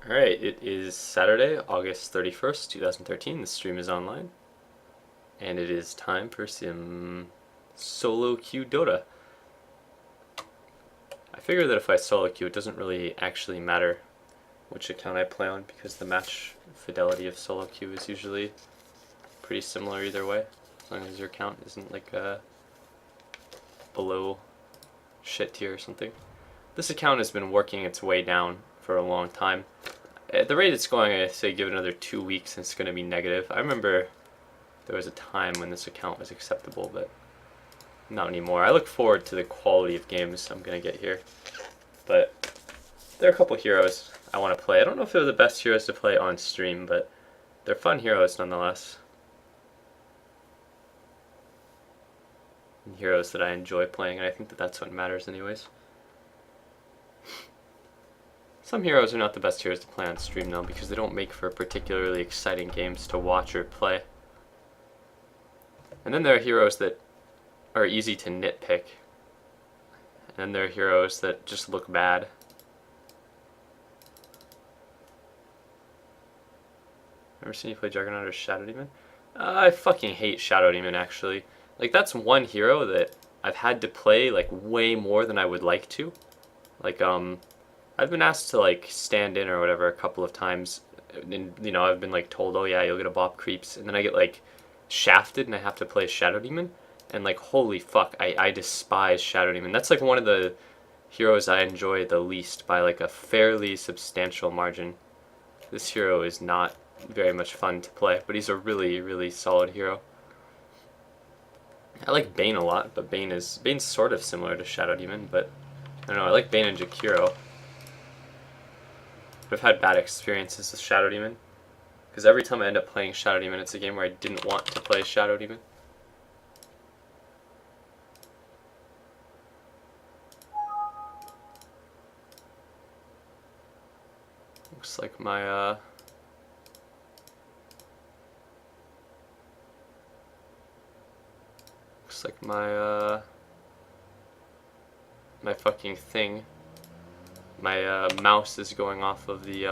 Alright, it is Saturday, August 31st, 2013. The stream is online. And it is time for some solo queue Dota. I figure that if I solo queue, it doesn't really actually matter which account I play on because the match fidelity of solo queue is usually pretty similar either way, as long as your account isn't like below shit tier or something. This account has been working its way down for a long time. At the rate it's going, I say give it another 2 weeks and it's going to be negative. I remember there was a time when this account was acceptable, but not anymore. I look forward to the quality of games I'm going to get here. But there are a couple heroes I want to play. I don't know if they're the best heroes to play on stream, but they're fun heroes nonetheless. And heroes that I enjoy playing, and I think that that's what matters anyways. Some heroes are not the best heroes to play on stream though, because they don't make for particularly exciting games to watch or play. And then there are heroes that are easy to nitpick. And there are heroes that just look bad. Ever seen you play Juggernaut or Shadow Demon? I fucking hate Shadow Demon actually. Like that's one hero that I've had to play like way more than I would like to. Like I've been asked to like stand in or whatever a couple of times, and you know I've been like told, oh yeah, you'll get a bop creeps, and then I get like shafted and I have to play Shadow Demon, and like holy fuck, I despise Shadow Demon. That's like one of the heroes I enjoy the least by like a fairly substantial margin. This hero is not very much fun to play, but he's a really, really solid hero. I like Bane a lot, but Bane's sort of similar to Shadow Demon, but I don't know, I like Bane and Jakiro. I've had bad experiences with Shadow Demon, because every time I end up playing Shadow Demon, it's a game where I didn't want to play Shadow Demon. Looks like my my fucking thing. My mouse is going off of the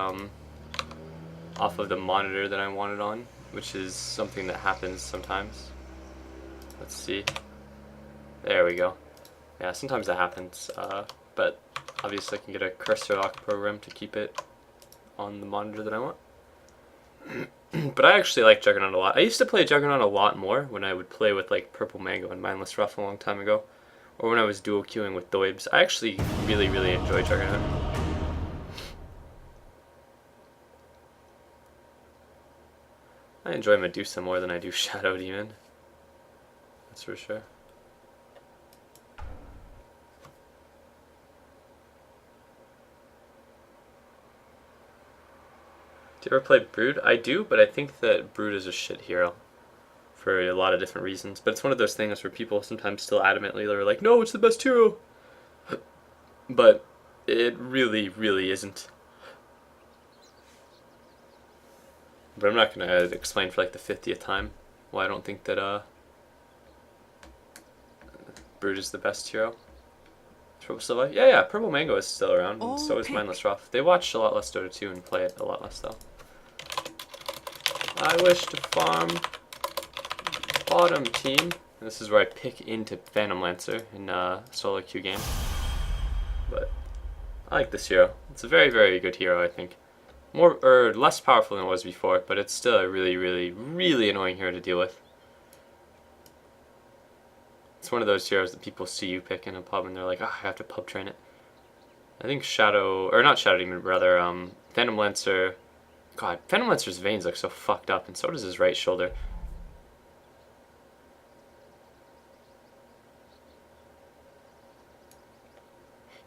monitor that I want it on, which is something that happens sometimes. Let's see. There we go. Yeah, sometimes that happens, but obviously I can get a cursor lock program to keep it on the monitor that I want. But I actually like Juggernaut a lot. I used to play Juggernaut a lot more when I would play with like Purple Mango and Mindless Ruff a long time ago, or when I was dual queuing with Doibs. I actually really, really enjoy Juggernaut. I enjoy Medusa more than I do Shadow Demon. That's for sure. Do you ever play Brood? I do, but I think that Brood is a shit hero for a lot of different reasons. But it's one of those things where people sometimes still adamantly are like, no, it's the best hero. But it really, really isn't. But I'm not going to explain for like the 50th time why I don't think that Brood is the best hero. Yeah, Purple Mango is still around, and so is Mindless Ruff. They watch a lot less Dota 2 and play it a lot less though. I wish to farm bottom team. And this is where I pick into Phantom Lancer in a solo queue game. But I like this hero. It's a very, very good hero, I think. Less powerful than it was before, but it's still a really, really, really annoying hero to deal with. It's one of those heroes that people see you pick in a pub and they're like, oh, I have to pub train it. I think Phantom Lancer. God, Phantom Lancer's veins look so fucked up, and so does his right shoulder.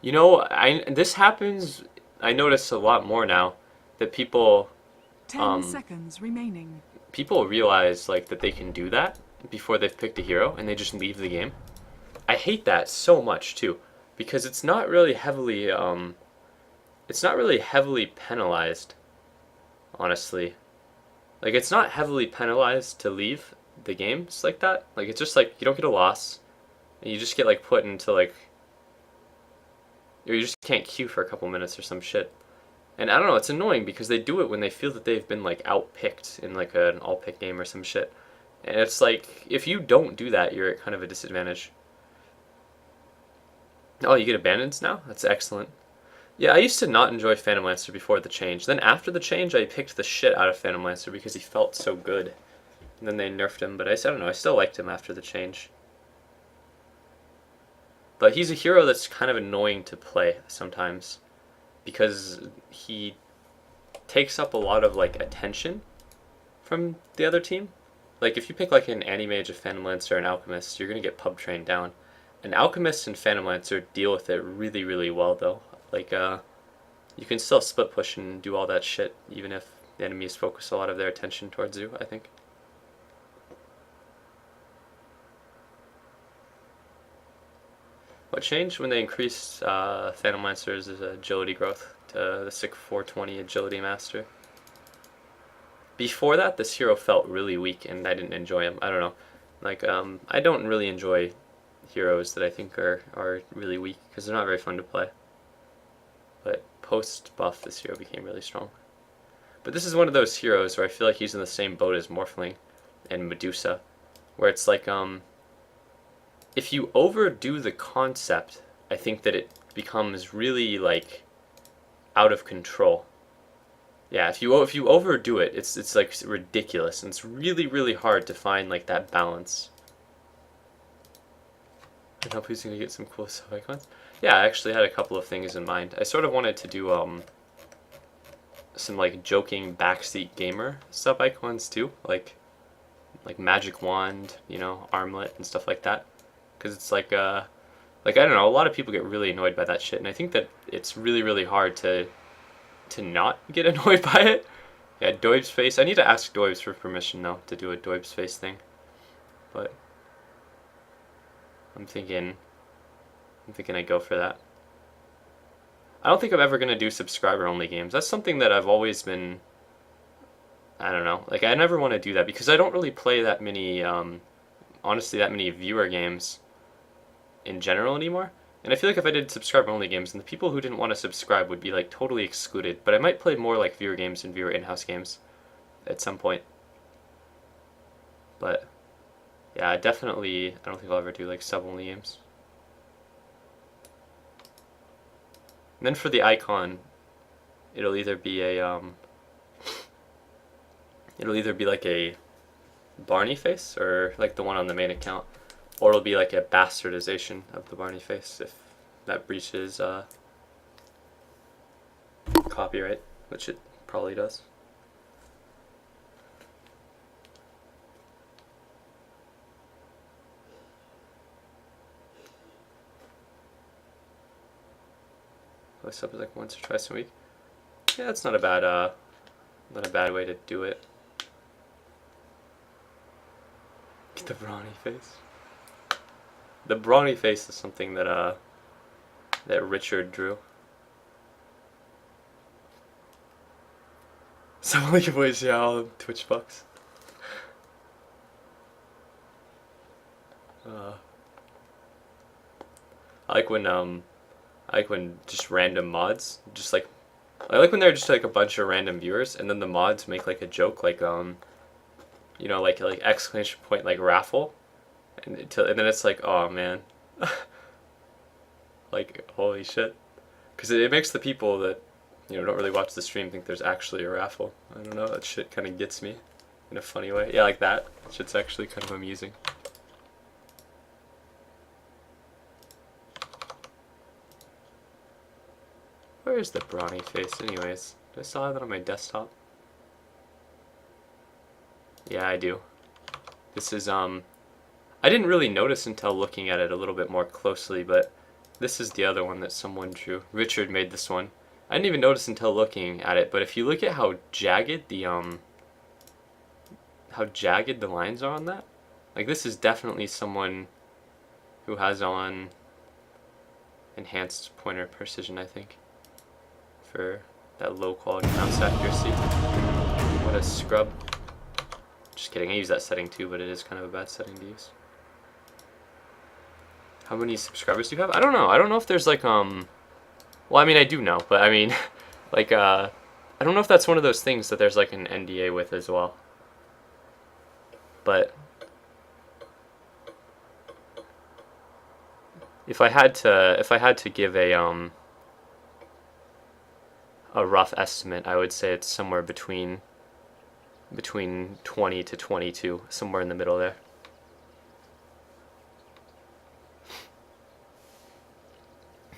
You know, this happens. I notice a lot more now that people. 10 seconds remaining. People realize like that they can do that before they've picked a hero, and they just leave the game. I hate that so much too, because it's not really heavily penalized. Honestly, like it's not heavily penalized to leave the games like that. Like it's just like you don't get a loss, and you just get like put into like, or you just can't queue for a couple minutes or some shit. And I don't know, it's annoying because they do it when they feel that they've been like outpicked in like an all pick game or some shit. And it's like, if you don't do that, you're at kind of a disadvantage. Oh, you get abandons now? That's excellent. Yeah, I used to not enjoy Phantom Lancer before the change. Then after the change, I picked the shit out of Phantom Lancer because he felt so good. And then they nerfed him, but I don't know, I still liked him after the change. But he's a hero that's kind of annoying to play sometimes because he takes up a lot of like attention from the other team. Like if you pick like an Anti-Mage, a Phantom Lancer, and Alchemist, you're gonna get pub trained down. An Alchemist and Phantom Lancer deal with it really, really well though. Like you can still split push and do all that shit even if the enemies focus a lot of their attention towards you, I think. What changed when they increased Phantom Lancer's agility growth to the sick 420 agility master? Before that, this hero felt really weak and I didn't enjoy him. I don't know. Like, I don't really enjoy heroes that I think are really weak because they're not very fun to play. But post-buff, this hero became really strong. But this is one of those heroes where I feel like he's in the same boat as Morphling and Medusa, where it's like, if you overdo the concept, I think that it becomes really like out of control. Yeah, if you overdo it, it's like ridiculous, and it's really, really hard to find like that balance. I hope he's gonna get some cool sub icons. Yeah, I actually had a couple of things in mind. I sort of wanted to do some like joking backseat gamer sub icons too, like magic wand, you know, armlet and stuff like that. Because it's like I don't know, a lot of people get really annoyed by that shit, and I think that it's really, really hard to not get annoyed by it. Yeah, Doib's face. I need to ask Doibs for permission though to do a Doib's face thing, but I'm thinking I'd go for that. I don't think I'm ever gonna do subscriber only games. That's something that I've always been. I don't know. Like I never want to do that because I don't really play that many. Honestly, that many viewer games in general anymore. And I feel like if I did subscriber only games, then the people who didn't want to subscribe would be like totally excluded. But I might play more like viewer games and viewer in-house games at some point. But yeah, I don't think I'll ever do like sub only games. And then for the icon, it'll either be like a Barney face or like the one on the main account. Or it'll be like a bastardization of the Barney face if that breaches copyright, which it probably does. Post up like once or twice a week. Yeah, that's not a bad way to do it. Get the brawny face. The brawny face is something that Richard drew. Someone like voice, yeah, all the Twitch bucks. I like when just random mods, I like when they're just like a bunch of random viewers, and then the mods make like a joke, like you know, like exclamation point, like raffle. And then it's like, oh man, like holy shit, because it makes the people that don't really watch the stream think there's actually a raffle. I don't know, that shit kind of gets me in a funny way. Yeah, like that. Shit's actually kind of amusing. Where is the brawny face, anyways? Do I still have that on my desktop? Yeah, I do. This is I didn't really notice until looking at it a little bit more closely, but this is the other one that someone drew. Richard made this one. I didn't even notice until looking at it, but if you look at how jagged the lines are on that, like this is definitely someone who has on enhanced pointer precision, I think, for that low quality mouse accuracy. What a scrub. Just kidding, I use that setting too, but it is kind of a bad setting to use. How many subscribers do you have? I don't know. I don't know if there's like well, I mean, I do know, but I mean, Like, I don't know if that's one of those things that there's like an NDA with as well. But if I had to give a rough estimate, I would say it's somewhere between 20 to 22, somewhere in the middle there.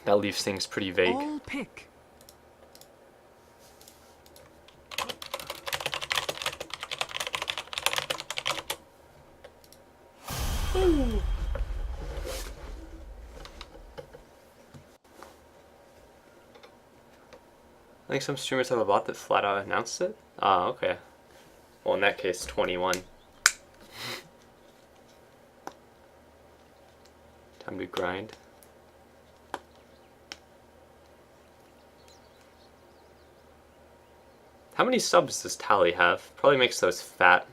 That leaves things pretty vague. All pick. I think some streamers have a bot that flat out announced it. Ah, okay. Well, in that case, 21. Time to grind. How many subs does Tally have? Probably makes those fat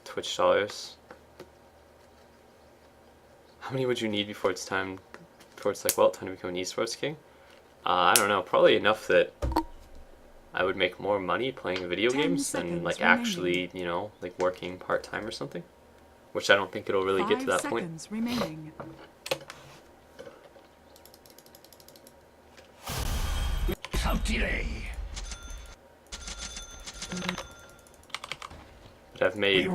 Twitch dollars. How many would you need before it's like, well, time to become an esports king? I don't know. Probably enough that I would make more money playing video games than like actually, you know, like working part-time or something. Which I don't think it'll really get to that point. 5 seconds remaining. Without delay. But I've made,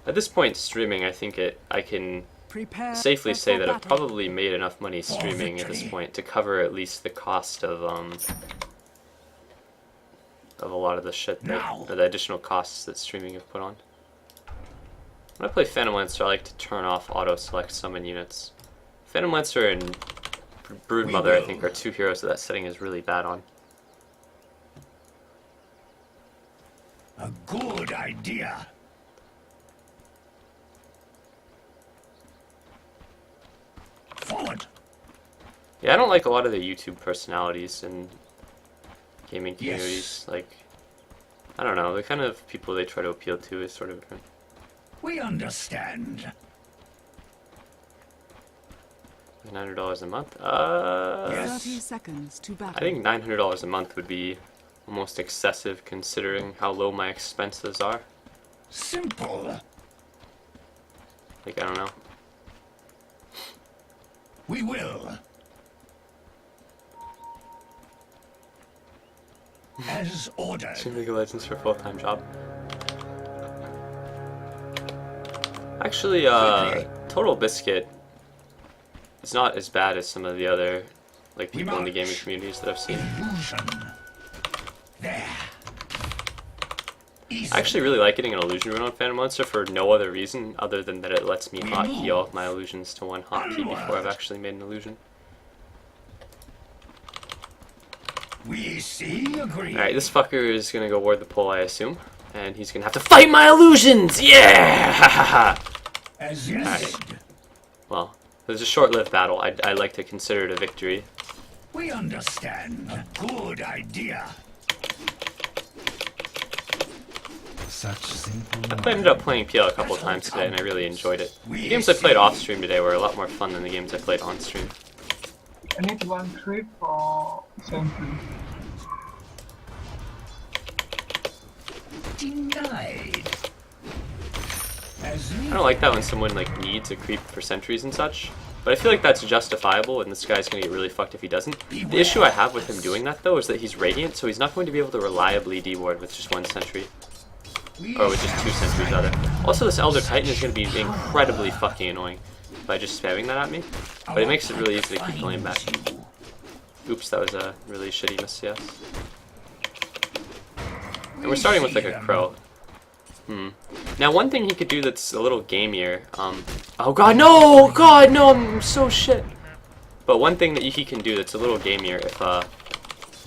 at this point streaming, I think I can Prepare safely say that I've battle. probably made enough money streaming at this point to cover at least the cost of a lot of the shit that, or the additional costs that streaming have put on. When I play Phantom Lancer, I like to turn off auto select summon units. Phantom Lancer and Broodmother, I think, are two heroes that setting is really bad on. A good idea. Forward. Yeah, I don't like a lot of the YouTube personalities and gaming communities. Like, I don't know, the kind of people they try to appeal to is sort of different. We understand. $900 a month? 30 seconds to battle. I think $900 a month would be almost excessive considering how low my expenses are. Simple. Like, I don't know. We will. As ordered. Stream League of Legends for a full-time job. Actually, Total Biscuit is not as bad as some of the other like people in the gaming communities that I've seen. Illusion. There. I actually really like getting an illusion rune on Phantom Lancer for no other reason other than that it lets me hotkey all of my illusions to one hotkey before I've actually made an illusion. We see. Agree. Alright, this fucker is gonna go ward the pole, I assume. And he's gonna have to fight my illusions! Yeah! As you said. Well, it was a short-lived battle. I like to consider it a victory. We understand. A good idea. Such simple. I ended up playing PL a couple times today and I really enjoyed it. The games I played off stream today were a lot more fun than the games I played on stream. I need one trip for sentry. Denied. I don't like that when someone like needs a creep for sentries and such, but I feel like that's justifiable and this guy's gonna get really fucked if he doesn't. The issue I have with him doing that though is that he's Radiant, so he's not going to be able to reliably deward with just one sentry. Or with just two sentries rather. Also this Elder Titan is gonna be incredibly fucking annoying by just spamming that at me, but it makes it really easy to keep the lane back. Oops, that was a really shitty miss, yes. And we're starting with like a crow. Now one thing he could do that's a little gamier, oh god no! God no, I'm so shit! But one thing that he can do that's a little gamier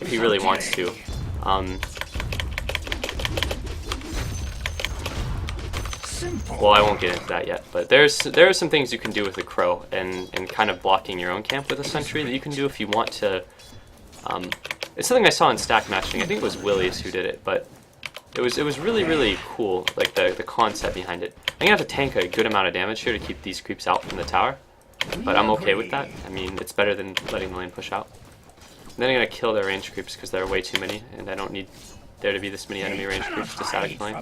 if he really wants to, well, I won't get into that yet, but there are some things you can do with a crow and kind of blocking your own camp with a sentry that you can do if you want to. It's something I saw in stack matching. I think it was Willies who did it, but it was really cool, like the concept behind it. I'm gonna have to tank a good amount of damage here to keep these creeps out from the tower, but I'm okay with that. I mean, it's better than letting the lane push out. then I'm gonna kill their range creeps because there are way too many, and I don't need there to be this many enemy range creeps to static lane.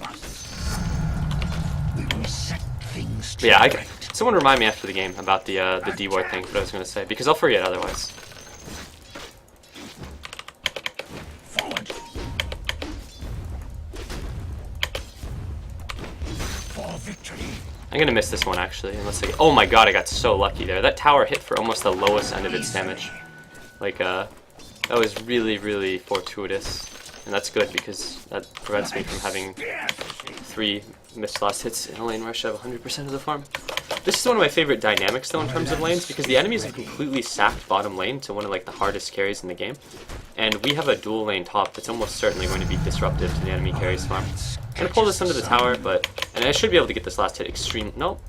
But yeah, someone remind me after the game about the D ward thing, what I was gonna say, because I'll forget otherwise. Forward. For victory. I'm gonna miss this one actually, unless I. Oh my god, I got so lucky there. That tower hit for almost the lowest end of its damage. Like, that was really, really fortuitous. And that's good because that prevents me from having 3 missed last hits in a lane where I should have 100% of the farm. This is one of my favorite dynamics though in terms of lanes, because the enemies have completely sacked bottom lane to one of like the hardest carries in the game. And we have a dual lane top that's almost certainly going to be disruptive to the enemy carry's farm. I'm gonna pull this under the tower, and I should be able to get this last hit extreme. Nope,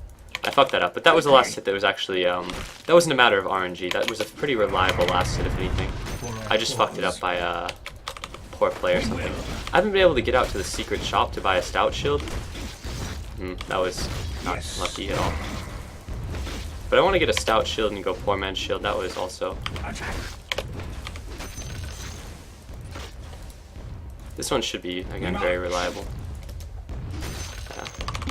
I fucked that up. But that was the last hit that was actually that wasn't a matter of RNG. That was a pretty reliable last hit, if anything. I just fucked it up by poor play or something. I haven't been able to get out to the secret shop to buy a stout shield. That was not lucky at all. But I want to get a stout shield and go poor man's shield. That was also. This one should be, again, very reliable. Yeah.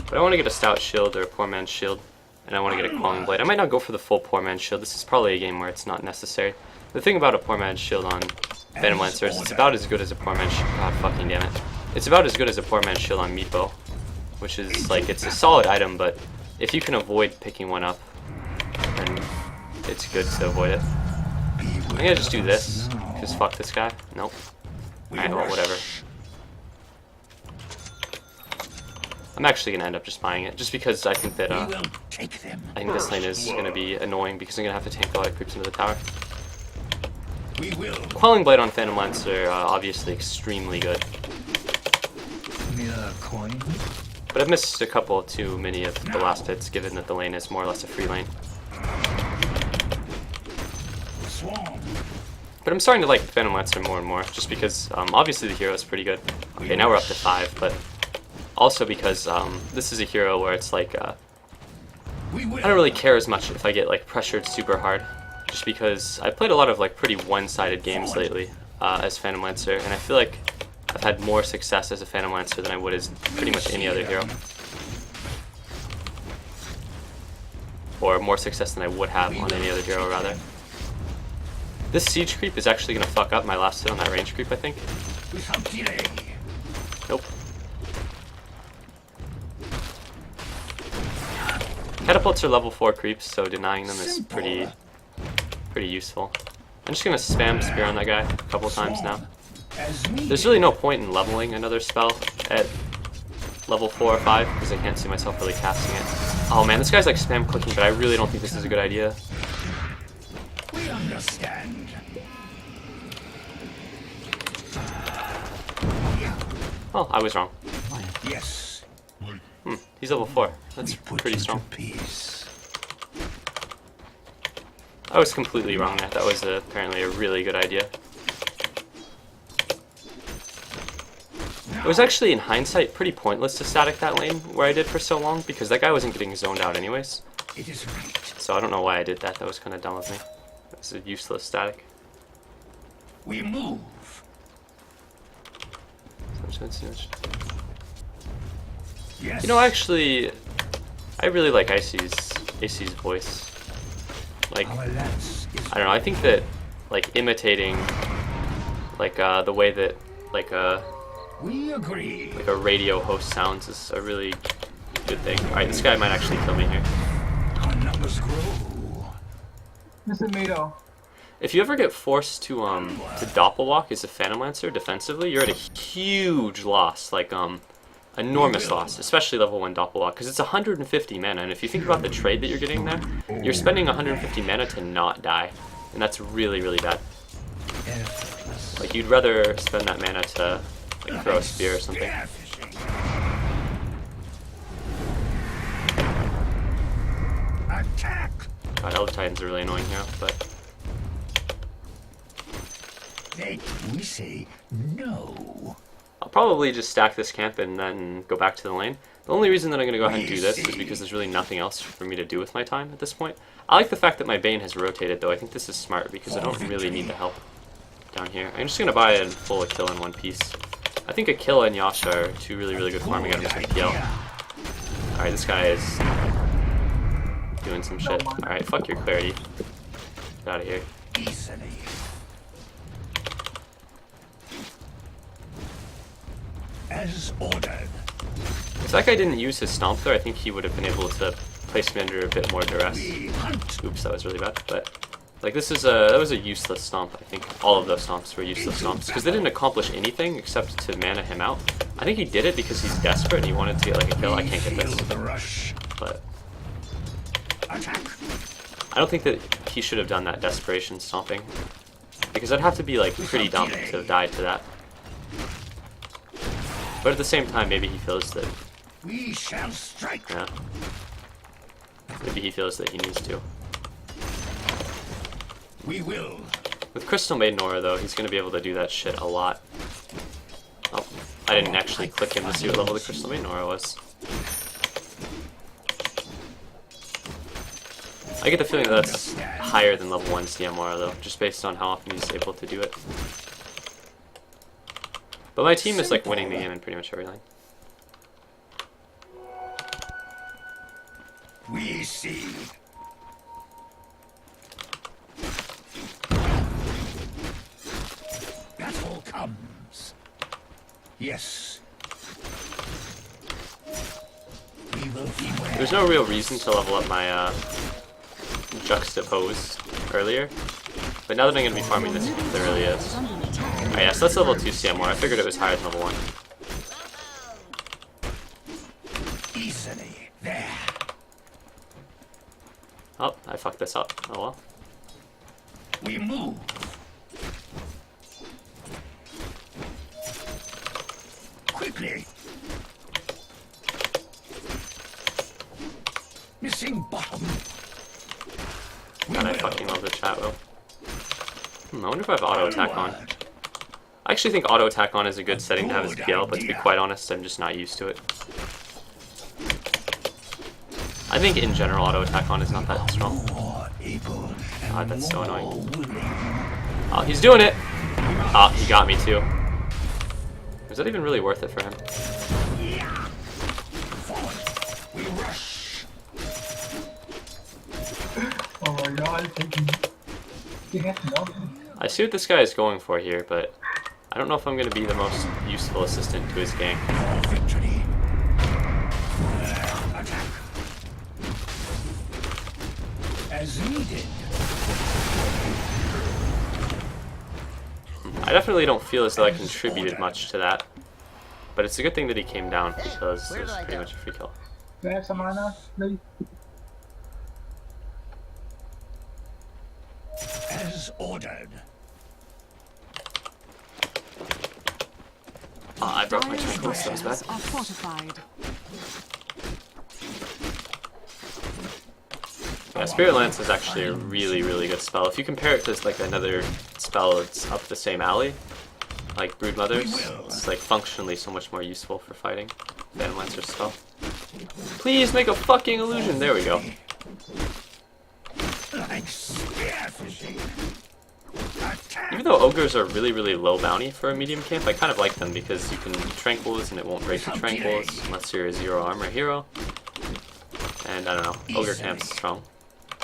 But I want to get a stout shield or a poor man's shield, and I want to get a Quelling Blade. I might not go for the full poor man's shield. This is probably a game where it's not necessary. The thing about a poor man's shield on Phantom Lancer is it's about as good as a poor man's shield. God fucking damn it. It's about as good as a poor man's shield on Meatbow, which is like, it's a solid item, but if you can avoid picking one up, then it's good to avoid it. I'm gonna just do this, because fuck this guy. Nope. Alright, well, whatever. I'm actually gonna end up just buying it, just because I think that I think this lane is gonna be annoying because I'm gonna have to tank a lot of creeps into the tower. Quelling Blade on Phantom Lancer, obviously extremely good. Need a coin? But I've missed a couple too many of the last hits, given that the lane is more or less a free lane. But I'm starting to like Phantom Lancer more and more, just because obviously the hero is pretty good. Okay, now we're up to 5, but also because this is a hero where it's like I don't really care as much if I get like pressured super hard, just because I've played a lot of like pretty one-sided games lately as Phantom Lancer, and I feel like I've had more success as a Phantom Lancer than I would as pretty much any other hero. Or more success than I would have on any other hero, rather. This siege creep is actually going to fuck up my last hit on that range creep, I think. Nope. Catapults are level 4 creeps, so denying them is pretty useful. I'm just going to spam spear on that guy a couple times now. There's really no point in leveling another spell at level 4 or 5, because I can't see myself really casting it. Oh man, this guy's like spam clicking, but I really don't think this is a good idea. We understand. Oh, I was wrong. Yes. He's level 4. That's pretty strong. I was completely wrong there. That was apparently a really good idea. It was actually, in hindsight, pretty pointless to static that lane where I did for so long, because that guy wasn't getting zoned out anyways. It is right. So I don't know why I did that. That was kind of dumb of me. It was a useless static. We move. Yes. You know, actually, I really like Icy's voice. Like, Our lance is I don't know, I think that, like, imitating, like, the way that, like a radio host sounds is a really good thing. Alright, this guy might actually kill me here. Our numbers grow. This is middle. If you ever get forced to doppelwalk as a Phantom Lancer defensively, you're at a huge loss, like, enormous loss, especially level 1 doppelwalk, because it's 150 mana, and if you think about the trade that you're getting there, you're spending 150 mana to not die, and that's really, really bad. Like, you'd rather spend that mana to, like, throw a spear or something. Attack. God, Elder Titan's a really annoying hero, but We say no. I'll probably just stack this camp and then go back to the lane. The only reason that I'm going to go ahead and do this is because there's really nothing else for me to do with my time at this point. I like the fact that my Bane has rotated, though. I think this is smart because I don't really need the help down here. I'm just gonna buy a full a kill in one piece. I think a kill and Yasha are two really good farming items in PL. Alright, this guy is doing some shit. Alright, fuck your clarity. Get out of here. Easily. As ordered. If that guy didn't use his stomp though, I think he would have been able to place me under a bit more duress. Oops, that was really bad. But like this is that was a useless stomp. I think all of those stomps were useless stomps because they didn't accomplish anything except to mana him out. I think he did it because he's desperate and he wanted to get like a kill. I can't get this, but I don't think that he should have done that desperation stomping because I'd have to be like pretty dumb to have died to that. But at the same time, maybe he feels that. We shall strike. Yeah. Maybe he feels that he needs to. We will. With Crystal Maiden Aura, though, he's going to be able to do that shit a lot. Oh, I didn't actually click him to see what level the Crystal Maiden Aura was. I get the feeling that that's higher than level 1 CM Aura, though, just based on how often he's able to do it. But my team is like winning the game in pretty much every lane. We see. Battle comes. Yes. We will beware. There's no real reason to level up my juxtapose earlier, but now that I'm going to be farming this, there really is. Alright, yeah, so that's level 2 CM Aura. I figured it was higher than level 1. Easily. There. Oh, I fucked this up. Oh well. We move. Quickly. Missing bottom. God, I fucking love the chat, though. I wonder if I have auto attack on. I actually think auto attack on is a good setting to have as PL, but to be quite honest, I'm just not used to it. I think in general auto attack on is not that strong. God, that's so annoying. Oh, he's doing it! Oh, he got me too. Was that even really worth it for him? We rush. Oh my god, he has nothing. I see what this guy is going for here, but I don't know if I'm going to be the most useful assistant to his gang. For victory. Attack. As needed. I definitely don't feel as though I contributed much to that, but it's a good thing that he came down because it was pretty much a free kill. Do you have some mana, please? As ordered. Oh, I broke my Dire's tranquils, that was bad. structures are fortified. Yeah, Spirit Lance is actually a really good spell. If you compare it to like another spell that's up the same alley, like Brood Mothers, it's like functionally so much more useful for fighting Phantom Lancer's spell. Please make a fucking illusion. There we go. Like spearfishing. Attack. Even though ogres are really low bounty for a medium camp, I kind of like them because you can tranquils and it won't break the tranquils unless you're a 0 armor hero. And I don't know, ogre camp's strong.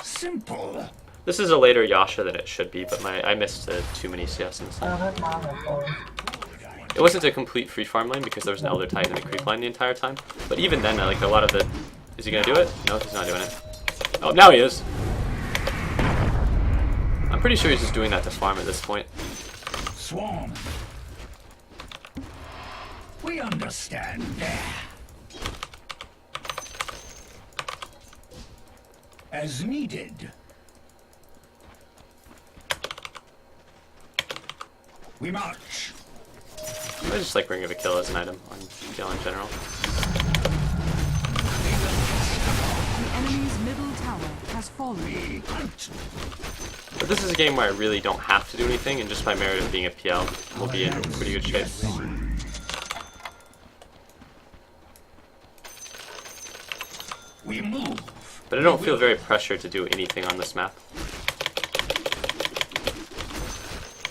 Simple. This is a later Yasha than it should be, but I missed too many CS in this I lane. don't have mana, sorry. It wasn't a complete free farm lane because there was an Elder Titan in the creep line the entire time. But even then, I like a lot of the... Is he gonna do it? No, he's not doing it. Oh, now he is! I'm pretty sure he's just doing that to farm at this point. Swarm. We understand there. As needed. We march. I just like Ring of a Kill as an item on PL in general. The enemy's middle tower has fallen. We hunt. But this is a game where I really don't have to do anything, and just by merit of being a PL, we'll be in pretty good shape. We move. But I don't feel very pressured to do anything on this map.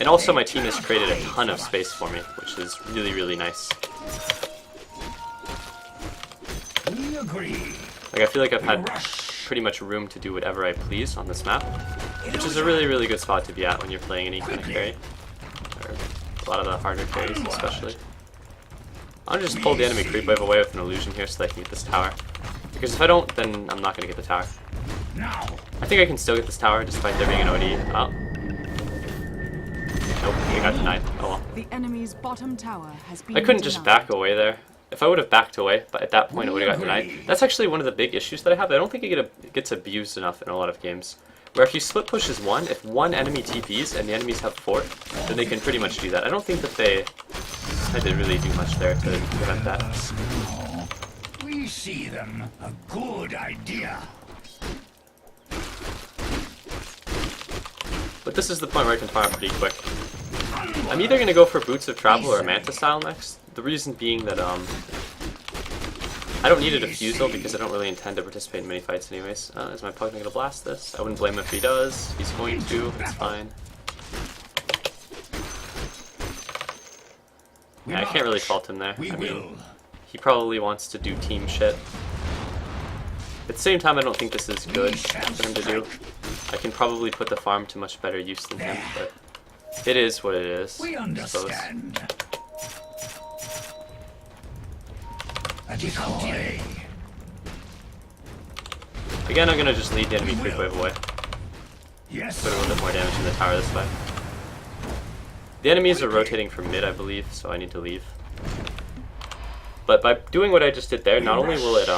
And also my team has created a ton of space for me, which is really, really nice. We agree. Like, I feel like I've had pretty much room to do whatever I please on this map, which is a really, really good spot to be at when you're playing any kind of carry. Or a lot of the harder carries, especially. I'll just pull the enemy creep wave away with an illusion here so that I can get this tower. Because if I don't, then I'm not going to get the tower. Now. I think I can still get this tower despite there being an OD. Oh. Nope, we got denied. Oh well. The enemy's bottom tower has been I couldn't just denied. back away there. If I would have backed away, but at that point it would have got denied. That's actually one of the big issues that I have. I don't think it gets abused enough in a lot of games. Where if you split push as one, if one enemy TPs and the enemies have fort, then they can pretty much do that. I don't think that they had to really do much there to prevent that. We see them. A good idea. But this is the point where I can farm pretty quick. I'm either going to go for Boots of Travel or Manta Style next. The reason being that I don't need a defusal because I don't really intend to participate in many fights anyways. Is my Pug going to blast this? I wouldn't blame him if he does. He's going to. It's fine. Yeah, I can't really fault him there. I mean, he probably wants to do team shit. At the same time, I don't think this is good for him to do. I can probably put the farm to much better use than him, but it is what it is. We understand. A decoy. Again, I'm gonna just lead the enemy creep wave away. Yes. Put a little bit more damage in the tower this way. The enemies are rotating from mid, I believe, so I need to leave. But by doing what I just did there, not only will it,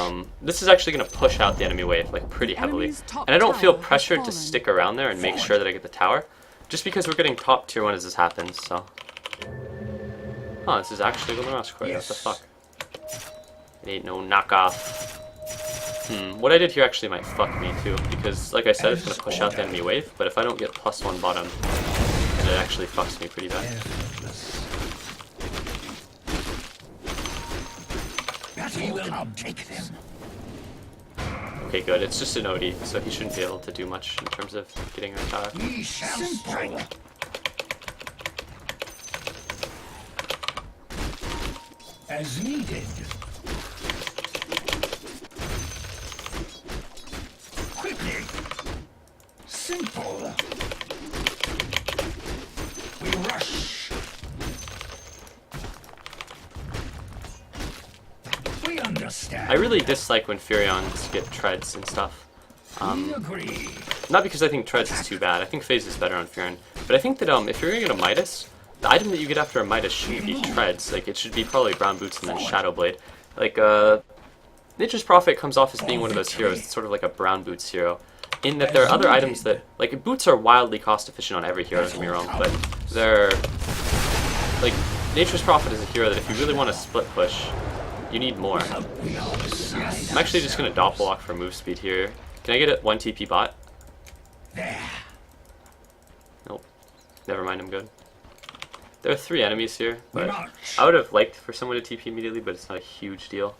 this is actually going to push out the enemy wave, like, pretty heavily. And I don't feel pressured to stick around there and make sure that I get the tower, just because we're getting top tier 1 as this happens, so. Oh, this is actually Golden Roscoe, what the fuck? It ain't no knockoff. What I did here actually might fuck me, too, because, like I said, it's going to push out the enemy wave, but if I don't get +1 bottom, then it actually fucks me pretty bad. We will take them. Okay, good. It's just an OD, so he shouldn't be able to do much in terms of getting a tower. We shall strike. As needed. Quickly. Simple. We rush. We understand. I really dislike when Furions get treads and stuff. We agree. Not because I think treads is too bad. I think phase is better on Furion. But I think that if you're gonna get a Midas, the item that you get after a Midas shouldn't be treads. Like, it should be probably Brown Boots and then Shadow Blade. Like, Nature's Prophet comes off as being one of those heroes. It's sort of like a Brown Boots hero. In that there are other items that, like, boots are wildly cost efficient on every hero, don't get me wrong, but they're, like, Nature's Prophet is a hero that if you really want to split push, you need more. I'm actually just going to Doppelwalk for move speed here. Can I get it 1 TP bot? Nope. Never mind, I'm good. There are 3 enemies here, but I would have liked for someone to TP immediately, but it's not a huge deal.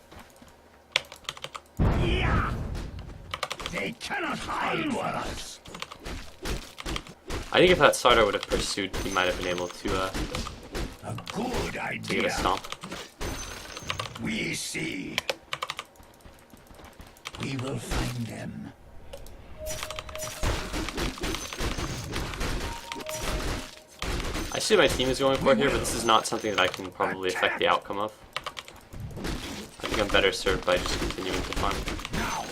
Yeah. They cannot hide us. I think if that starter would have pursued, he might have been able to A good get a idea. stomp. We see. We will find them. I see what my team is going for here, but this is not something that I can probably affect the outcome of. I think I'm better served by just continuing to farm. Now.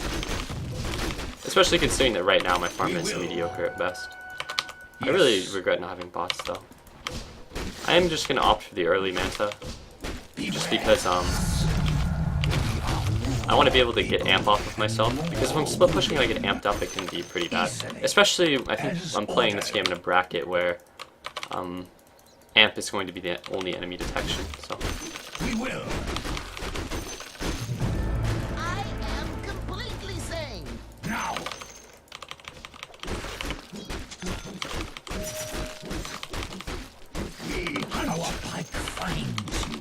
Especially considering that right now my farm is mediocre at best. I really regret not having bots though. I am just going to opt for the early Manta, just because I want to be able to get amp off of myself, because if I'm split pushing and I get amped up, it can be pretty bad. Especially, I think I'm playing this game in a bracket where amp is going to be the only enemy detection, so. We will. I am completely sane. Now. Our pike finds you.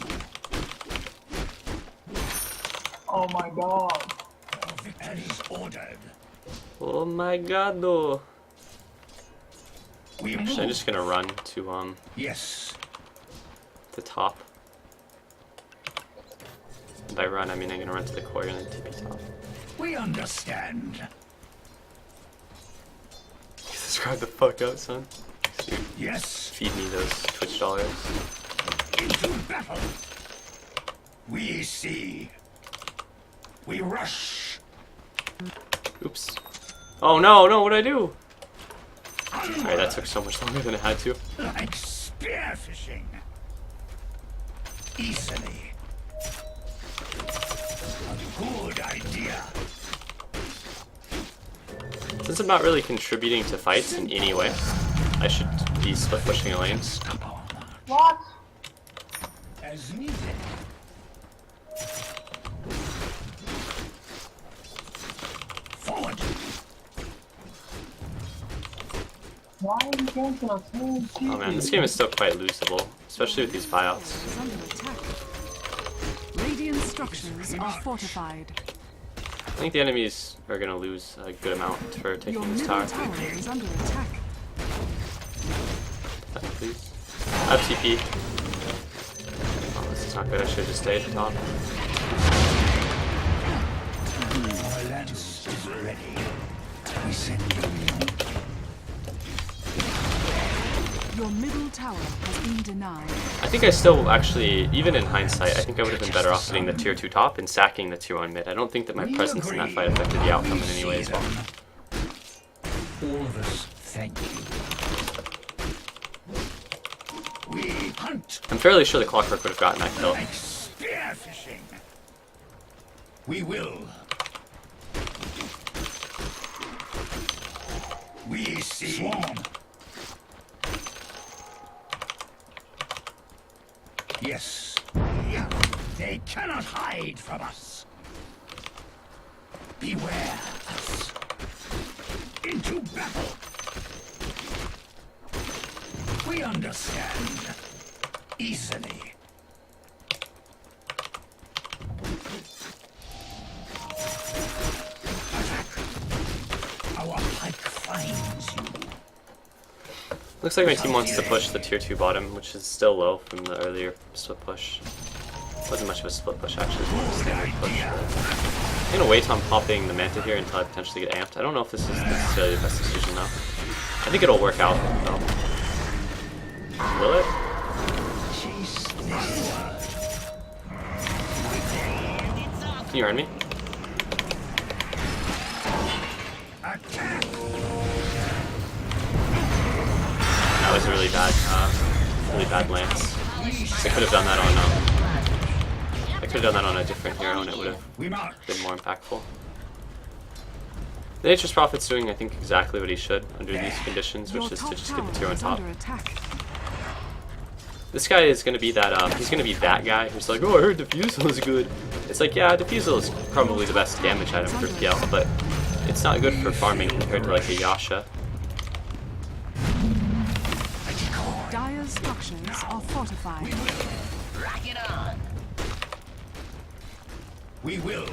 Oh my god. As ordered. Oh my god, though. We Actually, I'm move. just gonna run to Yes. the top. And by run, I mean I'm gonna run to the core and then TP top. We understand. Subscribe the fuck out, son. Dude, Yes. feed me those Twitch dollars. Into battle. We see. We rush. Oops. Oh no, no, what'd I do? Onward. Alright, that took so much longer than it had to. Like spearfishing. Easily. A good idea. Since I'm not really contributing to fights in any way, I should be split pushing a lane. What? As needed. Forward. Why are you going to the same team? Oh man, this game is still quite losable, especially with these buyouts. Is under attack. Radiant structures are fortified. I think the enemies are gonna lose a good amount for Your taking this middle tower. tower is under attack. Please. I have TP. Oh, this is not good. I should have just stayed at the top. Our lance is ready. We send you. Your middle tower has been denied. I think I still actually, even in hindsight, I think I would have been better off hitting the tier 2 top and sacking the tier 1 mid. I don't think that my presence in that fight affected the outcome in any way as well. All of us, thank you. We hunt I'm fairly sure the Clockwork would have gotten that kill. like spearfishing. We will. We see. Swarm. Yes. Yeah. They cannot hide from us. Beware us. Into battle. We understand. Easily. Attack. Our pike finds you. Looks like my team wants to push the tier 2 bottom, which is still low from the earlier split push. Wasn't much of a split push actually, it was more of a standard push. I'm gonna wait on popping the Manta here until I potentially get amped. I don't know if this is necessarily the best decision though. I think it'll work out though. Will it? Can you earn me? Attack. That was a really bad lance. I could have done that on I could have done that on a different hero and it would have We march. been more impactful. The Nature's Prophet's doing, I think, exactly what he should under these conditions, Your which is to top just get the tier tower 1 is top. under attack. This guy is gonna be that he's gonna be that guy who's like, oh, I heard Diffusal is good. It's like, yeah, Diffusal is probably the best damage item for PL, but it's not good for farming compared to like a Yasha. Dire structures are fortified. Rock it on. We will.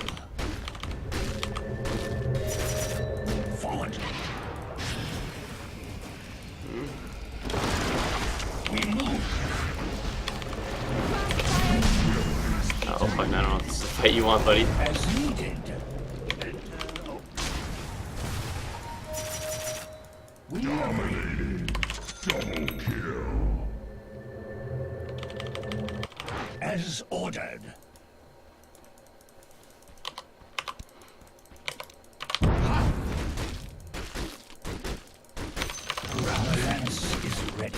Forward. We move. Oh fuck, man, I don't know if this is the fight you want, buddy. As needed. We Dominating. Double kill. as ordered. Our lance is ready.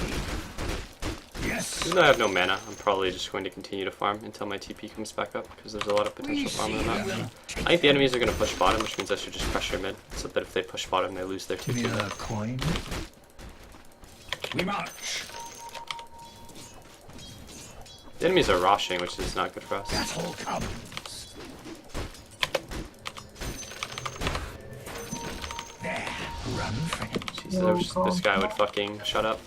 Yes. Even though I have no mana, I'm probably just going to continue to farm until my TP comes back up, because there's a lot of potential farm on that. I think the enemies are going to push bottom, which means I should just pressure mid, so that if they push bottom, they lose their Give me 2-2. a coin. We march. The enemies are rushing, which is not good for us. Battle comes. There. Run, friend. Jesus, I wish this guy would fucking shut up.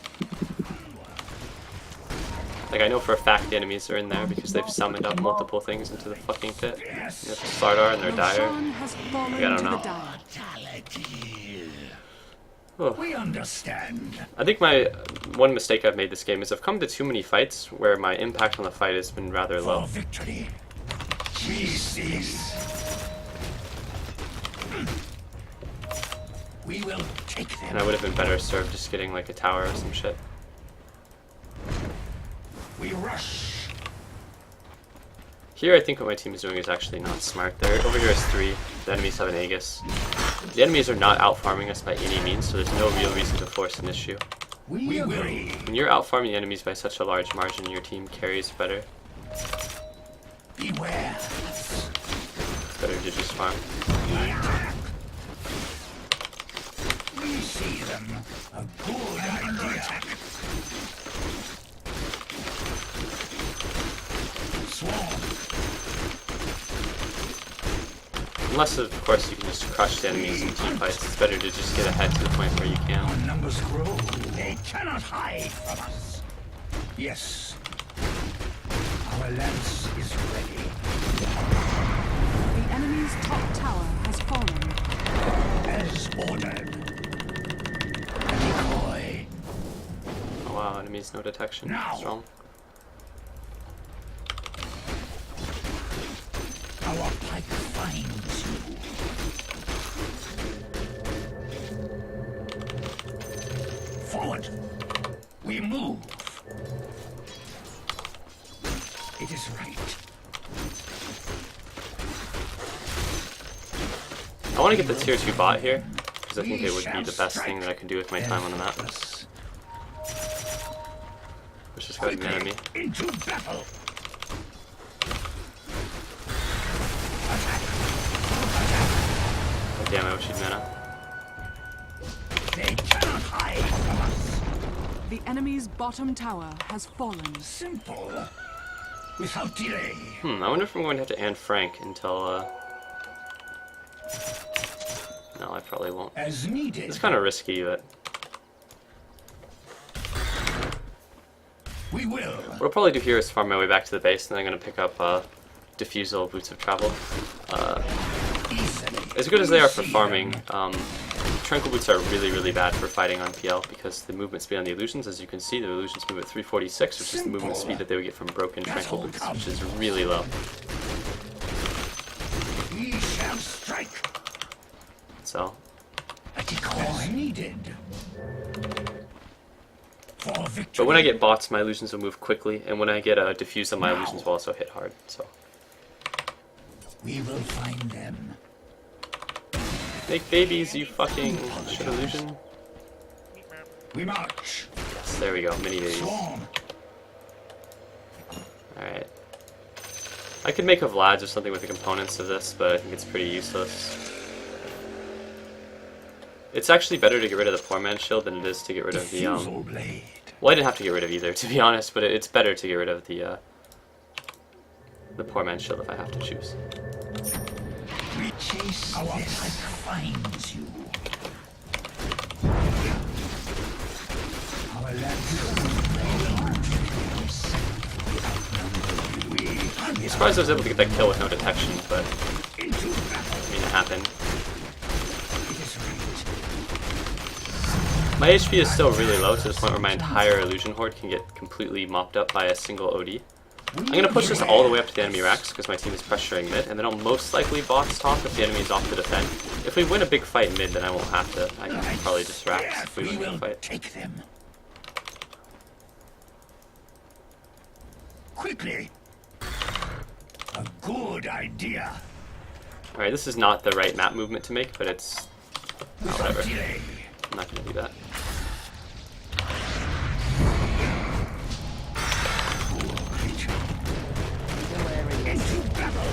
Like, I know for a fact the enemies are in there because they've summoned up multiple things into the fucking pit. They have Slardar and they're dire. Roshan has fallen I don't to know. the dire. Oh. We understand. I think my one mistake I've made this game is I've come to too many fights where my impact on the fight has been rather For low. victory. Jesus. We will take them. And I would have been better served just getting like a tower or some shit. We rush. Here I think what my team is doing is actually not smart. Over here is 3, the enemies have an Aegis. The enemies are not out farming us by any means, so there's no real reason to force an issue. We agree. When you're out farming the enemies by such a large margin, your team carries better. Beware. It's better to just farm. We see them. A good idea. Swarm. Unless, of course, you can just crush the enemies in team fights. It's better to just get ahead to the point where you Our can. numbers grow. They cannot hide from us. Yes. Our lance is ready. The enemy's top tower has fallen. As ordered. A decoy. Oh wow, enemies no detection. Now. Strong. Our pike finds you. Forward. We move. It is right. I want to get the tier 2 bot here, because I think it would be the best thing that I can do with my time on the map. Us. Let's just go to the enemy. Into battle. Oh, damn, I wish he'd mana. They cannot hide from us. The enemy's bottom tower has fallen. Simple. Without delay. I wonder if I'm going to have to Anne Frank until, No, I probably won't. As needed. It's kind of risky, but... We will. What I'll probably do here is farm my way back to the base, and then I'm going to pick up, Diffusal, Boots of Travel. Easily. As good as they are for farming, Tranquil Boots are really, really bad for fighting on PL, because the movement speed on the illusions, as you can see, the illusions move at 346, which is the movement speed that they would get from broken Tranquil Boots, which is really low. We shall strike. So, A decoy. As needed. For victory. but when I get bots, my illusions will move quickly, and when I get a Diffusal, my illusions will also hit hard, so. We will find them. Make babies, you fucking shit illusion. We march. Yes, there we go, mini babies. Swarm. Alright. I could make a Vlad's or something with the components of this, but I think it's pretty useless. It's actually better to get rid of the poor man's shield than it is to get rid of the, Diffusal blade. Well, I didn't have to get rid of either, to be honest, but it's better to get rid of the poor man's shield if I have to choose. We chase our pike finds you. Our I'm surprised I was able to get that kill with no detection, but into battle. I mean, it happened. It is right. My HP is still really low to the point where my entire illusion horde can get completely mopped up by a single OD. I'm going to push this all the way up to the enemy racks because my team is pressuring mid, and then I'll most likely box top if the enemy is off to defend. If we win a big fight mid, then I won't have to. I can probably just racks if we win a will big fight. take them. Quickly. A good idea. Alright, this is not the right map movement to make, but it's... Oh, whatever. Delay. I'm not going to do that. Into battle.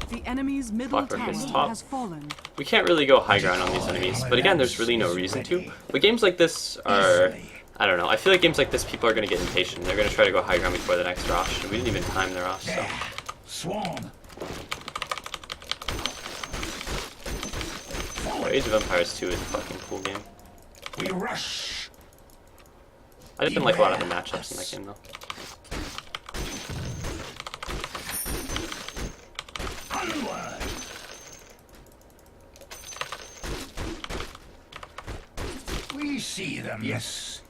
The enemy's middle Clockwork is tower top. has fallen. We can't really go high ground on these enemies, but again, there's really no reason to. But games like this are... I don't know, I feel like games like this, people are going to get impatient. They're going to try to go high ground before the next Rosh, and we didn't even time the Rosh, so... Swarm. Oh, Age of Empires 2 is a fucking cool game. We rush. I didn't like a lot of the matchups in that game, though. Onward. Yes.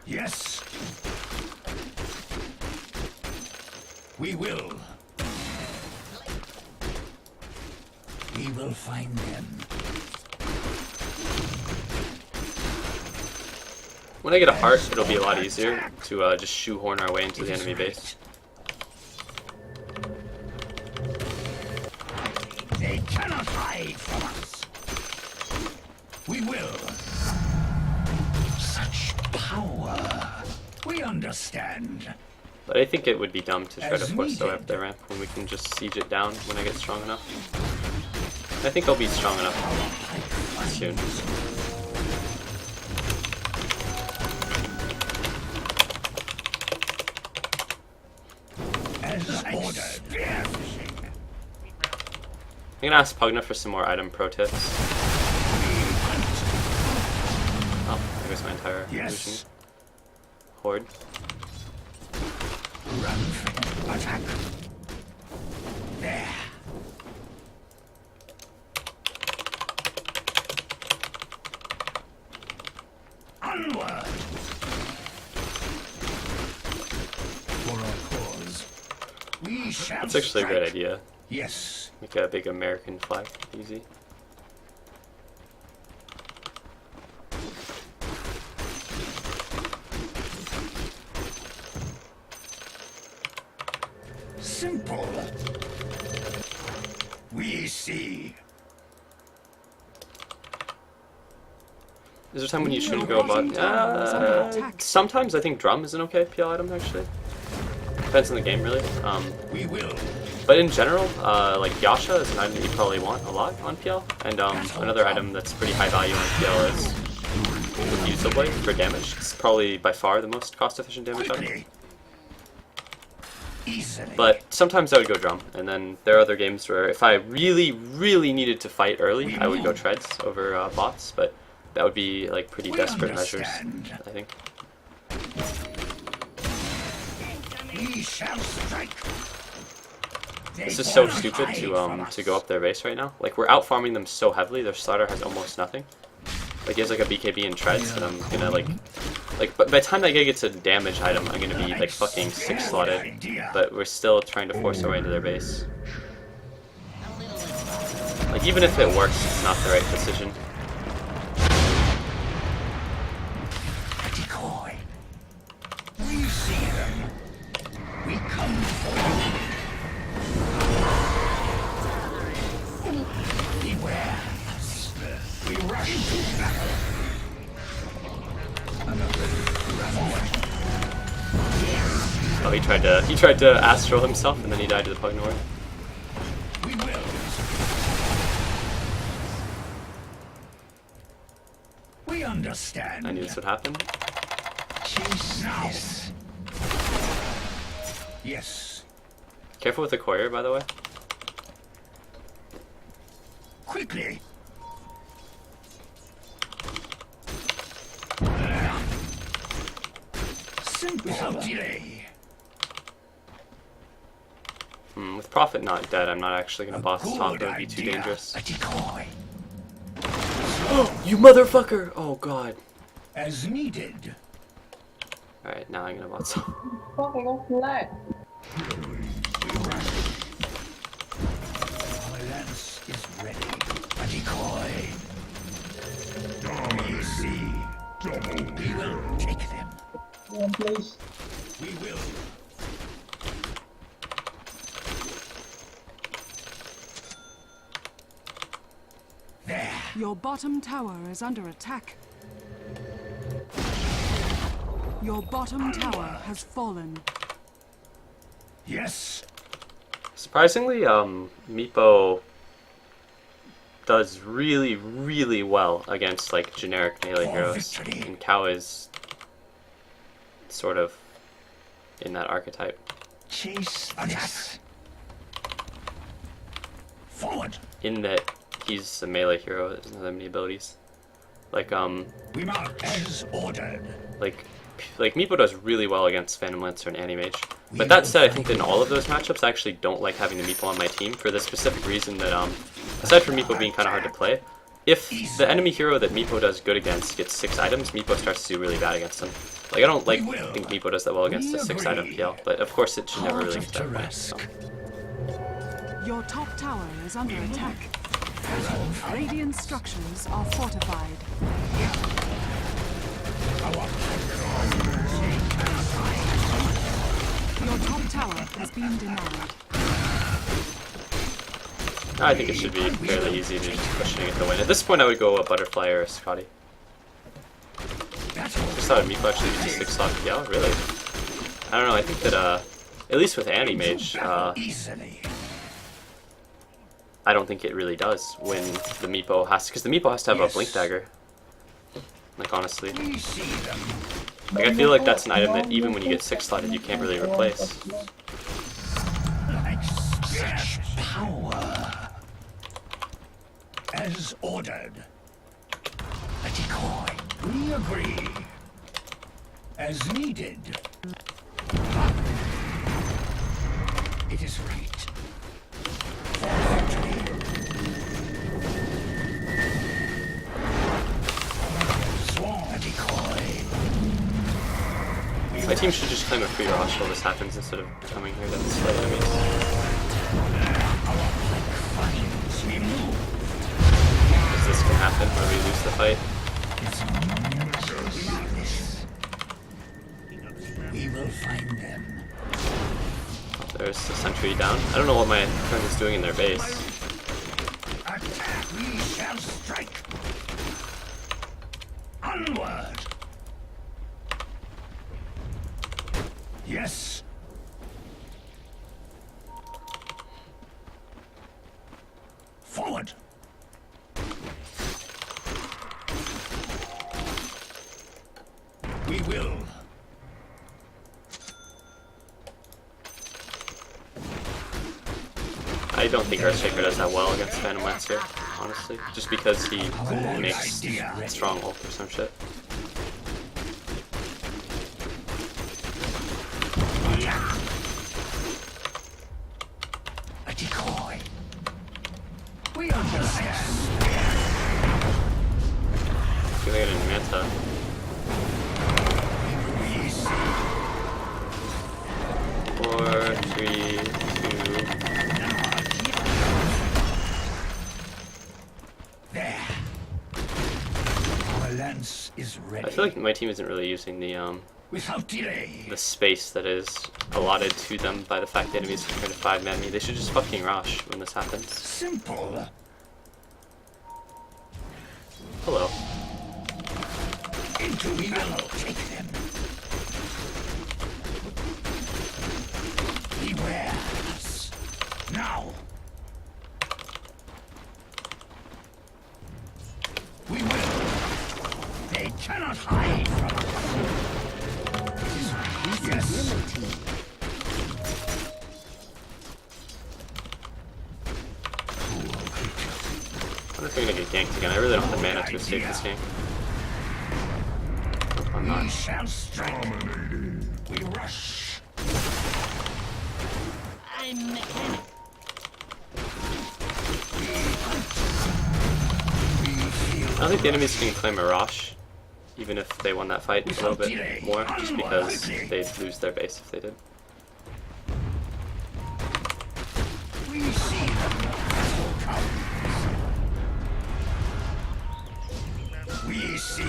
Yes. We will. We will find them. When I get a heart, it'll be a lot easier to just shoehorn our way into the enemy base. They cannot hide from us. We will. Such power. We understand. But I think it would be dumb to try to As force the needed. up their ramp when we can just siege it down when I get strong enough. I think I'll be strong enough soon. As ordered. I'm gonna ask Pugna for some more item pro tips. Oh, there goes my entire Yes. illusion. Horde. Run. Attack. There. Onward. For our cause. We shall That's actually a strike. great idea. Yes. Make a big American flag. Easy. Simple. We see. Is there a time when you shouldn't go about? Sometimes I think drum is an okay PL item actually. Depends on the game really. We will. But in general, like Yasha is an item that you probably want a lot on PL, and another item that's pretty high value on PL is Refusal Blade for damage. It's probably by far the most cost-efficient damage item. Quickly. Easily. But sometimes I would go drum, and then there are other games where if I really, really needed to fight early, I would go treads over bots, but that would be like pretty We desperate measures, understand. I think. We shall strike. This is so stupid to go up their base right now. Like, we're out farming them so heavily, their starter has almost nothing. Like, he has like a BKB and treads, and I'm gonna like but by the time that guy gets a damage item, I'm gonna be like fucking 6 slotted. But we're still trying to force our way into their base. Like, even if it works, it's not the right decision. A decoy. We see them. We come for you. Beware us. We rush to battle. Oh, he tried to astral himself, and then he died to the Pugnor. We will. We understand. I knew this would happen. Chase now. Yes. Careful with the courier, by the way. Quickly. Simple. Without delay. With Prophet not dead, I'm not actually gonna boss top. Good That would be too idea. dangerous. A decoy. You motherfucker! Oh god. As needed. Alright, now I'm gonna boss top. Fuck, I got flat. Our lance is ready. A decoy. We see. We will take them. Yeah, please. We will. There. Your bottom tower is under attack. Your bottom tower has fallen. Yes. Surprisingly, Meepo does really, really well against like generic melee For heroes, victory. and Cow is sort of in that archetype. Chase. Attack. Forward. In that he's a melee hero that doesn't have that many abilities. Like We mark as ordered. like Meepo does really well against Phantom Lancer and Anti-Mage. But that said, I think that in all of those matchups, I actually don't like having the Meepo on my team for the specific reason that aside from Meepo being kind of hard to play, if the enemy hero that Meepo does good against gets 6 items, Meepo starts to do really bad against them. Like, I don't think Meepo does that well against a 6-item PL, but of course it should never really get that point. So. Your top tower is under attack. Radiant structures are fortified. Your top tower has been denied. I think it should be fairly easy to just push and get the win. At this point I would go a Butterfly or a Scotty. Just thought Meepo actually gets a 6 slot PL, really? I don't know, I think that at least with Anti-Mage, I don't think it really does when the Meepo has to, because the Meepo has to have a Blink Dagger. Like, honestly. Like, I feel like that's an item that even when you get 6 slotted, you can't really replace. Like such power. As ordered. A decoy. We agree. As needed. It is right. For victory. Swarm a decoy. My team should just claim a free rush while this happens instead of coming here to slay enemies. Because this can happen when we lose the fight. We will find them. There's the sentry down. I don't know what my friend is doing in their base. Attack! We shall strike. Onward. Yes. Forward. We will. I don't think Earthshaker does that well against Phantom Lancer, honestly. Just because he makes strong ult or some shit. A decoy. We understand. I feel like I didn't Manta. We see. 4, 3, 2. There. Our lance is ready. I feel like my team isn't really using Without delay. the space that is allotted to them by the fact the enemies are trying to 5-man me. They should just fucking rush when this happens. Simple. Hello. Into we will take them. Beware us. Now. We will. They cannot hide from us. Yes. I wonder if we're gonna get ganked again. I really don't have the mana to escape this game. Nope, I'm We not. shall strike. We rush. I'm mechanic. I don't think the enemies can claim a Rosh, even if they won that fight a little bit more, just because they'd lose their base if they did. We see them. We see.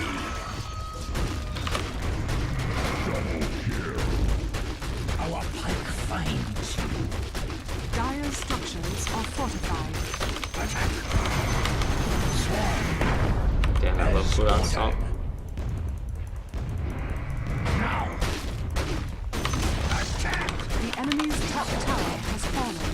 Our pike finds you. Dire structures are fortified. Attack. Damn, I love cooldown stomp. Now. Attack. The enemy's top tower has fallen.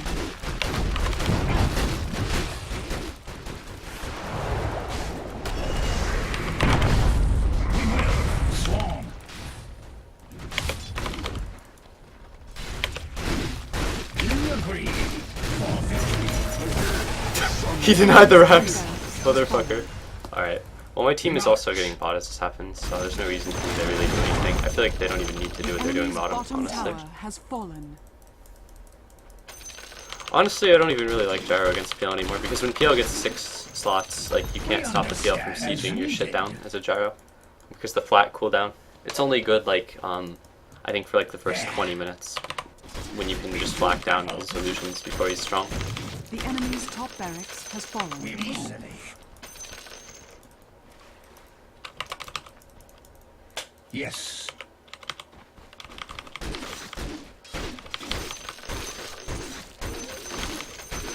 We will swarm. We agree. For victory. He denied the Rex! Motherfucker. Alright. Well, my team is also getting bot as this happens, so there's no reason for me to really do anything. I feel like they don't even need to do what they're doing Enemy's bottom, bottom honestly. tower has fallen. Honestly, I don't even really like Gyro against PL anymore, because when PL gets 6 slots, like you can't stop the PL from sieging your shit down as a gyro because the flat cooldown. It's only good like I think for like the first 20 minutes when you can just flat down his illusions before he's strong. The enemy's top barracks has fallen. Yes.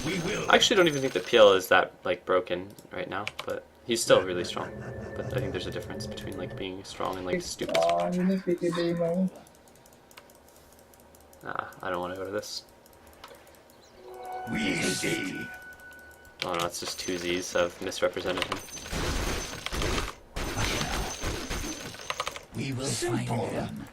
We will. I actually don't even think the PL is that like broken right now, but he's still really strong. But I think there's a difference between like being strong and like stupid strong. Ini PTB main. Nah, I don't want to go to this. We see. Oh no, it's just two Z's. I've misrepresented him. We will find them.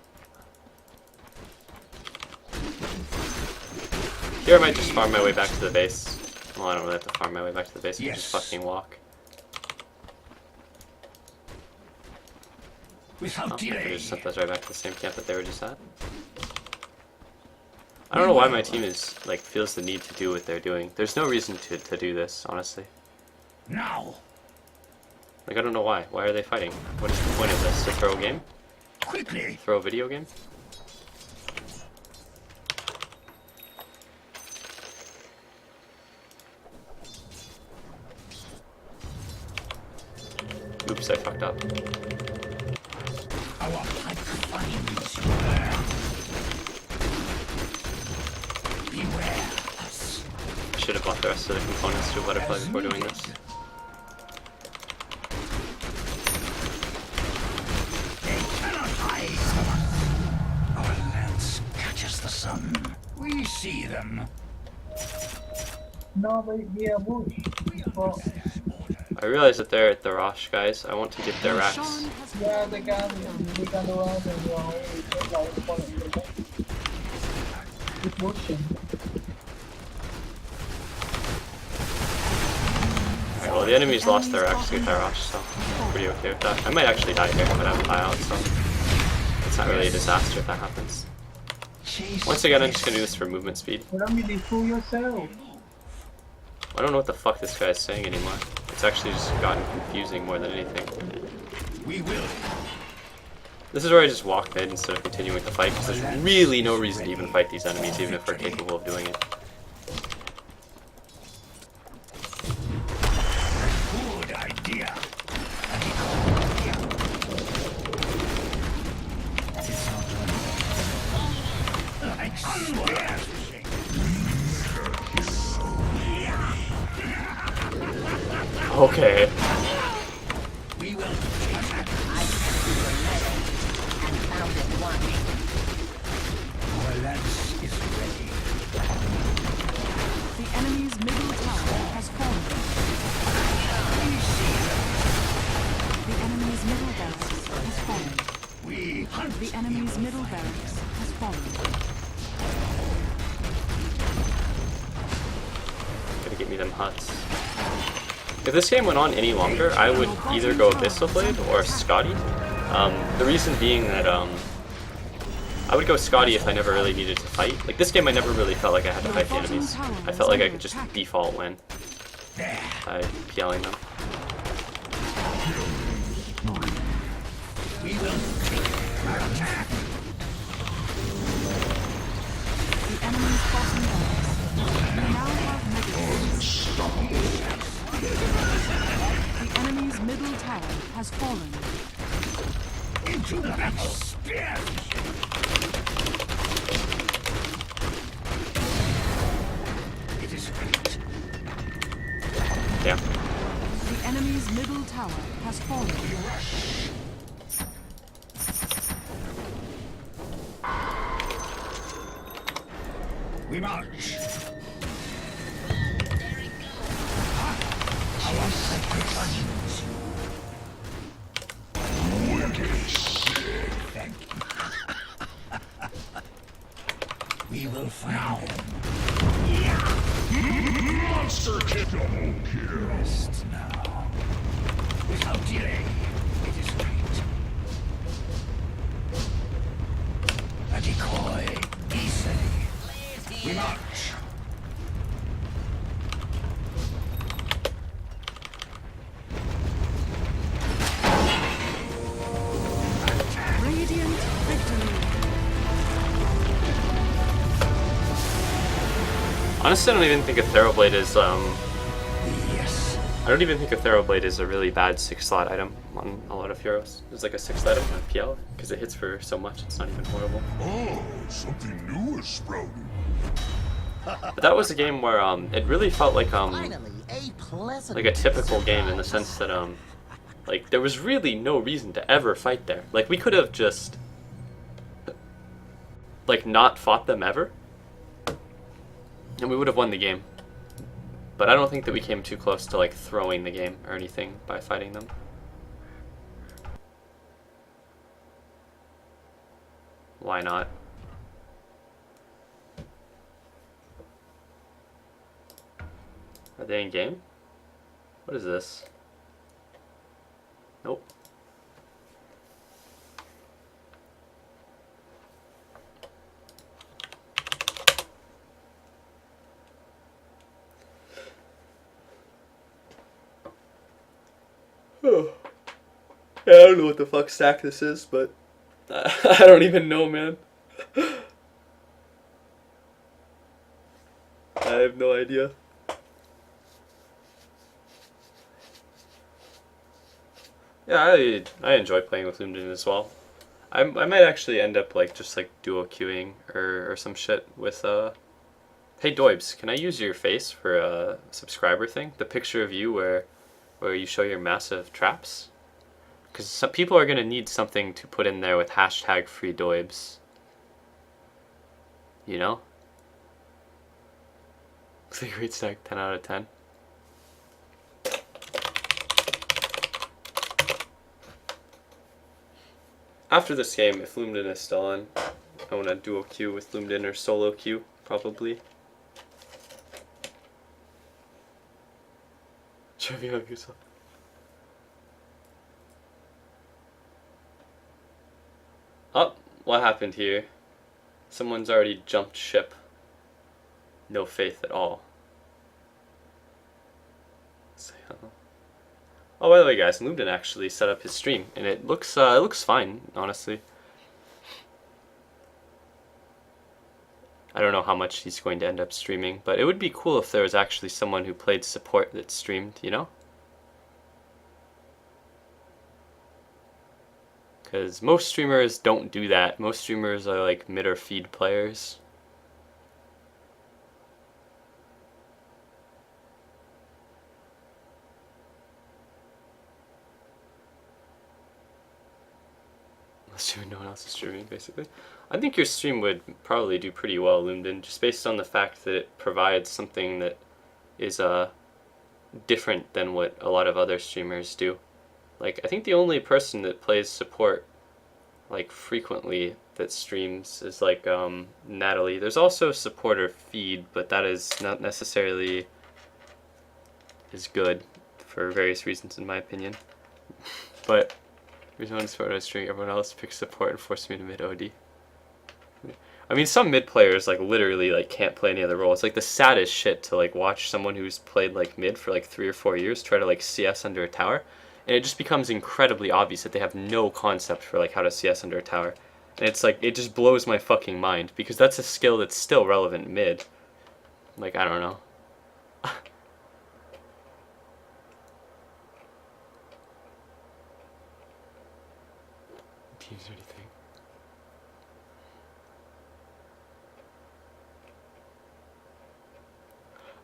Here I might just farm my way back to the base. Well, I don't really have to farm my way back to the base. I can just fucking walk. Without Oh, I could delay. just sent those right back to the same camp that they were just at. I don't know why my team is like feels the need to do what they're doing. There's no reason to do this, honestly. Now. Like I don't know why. Why are they fighting? What is the point of this? To throw a game? Quickly. Throw a video game? Oops, I fucked up. Our pipe finds you. Beware us. I should have bought the rest of the components to a butterfly before doing this. They cannot hide from us. Our lance catches the sun. We see them. No, but yeah, bush. Well, I realize that they're at the Rosh, guys. I want to get their racks. Sean has yeah, they can do us and you know, it's like following. Keep pushing. Alright, well, the enemy's lost their racks to get their Rosh, so I'm pretty okay with that. I might actually die here, but I have a buyout, so it's not really a disaster if that happens. Once again, I'm just gonna do this for movement speed. You don't really fool yourself. I don't know what the fuck this guy is saying anymore. It's actually just gotten confusing more than anything. We will. This is where I just walk mid instead of continuing the fight, because there's really no reason to even fight these enemies, even if we're capable of doing it. Good idea. Like swear. Okay. We will. Our lance is ready. the enemy's middle tower has fallen. The enemy's middle barracks has fallen. We hunt. The enemy's middle barracks has fallen. Gotta get me them huts. If this game went on any longer, I would either go Abyssal Blade or Scotty. The reason being that I would go Scotty if I never really needed to fight. Like this game I never really felt like I had to fight the enemies. I felt like I could just default win by PLing them. We will. Attack. The enemy's bottom barracks. We now have negatives. The enemy's middle tower has fallen. Into the spear. It is great. Yeah. The enemy's middle tower has fallen. We march. Our sacrifice. Thank you. We will find them. Monster kill. Double kill. Rest now. Without delay. It is great. A decoy. Easily. We march. Honestly, I don't even think a Theroblade is Yes. I don't even think a Theroblade is a really bad 6-slot item on a lot of heroes. It's like a 6th item on PL because it hits for so much. It's not even horrible. Oh, something new is sprouting. But that was a game where it really felt like Finally, a pleasant. like a typical game in the sense that like there was really no reason to ever fight there. Like we could have just like not fought them ever, and we would have won the game. But I don't think that we came too close to like throwing the game or anything by fighting them. Why not? Are they in game? What is this? Nope. Oh. Yeah, I don't know what the fuck stack this is, but I don't even know, man. I have no idea. Yeah, I enjoy playing with Lumden as well. I might actually end up like just like duo queuing or some shit with Hey Doibs, can I use your face for a subscriber thing? The picture of you where you show your massive traps? Because some people are gonna need something to put in there with hashtag free Doibs. You know? Looks like a great stack, 10 out of 10. After this game, if Lumden is still on, I want to duo queue with Lumden or solo queue, probably. Trivia of yourself. Oh, what happened here? Someone's already jumped ship. No faith at all. Say hello. Oh, by the way, guys, Lumden actually set up his stream, and it looks fine, honestly. I don't know how much he's going to end up streaming, but it would be cool if there was actually someone who played support that streamed, you know? Because most streamers don't do that. Most streamers are like mid or feed players. Assuming no one else is streaming, basically. I think your stream would probably do pretty well, Lumden, just based on the fact that it provides something that is different than what a lot of other streamers do. Like, I think the only person that plays support like frequently that streams is like Natalie. There's also supporter feed, but that is not necessarily as good for various reasons, in my opinion. But reason one support I stream, everyone else picks support and force me to mid OD. I mean, some mid players like literally like can't play any other role. It's like the saddest shit to like watch someone who's played like mid for like 3 or 4 years try to like CS under a tower, and it just becomes incredibly obvious that they have no concept for like how to CS under a tower. And it's like, it just blows my fucking mind because that's a skill that's still relevant mid. Like, I don't know. Teams or anything.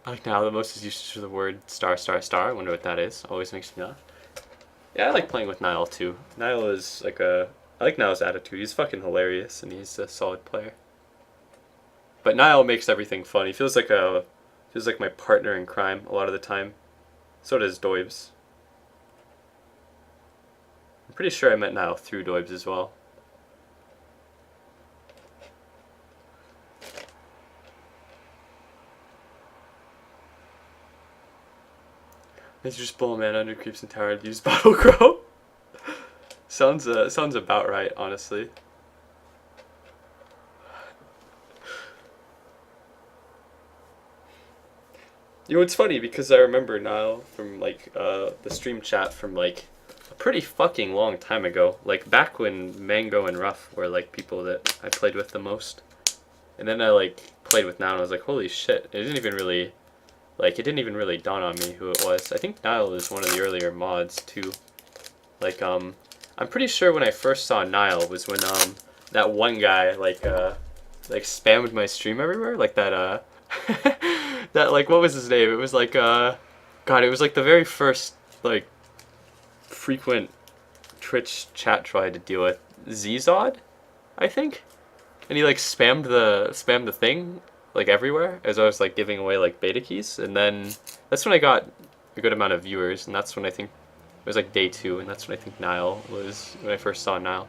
I like now the most is used to the word star star star. I wonder what that is. Always makes me laugh. Yeah, I like playing with Niall too. Niall is like I like Niall's attitude. He's fucking hilarious and he's a solid player. But Niall makes everything fun. He feels like my partner in crime a lot of the time. So does Doibs. I'm pretty sure I met Niall through Doibs as well. It's just bull man under creeps and tower use battle crow. sounds about right, honestly. You know, it's funny because I remember Niall from like the stream chat from like a pretty fucking long time ago. Like back when Mango and Ruff were like people that I played with the most. And then I like played with Nile and I was like, holy shit, it didn't even really, like, it didn't even really dawn on me who it was. I think Nile is one of the earlier mods, too. Like, I'm pretty sure when I first saw Nile was when, that one guy, like, spammed my stream everywhere, like that, that, like, what was his name? It was like, God, it was like the very first, like, frequent Twitch chat troll I had to deal with. Zzod, I think? And he, like, spammed the thing, like, everywhere, as I was, like, giving away, like, beta keys, and then that's when I got a good amount of viewers, and that's when I think, it was, like, day 2, and that's when I think Nile was, when I first saw Nile.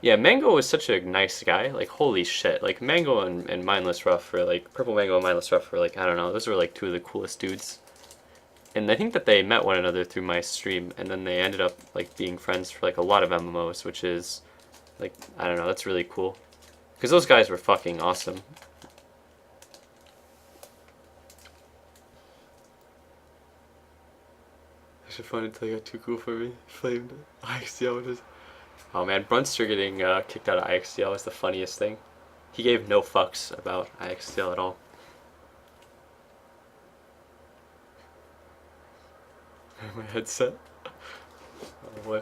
Yeah, Mango was such a nice guy. Like, holy shit. Like, Mango and Mindless Ruff were, like, Purple Mango and Mindless Ruff were, like, I don't know, those were, like, 2 of the coolest dudes. And I think that they met one another through my stream, and then they ended up, like, being friends for, like, a lot of MMOs, which is, like, I don't know, that's really cool. Because those guys were fucking awesome. I should find it until I got too cool for me. Flamed IXDL was. Oh man, Brunster getting kicked out of IXDL was the funniest thing. He gave no fucks about IXDL at all. My headset. Oh boy.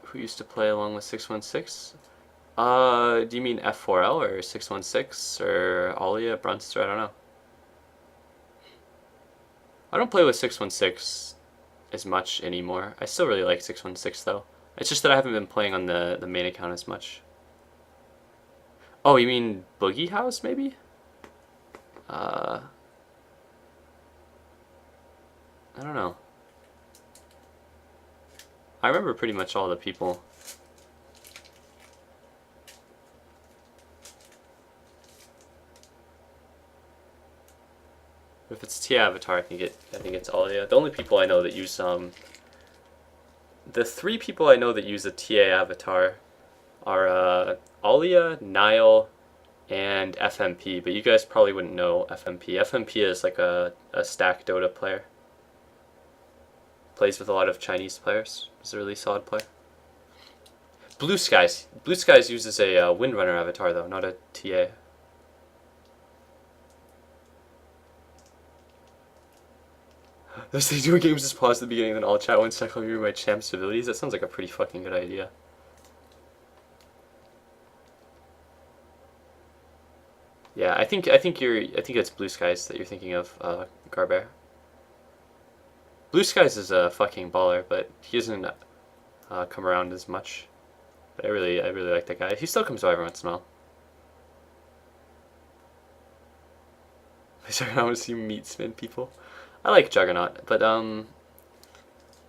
Who used to play along with 616? Do you mean F4L or 616 or Alia, Brunster? I don't know. I don't play with 616 as much anymore. I still really like 616 though. It's just that I haven't been playing on the main account as much. Oh, you mean Boogie House maybe? I don't know. I remember pretty much all the people. If it's Tia Avatar, I think it's Alia. The only people I know that use the 3 people I know that use the TA Avatar are Alia, Nile, and FMP. But you guys probably wouldn't know FMP. FMP is like a stack Dota player. Plays with a lot of Chinese players. He's a really solid player. Blue Skies. Blue Skies uses a Windrunner avatar though, not a TA. Those they do games just pause at the beginning, then all chat one sec I'll give you my champ's abilities. That sounds like a pretty fucking good idea. Yeah, I think it's Blue Skies that you're thinking of, Garbear. Blue Skies is a fucking baller, but he doesn't come around as much. But I really like that guy. He still comes by every once in a while. I want to see meat spin people. I like Juggernaut, but I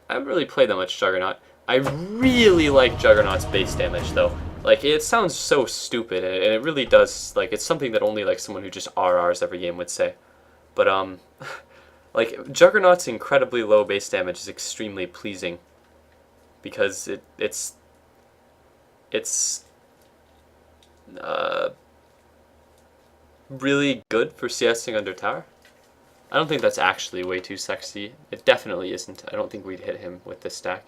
haven't really played that much Juggernaut. I really like Juggernaut's base damage though. Like, it sounds so stupid, and it really does, like, it's something that only, like, someone who just RRs every game would say. But, like, Juggernaut's incredibly low base damage is extremely pleasing. Because it's really good for CSing under tower. I don't think that's actually way too sexy. It definitely isn't. I don't think we'd hit him with this stack.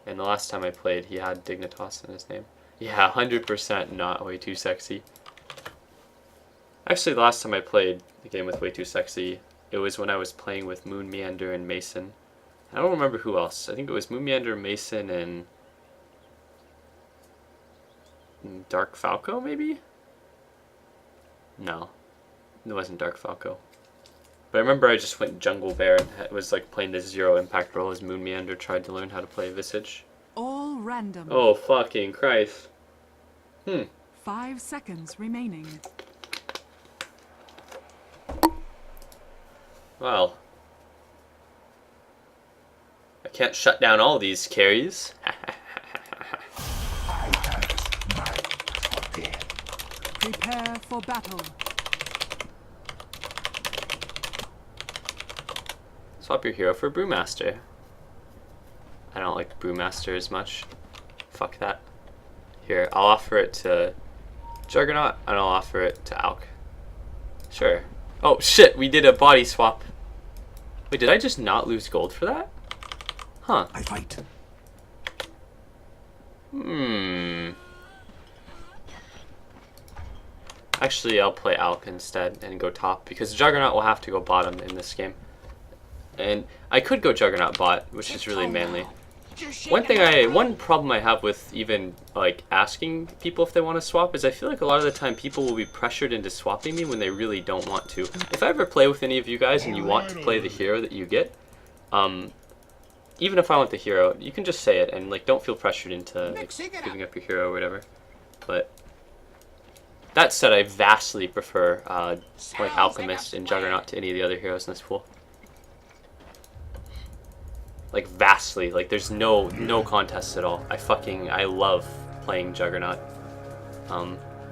And the last time I played, he had Dignitas in his name. Yeah, 100% not way too sexy. Actually, the last time I played the game with way too sexy, it was when I was playing with Moon Meander and Mason. I don't remember who else. I think it was Moon Meander, Mason, and Dark Falco, maybe? No, it wasn't Dark Falco. But I remember I just went Jungle Bear and was like playing this 0 impact role as Moon Meander tried to learn how to play Visage. All random. Oh, fucking Christ. 5 seconds remaining. Well, I can't shut down all these carries. Prepare for battle. Swap your hero for Brewmaster. I don't like Brewmaster as much. Fuck that. Here, I'll offer it to Juggernaut, and I'll offer it to Alk. Sure. Oh shit, we did a body swap. Wait, did I just not lose gold for that? Huh. I fight. Actually, I'll play Alk instead and go top, because Juggernaut will have to go bottom in this game. And I could go Juggernaut bot, which is really manly. One problem I have with even like asking people if they want to swap is I feel like a lot of the time people will be pressured into swapping me when they really don't want to. If I ever play with any of you guys and you want to play the hero that you get, even if I want the hero, you can just say it and like don't feel pressured into like, giving up your hero or whatever. But that said, I vastly prefer like Alchemist and Juggernaut to any of the other heroes in this pool. Like vastly, like there's no contest at all. I love playing Juggernaut.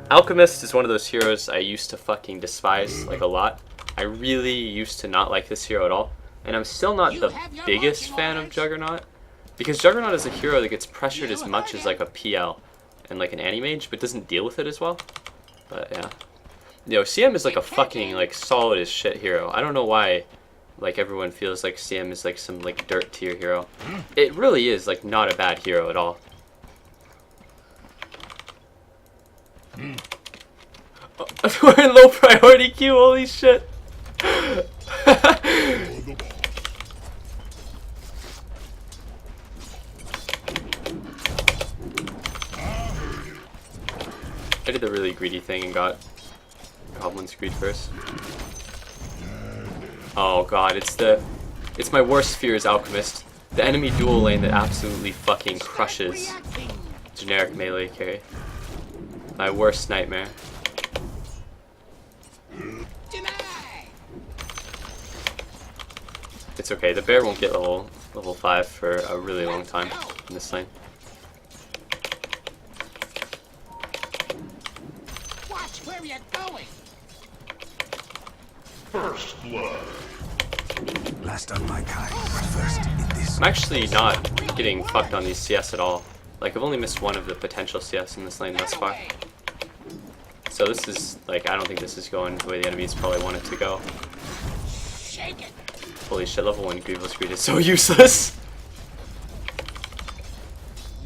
Alchemist is one of those heroes I used to fucking despise like a lot. I really used to not like this hero at all, and I'm still not the biggest fan of Juggernaut, because Juggernaut is a hero that gets pressured as much as like a PL and like an Animage, but doesn't deal with it as well. But yeah, CM is like a fucking like solid as shit hero. I don't know why like everyone feels like CM is like some like dirt tier hero. It really is like not a bad hero at all. We're in low priority queue, holy shit. I did the really greedy thing and got Goblin Screed first. Oh god, it's my worst fear is Alchemist. The enemy dual lane that absolutely fucking crushes generic melee carry. My worst nightmare. It's okay, the bear won't get level 5 for a really long time in this lane. Watch where you're going. First blood. Last of my kind, first in this. I'm actually not getting fucked on these CS at all. Like, I've only missed one of the potential CS in this lane thus far. So this is, like, I don't think this is going the way the enemies probably want it to go. Shake it. Holy shit, level 1 Grievous Greed is so useless!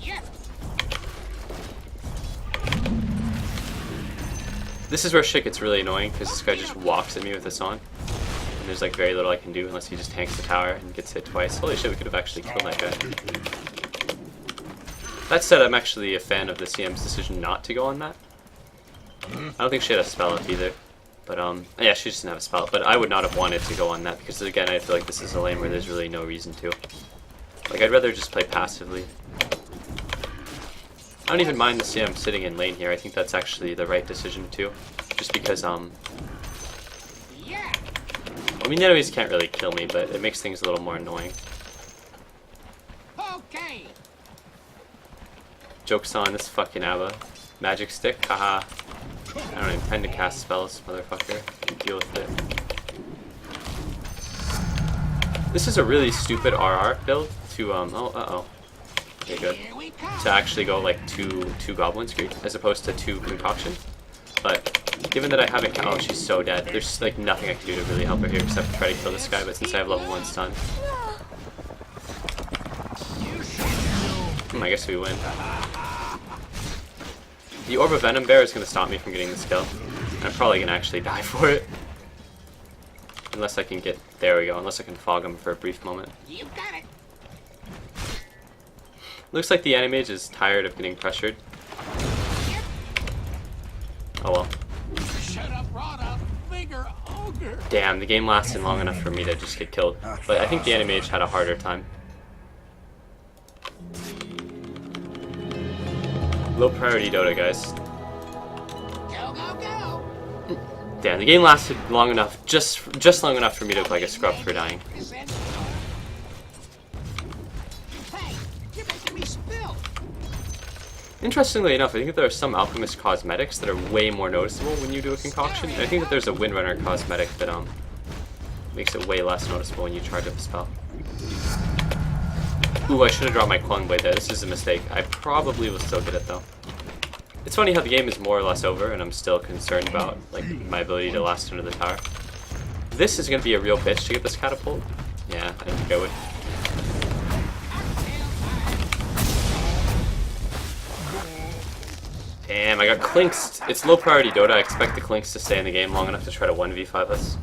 Yes. This is where shit gets really annoying, because this guy just walks at me with this on. And there's like very little I can do unless he just tanks the tower and gets hit twice. Holy shit, we could have actually killed that guy. That said, I'm actually a fan of the CM's decision not to go on that. I don't think she had a spell up either. But yeah, she just didn't have a spell up. But I would not have wanted to go on that, because again, I feel like this is a lane where there's really no reason to. Like, I'd rather just play passively. I don't even mind the CM sitting in lane here. I think that's actually the right decision too. Just because, I mean, the enemies can't really kill me, but it makes things a little more annoying. Okay. Joke's on this fucking ABBA. Magic stick, haha. I don't intend to cast spells, motherfucker. Deal with it. This is a really stupid RR build to, Okay, good. To actually go like two Goblin Screed as opposed to 2 Concoction. But given that I haven't, oh, she's so dead. There's like nothing I can do to really help her here except try to kill this guy. But since I have level 1 stun, I guess we win. The Orb of Venom Bear is going to stop me from getting this kill. I'm probably going to actually die for it. Unless I can get, there we go, unless I can fog him for a brief moment. You got it. Looks like the Animage is tired of getting pressured. Oh well. Should have brought a bigger ogre. Damn, the game lasted long enough for me to just get killed. But I think the Animage had a harder time. Low priority Dota, guys. Go, go, go. Damn, the game lasted long enough, just long enough for me to look like a scrub for dying. Hey, you're making me spill. Interestingly enough, I think that there are some Alchemist cosmetics that are way more noticeable when you do a concoction. And I think that there's a Windrunner cosmetic that makes it way less noticeable when you charge up a spell. Ooh, I should have dropped my Clung Blade there. This is a mistake. I probably will still get it though. It's funny how the game is more or less over and I'm still concerned about like my ability to last under the tower. This is going to be a real bitch to get this catapult. Yeah, I didn't think I would. Damn, I got clinks. It's low priority Dota. I expect the clinks to stay in the game long enough to try to 1v5 us.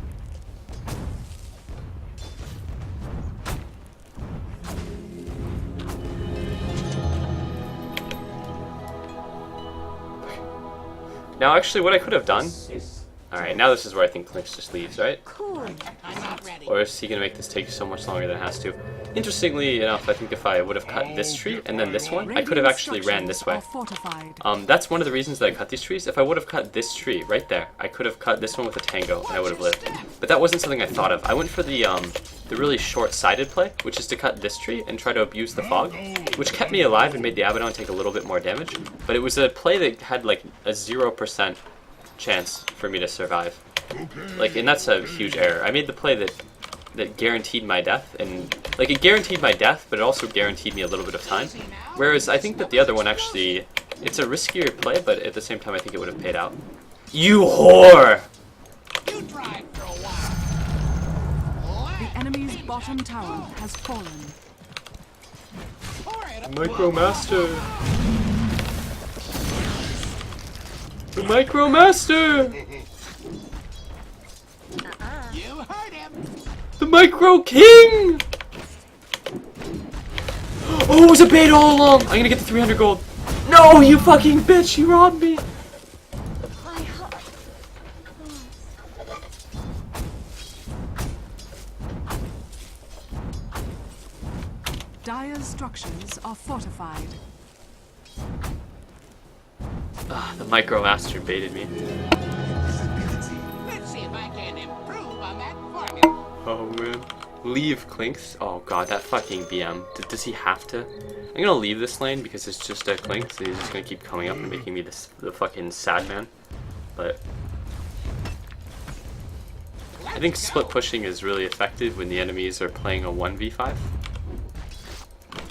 Now, actually, what I could have done... Alright, now this is where I think Clinks just leaves, right? Cool. I'm not ready. Or is he going to make this take so much longer than it has to? Interestingly enough, I think if I would have cut this tree and then this one, I could have actually ran this way. That's one of the reasons that I cut these trees. If I would have cut this tree right there, I could have cut this one with a tango and I would have lived. But that wasn't something I thought of. I went for the really short-sighted play, which is to cut this tree and try to abuse the fog, which kept me alive and made the Abaddon take a little bit more damage. But it was a play that had like a 0% chance for me to survive. Like, and that's a huge error. I made the play that guaranteed my death, and like it guaranteed my death, but it also guaranteed me a little bit of time. Whereas I think that the other one actually, it's a riskier play, but at the same time I think it would have paid out. You whore! You tried for a while. The enemy's bottom tower has fallen. Pour it up. Micromaster! The Micromaster! You heard him. The Micro King! Oh, it was a bait all along! I'm gonna get the 300 gold. No, you fucking bitch! You robbed me! Dire's structures are fortified. The Micromaster baited me. Let's see if I can improve on that formula. Oh man. Leave Clinks. Oh god, that fucking BM. Does he have to? I'm gonna leave this lane because it's just a Clinks and he's just gonna keep coming up and making me the fucking sad man. But I think split pushing is really effective when the enemies are playing a 1v5.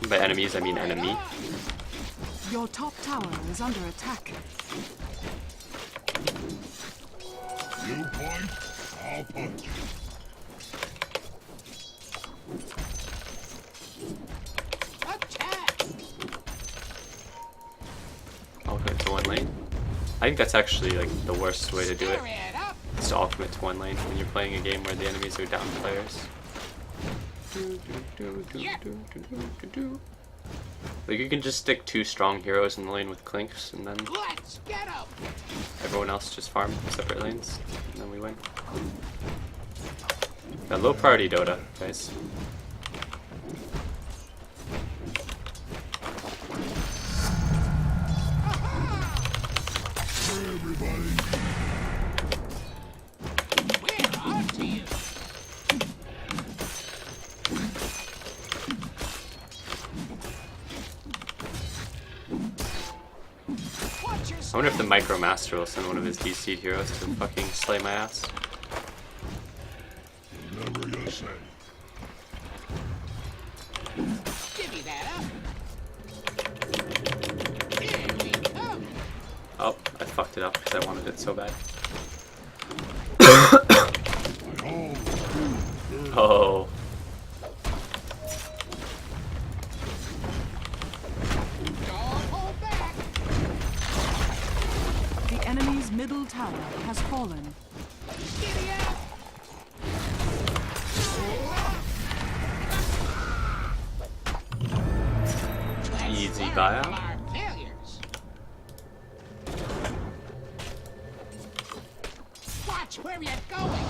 By enemies, I mean enemy. Your top tower is under attack. You point, I'll punch. Attack. I'll commit to one lane. I think that's actually like the worst way to do it. Stir it up. Is to all commit to one lane when you're playing a game where the enemies are down players. Like you can just stick 2 strong heroes in the lane with Clinks and then Let's get up. everyone else just farm separate lanes and then we win. Got low priority Dota, guys. We're on to you. Watch your I wonder if the Micromaster will send one of his DC'd heroes to fucking slay my ass. Whatever you say. Give me that up. Here we come. Oh, I fucked it up because I wanted it so bad. Oh. Don't hold back. The enemy's middle tower has fallen. Giddy up. Easy Learn buyout. from our failures. Watch where you're going.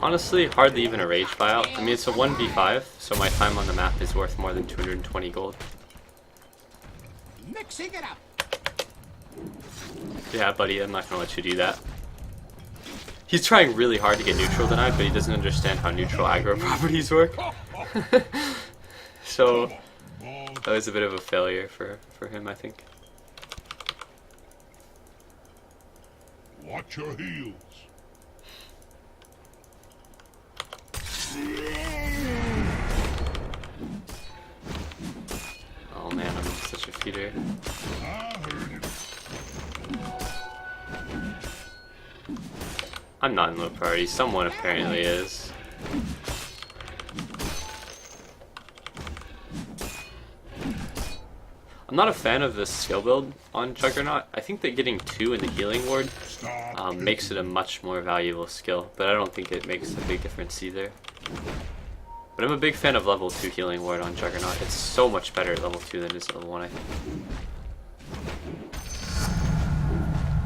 Honestly, hardly even a rage buyout. I mean, it's a 1v5, so my time on the map is worth more than 220 gold. Mixing it up. Yeah, buddy, I'm not gonna let you do that. He's trying really hard to get neutral tonight, but he doesn't understand how neutral aggro properties work. So, that was a bit of a failure for him, I think. Watch your heels. Oh man, I'm such a feeder. I heard you. I'm not in low priority, someone apparently is. I'm not a fan of this skill build on Juggernaut. I think that getting 2 in the healing ward makes it a much more valuable skill, but I don't think it makes a big difference either. But I'm a big fan of level 2 healing ward on Juggernaut. It's so much better at level 2 than it is at level 1, I think.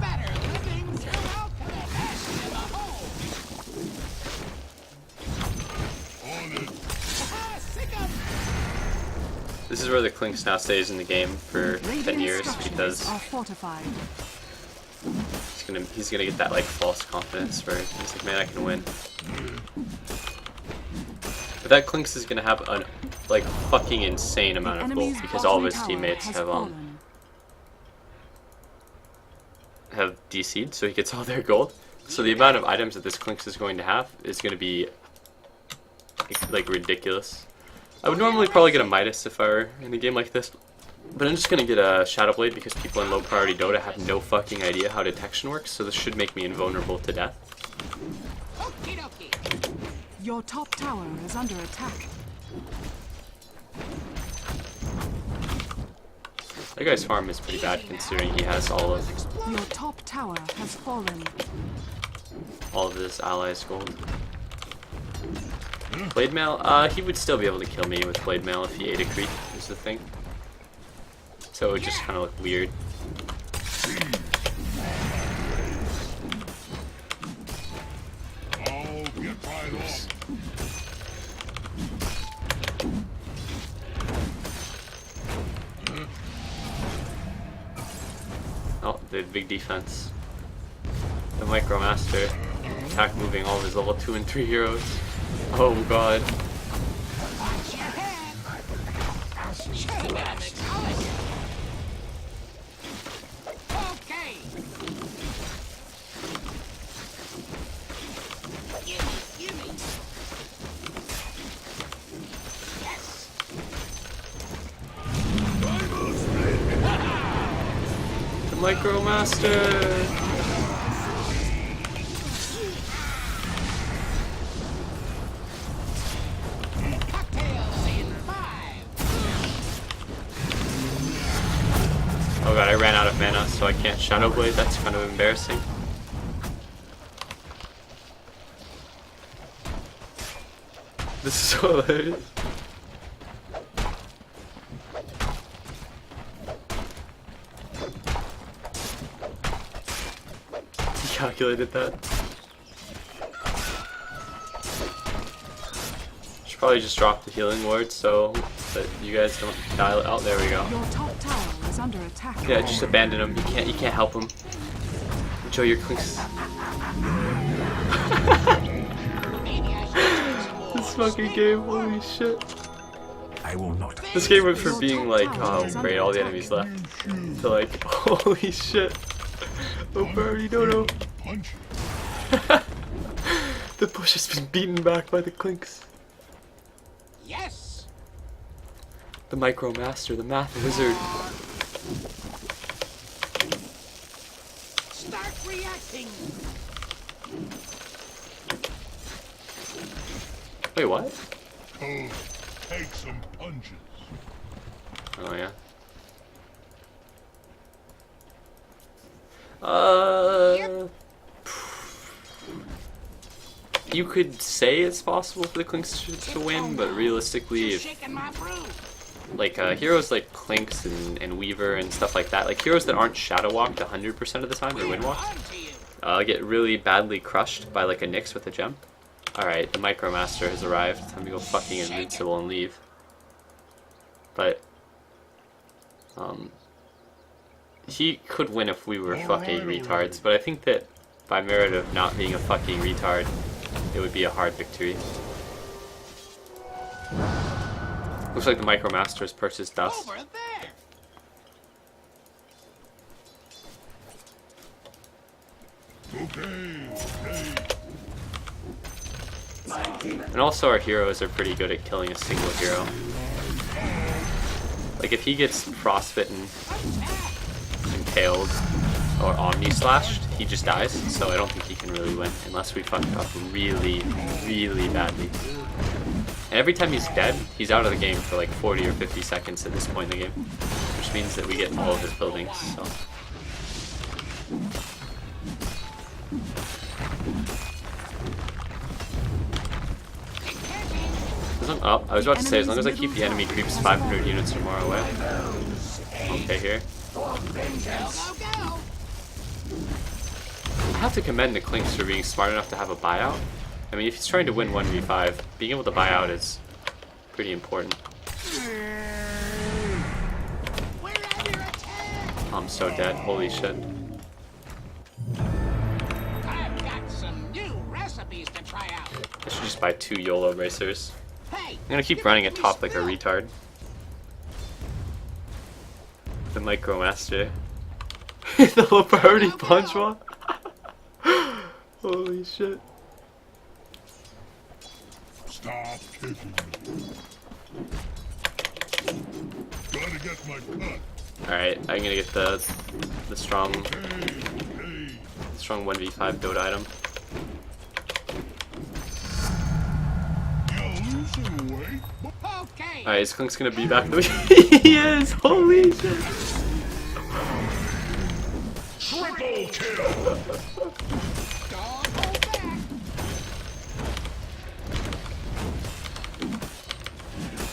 Better living throughout the best in the hole. On it. Sick of This is where the Clinks now stays in the game for 10 Radiant years structures because are fortified. he's gonna get that like false confidence where he's like, man, I can win. But that Clinks is gonna have a like fucking insane amount The of gold enemy's because all of bottom his tower teammates has have fallen. DC'd, so he gets all their gold. So the amount of items that this Clinks is going to have is going to be like ridiculous. I would normally probably get a Midas if I were in a game like this, but I'm just going to get a Shadow Blade because people in low priority Dota have no fucking idea how detection works, so this should make me invulnerable to death. Okie dokie. Your top tower is under attack. That guy's farm is pretty bad considering he has all of Your top tower has fallen. his allies' gold. Blade Mail, he would still be able to kill me with Blade Mail if he ate a creep, is the thing. So it would just kind of look weird. I'll get right on. Oh, they have big defense. The Micromaster attack moving all of his level 2 and 3 heroes. Oh god. Watch your head. Should have been a mixology. Okay. Gimme. Yes. The Micromaster! Cocktails in 5. Oh god, I ran out of mana, so I can't Shadow Blade. That's kind of embarrassing. This is so hilarious. He calculated that. Should probably just drop the healing ward so that you guys don't dial it out. There we go. Your top tower is under attack. Yeah, just abandon him. You can't help him. Enjoy your clinks. Maybe I should take some more. This fucking game, holy shit. I will not. This game went from being like, oh great, all the enemies left, to like, holy shit. Oh, Barry, no. Punch. The push has been beaten back by the clinks. Yes. The Micromaster, the Math Wizard. Start reacting. Wait, what? Oh, take some punches. Oh yeah. You could say it's possible for the Clinks to win, but realistically, if Shaking my brew. like heroes like Clinks and Weaver and stuff like that, like heroes that aren't Shadow Walked 100% of the time, they're Wind Walked, On to you. get really badly crushed by like a Nyx with a gem. Alright, the Micromaster has arrived. Time to go fucking invincible and leave. But he could win if we were fucking retards, but I think that by merit of not being a fucking retard, it would be a hard victory. Looks like the Micromaster has purchased dust. Over there. Okay. And also our heroes are pretty good at killing a single hero. Like if he gets frostbitten, impaled, or omni slashed, he just dies, so I don't think he can really win unless we fuck up really, really badly. And every time he's dead, he's out of the game for like 40 or 50 seconds at this point in the game, which which means that we get all of his buildings. So. Oh, I was about to say, as long as I keep the enemy creeps 500 units or more away. Okay, here. I have to commend the Clinks for being smart enough to have a buyout. I mean, if he's trying to win 1v5, being able to buy out is pretty important. I'm so dead. Holy shit. I've got some new recipes to try out. I should just buy 2 YOLO racers. Hey, I'm gonna keep running at top like a retard. The Micromaster. The low priority punch one. Holy shit. Stop kicking me. Gotta get my cut. Alright, I'm gonna get the strong Hey, 1v5 Dota item. you're losing weight. okay. Alright, is Klunk's gonna be back in the He is! Holy shit! Triple kill. Don't hold back.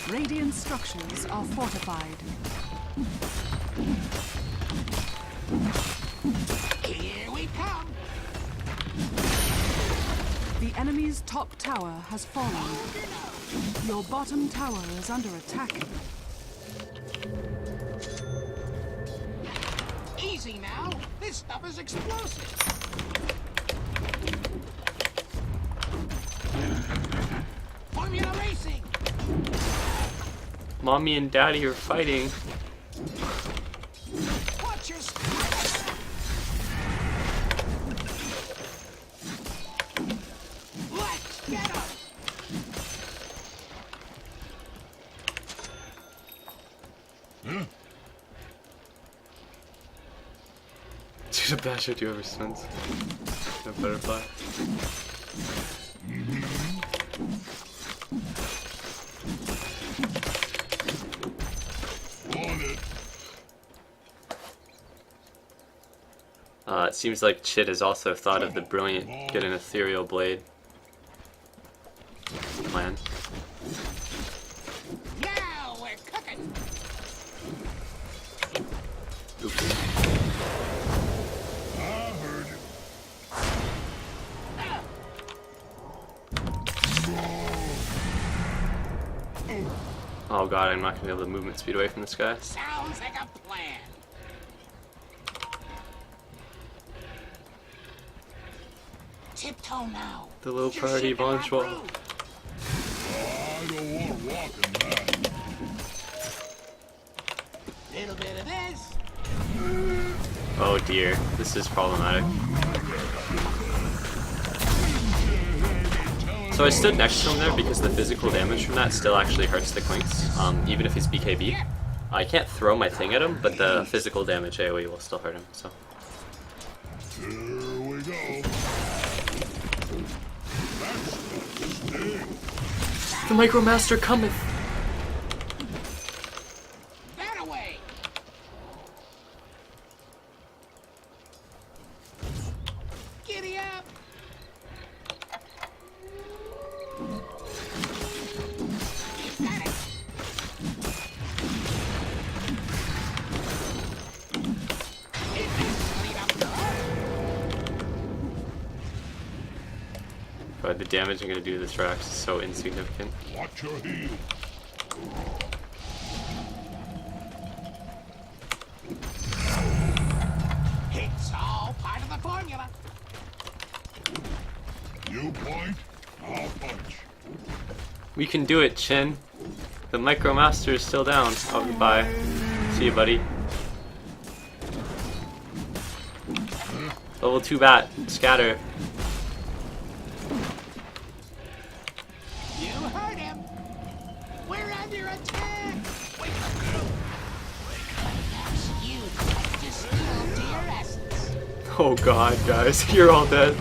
Radiant structures are fortified. Here we come. The enemy's top tower has fallen. Your bottom tower is under attack. Easy now. This stuff is explosive. Formula racing. Mommy and Daddy are fighting. Watch your step. Let's get 'em. Dude, a bad shit you ever spent. A butterfly. On it. It seems like Chit has also thought of the brilliant get an ethereal blade plan. Now we're cooking. Oops. I heard it. Oh god, I'm not gonna be able to movement speed away from this guy. Sounds like a plan. Tiptoe now. The low You're priority shaking our Bonchwal. groove. I don't want to walk in that. Little bit of this. Oh dear, this is problematic. So I stood next to him there because the physical damage from that still actually hurts the Clinks, even if he's BKB. I can't throw my thing at him, but the physical damage AoE will still hurt him, so. Here we go. That's the sting. The Micromaster cometh! That away. Giddy up. You got it. It is lead up to But the damage I'm gonna do to this Rax is so insignificant. Watch your heel. It's all part of the formula. You point, I'll punch. We can do it, Chin. The Micromaster is still down. Oh, goodbye. See you, buddy. Level 2 bat. Scatter. You heard him. We're under attack. Wake up. Perhaps you'd like distilled to your essence. Oh god, guys. You're all dead.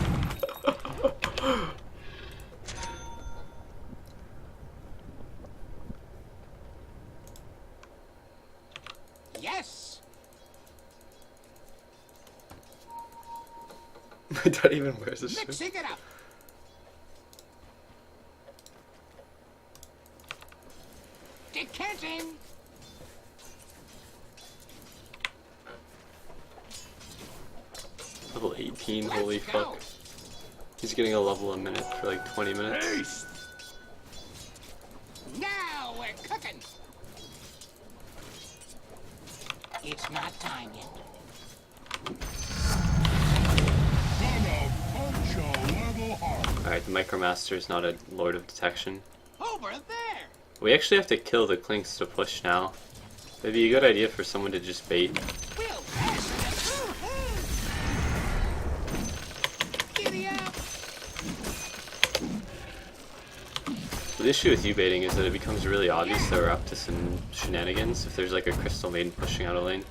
Yes, My dad even wears a shirt. Mixing it up. Decanting. Level 18, holy Let's go. fuck. He's getting a level a minute for like 20 minutes. Haste! Now we're cooking. It's not time yet. Gonna punch a level hard. Alright, the Micromaster is not a Lord of Detection. Over there. We actually have to kill the Clinks to push now. It'd be a good idea for someone to just bait. We'll pass it. Giddy up. The issue with you baiting is that it becomes really obvious that we're up to some shenanigans if there's like a Crystal Maiden pushing out a lane.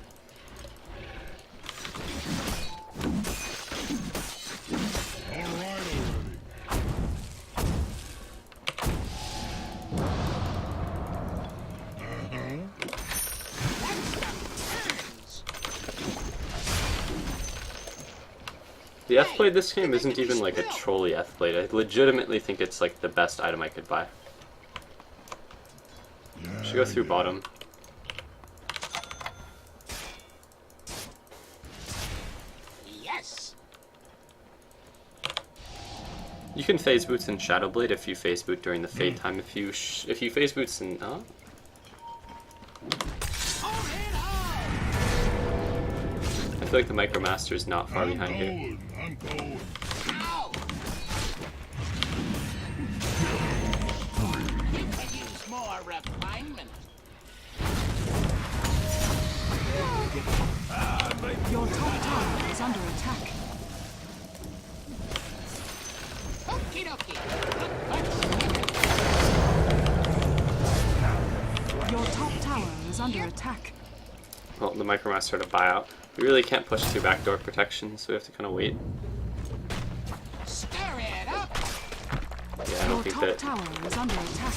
Alright already. The F-Blade this game isn't even like a trolly F-Blade. I legitimately think it's like the best item I could buy. Should go through bottom. Yes. You can phase boots in Shadow Blade if you phase boot during the fade time. If you phase boots in On and on. I feel like the Micromaster is not far behind here. I'm going. Ow. You could use more refinement. Your top tower is under attack. Okie dokie. Your top tower is under attack. Well, the Micromaster had a buyout. We really can't push through backdoor protection, so we have to kind of wait. Stir it up. Yeah, I Your don't think top that... tower is under attack.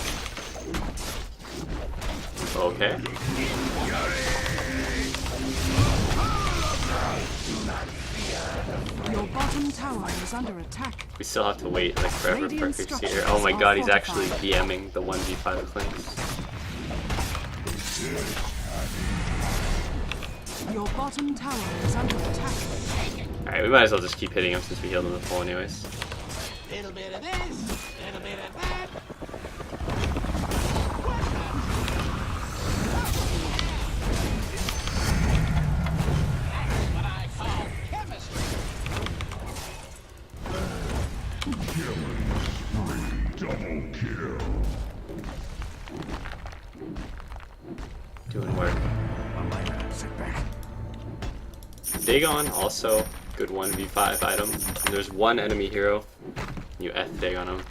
Okay. Your bottom tower is under attack. We still have to wait like forever for Radiant Crixie here. structures Oh my are god, he's actually fortified. DMing the 1v5 Clinks. Your bottom tower is under attack. Alright, we might as well just keep hitting him since we healed him the full anyways. Little bit of this, little bit of that. That's what I call chemistry. Double kill. Doing work. Sit back. Dagon, also good 1v5 item. And there's one enemy hero. You F Dagon him.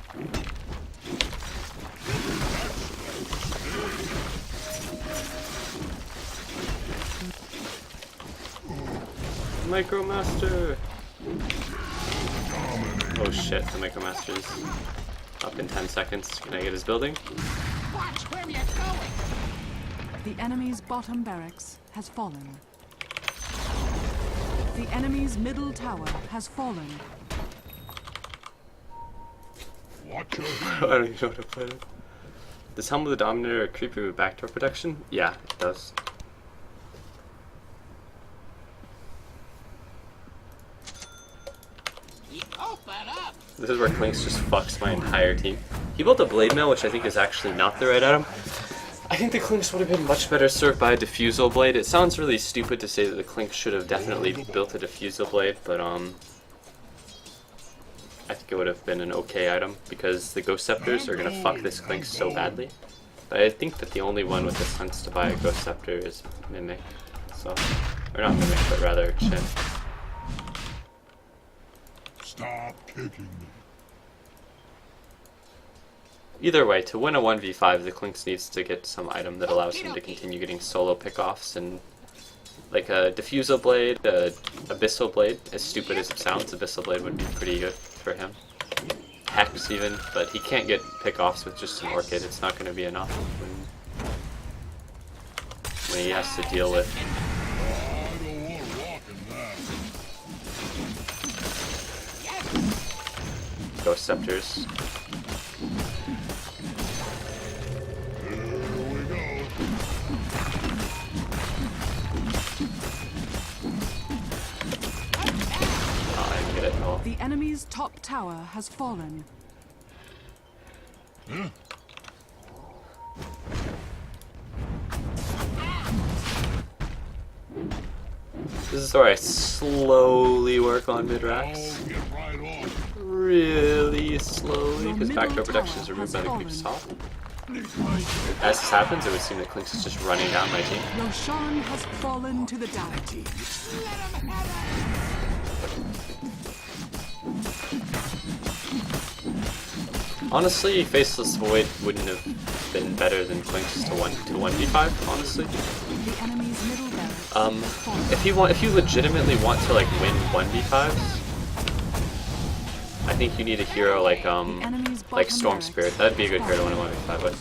Micromaster! Oh shit, the Micromaster's up in 10 seconds. Can I get his building? Watch where you're going. The enemy's bottom barracks has fallen. The enemy's middle tower has fallen. Watch your I don't even know how to play it. Does Helm of the Dominator creep with backdoor protection? Yeah, it does. You open up. This is where Clinks just fucks my entire team. He built a Blade Mail, which I think is actually not the right item. I think the Clinks would have been much better served by a Diffusal Blade. It sounds really stupid to say that the Clinks should have definitely built a Diffusal Blade, but I think it would have been an okay item because the Ghost Scepters are gonna fuck this Clink so badly. But I think that the only one with the sense to buy a Ghost Scepter is Mimic. So, or not Mimic, but rather Chin. Stop kicking me. Either way, to win a 1v5, the Clinks needs to get some item that allows him to continue getting solo pickoffs, and like a Diffusal Blade, a Abyssal Blade, as stupid as it sounds, Abyssal Blade would be pretty good for him. Hex even, but he can't get pickoffs with just an Orchid, it's not going to be enough when he has to deal with... I don't want to walk in that. Ghost Scepters. Oh, I didn't get it at all. The enemy's top tower has fallen. This is where I slowly work on mid-racks. Oh, get right on. Really slowly, Your because middle backdoor protection is tower removed has by the creep's top. fallen. As this happens, it would seem that Clinks is just running down my team. Roshan has fallen to the dark. Honestly, Faceless Void wouldn't have been better than Clinks to 1v5, honestly. The enemy's middle barracks Um, has fallen. if you legitimately want to like win 1v5s, I think you need a hero like enemy's like bottom Storm barracks Spirit. That'd be a good has hero to win a 1v5 with.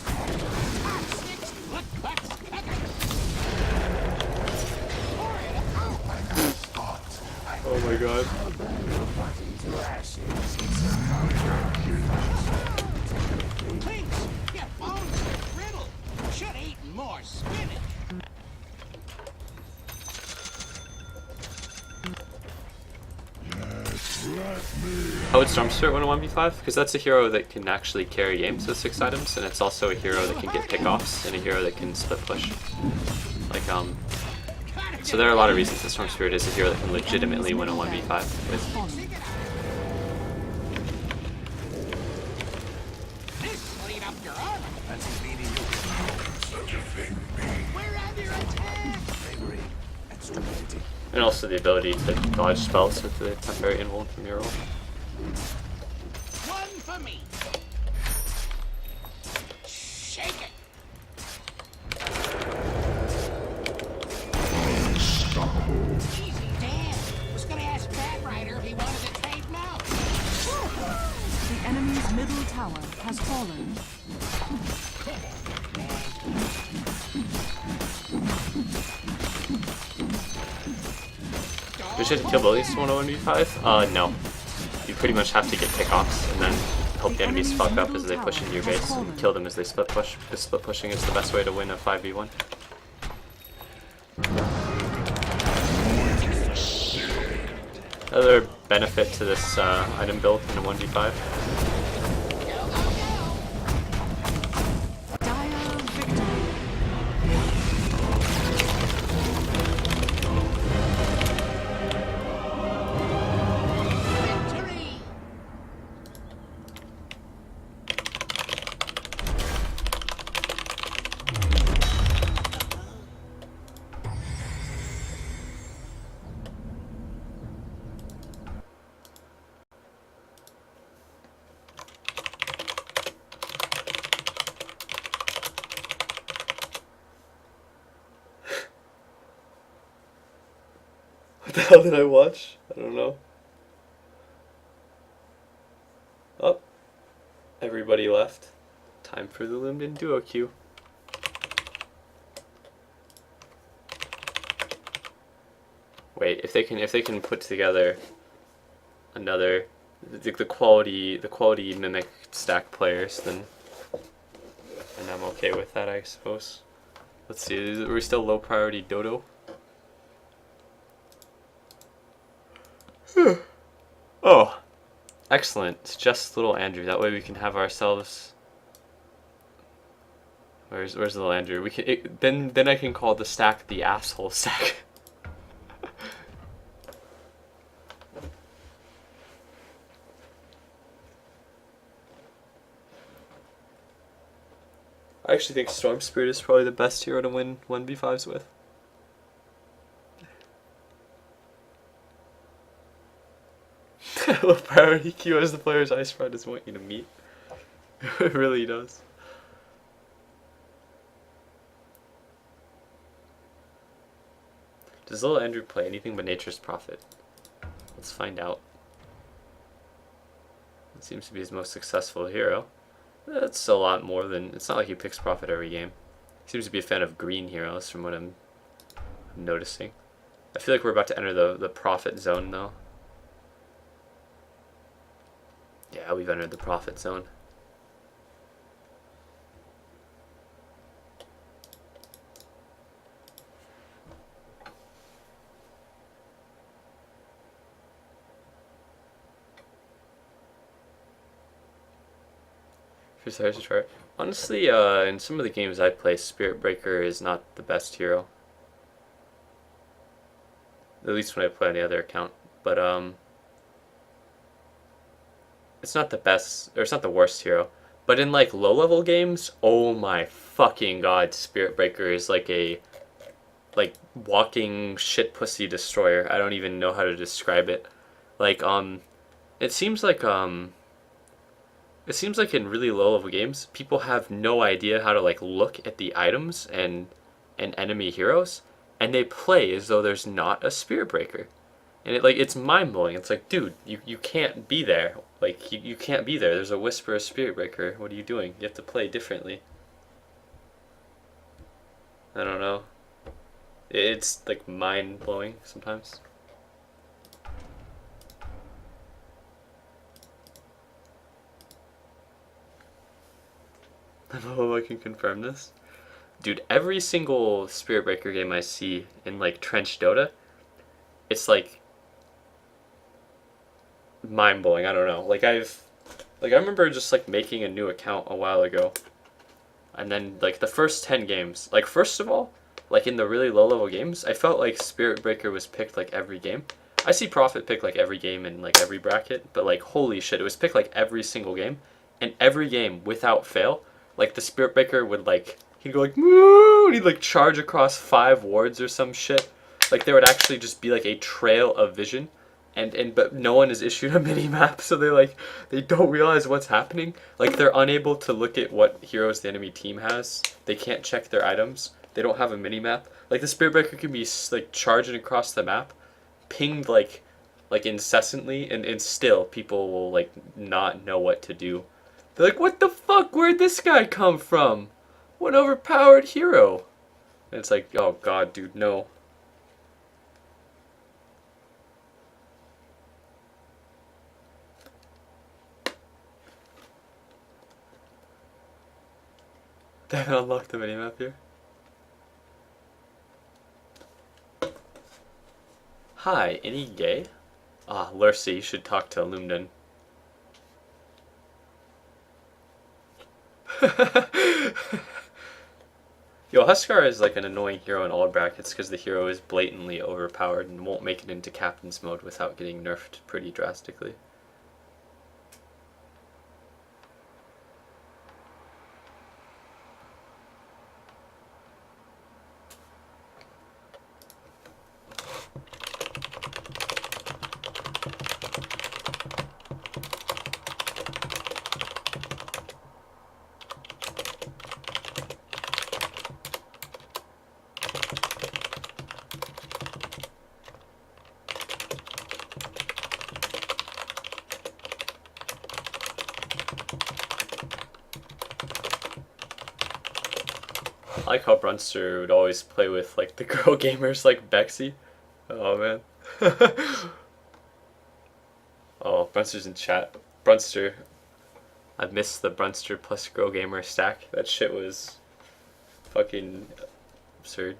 Oh my god. Clinks, your bones are brittle. Should eat more spinach. How would Storm Spirit win a 1v5? Because that's a hero that can actually carry games with 6 items, and it's also a hero that can get pickoffs, and a hero that can split push. Like, so there are a lot of reasons that Storm Spirit is a hero that can legitimately win a 1v5 with. fallen. This lead up your armor. We're under attack. And also the ability to dodge spells with the temporary invuln from your roll. One for me. Shake it. Easy, Dan. Was gonna ask Bat Rider if he wanted to trade now. The enemy's middle tower has fallen. We should kill at least 1v5? No. You pretty much have to get pickoffs and then hope the enemies fuck up as they push into your base and kill them as they split push. Because split pushing is the best way to win a 5v1. Another benefit to this item build in a 1v5. Dire victory. Victory. What the hell did I watch? I don't know. Oh. Everybody left. Time for the Linden Duo queue. Wait, if they can put together another the quality mimic stack players, then I'm okay with that, I suppose. Let's see, are we still low priority Dodo? Oh, excellent. It's just little Andrew. That way we can have ourselves. Where's little Andrew? We can then I can call the stack the asshole stack. I actually think Storm Spirit is probably the best hero to win 1v5s with. Low priority queue as the player's ice friend doesn't want you to meet. It really does. Does little Andrew play anything but Nature's Prophet? Let's find out. It seems to be his most successful hero. That's a lot more than... It's not like he picks Prophet every game. He seems to be a fan of green heroes from what I'm noticing. I feel like we're about to enter the Prophet zone though. Yeah, Yeah, we've entered the profit zone. For starters to try. Honestly, in some of the games I play, Spirit Breaker is not the best hero. At least when I play on the other account. But it's not the best, or it's not the worst hero. But in like low level games, oh my fucking god, Spirit Breaker is like a walking shit pussy destroyer. I don't even know how to describe it. Like it seems like it seems like in really low level games, people have no idea how to like look at the items and enemy heroes, and they play as though there's not a Spirit Breaker. And it's mind blowing. It's like, dude, you can't be there. Like you can't be there. There's a Whisper of Spirit Breaker. What are you doing? You have to play differently. I don't know. It's like mind blowing sometimes. I don't know if I can confirm this. Dude, every single Spirit Breaker game I see in like Trench Dota, it's like mind blowing. I don't know. I remember just like making a new account a while ago. And then like the first 10 games, like first of all, like in the really low level games, I felt like Spirit Breaker was picked like every game. I see Prophet pick like every game in like every bracket, but like holy shit, it was picked like every single game. And every game without fail, like the Spirit Breaker would like, he'd go like, moo, and he'd like charge across 5 wards or some shit. Like there would actually just be like a trail of vision. And but no one is issued a mini map, so they don't realize what's happening. Like they're unable to look at what heroes the enemy team has. They can't check their items. They don't have a mini map. Like the Spirit Breaker can be like charging across the map, pinged like incessantly, and still people will like not know what to do. They're like, what the fuck? Where'd this guy come from? What overpowered hero? And it's like, oh god, dude, no. They haven't unlocked the minimap here. Hi, any gay? Ah, Lurcy, you should talk to Lumden. Yo, Huskar is like an annoying hero in all brackets because the hero is blatantly overpowered and won't make it into captain's mode without getting nerfed pretty drastically. I like how Brunster would always play with like the girl gamers like Bexy. Oh man. Oh, Brunster's in chat. Brunster. I missed the Brunster plus girl gamer stack. That shit was fucking absurd.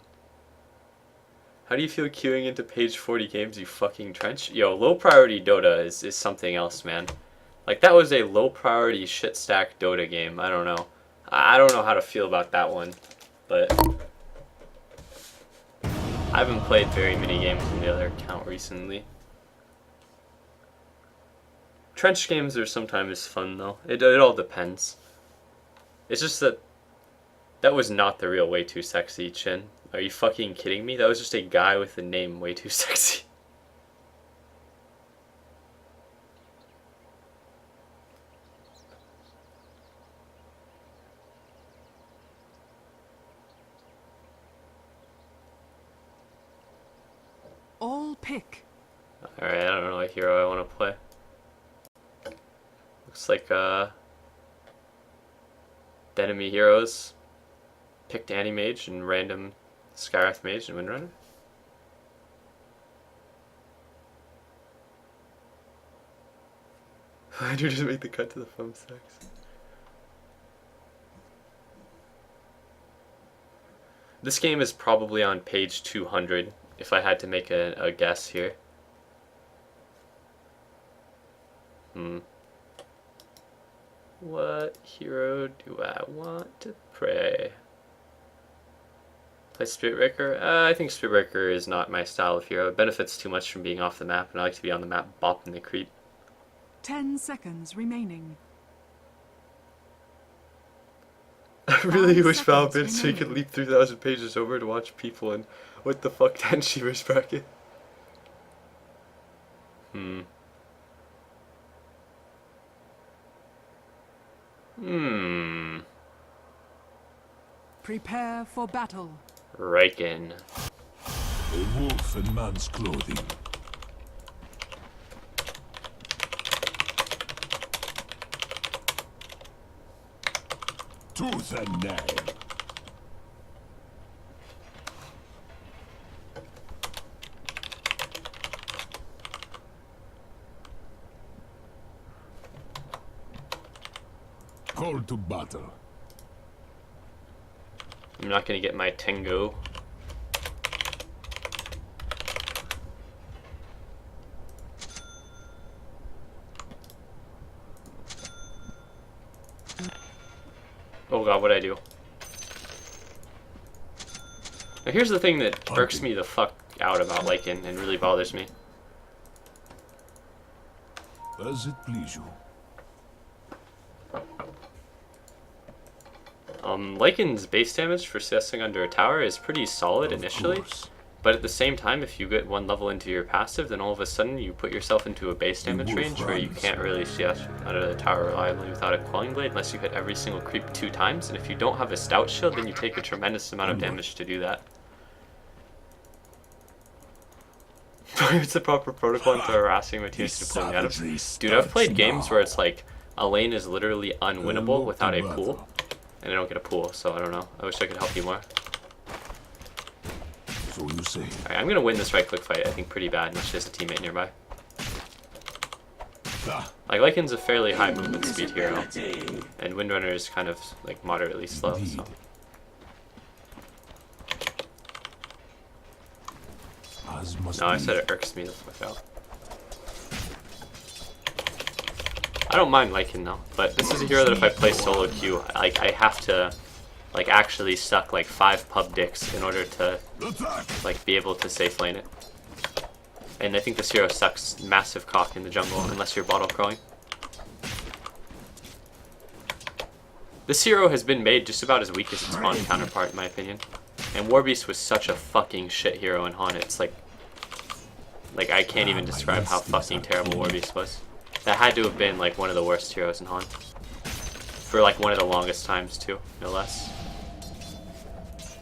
How do you feel queuing into page 40 games, you fucking trench? Yo, low priority Dota is something else, man. Like that was a low priority shit stack Dota game. I don't know. I don't know how to feel about that one. But I haven't played very many games on the other account recently. Trench games are sometimes fun though. It all depends. It's just that was not the real Way Too Sexy, Chin. Are you fucking kidding me? That was just a guy with the name Way Too Sexy. All pick. Alright, I don't know what hero I want to play. Looks like the enemy heroes picked Anti-Mage and random Skywrath Mage and Windrunner. I do just make the cut to the foam stacks. This game is probably on page 200 if I had to make a guess here. What hero do I want to play? Play Spiritbreaker? I think Spiritbreaker is not my style of hero. It benefits too much from being off the map, and I like to be on the map bopping the creep. 10 seconds remaining. I really 5 wish Val seconds been so you could remaining. leap 3,000 pages over to watch people in what the fuck 10 Shivers bracket. Prepare for battle. Riken. A wolf in man's clothing. Tooth and nail. Call to battle. I'm not gonna get my Tengu. Oh god, what'd I do? Now here's the thing that irks me the fuck out about Lycan and really bothers me. As it please you. Lycan's base damage for CSing under a tower is pretty solid initially, but at the same time, if you get one level into your passive, then all of a sudden you put yourself into a base damage range where you can't really CS under the tower reliably without a Quelling Blade unless you hit every single creep 2 times, and if you don't have a Stout Shield, then you take a tremendous amount of damage to do that. It's the proper protocol into harassing my teammates to pull me out of. Dude, I've played games where it's like a lane is literally unwinnable without a pool, and I don't get a pool, so I don't know. I wish I could help you more. So you say. Alright, I'm gonna win this right click fight, I think, pretty bad, unless she has a teammate nearby. Like, Lycan's a fairly high movement speed hero, and Windrunner is kind of, like, moderately slow, so. No, I said it irks me the fuck out. I don't mind Lycan though, but this is a hero that if I play solo queue, I have to like actually suck like 5 pub dicks in order to like be able to safe lane it. And I think this hero sucks massive cock in the jungle unless you're bottle crowing. This hero has been made just about as weak as its Han counterpart in my opinion. And Warbeast was such a fucking shit hero in Han, it's like I can't even describe how fucking terrible Warbeast was. That had to have been like one of the worst heroes in Han. For like one of the longest times too, no less.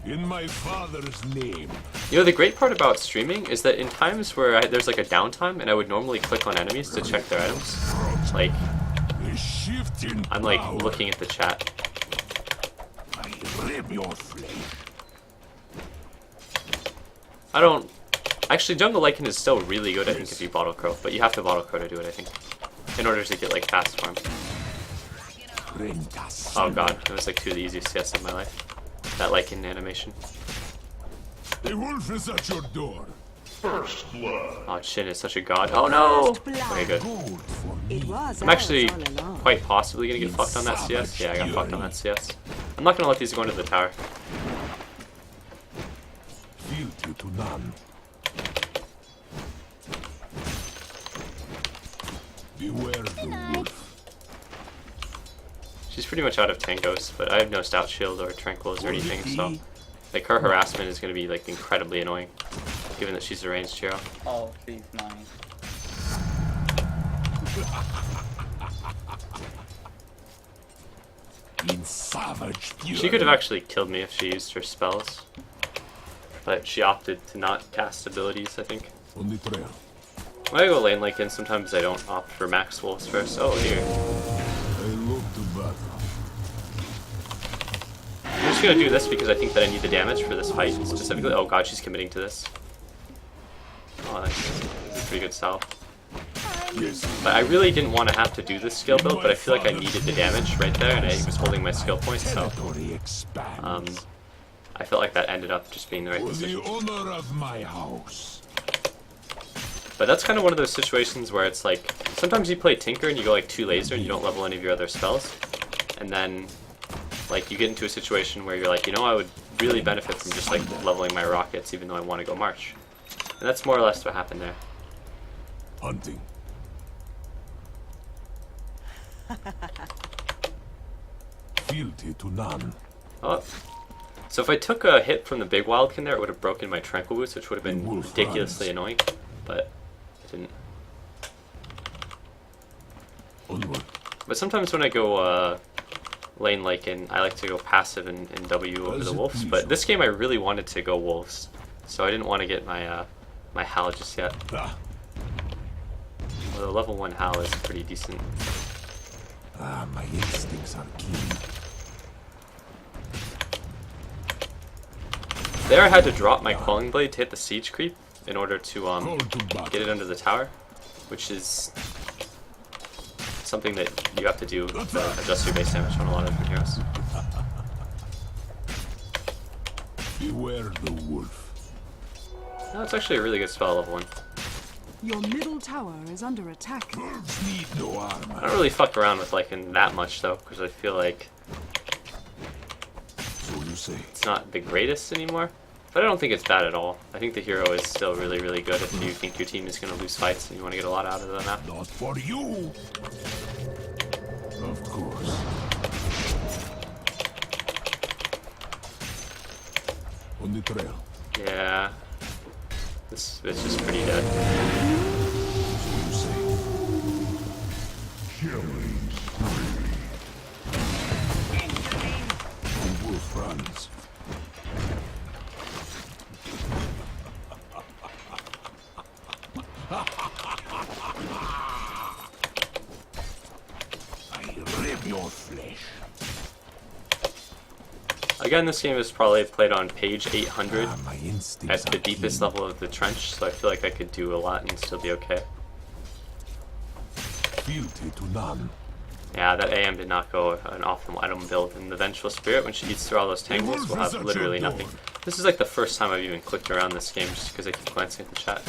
In my father's name. You know, the great part about streaming is that in times where there's like a downtime and I would normally click on enemies to check their items, like, I'm like looking at the chat. I don't... Actually, Jungle Lycan is still really good, I think, if you bottle crow, but you have to bottle crow to do it, I think, in order to get like fast farm. Oh god, it was like 2 of the easiest CS of my life. That Lycan animation. The wolf is at your door. First blood. Oh, Shin is such a god. Oh no! Okay, good. I'm actually quite possibly gonna get fucked on that CS. Yeah, I got fucked on that CS. I'm not gonna let these go into the tower. Fealty to none. Beware the wolf. She's pretty much out of tangos, but I have no stout shield or tranquils or anything, so like her harassment is gonna be like incredibly annoying, given that she's a ranged hero. Oh, please, mommy. In savage fury. She could have actually killed me if she used her spells, but she opted to not cast abilities, I think. On the trail. When I go lane Lycan, sometimes I don't opt for max wolves first. Oh, here. I love to battle. I'm just gonna do this because I think that I need the damage for this fight specifically. Oh god, she's committing to this. Oh, nice. This is a pretty good style. But I really didn't want to have to do this skill build, but I feel like I needed the damage right there, and I was holding my skill points, so I felt like that ended up just being the right decision. honor of my house. But that's kind of one of those situations where it's like, sometimes you play Tinker and you go like 2 laser and you don't level any of your other spells, and then like you get into a situation where you're like, you know, I would really benefit from just like leveling my rockets even though I want to go March. And that's more or less what happened there. Hunting. Fealty to none. Oh. So if I took a hit from the big wildkin there, it would have broken my tranquil boots, which would have been ridiculously annoying, but it didn't. Onward. But sometimes when I go lane Lycan, I like to go passive and W over the wolves, but this game I really wanted to go wolves, so I didn't want to get my my Hal just yet. Although level 1 Hal is pretty decent. My instincts are keen. There I had to drop my Quelling Blade to hit the siege creep in order to Call to battle. get it under the tower, which is something that you have to do to adjust your base damage on a lot of different heroes. Beware the wolf. No, it's actually a really good spell, level 1. Your middle tower is under attack. Birds need no I armor. don't really fuck around with Lycan that much though, because I feel like So you say. it's not the greatest anymore. But I don't think it's bad at all. I think the hero is still really, really good if you think your team is going to lose fights and you want to get a lot out of the map. Not for you. Of course. On the trail. Yeah. This bitch is pretty dead. So you say. Killing spree. The wolf runs. I rip your flesh. Again, this game is probably played on page 800 My instincts at the are deepest keen. level of the trench, so I feel like I could do a lot and still be okay. Fealty to none. Yeah, that AM did not go an optimal item build, and the Vengeful Spirit, when she eats through all those tangles, will have literally nothing. This is like the first time I've even clicked around this game just because I keep glancing at the chat.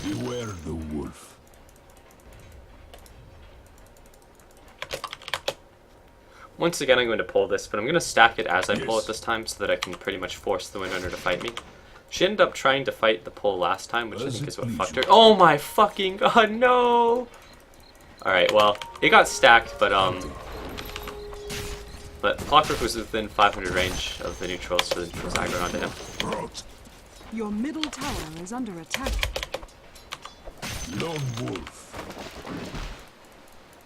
Beware the wolf. Once again, I'm going to pull this, but I'm going to stack it as I pull Yes. it this time so that I can pretty much force the Windrunner to fight me. She ended up trying to fight the pull last time, which I Does think it is what please fucked you? her. Oh my fucking god, no! Alright, well, it got stacked, but Clockwork was within 500 range of the neutral, so the neutral's aggroed onto him. Brought. Your middle tower is under attack. Lone wolf.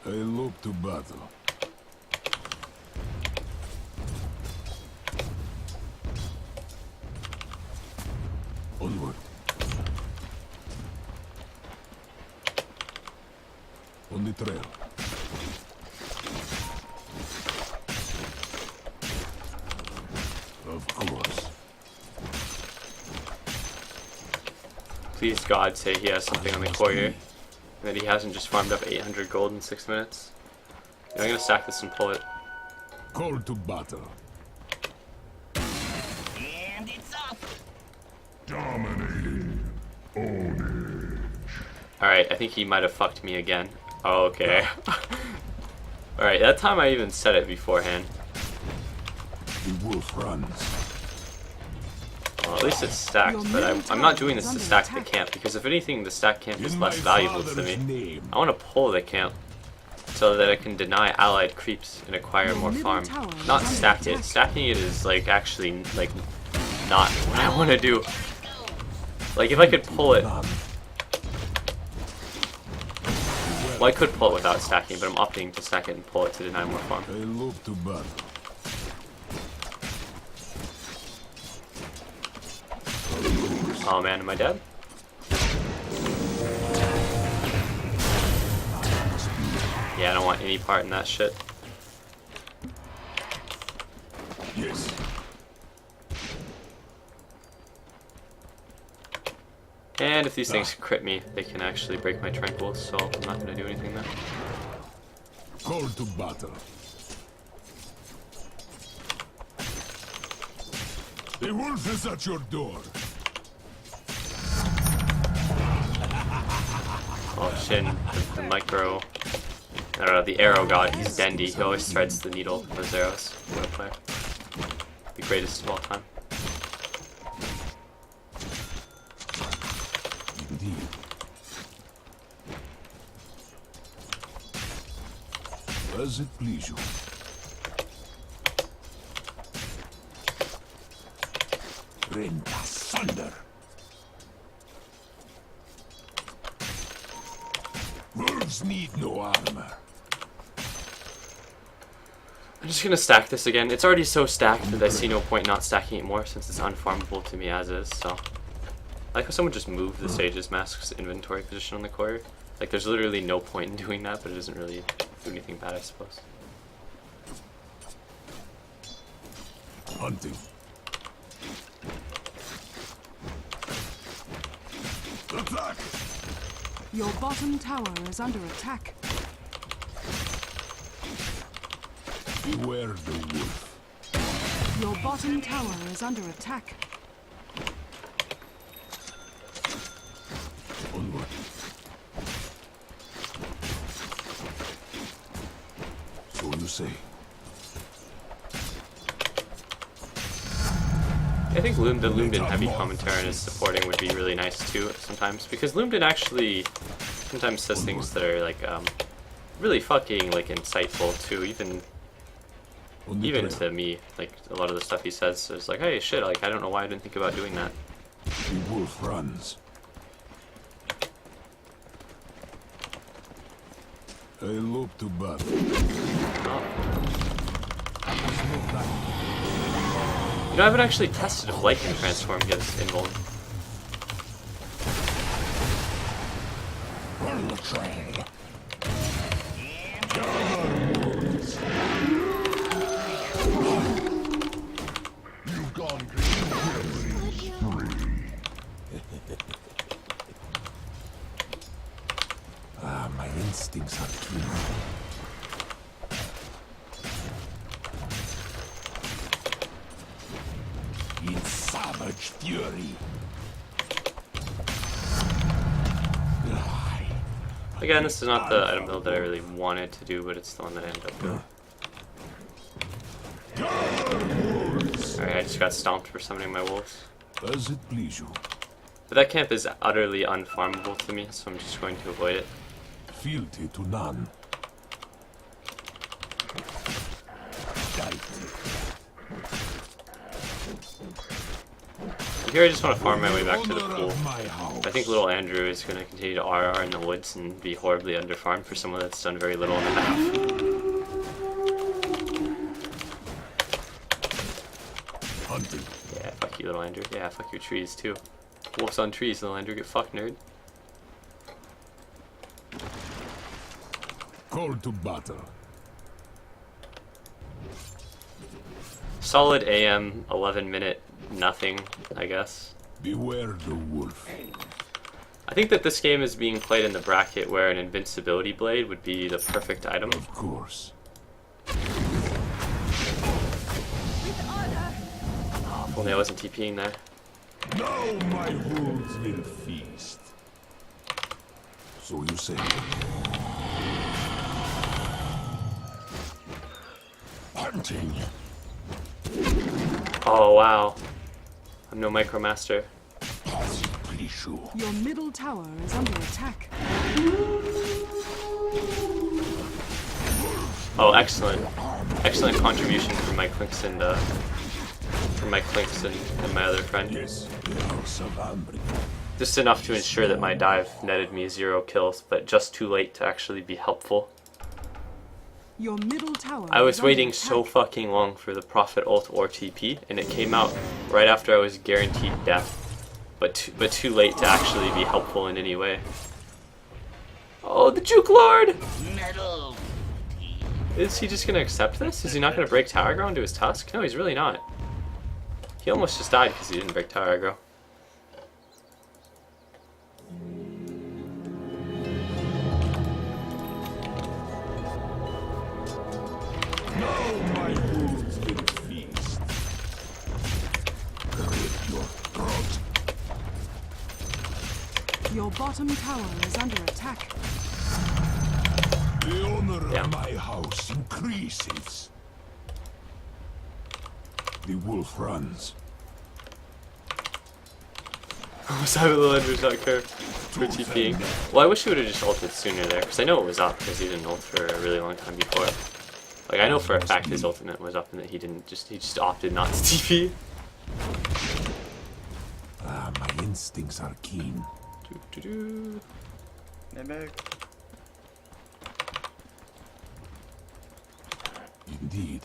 I look to battle. Onward. On the trail. Of course. Please God say he has something on the core here, and that he hasn't just farmed up 800 gold in 6 minutes. Yeah, I'm gonna stack this and pull it. Call to battle. And it's up. Dominating. Ownage. Alright, I think he might have fucked me again. Oh, okay. Alright, that time I even said it beforehand. The wolf runs. Well, at least it's stacked, but I'm not doing this to stack the camp, because if anything, the stack camp is In less my valuable to father's me. name. I want to pull the camp so that I can deny allied creeps and acquire more farm. Not stack it. Stacking it is like actually like not what I want to do. Like if I could pull it, None. well I could pull it without stacking, but I'm opting to stack it and pull it to deny more farm. I look to battle. Oh man, am I dead? Yeah, I don't want any part in that shit. Yes. And if these things crit me, they can actually break my tranquil, so I'm not gonna do anything there. Call to battle. The wolf is at your door. Oh, Shin, the micro. I don't know, the arrow god, he's Dendi. He always threads the needle with his arrows. What a player. The greatest of all time. Indeed. As it please you. Rend asunder. Wolves need no armor. I'm just gonna stack this again. It's already so stacked that I see no point not stacking it more since it's unfarmable to me as is, so. I like how someone just moved the Sage's Mask's inventory position on the quarry. Like, there's literally no point in doing that, but it doesn't really do anything bad, I suppose. Hunting. Attack! Your bottom tower is under attack. Beware the wolf. Your bottom tower is under attack. Onward. So you say. I think the Loomden heavy commentary and his supporting would be really nice too sometimes, because Loomden actually sometimes says things that are like really fucking like insightful too, even to me. Like a lot of the stuff he says is like, hey shit, like I don't know why I didn't think about doing that. The wolf runs. I lope to battle. You know, I haven't actually tested if Lightning Transform gets invuln. On the trail. You've gone crazy. Ah, my instincts are keen. In savage fury. Again, this is not the item build that I really wanted to do, but it's the one that I ended up doing. Alright, I just got stomped for summoning my wolves. As it please you. But that camp is utterly unfarmable to me, so I'm just going to avoid it. Fealty to none. Here I just want to farm my way back to the Owner pool. of my house. I think little Andrew is going to continue to RR in the woods and be horribly underfarmed for someone that's done very little in the half. Hunting. Yeah, fuck you, little Andrew. Yeah, fuck your trees too. Wolves on trees, little Andrew. Get fucked, nerd. Call to battle. Solid AM, 11-minute, nothing, I guess. Beware the wolf. I think that this game is being played in the bracket where an invincibility blade would be the perfect item. Of course. Oh, if only I wasn't TPing there. Now my wolves will feast. So you say. Hunting. Oh, wow. I'm no Micromaster. As it please you. Your middle tower is under attack. Oh, excellent. Excellent contribution from my Clinks and my other friend. Yes, the house of Ambry. Just enough to ensure that my dive netted me 0 kills, but just too late to actually be helpful. Your middle tower I was is under waiting attack. so fucking long for the Prophet ult or TP, and it came out right after I was guaranteed death, but too late to actually be helpful in any way. Oh, the Juke Lord! Metal Is he just gonna accept this? Is he not gonna break tower aggro into his Tusk? No, he's really not. He almost just died because he didn't break tower aggro. Now my wounds will feast. Grip your throat. Your bottom tower is under attack. The honor Yeah. of my house increases. The wolf runs. Cyber the Lender's not care for TPing. Well, I wish he would have just ulted sooner there, because I know it was up, because he didn't ult for a really long time before. Like, I know for a fact his ultimate was up and that he just opted not to TP. Ah, my instincts are keen. Doo-doo-doo. Indeed.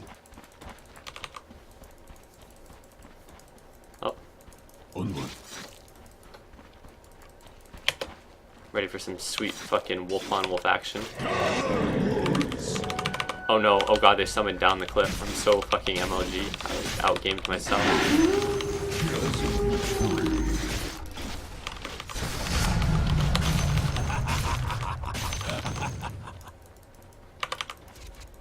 Oh, Onward. ready for some sweet fucking wolf on wolf action. Oh no, oh god, they summoned down the cliff. I'm so fucking MLG. I outgamed myself.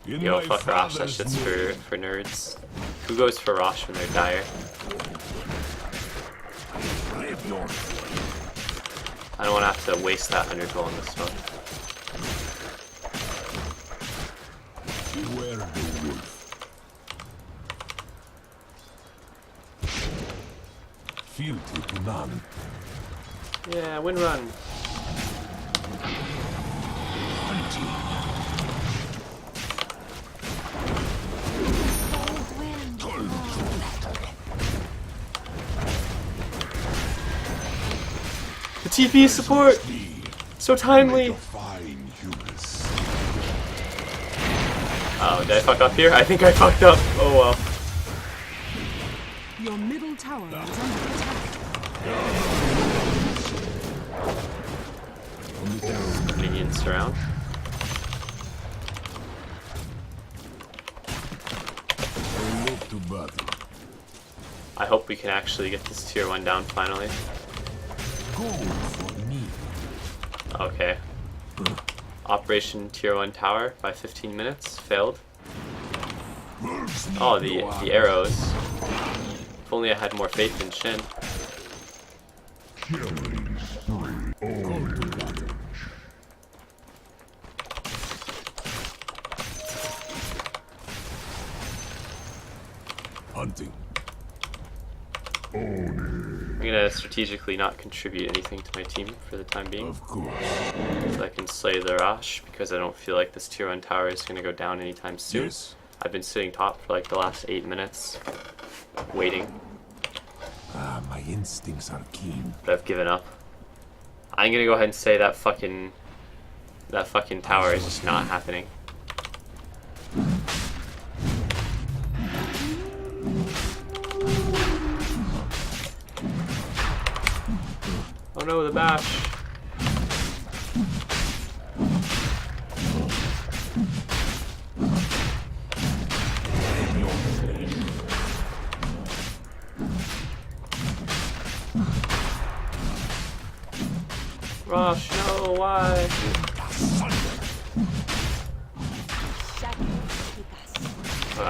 In Yo, my fuck Rosh, that father's shit's womb. for nerds. Who goes for Rosh when they're dire? Grip your I don't want to have to waste that 100 gold on this one. beware the wolf. Fealty to none. Yeah, win run. The TP support! So timely! Fine humans. Oh, did I fuck up here? I think I fucked up. Oh well. Your middle tower is under attack. Minions surround. I love to battle. I hope we can actually get this tier 1 down finally. Gold for me. Okay. Operation tier 1 tower by 15 minutes. Failed. Oh, the arrows. If only I had more faith in Shin. Hunting. I'm gonna strategically not contribute anything to my team for the time being. Of course. So I can slay the Rosh because I don't feel like this tier 1 tower is gonna go down anytime soon. Yes. I've been sitting top for like the last 8 minutes, waiting, Ah, my instincts are keen. but I've given up. I'm gonna go ahead and say that fucking tower is just not happening. Oh no, the bash. Rosh, no, why?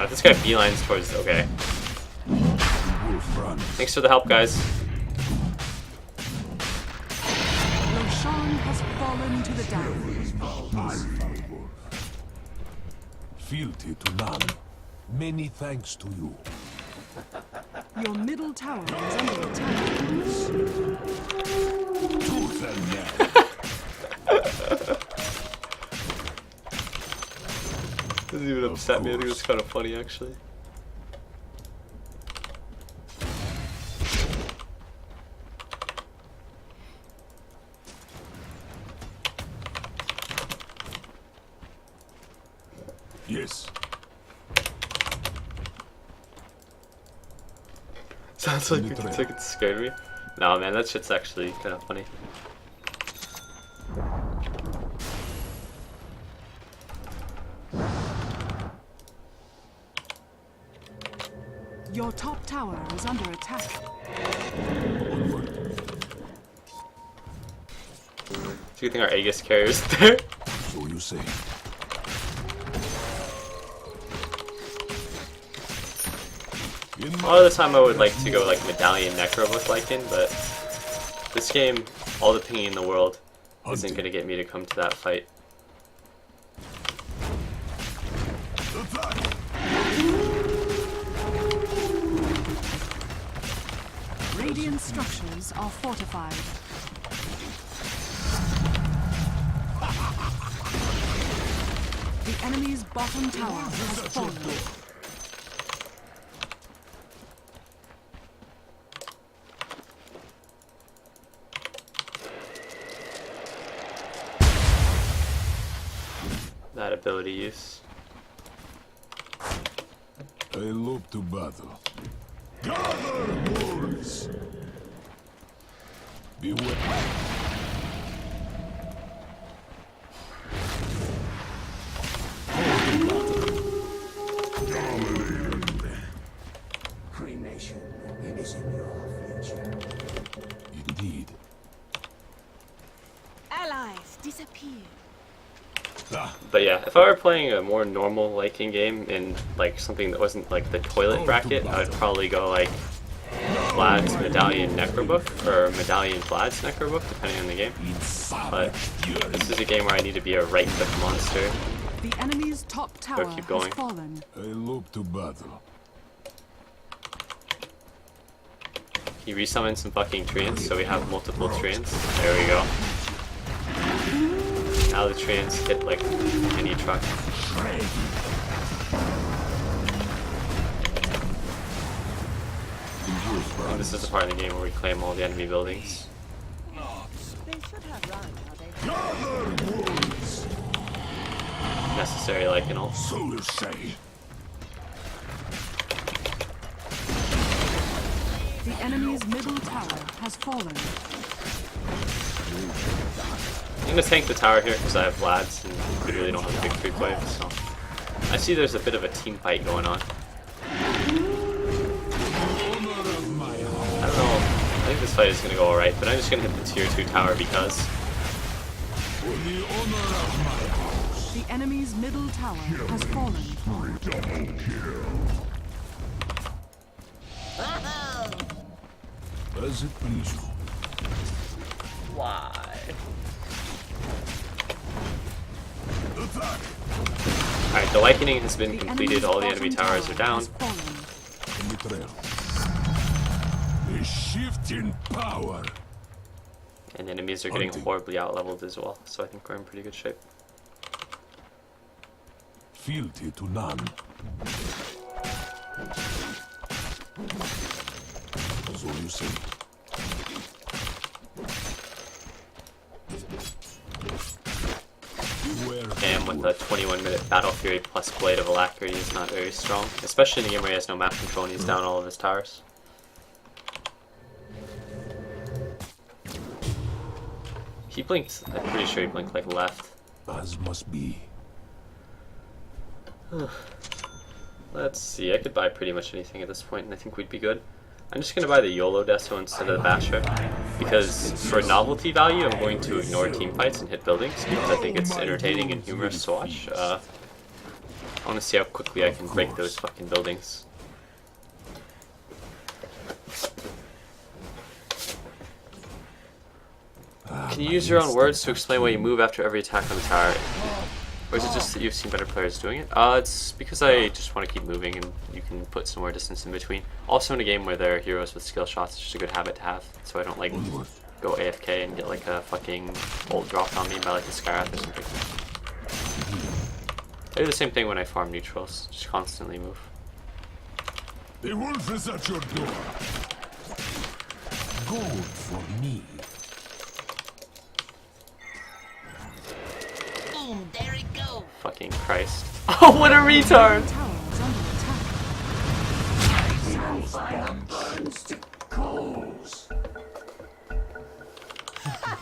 This guy beelines towards. Okay. Wolf runs. Thanks for the help, guys. Roshan has fallen to the down. Fealty to none. Many thanks to you. Your middle tower is under attack. Tooth and nail. Doesn't even upset me. I think it's kind of funny, actually. Yes. Sounds like it scared me. No, man, that shit's actually kind of funny. Your top tower is under attack. Onward. It's a good thing our Aegis carrier's there. So you say. In A lot of the time I would like to go like Medallion Necro with Lycan, but this game, all the pinging in the world isn't going to get me to come to that fight. Radiant structures are fortified. The enemy's bottom tower has fallen. That ability use. I lope to battle. Gather wolves! Beware. Cremation is in your future. Indeed. Allies disappear. Ah, But yeah, if I were playing a more normal Lycan game in like something that wasn't like the toilet bracket, I'd probably go like Vlad's Medallion Necrobook or Medallion Vlad's Necrobook, depending on the game. But this is a game where I need to be a right-click monster. The enemy's top tower keep has going. fallen. I lope to battle. He resummoned some fucking treants, so we have multiple treants. There we go. Now the treants hit like any truck. And this is the part of the game where we claim all the enemy buildings. They should have run, are they? Necessary like and all. So you say. The enemy's middle tower has fallen. I'm gonna tank the tower here because I have Vlads and we really don't have a big creep wave, so I see there's a bit of a team fight going on. I don't know, I think this fight is gonna go alright, but I'm just gonna hit the tier 2 tower because The enemy's middle tower has fallen. As it please you. why? Alright, the Lycaning has been completed, all the enemy towers are down. Betrayal. A shift in power. And enemies are getting horribly out-leveled as well, so I think we're in pretty good shape. Fealty to none. So you say. And with a 21-minute Battle Fury plus Blade of Alacrity is not very strong, especially in a game where he has no map control and he's down all of his towers. He blinked, I'm pretty sure he blinked like left. As must be. Let's see, I could buy pretty much anything at this point and I think we'd be good. I'm just going to buy the YOLO Deso instead of the Basher, because for novelty value I'm going to ignore team fights and hit buildings because I think it's entertaining and humorous to watch. I want to see how quickly I can break those fucking buildings. Can you use your own words to explain why you move after every attack on the tower? Or is it just that you've seen better players doing it? It's because I just want to keep moving and you can put some more distance in between. Also in a game where there are heroes with skill shots, it's just a good habit to have. So I don't like go AFK and get like a fucking ult dropped on me by like a Skyrath or something. I do the same thing when I farm neutrals, just constantly move. The wolf is at your door. Gold for me. Boom, there it goes. Fucking Christ. Oh, what a retard! Tower is under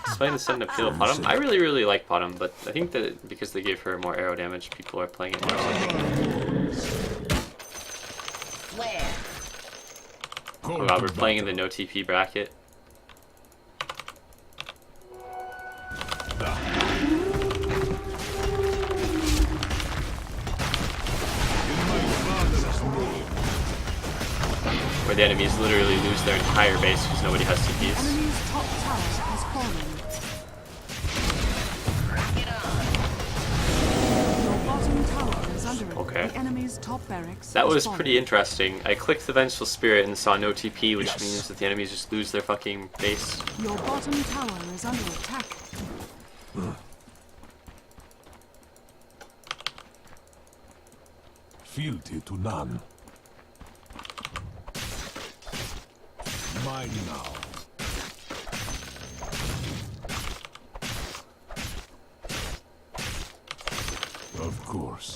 Despite the sudden appeal of bottom, I really like bottom, but I think that because they gave her more arrow damage, people are playing it more. Where? Oh god, we're playing in the no TP bracket. Where the enemies literally lose their entire base because nobody has TPs. Enemy's top tower has fallen. Your bottom tower is under it. Okay. The enemy's top barracks That has was fallen. pretty interesting. I clicked the Vengeful Spirit and saw no TP, which means that the enemies just lose their fucking base. Your bottom tower is under attack. Fealty to none. Mine now. Of course.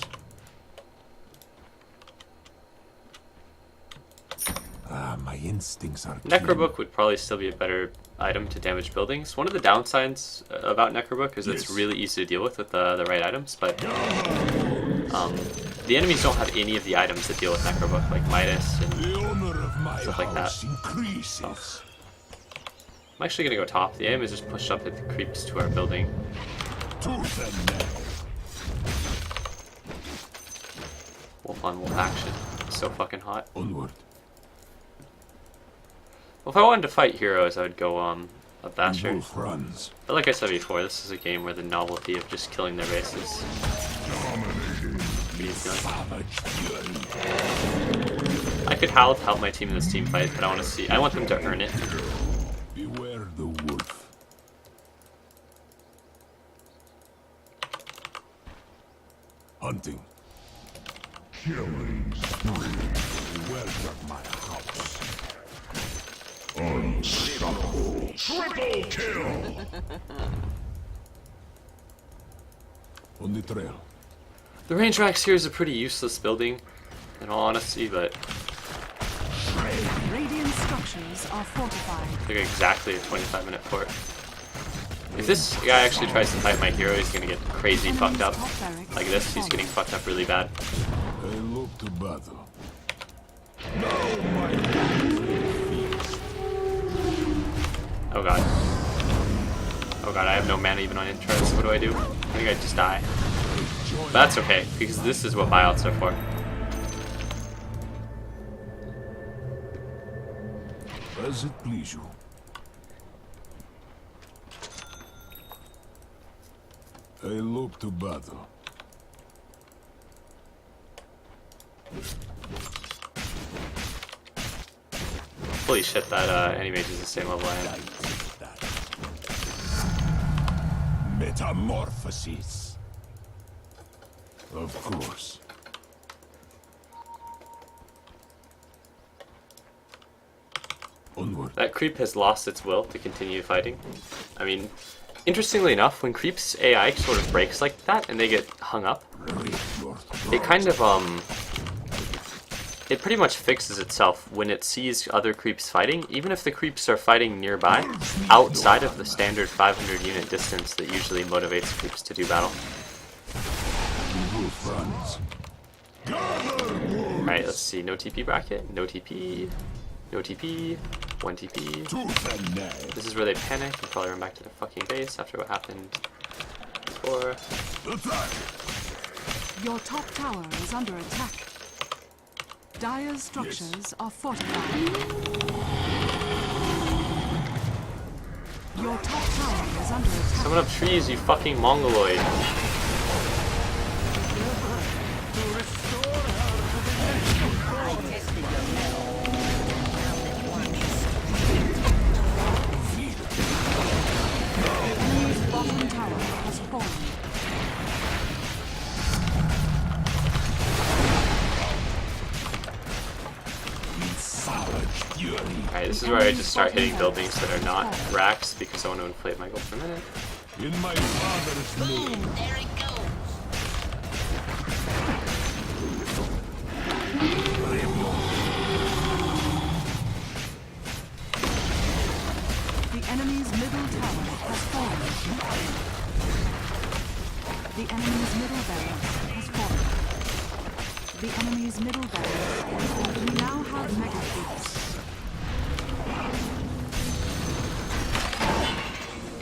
My instincts are keen. Necrobook would probably still be a better item to damage buildings. One of the downsides about Necrobook is it's really easy to deal with the right items, but the enemies don't have any of the items that deal with Necrobook, like Midas and The honor of my stuff like that. house increases. I'm actually gonna go top. The aim is just push up at the creeps to our building. Tooth and nail. Wolf on wolf action. So fucking hot. Onward. Well, if I wanted to fight heroes, I would go a Basher. Wolf runs. But like I said before, this is a game where the novelty of just killing their bases. Savage fury. I could howl to help my team in this team fight, but I want them to earn it. Beware the wolf. Hunting. Killing spree. Welcome my house. Unstoppable. Triple kill. On the trail. The range racks here is a pretty useless building, in all honesty, but Radiant structures are fortified. they're exactly a 25-minute port. If this guy actually tries to fight my hero, he's gonna get crazy fucked up. Like this, he's getting fucked up really bad. I look to battle. Oh god. Oh god, I have no mana even on interest. What do I do? I think I just die. But that's okay, because this is what buyouts are for. As it please you. I look to battle. Holy shit, that anti-mage is the same level I am. Metamorphosis. Of course. Onward. That creep has lost its will to continue fighting. I mean, interestingly enough, when creeps AI sort of breaks like that and they get hung up, it kind of it pretty much fixes itself when it sees other creeps fighting, even if the creeps are fighting nearby, outside of the standard 500 unit distance that usually motivates creeps to do battle. Wolf runs. Alright, let's see. No TP bracket, no TP, no TP, 1 TP. Tooth and nail. This is where they panic and probably run back to their fucking base after what happened before. Attack. Your top tower is under attack. Dire's structures are fortified. Your top tower is under attack. Summon up trees, you fucking mongoloid. Enemy's bottom tower has fallen. Savage fury. Alright, this is where I just start hitting buildings that are not racks because I want to inflate my gold for a minute. In my father's name. There it goes. The enemy's middle tower has fallen. The enemy's middle barracks has fallen. The enemy's middle barracks has fallen. We now have mega creeps.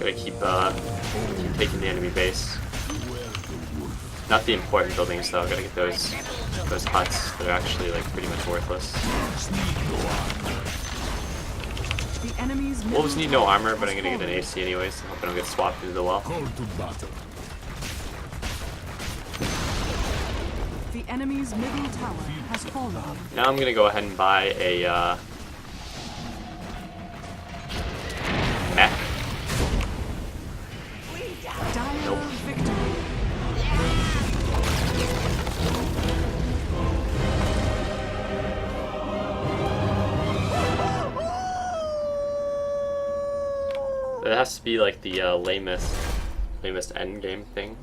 Gotta keep taking the enemy base. Not the important buildings though. Gotta get those huts that are actually like pretty much worthless. The enemy's Wolves middle need no tower armor, but has I'm gonna get an fallen. AC anyways. I hope I don't get swapped into the wall. Call to battle. The enemy's middle tower has fallen. Now I'm gonna go ahead and buy a mech. Dire victory. It has to be like the lamest end game thing.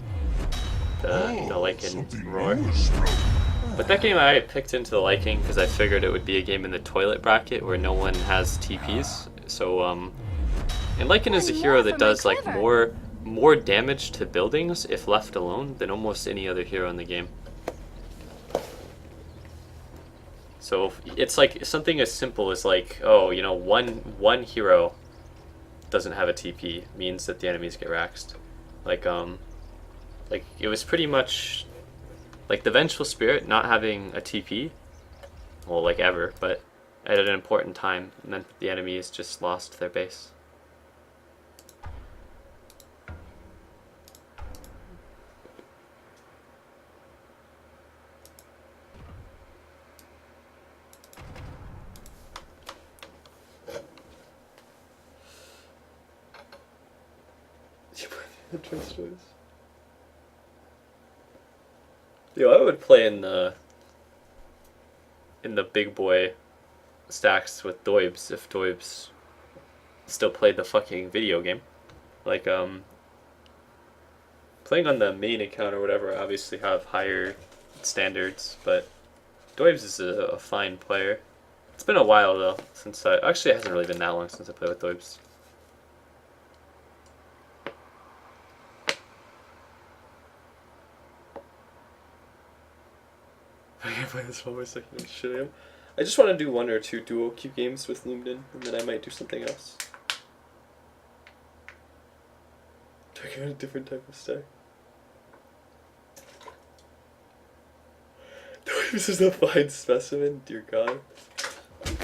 The Lycan Roar. But that game I picked into the liking because I figured it would be a game in the toilet bracket where no one has TPs. So and Lycan is a hero that does like more damage to buildings if left alone than almost any other hero in the game. So it's like something as simple as like, oh, you know, one hero doesn't have a TP means that the enemies get raxed. Like it was pretty much like the Vengeful Spirit not having a TP, well, like ever, but at an important time meant that the enemies just lost their base. Yo, I would play in the big boy stacks with Doibs if Doibs still played the fucking video game. Like playing on the main account or whatever obviously have higher standards, but Doibs is a fine player. It's been a while though since actually it hasn't really been that long since I played with Doibs. I can't play this one more second. Should I? I just want to do 1 or 2 duo queue games with Lumden, and then I might do something else. Talking about a different type of stack. This is a fine specimen, dear God.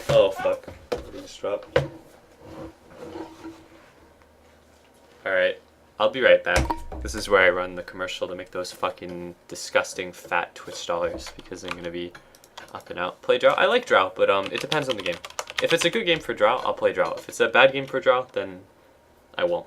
Oh fuck! What did I just drop? All right, I'll be right back. This is where I run the commercial to make those fucking disgusting fat Twitch dollars because I'm gonna be up and out. Play Drow. I like Drow, but it depends on the game. If it's a good game for Drow, I'll play Drow. If it's a bad game for Drow, then I won't.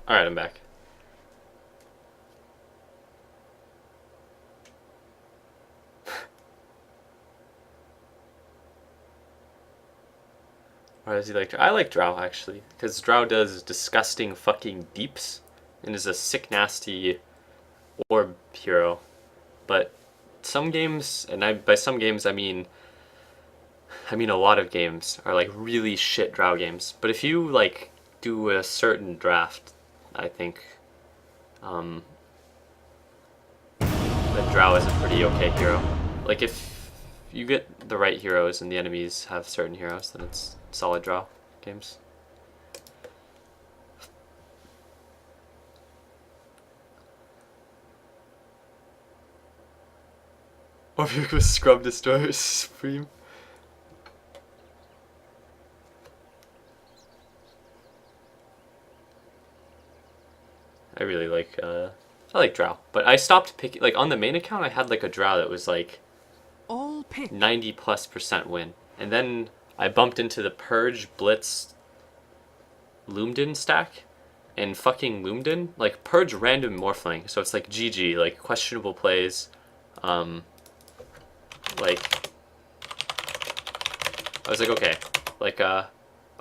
All right, I'm back. Why does he like Drow? I like Drow actually, because Drow does disgusting fucking deeps and is a sick nasty orb hero. But some games, and by some games I mean a lot of games are like really shit Drow games. But if you like do a certain draft, I think that Drow is a pretty okay hero. Like if you get the right heroes and the enemies have certain heroes, then it's solid Drow games. Warwick with Scrub Destroyer Supreme. I really like I like Drow, but I stopped picking, like on the main account I had like a Drow that was like All pick. 90+% win, and then I bumped into the Purge Blitz Lumden stack, and fucking Lumden, like Purge random morphling, so it's like GG, like questionable plays, like I was like, okay, like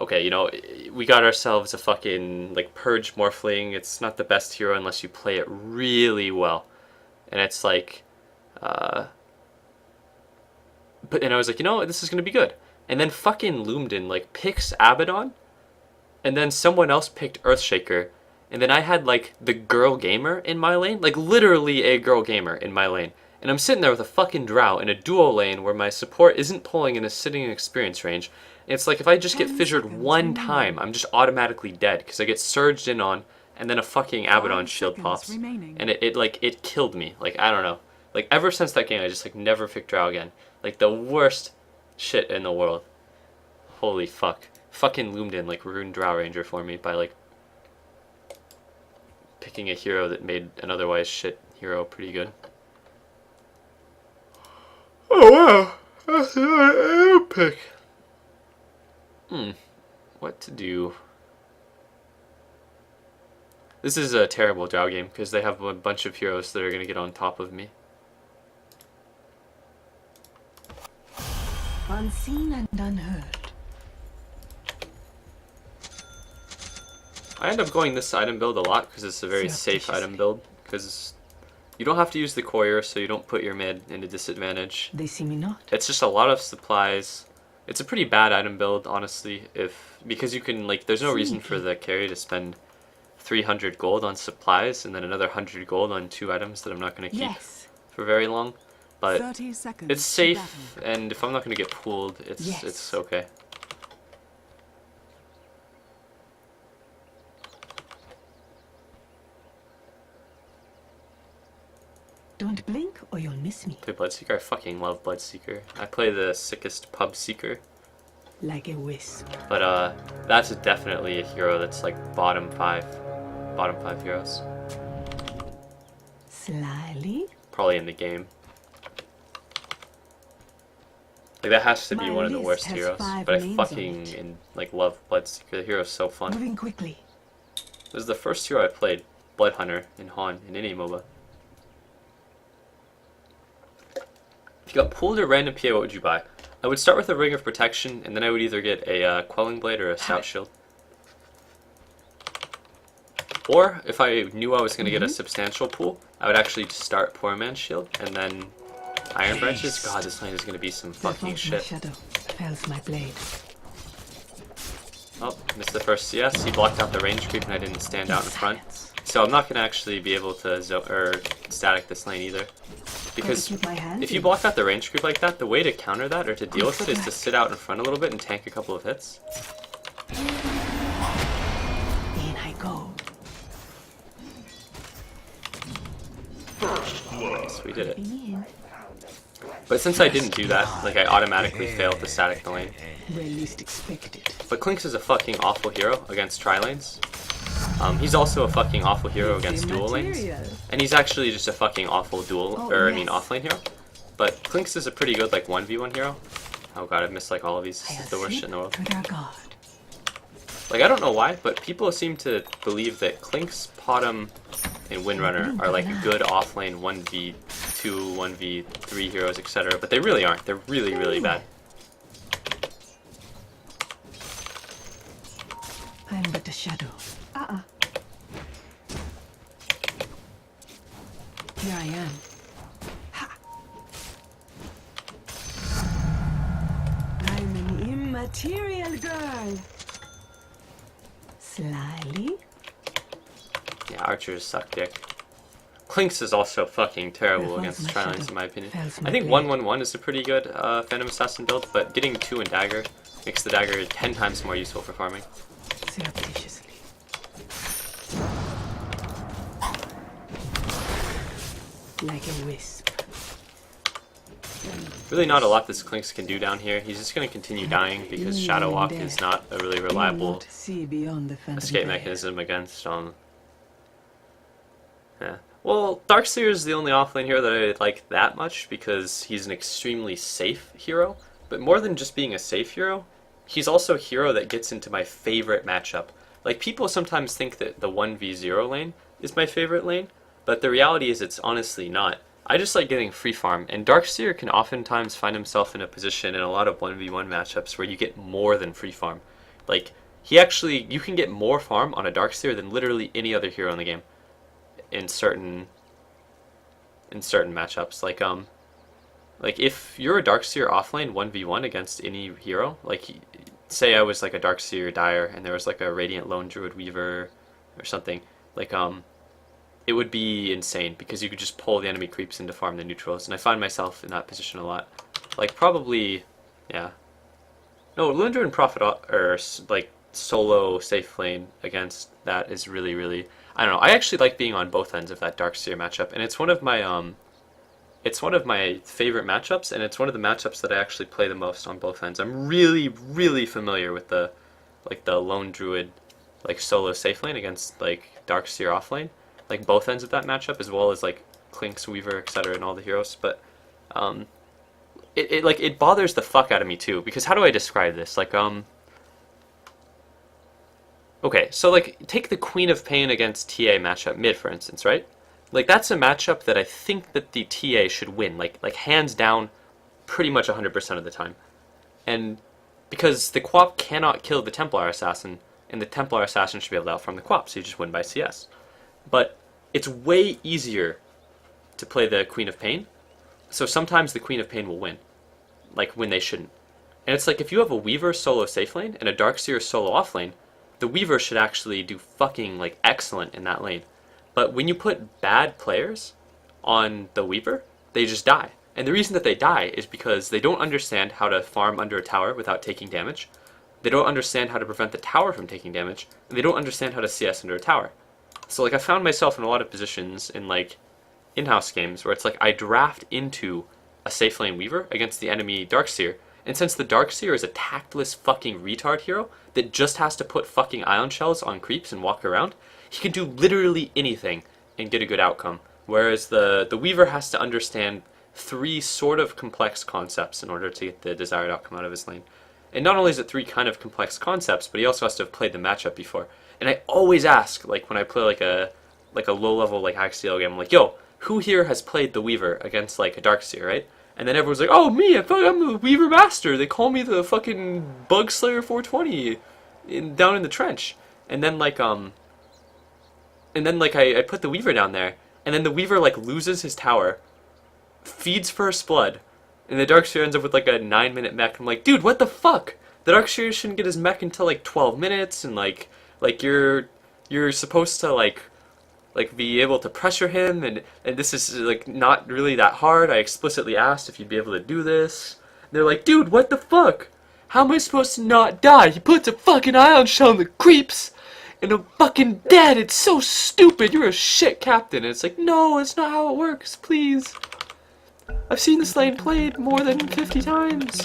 okay, you know, we got ourselves a fucking like Purge morphling. It's not the best hero unless you play it really well, and it's like but and I was like, you know, this is gonna be good. And then fucking Lumden like picks Abaddon, and then someone else picked Earthshaker, and then I had like the girl gamer in my lane, like literally a girl gamer in my lane, and I'm sitting there with a fucking Drow in a duo lane where my support isn't pulling and is sitting in experience range. And it's like if I just get 10 fissured seconds one remaining. time, I'm just automatically dead because I get surged in on, and then a fucking Abaddon 5 shield seconds pops, remaining. and it killed me. Like I don't know, like ever since that game, I just like never picked Drow again. Like the worst shit in the world. Holy fuck. Fucking Lumden like ruined Drow Ranger for me by like picking a hero that made an otherwise shit hero pretty good. Oh wow, that's an pick. What to do? This is a terrible Drow game because they have a bunch of heroes that are gonna get on top of me. Unseen and unheard. I end up going this item build a lot because it's a very safe item build, because you don't have to use the courier, so you don't put your mid in a disadvantage. They see me not. It's just a lot of supplies. It's a pretty bad item build, honestly, because you can, like, there's no reason for the carry to spend 300 gold on supplies and then another 100 gold on 2 items that I'm not going to keep Yes. for very long. But 30 seconds. it's to safe, battle. and if I'm not going to get pooled, it's Yes. okay. Don't blink or you'll miss me. Play Bloodseeker. I fucking love Bloodseeker. I play the sickest pub seeker. Like a wisp. But that's definitely a hero that's like bottom five heroes. Slyly. Probably in the game. Like that has to be My one of the list worst has heroes. 5 But I names on fucking it. like love Bloodseeker. The hero's so fun. Moving quickly. This is the first hero I played, Bloodhunter in Han in any MOBA. If you got pooled or random PA, what would you buy? I would start with a Ring of Protection, and then I would either get a Quelling Blade or a Stout Shield. Or, if I knew I was going to get a substantial pool, I would actually just start Poor Man's Shield, and then Iron Branches. God, this lane is going to be some fucking My shit. shadow fells my blade. Oh, missed the first CS. He blocked out the range creep, and I didn't stand out in front. So I'm not going to actually be able to static this lane either. Because keep my hand if you in. block out the range creep like that, the way to counter that or to deal with it is to sit out in front a little bit and tank a couple of hits. In I go. Nice, we did it. In. But since I didn't do that, like I automatically failed to static the lane. Where least expected. But Clinks is a fucking awful hero against tri-lanes. He's also a fucking awful hero against dual lanes. And he's actually just a fucking awful offlane hero. But Clinks is a pretty good like 1v1 hero. Oh god, I've missed like all of these. This is the worst shit in the world. To their guard. Like I don't know why, but people seem to believe that Clinks, Potom, and Windrunner are like good offlane 1v2, 1v3 heroes, etc. But they really aren't. They're really, really bad. I'm but a shadow. Here I am. Ha! I'm an immaterial girl. Slyly. Yeah, archers suck dick. Clinks is also fucking terrible There against falls my tri-lanes shadow. in my opinion. Falls my I think blade. 1-1-1 is a pretty good Phantom Assassin build, but getting 2 in Dagger makes the Dagger 10 times more useful for farming. Surreptitiously. Like a wisp. Really not a lot this Clinks can do down here. He's just going to continue dying because Shadow Walk is not a really reliable See beyond the phantom escape veil. mechanism against yeah. Well, Darkseer is the only offlane hero that I like that much because he's an extremely safe hero. But more than just being a safe hero, he's also a hero that gets into my favorite matchup. Like, people sometimes think that the 1v0 lane is my favorite lane, but the reality is it's honestly not. I just like getting free farm, and Darkseer can oftentimes find himself in a position in a lot of 1v1 matchups where you get more than free farm. Like, you can get more farm on a Darkseer than literally any other hero in the game in certain matchups. Like if you're a Darkseer offlane 1v1 against any hero, like say I was like a Darkseer Dire and there was like a Radiant Lone Druid Weaver or something, like it would be insane because you could just pull the enemy creeps into farm the neutrals, and I find myself in that position a lot. Like probably, yeah. No, Lone Druid and Prophet or like solo safe lane against that is really, really, I don't know. I actually like being on both ends of that Darkseer matchup, and it's one of my favorite matchups, and it's one of the matchups that I actually play the most on both ends. I'm really, really familiar with the Lone Druid like solo safe lane against like Darkseer off lane, like both ends of that matchup, as well as like Clinks, Weaver, etc. and all the heroes. But it bothers the fuck out of me too, because how do I describe this? Like okay, so like take the Queen of Pain against TA matchup mid, for instance, right? Like that's a matchup that I think that the TA should win, like hands down, pretty much 100% of the time. And because the Quap cannot kill the Templar Assassin, and the Templar Assassin should be able to outfarm the Quap, so you just win by CS. But it's way easier to play the Queen of Pain, so sometimes the Queen of Pain will win, like when they shouldn't. And it's like if you have a Weaver solo safe lane and a Darkseer solo off lane, the Weaver should actually do fucking like excellent in that lane. But when you put bad players on the Weaver, they just die. And the reason that they die is because they don't understand how to farm under a tower without taking damage. They don't understand how to prevent the tower from taking damage, and they don't understand how to CS under a tower. So like I found myself in a lot of positions in like in-house games where it's like I draft into a safe lane Weaver against the enemy Darkseer, and since the Darkseer is a tactless fucking retard hero that just has to put fucking ion shells on creeps and walk around, he can do literally anything and get a good outcome. Whereas the Weaver has to understand 3 sort of complex concepts in order to get the desired outcome out of his lane. And not only is it 3 kind of complex concepts, but he also has to have played the matchup before. And I always ask, like when I play like a low-level like Axial game, I'm like, yo, who here has played the Weaver against like a Darkseer, right? And then everyone's like, oh, me, I'm the Weaver Master. They call me the fucking Bug Slayer 420 down in the trench. And then like I put the Weaver down there, and then the Weaver like loses his tower, feeds First Blood, and the Darkseer ends up with like a 9-minute mech. I'm like, dude, what the fuck? The Darkseer shouldn't get his mech until like 12 minutes, and like you're supposed to like be able to pressure him, and this is like not really that hard. I explicitly asked if you'd be able to do this. And they're like, dude, what the fuck? How am I supposed to not die? He puts a fucking ion shell on the creeps, and I'm fucking dead. It's so stupid. You're a shit captain. And it's like, no, it's not how it works. Please. I've seen this lane played more than 50 times.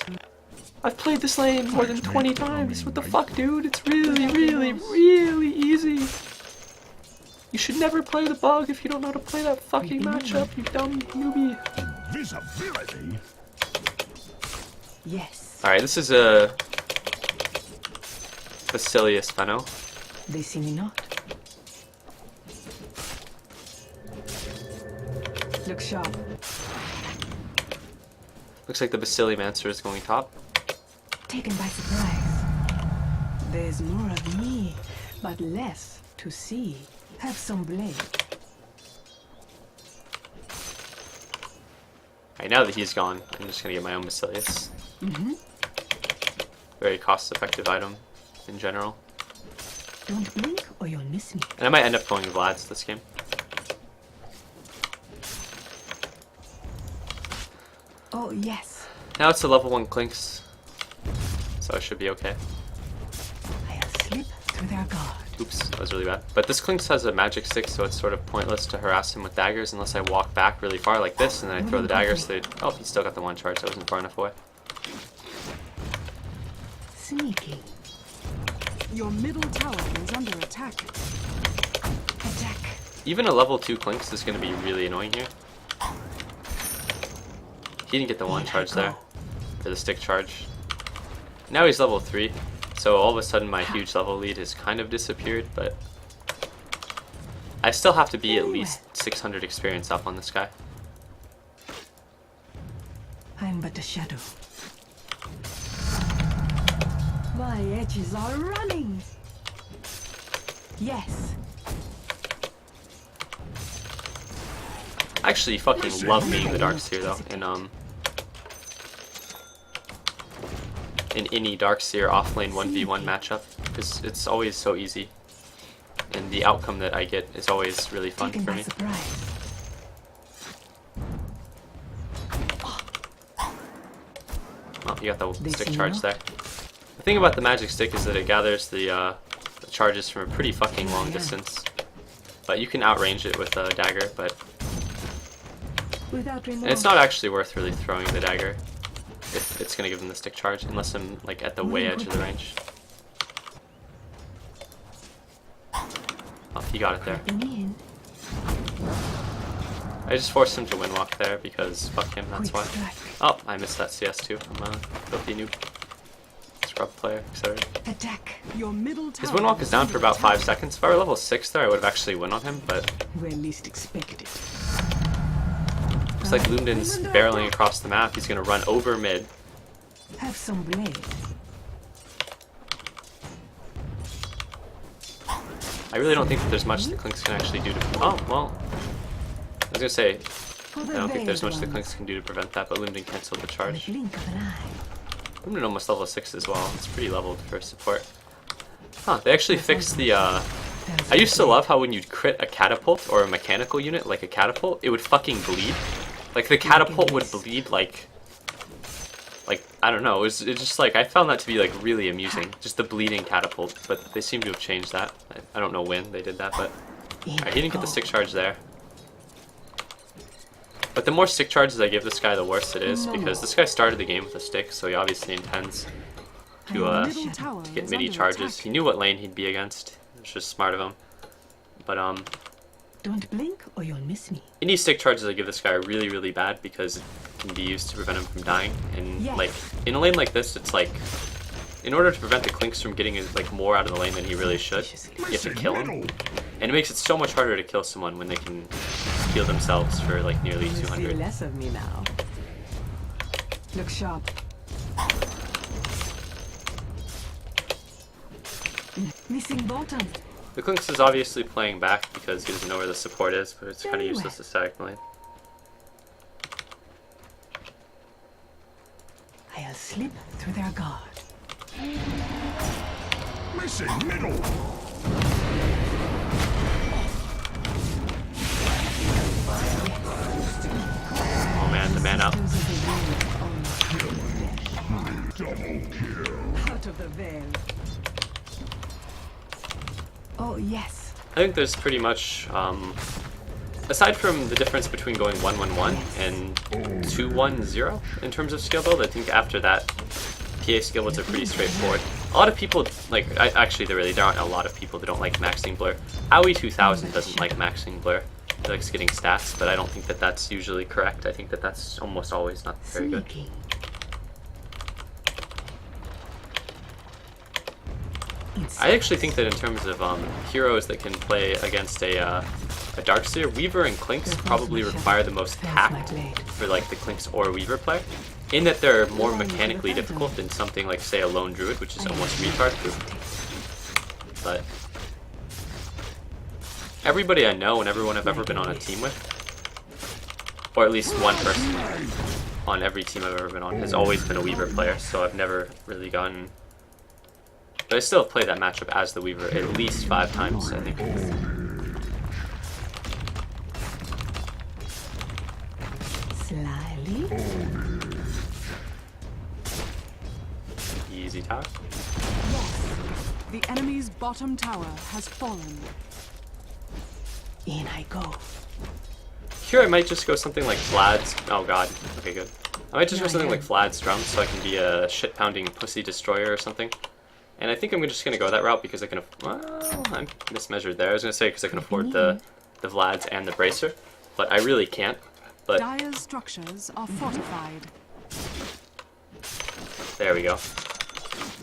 I've played this lane more than 20 times. What the fuck, dude? It's really, really, really easy. You should never play the bug if you don't know how to play that fucking matchup, you dumb newbie. Invisibility? Yes, Alright, this is a Basilius Fenno. they see me not. Look sharp. Looks like the Basilimancer is going top. Taken by surprise. There's more of me, but less to see. Have some blade. Alright, now that he's gone, I'm just gonna get my own Basilius. Very cost-effective item in general. Don't blink or you'll miss me. And I might end up going Vlad's this game. Oh, yes. Now it's a level 1 Clinks, so I should be okay. I'll slip through their guard. Oops, that was really bad. But this Clinks has a magic stick, so it's sort of pointless to harass him with daggers unless I walk back really far like this, and then I throw the daggers. So oh, he still got the one charge. That wasn't far enough away. Sneaky. Your middle tower is under attack. Attack. Even a level 2 Clinks is going to be really annoying here. He didn't get the one charge there, or the stick charge. Now he's level 3, so all of a sudden my huge level lead has kind of disappeared, but I still have to be at least 600 experience up on this guy. I'm but a shadow. My edges are running. Yes. I actually fucking love being the Darkseer though, in any Darkseer offlane 1v1 matchup, because it's always so easy, and the outcome that I get is always really fun Taken for by me. surprise. Oh, you got the They stick see charge you. there. The thing about the magic stick is that it gathers the charges from a pretty fucking long distance, but you can outrange it with a dagger, but Without remorse. and it's not actually worth really throwing the dagger if it's gonna give them the stick charge, unless I'm like at the way edge of the range. Oh, he got it there. In. I just forced him to windwalk there because fuck him, that's Quick why. strike. Oh, I missed that CS too. I'm a filthy noob. Scrub player, etc. Attack. Your middle tower. His windwalk is down for about 5 seconds. If I were level 6 there, I would have actually won on him, but Where least expected it. looks like Lumden's barreling across the map. He's gonna run over mid. Have some blade. I really don't think that there's much the Clinks can actually do to... Oh, well. I was gonna say, For I the don't think there's veiled much the ones. Clinks can do to prevent that, but Lumden canceled the The charge. blink of an eye. Lumden almost level 6 as well. It's pretty leveled for support. Huh, they actually fixed the, I used to love how when you'd crit a catapult or a mechanical unit, like a catapult, it would fucking bleed. Like, the catapult would bleed like, I don't know, it's just like, I found that to be like really amusing. Just the bleeding catapult, but they seem to have changed that. I don't know when they did that, but... Alright, he didn't get the stick charge there. But the more stick charges I give this guy, the worse it is, because this guy started the game with a stick, so he obviously intends to Middle tower get is midi under charges. attack. He knew what lane he'd be against. It's just smart of him. But Don't blink or you'll miss me. any stick charges I give this guy are really, really bad because it can be used to prevent him from dying. And Yes. like in a lane like this, it's like in order to prevent the Clinks from getting like more out of the lane than he really should, you have to kill him. And it makes it so much harder to kill someone when they can heal themselves for like nearly You see 200. less of me now. Look sharp. Missing bottom. The Clinks is obviously playing back because he doesn't know where the support is, but it's kind of Very useless to static lane. I'll slip through their guard. Missing middle. Oh man, the man out. Out of the veil. Oh yes. I think there's pretty much, aside from the difference between going 1-1-1 and 2-1-0 in terms of skill build, I think after that, PA skill builds are pretty straightforward. A lot of people, like, actually there aren't a lot of people that don't like maxing blur. Howie 2000 doesn't like maxing blur. He likes getting stats, but I don't think that that's usually correct. I think that that's almost always not very good. Sneaky. I actually think that in terms of heroes that can play against a Darkseer, Weaver and Clinks probably require the most tact for like the Clinks or Weaver player, in that they're more mechanically difficult than something like, say, a Lone Druid, which is almost retard proof. But everybody I know and everyone I've ever been on a team with, or at least one person on every team I've ever been on, has always been a Weaver player, so I've never really gotten... But I still play that matchup as the Weaver at least 5 times, I think. Slyly. Easy talk. The enemy's bottom tower has fallen. In I go. Here I might just go something like Vlad's. Oh god. Okay, good. I might just go something like Vlad's drum so I can be a shit-pounding pussy destroyer or something. And I think I'm just gonna go that route because I can. Well, I'm mismeasured there. I was gonna say because I can afford the Vlads and the bracer, but I really can't. But Dire's structures are fortified. there we go.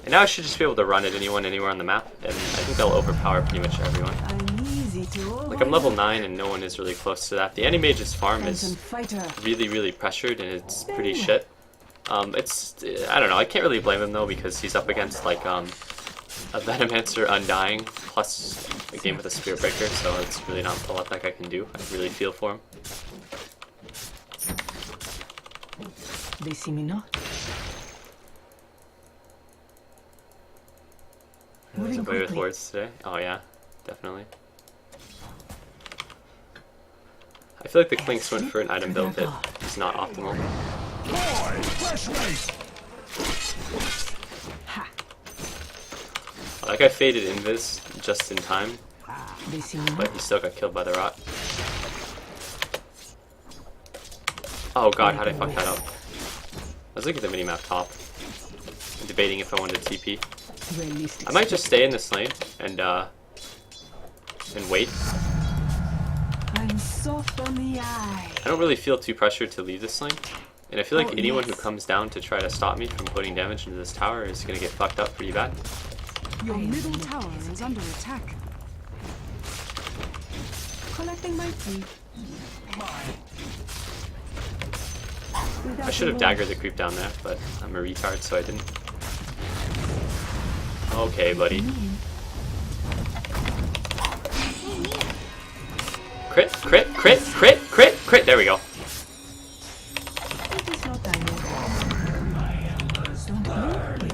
And now I should just be able to run at anyone anywhere on the map, and I think they'll overpower pretty much everyone. I'm easy to Like, I'm level 9 and no one is really close to that. The Animage's farm is fighter. really, really pressured and it's pretty shit. I don't know, I can't really blame him though because he's up against like a Venomancer Undying plus a game with a Spirit Breaker, so it's really not a lot that guy can do. I really feel for him. They see me not. There's a Moving boy with quickly. wards today. Oh yeah, definitely. I feel like the Clinks went for an item build that is not optimal. Boy, fresh race. That guy faded invis just in time, They see me but not. he still got killed by the rot. Oh god, how'd I fuck that up? I was looking at the minimap top, and debating if I wanted to TP. Realistic. I might just stay in this lane and wait. I'm soft on the eye. I don't really feel too pressured to leave this lane, and I feel like Oh, anyone who yes. comes down to try to stop me from putting damage into this tower is gonna get fucked up pretty bad. Your middle tower is under attack. Collecting my fee. I should have daggered the creep down there, but I'm a retard, so I didn't. Okay, buddy. Crit, crit, crit, crit, crit, crit. There we go. It is not time yet. Don't blink.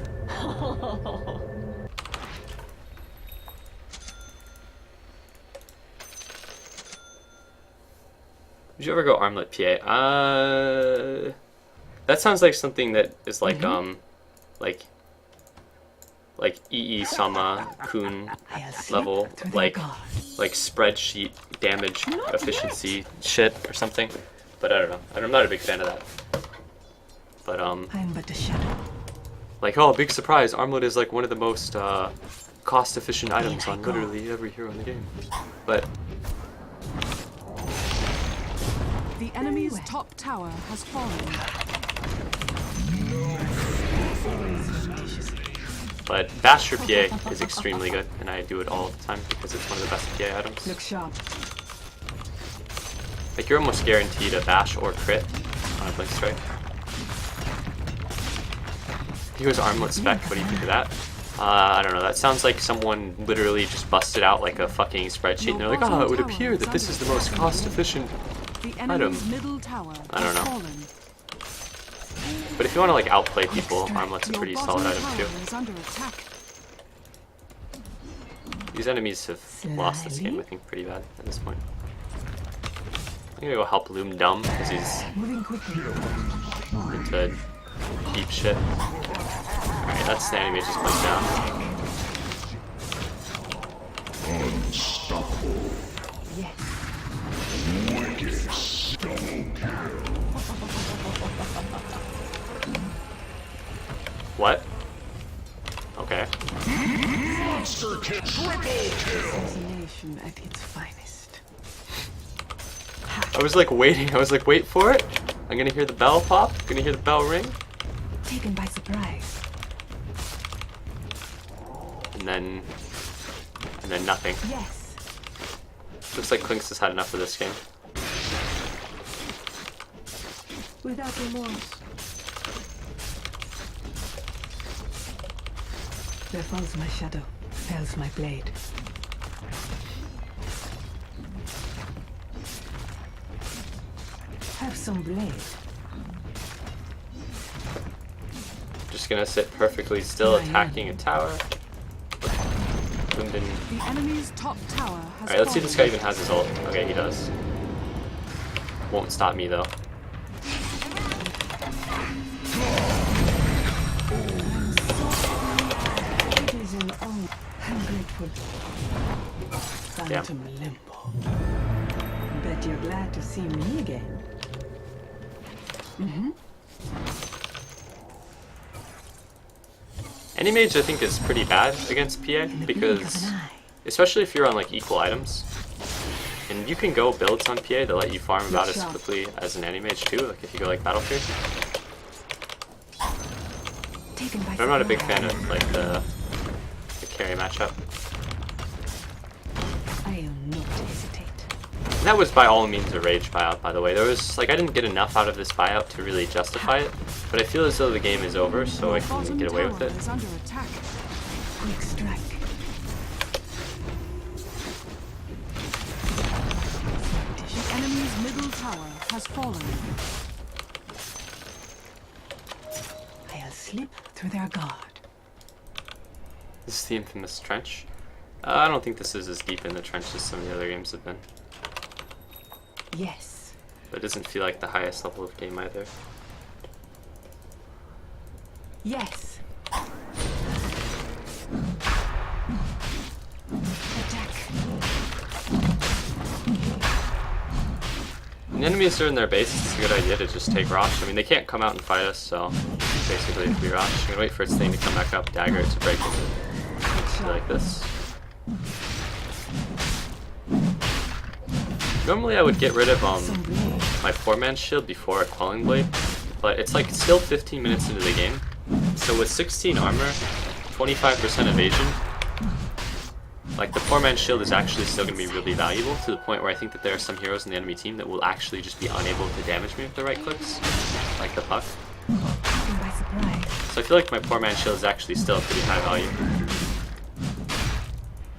Did you ever go armlet PA? That sounds like something that is like like EE Sama Kun I'll slip level, to their like guard. spreadsheet damage efficiency shit or something. But I don't know. I'm not a big fan of that. But I'm but a shadow. like, oh, big surprise! Armlet is like one of the most cost-efficient items on literally every hero in the game. But The enemy's top tower has fallen. But Basher PA is extremely good, and I do it all the time because it's one of the best PA items. Look sharp. Like, you're almost guaranteed a bash or crit on a blink strike. Here's armlet spec. What do you think of that? I don't know. That sounds like someone literally just busted out like a fucking spreadsheet, and they're like, "Oh, it would appear that this is the most cost-efficient." The enemy's middle tower I don't has know. fallen. But if you want to like outplay people, armlet's a Your pretty bottom solid item tower too. is under attack. These enemies have lost this game, I think, pretty bad at this point. I'm gonna go help Loom Dumb because he's Moving quickly. into deep shit. Alright, that's the enemy just went down. What? Okay. Monster kill. Triple kill. Assassination at its finest. I was like waiting. I was like, wait for it. I'm gonna hear the bell pop. Gonna hear the bell ring. Taken by surprise. And then nothing. Yes. Looks like Clinks has had enough of this game. Without remorse. There falls my shadow, fells my blade. Have some blade. Just gonna sit perfectly still, attacking a tower. Boom, didn't. The enemy's top tower has Alright, let's see if this guy fallen. even has his ult. Okay, he does. Won't stop me though. It is an old. I'm grateful. Damn. Phantom Limbo. Bet you're glad to see me again. Any mage I think is pretty bad against PA In the blink of because, an eye. especially if you're on like equal items, and you can go builds on PA that let you farm about as quickly as an any mage too. Like if you go like Battlefield. Taken by But I'm not a big surprise. fan of like the carry matchup. I'll not hesitate. And that was by all means a rage buyout, by the way. There was like I didn't get enough out of this buyout to really justify it, but I feel as though the game is over, so I can Bottom get away with tower it. is under attack. Quick strike. The enemy's middle tower has fallen. I'll slip through their guard. This is the infamous trench. I don't think this is as deep in the trench as some of the other games have been, Yes. but it doesn't feel like the highest level of game either. Yes. Attack. When the enemies are in their base, it's a good idea to just take Rosh. I mean, they can't come out and fight us, so basically if we Rosh, I'm gonna wait for its thing to come back up, dagger it to break it. Do like this. Normally I would get rid of my 4-man shield before a Quelling Blade, but it's like still 15 minutes into the game. So with 16 armor, 25% evasion, like the 4-man shield is actually still going to be really valuable to the point where I think that there are some heroes in the enemy team that will actually just be unable to damage me with the right clicks, like the Puck. Taken by surprise. So I feel like my 4-man shield is actually still a pretty high value.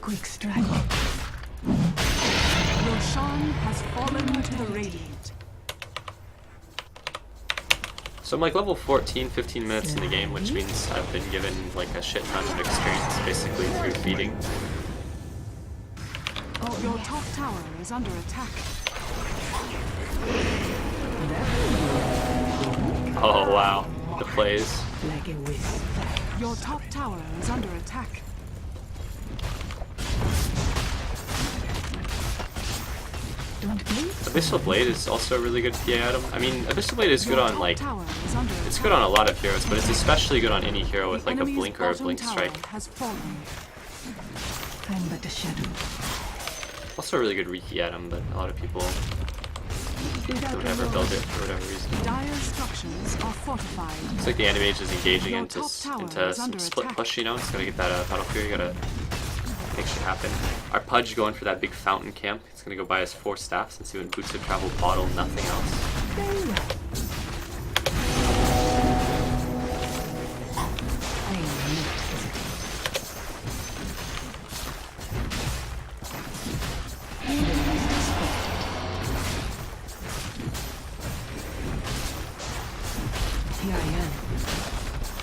Quick strike. Roshan has fallen to the Radiant. So I'm like level 14, 15 minutes in the game, which means I've been given like a shit ton of experience basically through feeding. Your top tower is under attack. Oh wow, the plays. Like a wisp. Your top tower is under attack. Don't blink. Abyssal Blade is also a really good PA item. I mean, Abyssal Blade is good Your on top like, tower is under it's attack. good on a lot of heroes, but it's especially good on any hero with The like a enemy's blink or a bottom blink tower strike. has fallen. I'm but a shadow. Also a really good Riki item, but a lot of people Without don't ever build it for whatever reason. Dire structures are fortified. It's like the animage is engaging Your into, top tower into is some under split attack. push, you know? It's gotta get that Battle Fury, gotta make shit happen. Our Pudge going for that big fountain camp. It's gonna go buy us 4 staffs since he went Boots of Travel bottle, nothing else. Very well. I'll not hesitate. Here I am.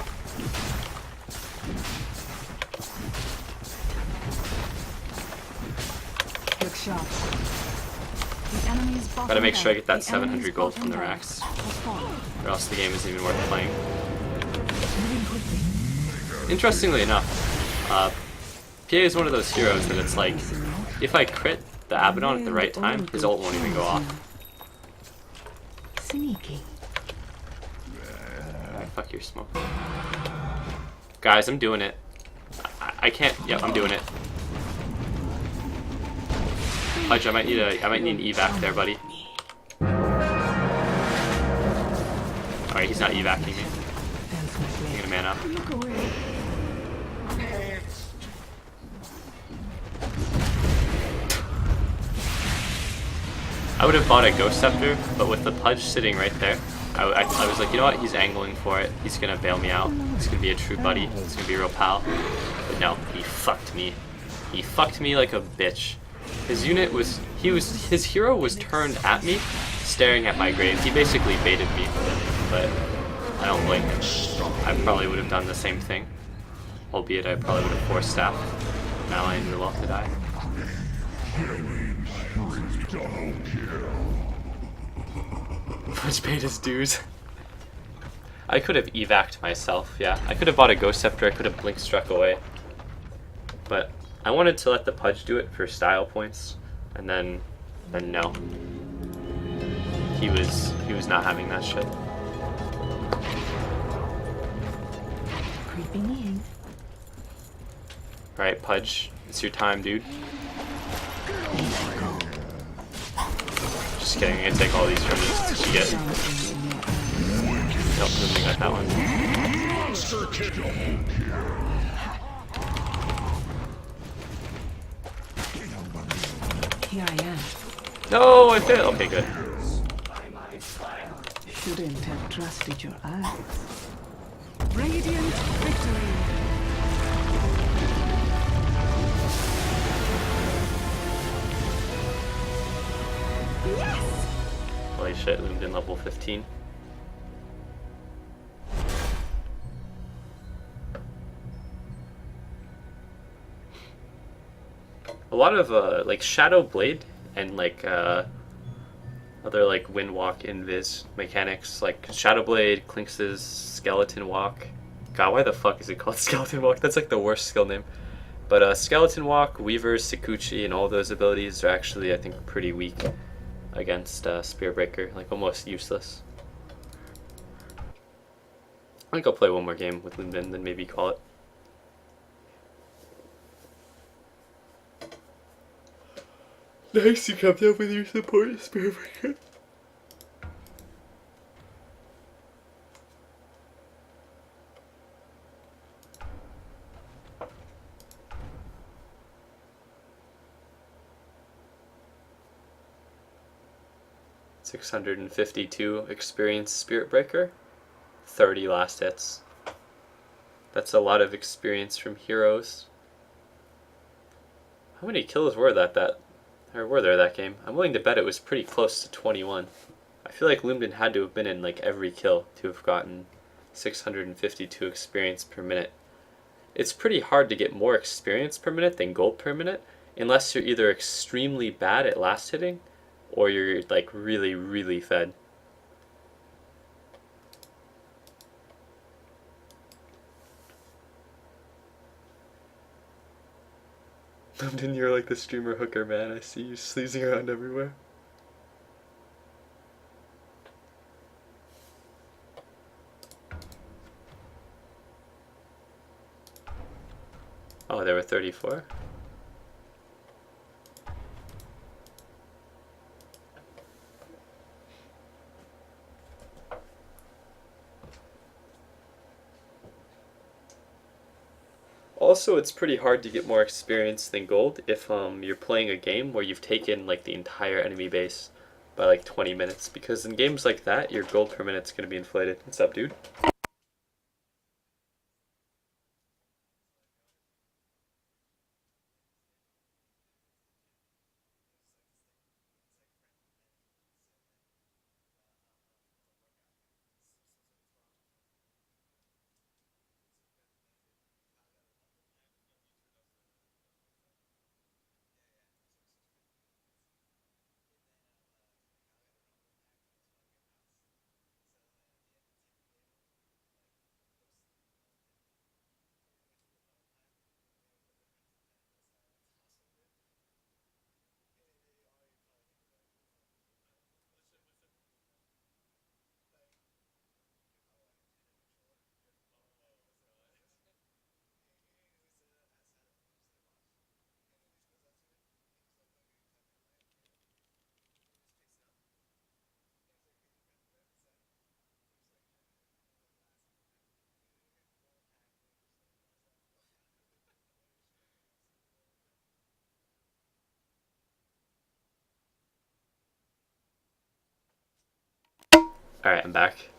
Look sharp. The enemy's bottom Gotta make sure I get that the enemy's 700 gold bottom from the tower racks, has fallen. or else the game isn't even worth playing. Moving quickly. Interestingly enough, PA is one of those heroes that it's like, if I crit the Abaddon at the right time, his ult won't even go off. Sneaking. Alright, fuck your smoke. Guys, I'm doing it. I can't. Yep, I'm doing it. Pudge, I might need an evac there, buddy. Alright, he's not evacing me. Fence my I'm blade. gonna man up. Look away. I would have bought a Ghost Scepter, but with the Pudge sitting right there, I was like, you know what? He's angling for it. He's gonna bail me out. He's gonna be a true buddy. He's gonna be a real pal. But no, he fucked me. He fucked me like a bitch. His unit was, his hero was turned at me, staring at my grave. He basically baited me, but I don't blame him. I probably would have done the same thing, albeit I probably would have forced staff. Now I am the love to die. Pudge paid his dues. I could have evac'd myself, yeah. I could have bought a Ghost Scepter, I could have blink struck away. But I wanted to let the Pudge do it for style points, and then no. He was not having that shit. Creeping in. Alright, Pudge, it's your time, dude. Just kidding, I'm gonna take all these from you to get. Nope, Lumen got that one. Here I am. No, I failed. Okay, good. Shouldn't have trusted your eyes. Radiant victory. Holy shit, Lumen level 15. A lot of like Shadow Blade and like other like Windwalk invis mechanics, like Shadow Blade, Clinx's Skeleton Walk. God, why the fuck is it called Skeleton Walk? That's like the worst skill name. But Skeleton Walk, Weaver, Sikuchi, and all those abilities are actually, I think, pretty weak against Spirit Breaker, like almost useless. I think I'll play one more game with Lumen, then maybe call it. Nice, you kept up with your support, Spirit Breaker. $652 experience Spirit Breaker, 30 last hits. That's a lot of experience from heroes. How many kills were there that game? I'm willing to bet it was pretty close to 21. I feel like Lumden had to have been in like every kill to have gotten 652 experience per minute. It's pretty hard to get more experience per minute than gold per minute, unless you're either extremely bad at last hitting, or you're like really, really fed. Lumden, you're like the streamer hooker, man. I see you sleazing around everywhere. Oh, there were 34? Also, it's pretty hard to get more experience than gold if you're playing a game where you've taken like the entire enemy base by like 20 minutes, because in games like that, your gold per minute's gonna be inflated. What's up, dude? Alright, I'm back.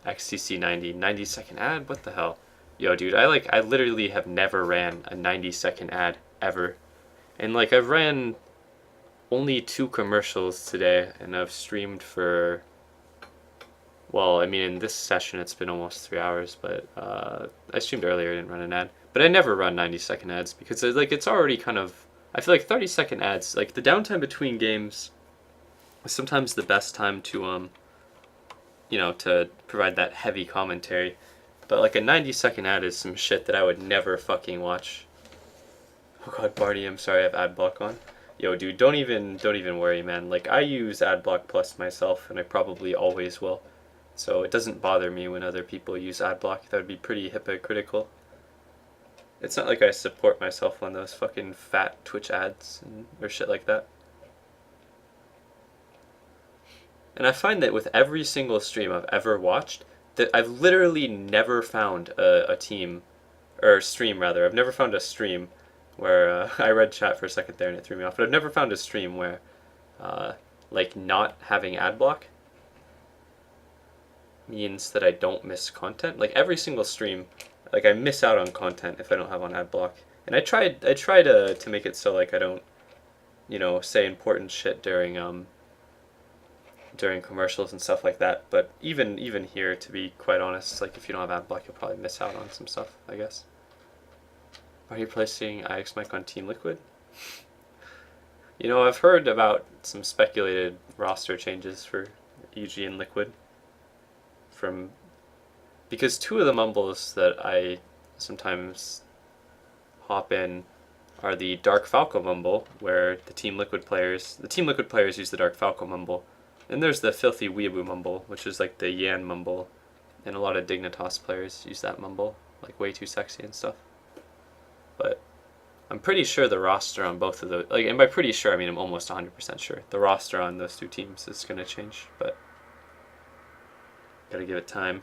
XCC 90 second ad? What the hell? Yo, dude, I literally have never ran a 90-second ad ever. And like I've ran only 2 commercials today, and I've streamed for, well, I mean in this session it's been almost 3 hours, but I streamed earlier, I didn't run an ad. But I never run 90-second ads because like it's already kind of, I feel like 30-second ads, like the downtime between games is sometimes the best time to you know, to provide that heavy commentary. But like a 90-second ad is some shit that I would never fucking watch. Oh god, Barney, I'm sorry I have ad block on. Yo, dude, don't even worry, man. Like, I use ad block plus myself, and I probably always will. So it doesn't bother me when other people use ad block. That would be pretty hypocritical. It's not like I support myself on those fucking fat Twitch ads or shit like that. And I find that with every single stream I've ever watched, that I've literally never found a team, or stream rather, I've never found a stream where, I read chat for a second there and it threw me off, but I've never found a stream where, like, not having ad block means that I don't miss content. Like, every single stream, like, I miss out on content if I don't have on ad block. And I try to make it so, like, I don't, you know, say important shit during commercials and stuff like that. But even here, to be quite honest, like, if you don't have ad block, you'll probably miss out on some stuff, I guess. Are you placing IX Mike on Team Liquid? You know, I've heard about some speculated roster changes for EG and Liquid. Because two of the mumbles that I sometimes hop in are the Dark Falco mumble, where the Team Liquid players use the Dark Falco mumble, and there's the Filthy Weeaboo mumble, which is like the Yan mumble, and a lot of Dignitas players use that mumble, like way too sexy and stuff. But I'm pretty sure the roster on both of those, like, and by pretty sure I mean I'm almost 100% sure, the roster on those two teams is going to change, but gotta give it time.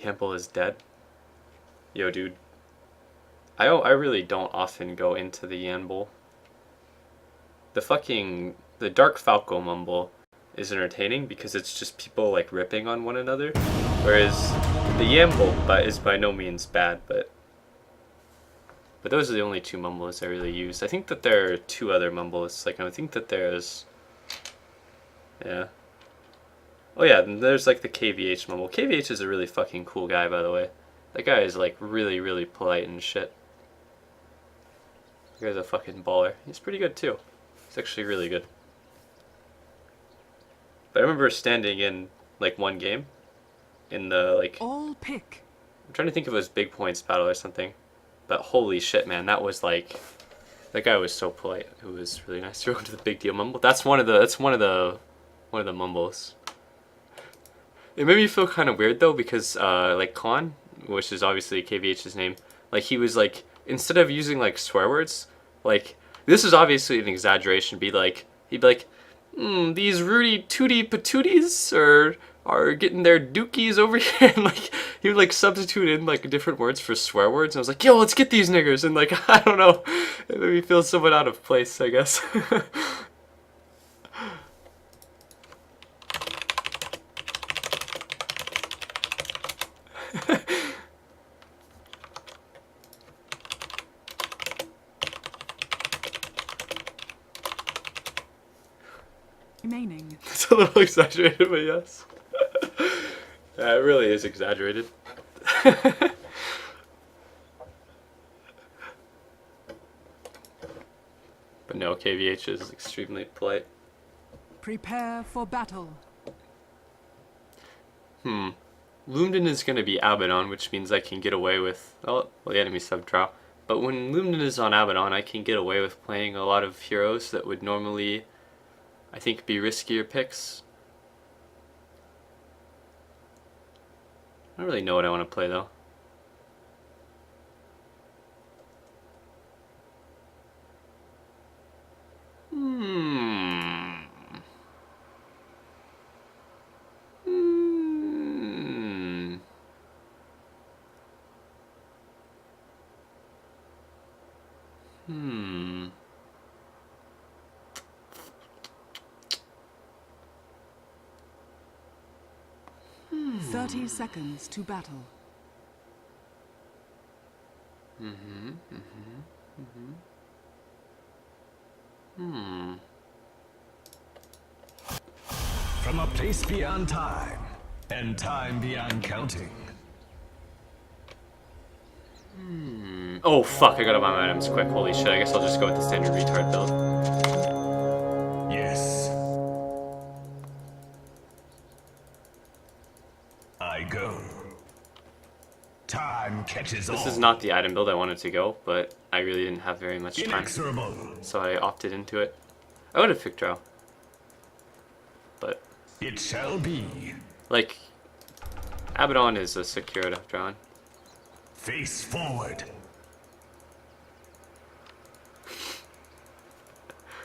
Yample is dead. Yo, dude. I really don't often go into the Yanble. The Dark Falco mumble is entertaining because it's just people like ripping on one another, whereas the Yamble is by no means bad, but those are the only two mumbles I really use. I think that there are two other mumbles. Like, I think that there's, yeah. Oh yeah, and there's like the KVH mumble. KVH is a really fucking cool guy, by the way. That guy is like really, really polite and shit. That guy's a fucking baller. He's pretty good too. He's actually really good. But I remember standing in like one game in the like, All pick. I'm trying to think if it was Big Points battle or something. But holy shit, man, that was like, that guy was so polite. It was really nice to go to the Big Deal mumble. That's one of the mumbles. It made me feel kind of weird though, because like Khan, which is obviously KVH's name, like he was like, instead of using like swear words, like, this is obviously an exaggeration, he'd be like, these Rudy Tootie Patooties are getting their dookies over here, and like he would like substitute in like different words for swear words, and I was like, yo, let's get these niggers, and like, I don't know, it made me feel somewhat out of place, I guess. Remaining. It's a little exaggerated, but yes. Yeah, it really is exaggerated. But no, KVH is extremely polite. Prepare for battle. Lumden is going to be Abaddon, which means I can get away with, oh, well, the enemy sub-draw. But when Lumden is on Abaddon, I can get away with playing a lot of heroes that would normally, I think, be riskier picks. I don't really know what I want to play though. Hmm. 30 seconds to battle. From a place beyond time, and time beyond counting. Oh fuck, I gotta buy my items quick. Holy shit, I guess I'll just go with the standard retard build. Yes. This is not the item build I wanted to go, but I really didn't have very much time, Inexorable. so I opted into it. I would have picked Drow, but It shall be. like, Abaddon is a sick hero to have drawn. Face forward.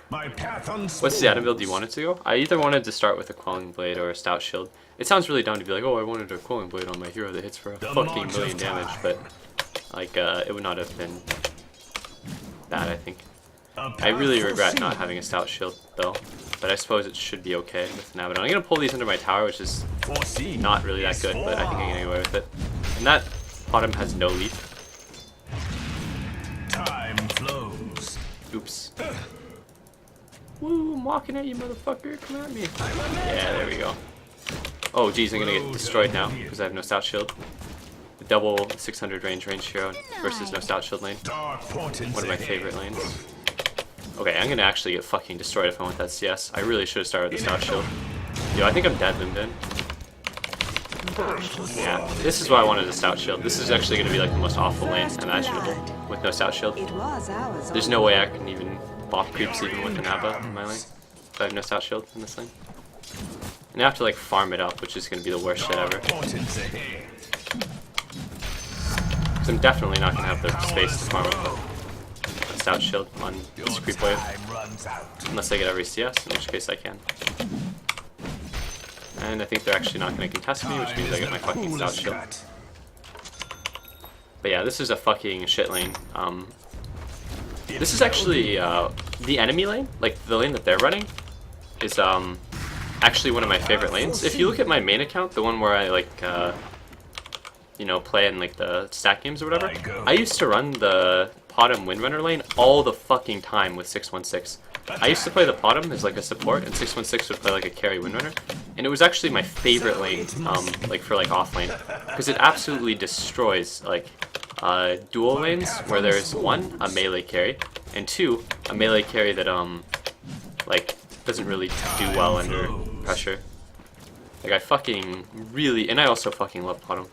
My path unspooled. What's the item build you wanted to go? I either wanted to start with a Quelling Blade or a Stout Shield. It sounds really dumb to be like, oh, I wanted a Quelling Blade on my hero that hits for a fucking march of million damage, time. but like, it would not have been bad, I think. A I really path regret foreseen. not having a Stout Shield, though, but I suppose it should be okay with an Abaddon. I'm gonna pull these under my tower, which is Foreseen not really that is good, but I think I can get away with it. And that bottom has no leaf. Time flows. Oops. Woo, I'm walking at you, motherfucker. Come at me. Yeah, there we go. Oh, geez, I'm gonna get destroyed now because I have no Stout Shield. The double 600 range hero versus no Stout Shield lane. Dark portents One of my ahead. favorite lanes. Okay, I'm gonna actually get fucking destroyed if I want that CS. I really should have started with the Stout Shield. Yo, I think I'm dead, Limden. Yeah, this is why I wanted a Stout Shield. This is actually gonna be like the most awful lane imaginable with no Stout Shield. It was ours. There's no way I can even bop creeps even with an Abba in my lane. If I have no Stout Shield in this lane. And I have to like farm it up, which is gonna be the worst shit ever. Portents ahead. Because I'm definitely not gonna have the space to farm up a Stout Shield on this creep wave. Time runs out. Unless I get every CS, in which case I can. And I think they're actually not going to contest me, which means I get my fucking Stout Shield. But yeah, this is a fucking shit lane. This is actually the enemy lane, like the lane that they're running, is actually one of my favorite lanes. If you look at my main account, the one where I like, you know, play in like the stack games or whatever, I used to run the Potom Windrunner lane all the fucking time with 616. I used to play the Potom as like a support, and 616 would play like a carry Windrunner, and it was actually my favorite lane, like for like off lane, because it absolutely destroys like dual lanes where there's one, a melee carry, and two, a melee carry that like doesn't really do well under pressure. Like I fucking really, and I also fucking love Potom.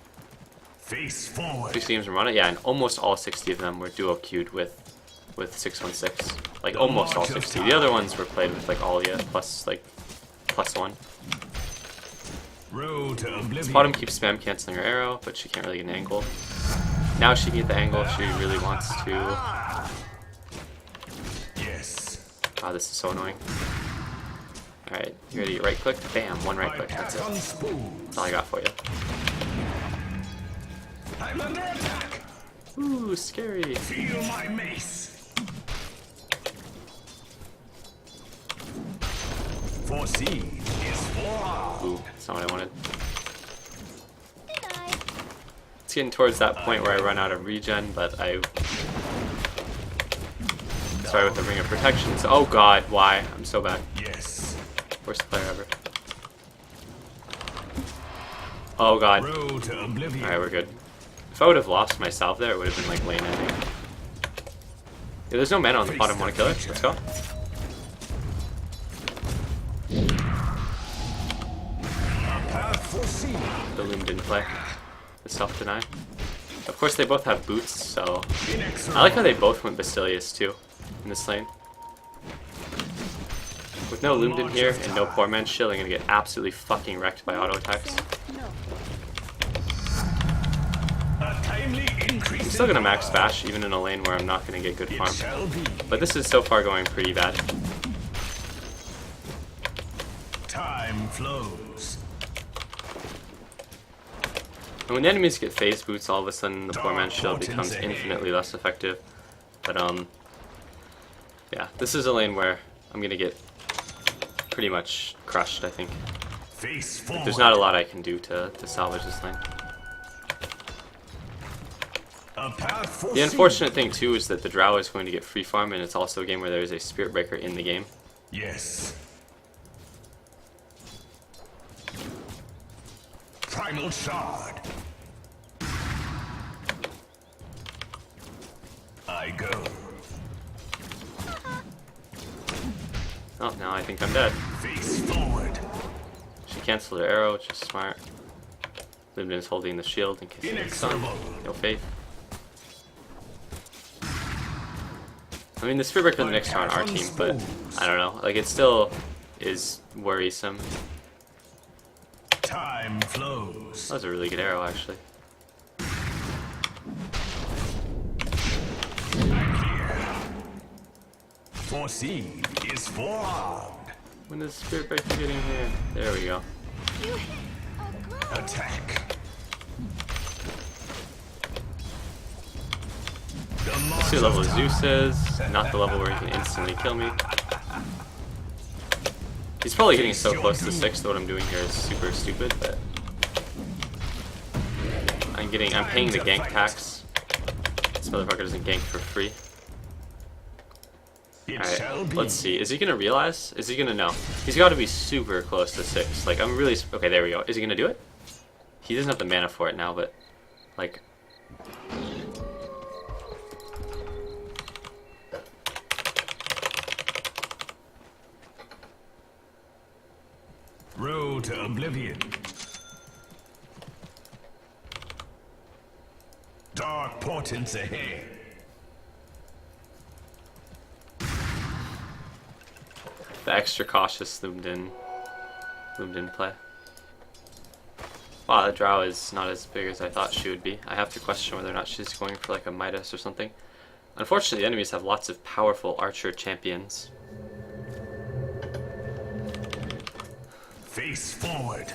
Face forward. 60 games from Rana, yeah, and almost all 60 of them were duo queued with 616. Like almost all 60. The other ones were played with like Alia plus like +1. Road to oblivion. Bottom keeps spam canceling her arrow, but she can't really get an angle. Now she can get the angle if she really wants to. Yes. Ah, this is so annoying. Alright, you ready to right click? Bam, one right My click, that's path it. unspooled. That's all I got for you. I'm under attack. Ooh, scary. Feel my mace. Foreseen is for. Ooh, that's not what I wanted. It's getting towards that point where I run out of regen, but I... Sorry with the Ring of Protection. So, oh god, why? I'm so bad. Yes. Worst player ever. Oh god. Road to oblivion. Alright, we're good. If I would have lost myself there, it would have been like lane ending. Yeah, there's no mana on the bottom. Want to kill it? Let's go. Path foreseen. The Loom didn't play. The self-deny. Of course, they both have boots, so... I like how they both went Basilius, too, in this lane. With no Loomden here and no poor man's shield, I'm gonna get absolutely fucking wrecked by auto attacks. A timely increase. I'm still gonna max bash, even in a lane where I'm not gonna get good It farm. shall be. But this is so far going pretty bad. Time flows. And when the enemies get phase boots, all of a sudden the poor man's shield becomes infinitely less effective. But yeah, this is a lane where I'm gonna get pretty much crushed, I think. Face forward. There's not a lot I can do to salvage this lane. A path foreseen. The unfortunate thing too is that the Drow is going to get free farm, and it's also a game where there is a Spirit Breaker in the game. Yes. Primal shard. I go. Oh, now I think I'm dead. Face forward. She canceled her arrow, which is smart. Limden's holding the shield in case he gets stunned. Inexorable. No faith. I mean, the Spirit Breaker and the Nyx are on our team, but I don't know. Like, it still is worrisome. Time flows. That was a really good arrow, actually. Foreseen is forearmed. When is Spirit Breaker getting here? There we go. Attack. Let's see what level Zeus is. Not the level where he can instantly kill me. He's probably getting so close to 6 that what I'm doing here is super stupid, but I'm paying the gank tax. This motherfucker doesn't gank for free. Alright, let's see. Is he gonna realize? Is he gonna know? He's gotta be super close to 6. Like, I'm really... Okay, there we go. Is he gonna do it? He doesn't have the mana for it now, but... Like... Road to oblivion. Dark portents ahead. The extra cautious loomed in play. Wow, that drow is not as big as I thought she would be. I have to question whether or not she's going for like a Midas or something. Unfortunately, the enemies have lots of powerful archer champions. Face forward.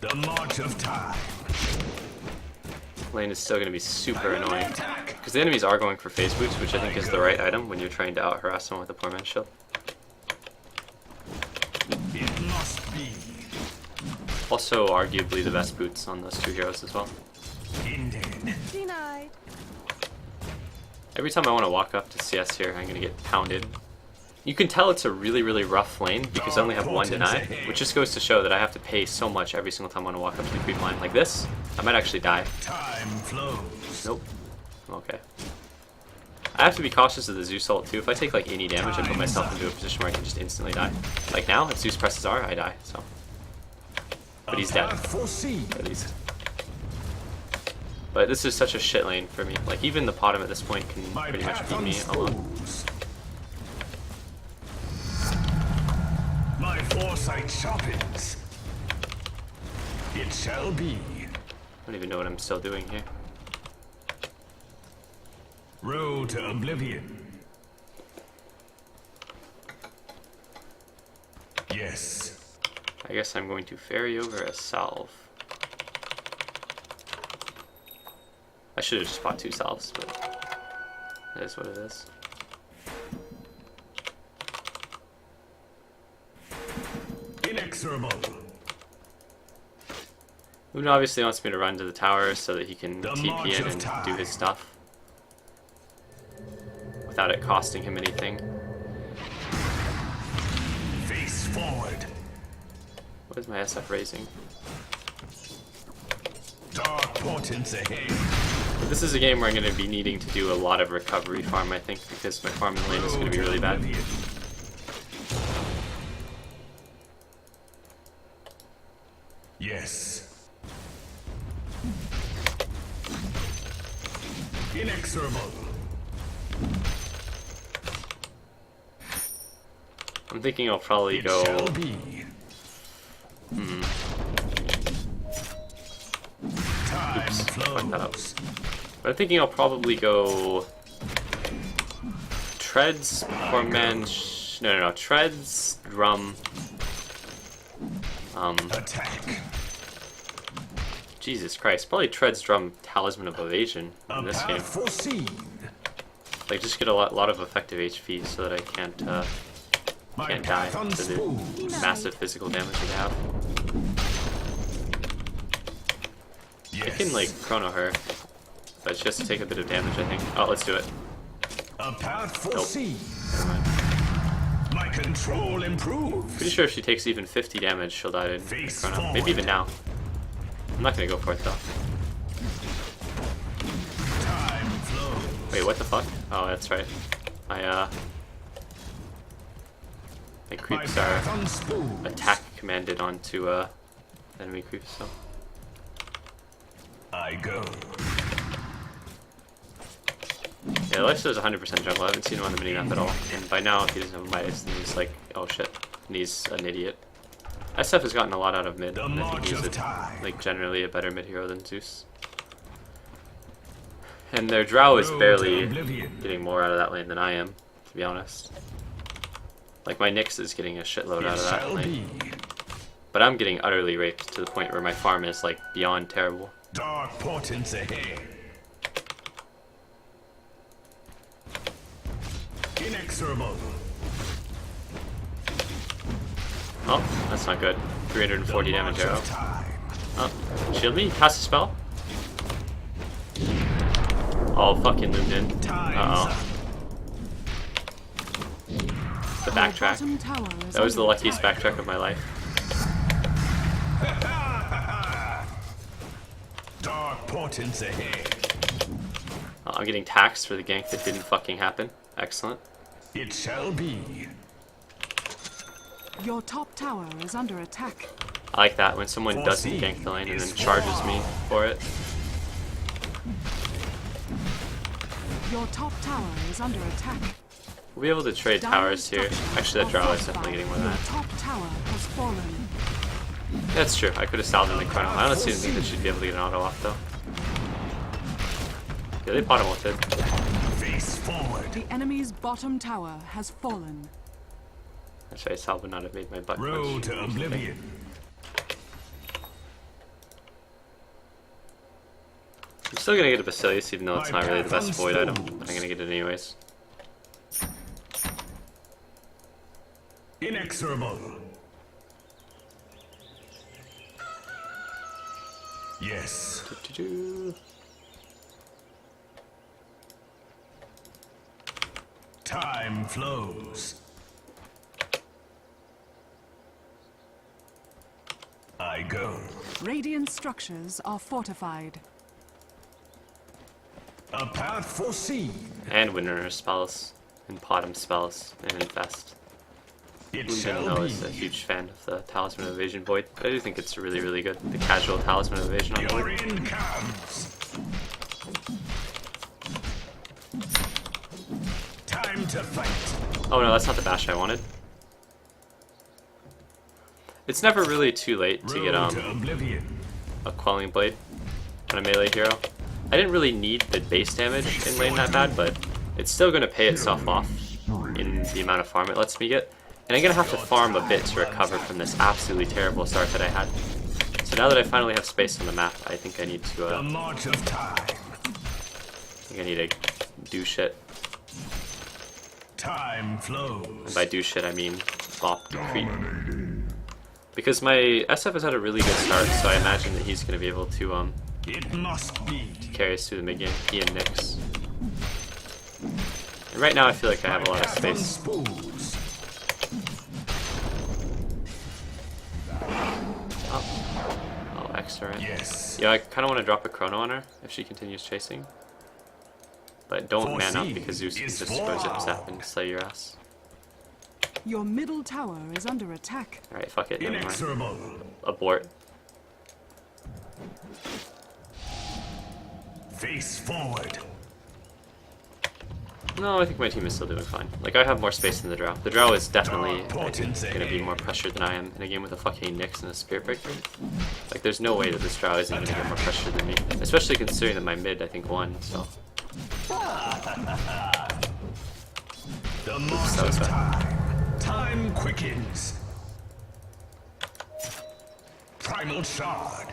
The march of time. Lane is still going to be super annoying. Because the enemies are going for phase boots, which I think is the right item when you're trying to out-harass someone with a poor man's shield. It must be. Also, arguably the best boots on those 2 heroes as well. Ended. Denied. Every time I want to walk up to CS here, I'm going to get pounded. You can tell it's a really, really rough lane because I only have 1 deny, which just goes to show that I have to pay so much every single time I want to walk up to the creep line. Like this, I might actually die. Time flows. Nope. Okay. I have to be cautious of the Zeus ult too. If I take like any damage, I put myself into a position where I can just instantly die. Like now, if Zeus presses R, I die, so. But he's dead, at least. But this is such a shit lane for me. Like even the Potom at this point can pretty much beat me alone. My foresight sharpens. It shall be. I don't even know what I'm still doing here. Road to oblivion. Yes. I guess I'm going to ferry over a salve. I should have just bought 2 salves, but that is what it is. Inexorable. Moon obviously wants me to run to the tower so that he can TP march in of and time. do his stuff without it costing him anything. Face forward. What is my SF raising? Dark portents ahead. This is a game where I'm going to be needing to do a lot of recovery farm, I think, because my farm in lane is going to be really bad. Oblivion. Yes. Inexorable. I'm thinking I'll probably It go... shall be. Time Fuck that up. flows. But I'm thinking I'll probably go... Treads, poor man... No. Treads, Drum... Attack. Jesus Christ. Probably Treads, Drum, Talisman of Evasion in A this path game. foreseen. Like, just get a lot of effective HP so that I can't My die path to the unspoons. massive physical damage they have. I Yes. can, like, chrono her, but she has to take a bit of damage, I think. Oh, let's do it. A path foreseen. Never mind. My control improves. Pretty sure if she takes even 50 damage, she'll die to Face chrono. forward. Maybe even now. I'm not gonna go for it, though. Time flows. Wait, what the fuck? Oh, that's right. My My creeps path are unspoons. attack commanded onto enemy creeps, so... I go. Yeah, Lifesteal is 100% jungle. I haven't seen him on the minimap at all. And by now, if he doesn't have Midas, then he's like, oh shit. And he's an idiot. SF has gotten a lot out of mid. And I think he's like generally a better mid hero than Zeus. And their Drow is barely getting more out of that lane than I am, to be honest. Like my Nyx is getting a shitload out of that lane. But I'm getting utterly raped to the point where my farm is like beyond terrible. Dark portents ahead. Inexorable. Oh, that's not good. 340 damage arrow. Oh, shield me? Cast a spell? Oh, fucking loomed in. Uh-oh. The backtrack. That was the luckiest backtrack of my life. Dark portents ahead. Oh, I'm getting taxed for the gank that didn't fucking happen. Excellent. It shall be. Your top tower is under attack. I like that when someone doesn't gank the lane and then charges me for it. Your top tower is under attack. We'll be able to trade towers here. Actually, that Drow is definitely getting more than Your that. top tower has fallen. That's true. I could have salved in the chrono. I honestly didn't think that she'd be able to get an auto off though. Yeah, they bottom ulted. Face forward. The enemy's bottom tower has fallen. That's right, Sal would not have made my butt Road punch. to oblivion. I'm still gonna get a Basilius even though it's not really the best void item, but I'm gonna get it anyways. Inexorable. Yes. Doo-doo-doo. Time flows. I go. Radiant structures are fortified. A path foreseen. And Winter spells, and Potom spells, and Infest. It Even shall though I be. was a huge fan of the Talisman of Evasion Void, but I do think it's really, really good. The casual Talisman of Evasion on Your Void. end comes. Time to fight. Oh no, that's not the bash I wanted. It's never really too late to get Road to oblivion. a Quelling Blade on a melee hero. I didn't really need the base damage in lane that bad, but it's still going to pay itself off in the amount of farm it lets me get. And I'm going to have to farm a bit to recover from this absolutely terrible start that I had. So now that I finally have space on the map, I think I need to, The march of time. do shit. Time flows. And by do shit, I mean bop creep. Because my SF has had a really good start, so I imagine that he's going to be able to It must be. carry us through the mid game. He and Nyx. And right now I feel like I have a lot of Path on space. spools. Oh, extra, right? Yes. Yeah, I kind of want to drop a chrono on her if she continues chasing. But don't man up because Zeus can just go zip zap and slay your ass. Your middle tower is under attack. Alright, fuck it, never mind. Inexorable. Abort. Face forward. No, I think my team is still doing fine. Like, I have more space than the Drow. The Drow is definitely going to be more pressured than I am in a game with a fucking Nyx and a Spirit Breaker. Like, there's no way that this Drow isn't going to get more pressure than me. Especially considering that my mid, I think, won, so. The Oops, march that was of bad. time. Time quickens. Primal shard.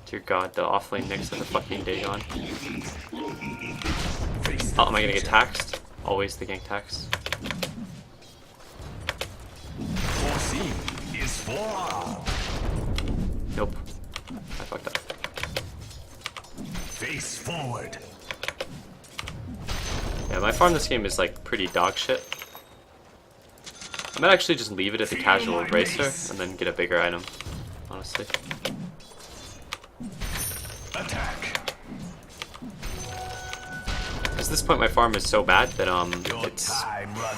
Dear God, the offlane Nyx has a fucking Dagon. Face Oh, am I gonna get taxed? Always the gank tax. foreseen is for. Nope. I fucked up. Face forward. Yeah, my farm this game is like pretty dog shit. I might actually just leave it at the casual Embracer and then get a bigger item, honestly. Attack. At this point my farm is so bad that it's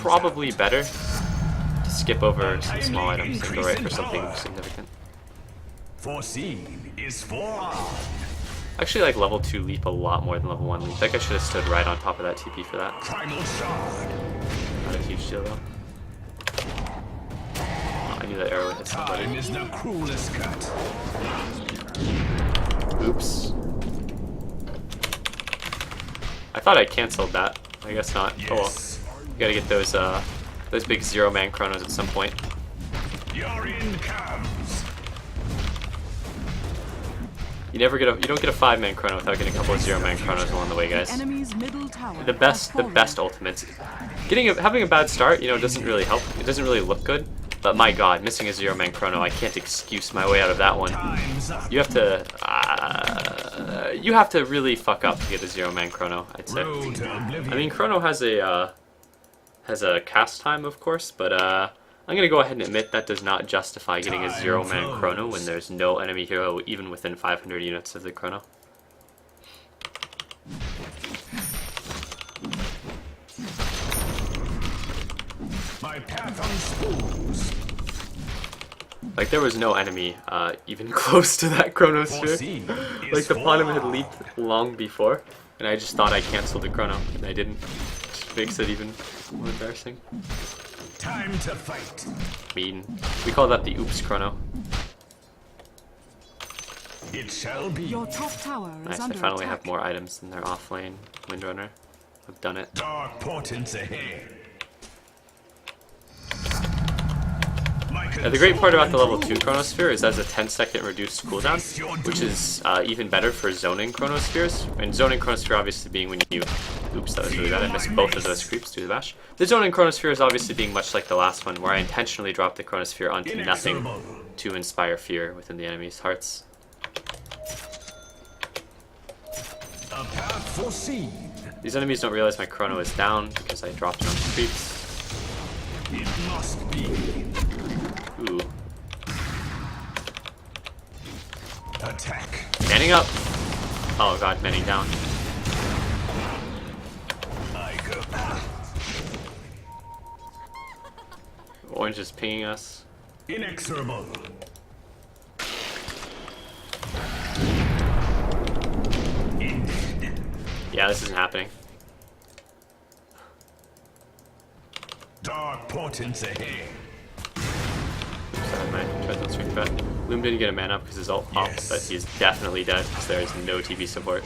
probably better to skip over some small items and go right for something significant. Foreseen is forearmed. I actually like level 2 leap a lot more than level 1 leap. I think I should have stood right on top of that TP for that. Primal shard. Not a huge deal though. Oh, I knew that arrow would hit somebody. Time is the cruelest cut. Oops. I thought I canceled that. I guess not. Oh well. Yes. You gotta get those big 0-man chronos at some point. Your end comes. You don't get a 5-man chrono without getting a couple of 0-man chronos along the way, guys. Enemy's middle tower The has fallen. best ultimates. Having a bad start, doesn't really help. It doesn't really look good. But my God, missing a 0-man chrono, I can't excuse my way out of that one. Time's up. You have to really fuck up to get a 0-man chrono, I'd say. Road to oblivion. I mean, chrono has a cast time, of course, but I'm gonna go ahead and admit that does not justify getting a 0-man chrono when there's no enemy hero even within 500 units of the chrono. My path on spools. Like, there was no enemy even close to that chronosphere. Foreseen Like, is the bottom had forearmed. leaped long before, and I just thought I canceled the chrono, and I didn't. Which makes it even more embarrassing. Time to fight. I mean, we call that the oops chrono. It shall be. Your top tower is Nice, I under finally attack. have more items than their off-lane Windrunner. I've done it. Dark portents ahead. The great part about the level 2 Chronosphere is as a 10-second reduced cooldown, which is even better for zoning Chronospheres. And zoning Chronosphere obviously being when you... Oops, that was really bad. I missed both of those creeps due to the bash. The zoning Chronosphere is obviously being much like the last one, where I intentionally dropped the Chronosphere onto nothing to inspire fear within the enemy's hearts. A path foreseen. These enemies don't realize my Chrono is down because I dropped it on the creeps. It must be. Ooh. Attack. Manning up! Oh god, manning down. I go. Orange is pinging us. Inexorable. Indeed. Yeah, this isn't happening. Dark portents ahead. Sorry, my treadmill swing threat. Loom didn't get a man up because his ult popped, Yes. but he's definitely dead because there is no TB support.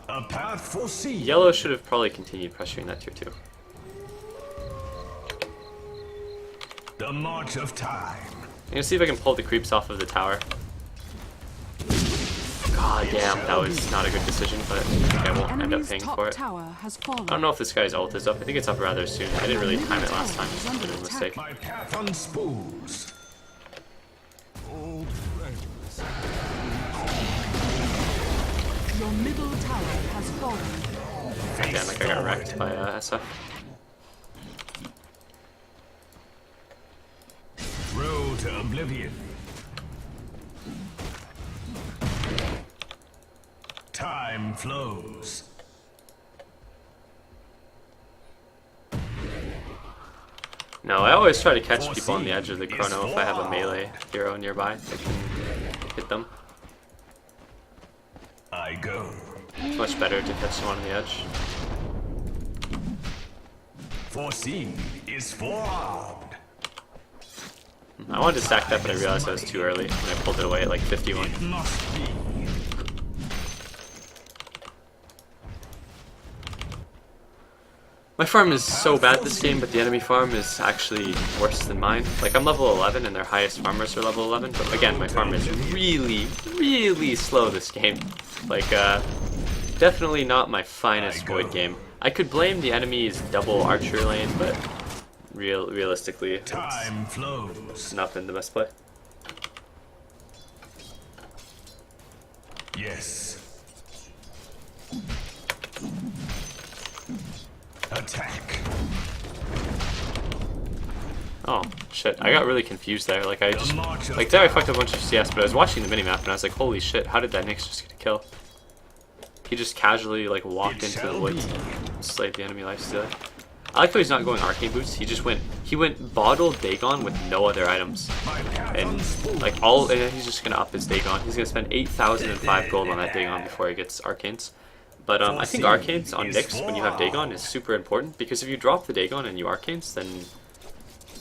A path foreseen. Yellow should have probably continued pressuring that tier 2. The march of time. I'm gonna see if I can pull the creeps off of the tower. God damn, that was not a good decision, but I think I won't end up Enemy's paying top for it. tower has fallen. I don't know if this guy's ult is up. I think it's up rather soon. I didn't really time it last time. It was a mistake. My path on spools. Old friends. Your middle tower has fallen. Damn, like I got wrecked by SF. Road to oblivion. Time flows. No, I always try to catch people on the edge of the chrono if I have a melee hero nearby that can hit them. I go. It's much better to catch someone on the edge. Foreseen is forearmed. I wanted to stack that, but I realized I was too early when I pulled it away at like 51. It must be. My farm is so bad this game, but the enemy farm is actually worse than mine. Like, I'm level 11 and their highest farmers are level 11, but again, my farm is really, really slow this game. Like, definitely not my finest Void game. I could blame the enemy's double archer lane, but realistically, Time flows. it's not been the best play. Yes. Attack. Oh, shit. I got really confused there. Like, I fucked up a bunch of CS, but I was watching the minimap and I was like, holy shit, how did that Nyx just get a kill? He just casually, like, walked into the woods and slayed the enemy lifestealer. I like how he's not going arcane boots. He went bottle Dagon with no other items, and like and he's just gonna up his Dagon. He's gonna spend 8,005 gold on that Dagon before he gets arcanes. But I think arcanes on Nyx when you have Dagon is super important, because if you drop the Dagon and you arcanes, then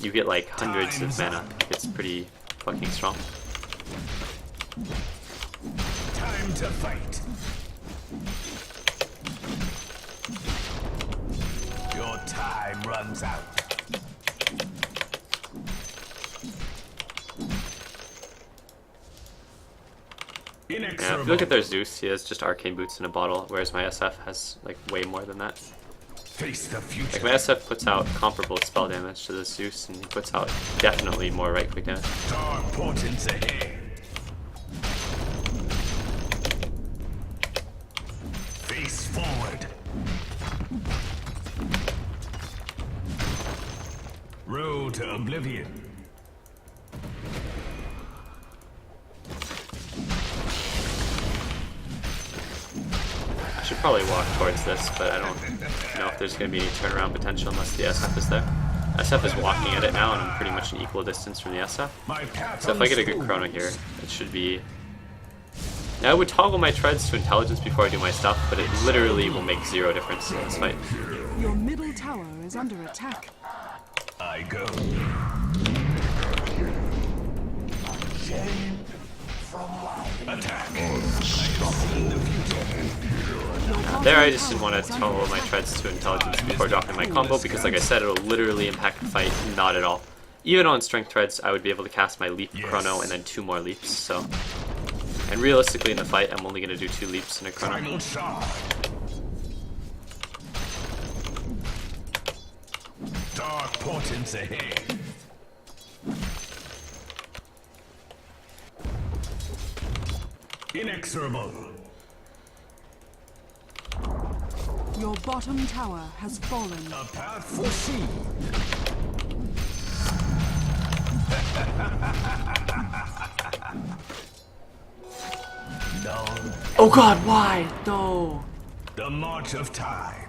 you get like hundreds of mana. It's pretty fucking strong. Time to fight. Your time runs out. Yeah, if you look at their Zeus, he has just arcane boots in a bottle, whereas my SF has like way more than that. Face the future. Like my SF puts out comparable spell damage to the Zeus, and he puts out definitely more right click damage. Dark portents ahead. Face forward. Road to oblivion. I should probably walk towards this, but I don't know if there's going to be any turnaround potential unless the SF is there. SF is walking at it now, and I'm pretty much an equal distance from the SF. So if I get a good chrono here, it should be... Now I would toggle my treads to intelligence before I do my stuff, but it literally will make zero difference in this fight. Your middle tower is under attack. I go. Attack. There I just didn't want to toggle my treads to intelligence before dropping my combo, because like I said, it'll literally impact the fight not at all. Even on strength treads, I would be able to cast my leap chrono and then 2 more leaps, so... And realistically in the fight, I'm only going to do 2 leaps in a chrono. Final shot. Dark portents ahead. Inexorable. Your bottom tower has fallen. A path foreseen. No. Oh god, why? No! The march of time.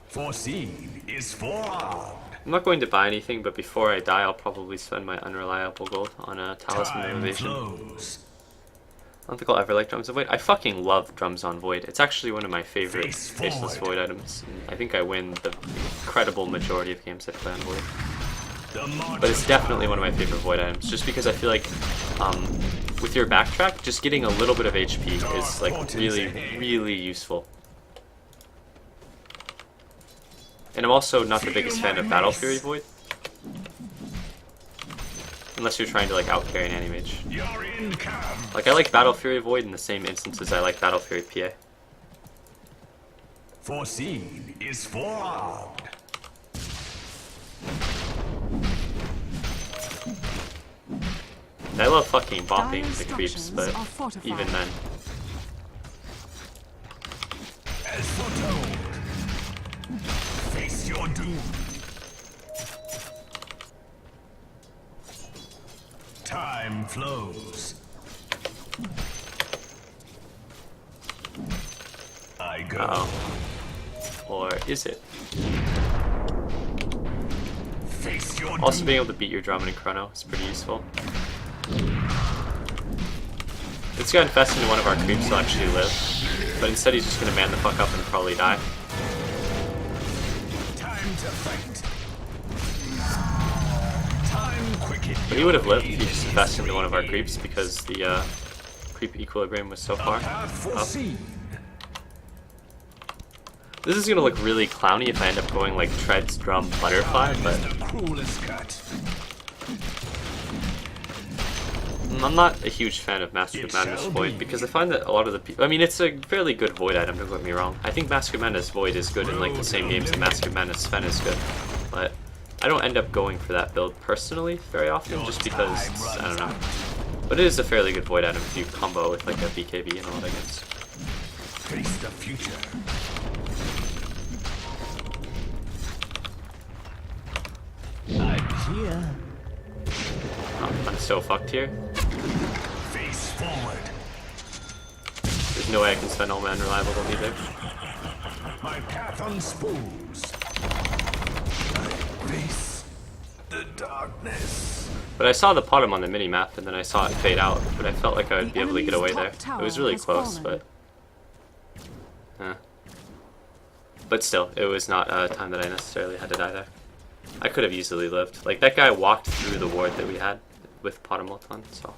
Foreseen is forearmed. I'm not going to buy anything, but before I die, I'll probably spend my unreliable gold on a Talisman Time Innovation. flows. I don't think I'll ever like Drums on Void. I fucking love Drums on Void. It's actually one of my favorite Face Faceless forward. Void items. And I think I win the incredible majority of games I play on Void. The march But it's of definitely one of my favorite Void items, just because I feel like with your backtrack, just getting a little bit of HP is like really useful. And I'm also not the biggest fan of Battle Fury Void. Unless you're trying to like out-carry an anti-mage. You're in camp. Like I like Battle Fury Void in the same instances I like Battle Fury PA. Foreseen is forearmed. I love fucking bopping Dire the creeps, structures but are fortified. even then. As foretold. Face your doom. Time flows. I go. Uh-oh. Or is it? Face your Also doom. being able to beat your Drummond and Chrono is pretty useful. This guy infests into one of our creeps will actually live, but instead he's just gonna man the fuck up and probably die. Time to fight. Time quicken. But he would have lived if he just infested into one of our creeps, because the creep equilibrium was so far Path up. foreseen. This is gonna look really clowny if I end up going like Treads, Drum, Butterfly, but The cruelest cut. I'm not a huge fan of Master of Madness Void, because I find that a lot of the people... I mean, it's a fairly good Void item, don't get me wrong. I think Master of Madness Void is good in like the same games that Master of Madness Sven is good, but I don't end up going for that build personally very often, just because, I don't know. But it is a fairly good Void item if you combo with like a BKB and all that against. Face the future. I'm here. I'm so fucked here. Face forward. There's no way I can spend all my unreliable either. My path unspools. Face the darkness. But I saw the bottom on the mini map, and then I saw it fade out. But I felt like I would be able to get away there. It was really close, but but still, it was not a time that I necessarily had to die there. I could have easily lived. Like, that guy walked through the ward that we had with bottom ult on, so.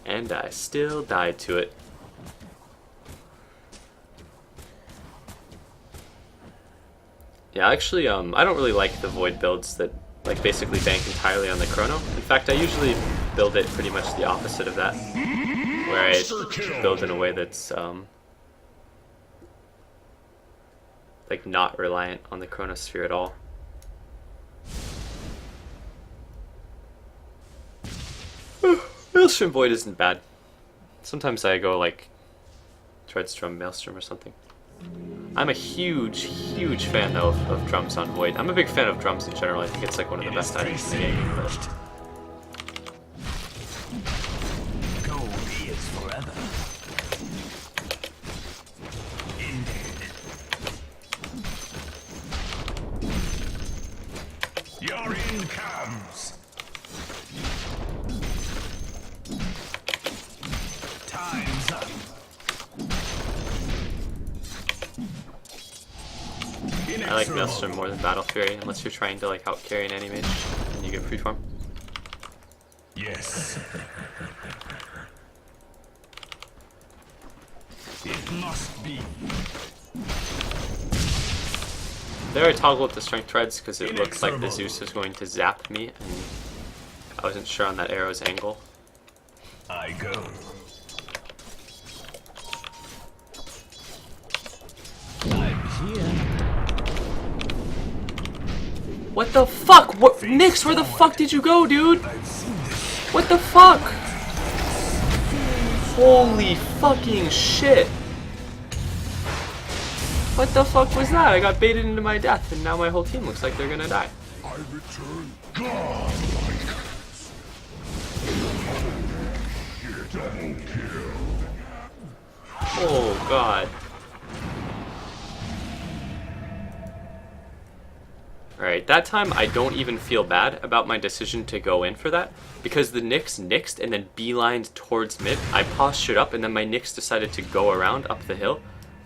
And I still died to it. Yeah, actually, I don't really like the Void builds that, like, basically bank entirely on the Chrono. In fact, I usually build it pretty much the opposite of that, where I build in a way that's, like, not reliant on the Chronosphere at all. Maelstrom Void isn't bad. Sometimes I go, like, Treads Drum Maelstrom or something. I'm a huge, huge fan, though, of drums on Void. I'm a big fan of drums in general. I think it's, like, one of the best items in the game. But Gold is forever. Your end comes. Time's up. I like Maelstrom more than Battle Fury, unless you're trying to, like, out-carry an anti-mage and you get free farm. Yes. It must be. There I toggled the Strength Treads because it looked like the Zeus was going to zap me, and I wasn't sure on that arrow's angle. I go. I'm here. What the fuck? What, Nyx, where the fuck did you go, dude? What the fuck? Holy fucking shit. What the fuck was that? I got baited into my death, and now my whole team looks like they're gonna die. I return. Double kill. Oh god. Alright, that time I don't even feel bad about my decision to go in for that, because the Nyx nixed and then beelined towards mid. I postured up, and then my Nyx decided to go around up the hill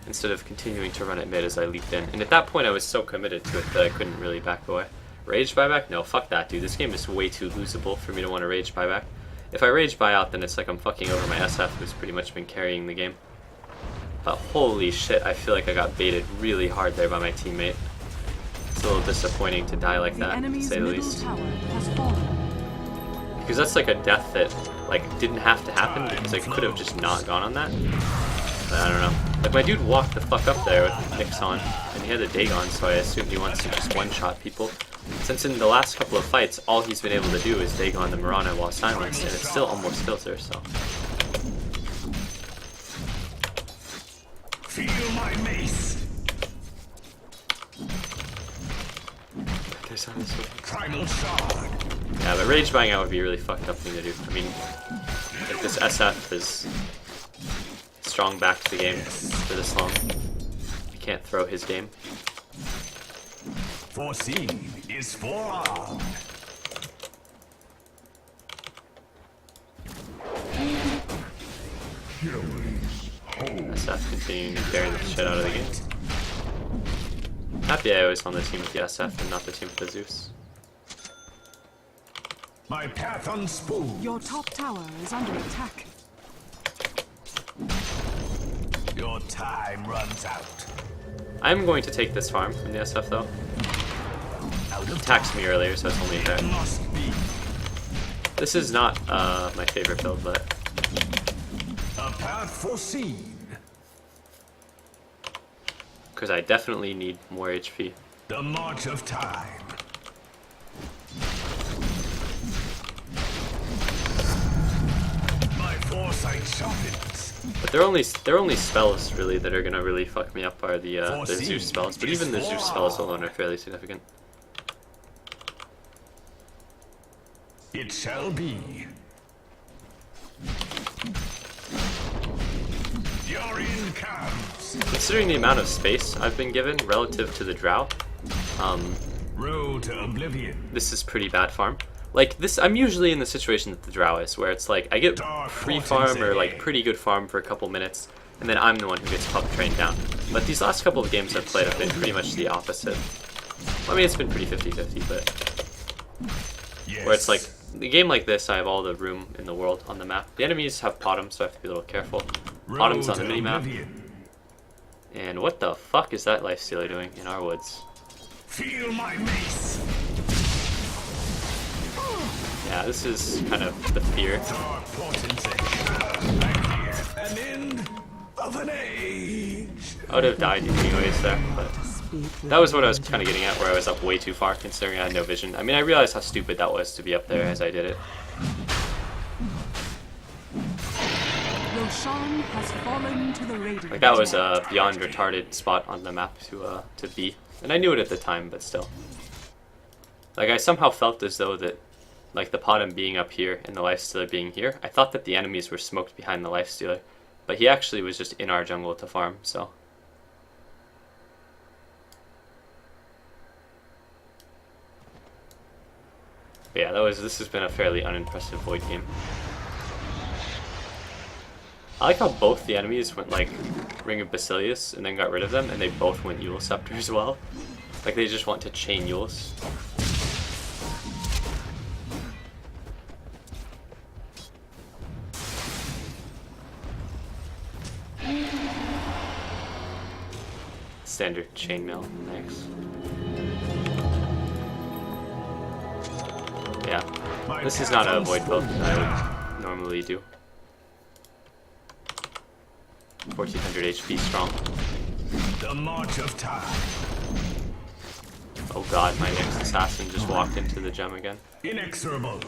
instead of continuing to run at mid as I leaped in. And at that point I was so committed to it that I couldn't really back away. Rage buyback? No, fuck that, dude. This game is way too losable for me to want to rage buyback. If I rage buy out, then it's like I'm fucking over my SF, who's pretty much been carrying the game. But holy shit, I feel like I got baited really hard there by my teammate. It's a little disappointing to die like that, to say the least. Because that's like a death that, like, didn't have to happen, because I could have just not gone on that. But I don't know. Like, my dude walked the fuck up there with Nyx on, and he had a Dagon, so I assumed he wants to just one-shot people. Since in the last couple of fights, all he's been able to do is Dagon the Mirana while silenced, and it still almost kills her, so. Feel my mace. Primal shard. Yeah, but rage buying out would be a really fucked up thing to do. I mean, if this SF is strong back to the game for this long, you can't throw his game. Foreseen is forearmed. SF continuing to carry the shit out of the game. Happy I was on the team with the SF and not the team with the Zeus. My path unspooled. Your top tower is under attack. Your time runs out. I'm going to take this farm from the SF though. He attacked me earlier, so it's only fair. It must be. This is not my favorite build, but A path foreseen. because I definitely need more HP. The march of time. My foresight sharpens. But they're only spells really that are gonna really fuck me up are the Zeus spells. But even the Zeus spells alone are fairly significant. It shall be. comes. Considering the amount of space I've been given relative to the Drow, Road to oblivion. this is pretty bad farm. Like this, I'm usually in the situation that the Drow is, where it's like I get free farm or like pretty good farm for a couple minutes, and then I'm the one who gets pub trained down. But these last couple of games I've played have been pretty much the opposite. I mean, it's been pretty 50-50, but where it's like the game like this, I have all the room in the world on the map. The enemies have bottoms, so I have to be a little careful. Bottoms on the mini map. And what the fuck is that lifestealer doing in our woods? Feel my mace. Yeah, this is kind of the fear. Dark potency. I fear an end of an age. I would have died anyways there, but that was what I was kind of getting at, where I was up way too far considering I had no vision. I mean, I realized how stupid that was to be up there as I did it. Roshan has fallen to the Radiant. Like that was a beyond retarded spot on the map to be, and I knew it at the time, but still. Like I somehow felt as though that, like the Potom being up here and the Lifestealer being here, I thought that the enemies were smoked behind the Lifestealer, but he actually was just in our jungle to farm. So. But yeah, this has been a fairly unimpressive Void game. I like how both the enemies went like Ring of Basilius and then got rid of them, and they both went Eul Scepter as well. Like they just want to chain Euls. Standard chainmail, thanks. Yeah, this is not a void build that I would normally do. 1400 HP strong. The march of time. Oh god, my next assassin just walked into the gem again. Inexorable.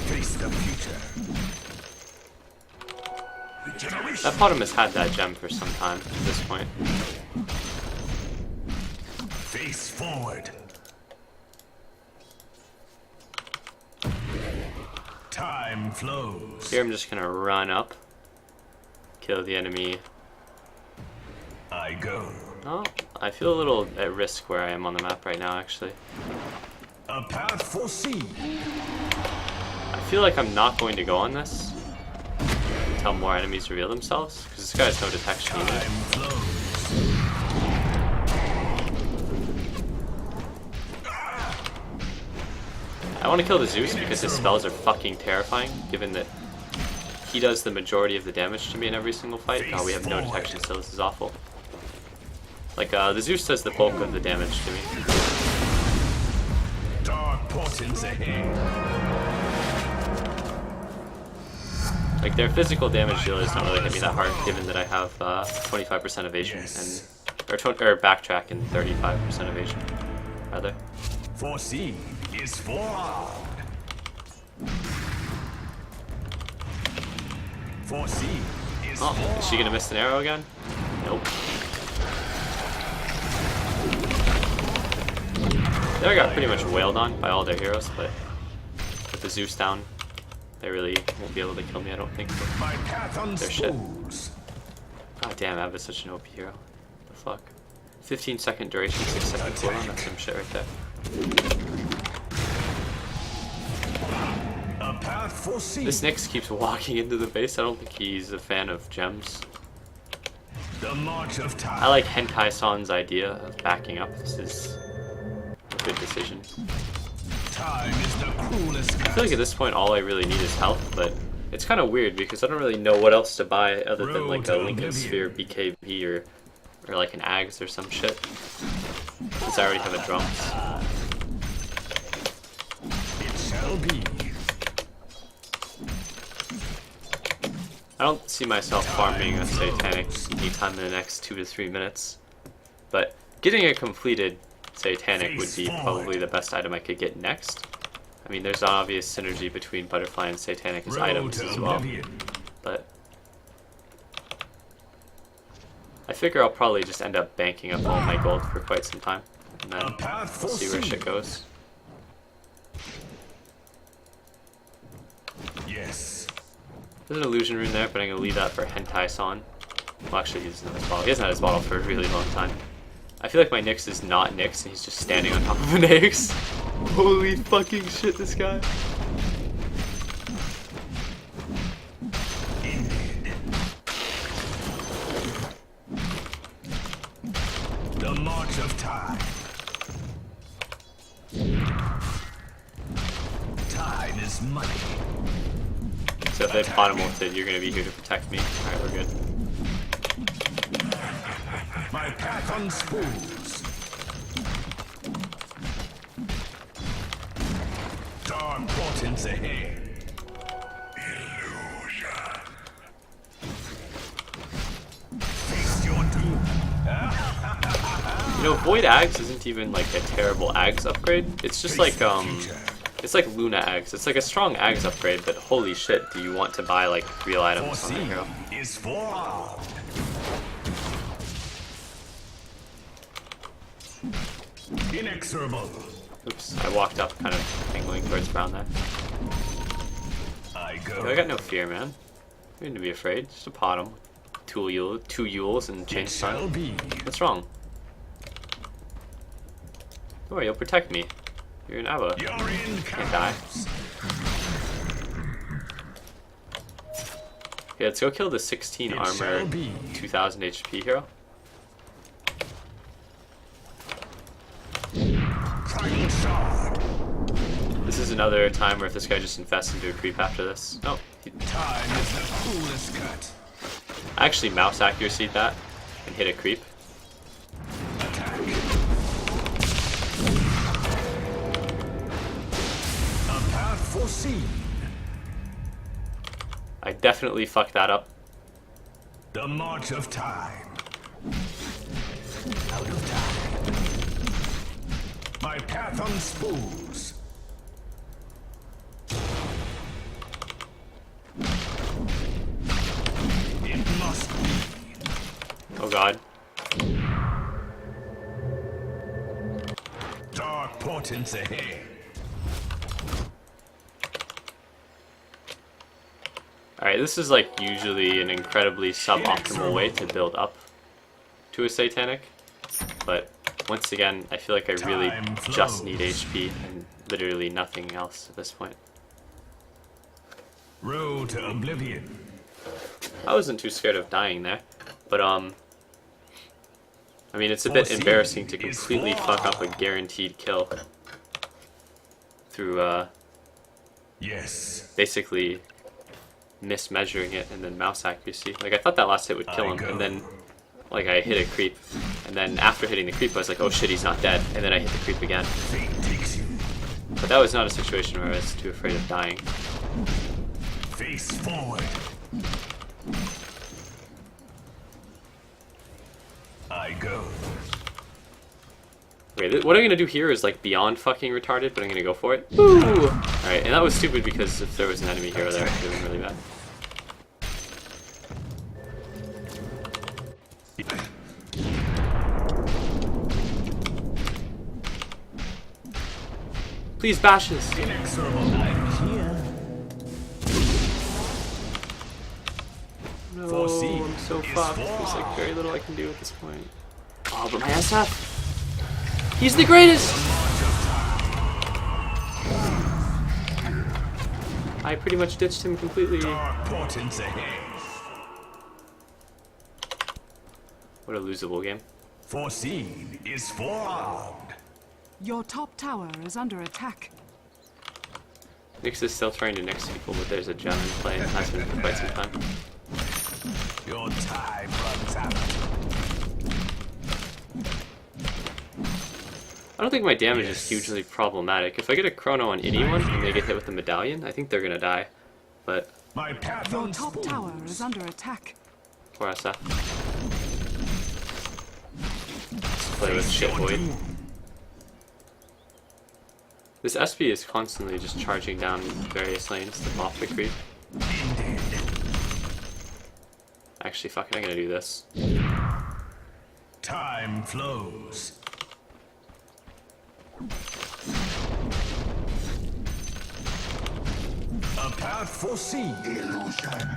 Face the future. That Potom has had that gem for some time at this point. Face forward. Time flows. Here I'm just gonna run up, kill the enemy. I go. Oh, I feel a little at risk where I am on the map right now, actually. A path foreseen. I feel like I'm not going to go on this until more enemies reveal themselves, because this guy has no detection either. Time flows. I want to kill the Zeus because his spells are fucking terrifying, given that he does the majority of the damage to me in every single fight. Oh, we have no detection still, this is awful. Like, the Zeus does the bulk of the damage to me. Dark portents ahead. Like, their physical damage dealers don't really hit me that hard, given that I have 25% evasion, and or backtrack and 35% evasion, rather. Foreseen is forearmed. Foreseen is Oh, is she gonna miss an arrow again? Nope. They got pretty much wailed on by all their heroes, but with the Zeus down, they really won't be able to kill me, I don't think. my path They're shit. unfolds. God damn, Ab is such an OP hero. What the fuck? 15-second duration, 6-second cooldown, that's some shit right there. A path foreseen. This Nyx keeps walking into the base. I don't think he's a fan of gems. The march of time. I like Henkai-san's idea of backing up. This is a good decision. Time is the cruelest. I feel like at this point all I really need is health, but it's kind of weird because I don't really know what else to buy other than like a Lincoln Sphere BKB or like an Ags or some shit. Since I already have a drums. It shall be. I don't see myself farming a Satanic anytime in the next 2 to 3 minutes, but getting a completed Satanic would be probably the best item I could get next. I mean, there's an obvious synergy between Butterfly and Satanic as items as well, but I figure I'll probably just end up banking up all my gold for quite some time, and then we'll see where shit goes. There's an illusion rune there, but I'm gonna leave that for Hentai Son. Well, actually, he doesn't have his bottle. He hasn't had his bottle for a really long time. I feel like my Nyx is not Nyx, and he's just standing on top of an Nyx. Holy fucking shit, this guy. The march of time. Time is money. So if they bottom ulted, you're gonna be here to protect me. Alright, we're good. My path unspools. Dark portents ahead. Illusion. Face your doom. You know, Void Ags isn't even like a terrible Ags upgrade. It's just like it's like Luna Ags. It's like a strong Ags upgrade, but holy shit, do you want to buy like real items on the hero? Is forearmed. Inexorable. Oops, I walked up kind of angling towards Brown there. I go. Yo, I got no fear, man. You need to be afraid. Just a pot him. Two Yules and change Shall sun. be. What's wrong? Don't worry, you'll protect me. You're an Ava. You're in Can't die. Okay, let's go kill the 16 It armor, shall be. 2000 HP hero. Primal shard. This is another time where if this guy just infests into a creep after this. Oh, Time is the coolest cut. I actually mouse accuracy'd that and hit a creep. Attack. A path foreseen. I definitely fucked that up. The march of time. Out of time. My path unspools. It must be. Oh god. Dark portents ahead. Alright, this is like usually an incredibly suboptimal way to build up to a Satanic. But once again, I feel like I really just need HP and literally nothing else at this point. Road to oblivion. I wasn't too scared of dying there, but I mean, it's a bit embarrassing to completely fuck up a guaranteed kill through Yes. basically mismeasuring it and then mouse accuracy. Like, I thought that last hit would kill him, and then like I hit a creep, and then after hitting the creep I was like, oh shit, he's not dead, and then I hit the creep again. Fate takes you. But that was not a situation where I was too afraid of dying. Face forward. I go. Okay, what I'm gonna do here is like beyond fucking retarded, but I'm gonna go for it. Woo! Alright, and that was stupid because if there was an enemy hero there, it would have been really bad. Please, bashes! Inexorable. I'm here. No, Foreseen I'm so is fucked. There's like far. very little I can do at this point. Oh, but my SF! He's the greatest! I pretty much ditched him completely. Dark portents ahead. What a losable game. Foreseen is forearmed. Your top tower is under attack. Nyx is still trying to Nyx people, but there's a gem in play and has been for quite some time. Your time runs out. I don't think my damage is hugely problematic. If I get a chrono on anyone and they get hit with the medallion, I think they're gonna die. But My path Your top unspools. tower is under attack. poor SF. Let's play with shit void. This SP is constantly just charging down various lanes to pop the creep. Actually, fuck it, I'm gonna do this. Time flows. A path foreseen. Illusion.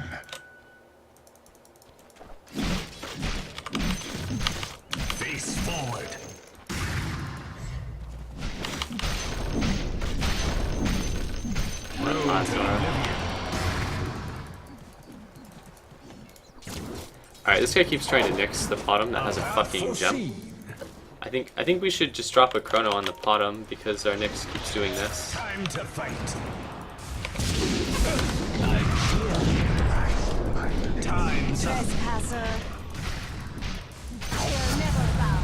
Face forward. Alright, this guy keeps trying to nix the bottom that has a fucking gem. I think we should just drop a chrono on the bottom because our Nyx keeps doing this. Time to fight. Time's up. Trespasser. I'll never bow.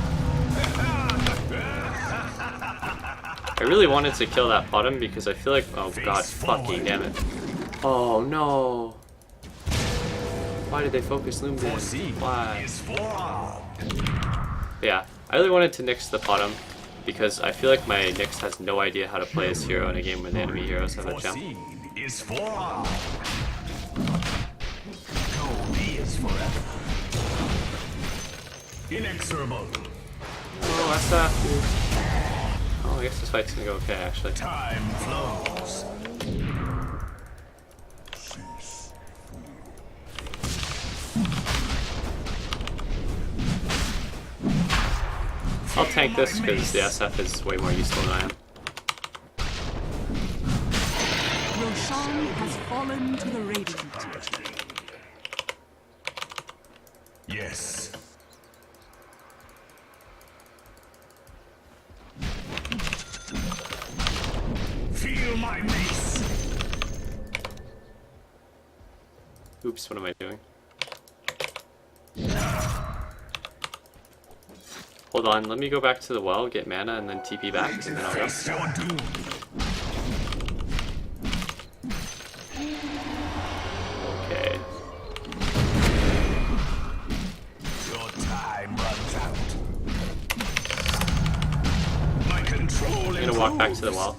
I really wanted to kill that bottom because I feel like, oh god, fucking damn it. Oh no. Why did they focus Loombeam? Why? Yeah, I really wanted to Nyx the bottom because I feel like my Nyx has no idea how to play this hero in a game where the enemy heroes have a gem. Is forearm. Gold is forever. Inexorable. Oh, that's that. Oh, I guess this fight's gonna go okay actually. Time flows. I'll tank this because the SF is way more useful than I am. Roshan has fallen to the Radiant. Yes. Feel my mace. Oops, what am I doing? Hold on, let me go back to the well, get mana, and then TP back, and then I'll go. Face your doom. Okay. Your time runs out. My control I'm gonna walk back to the well.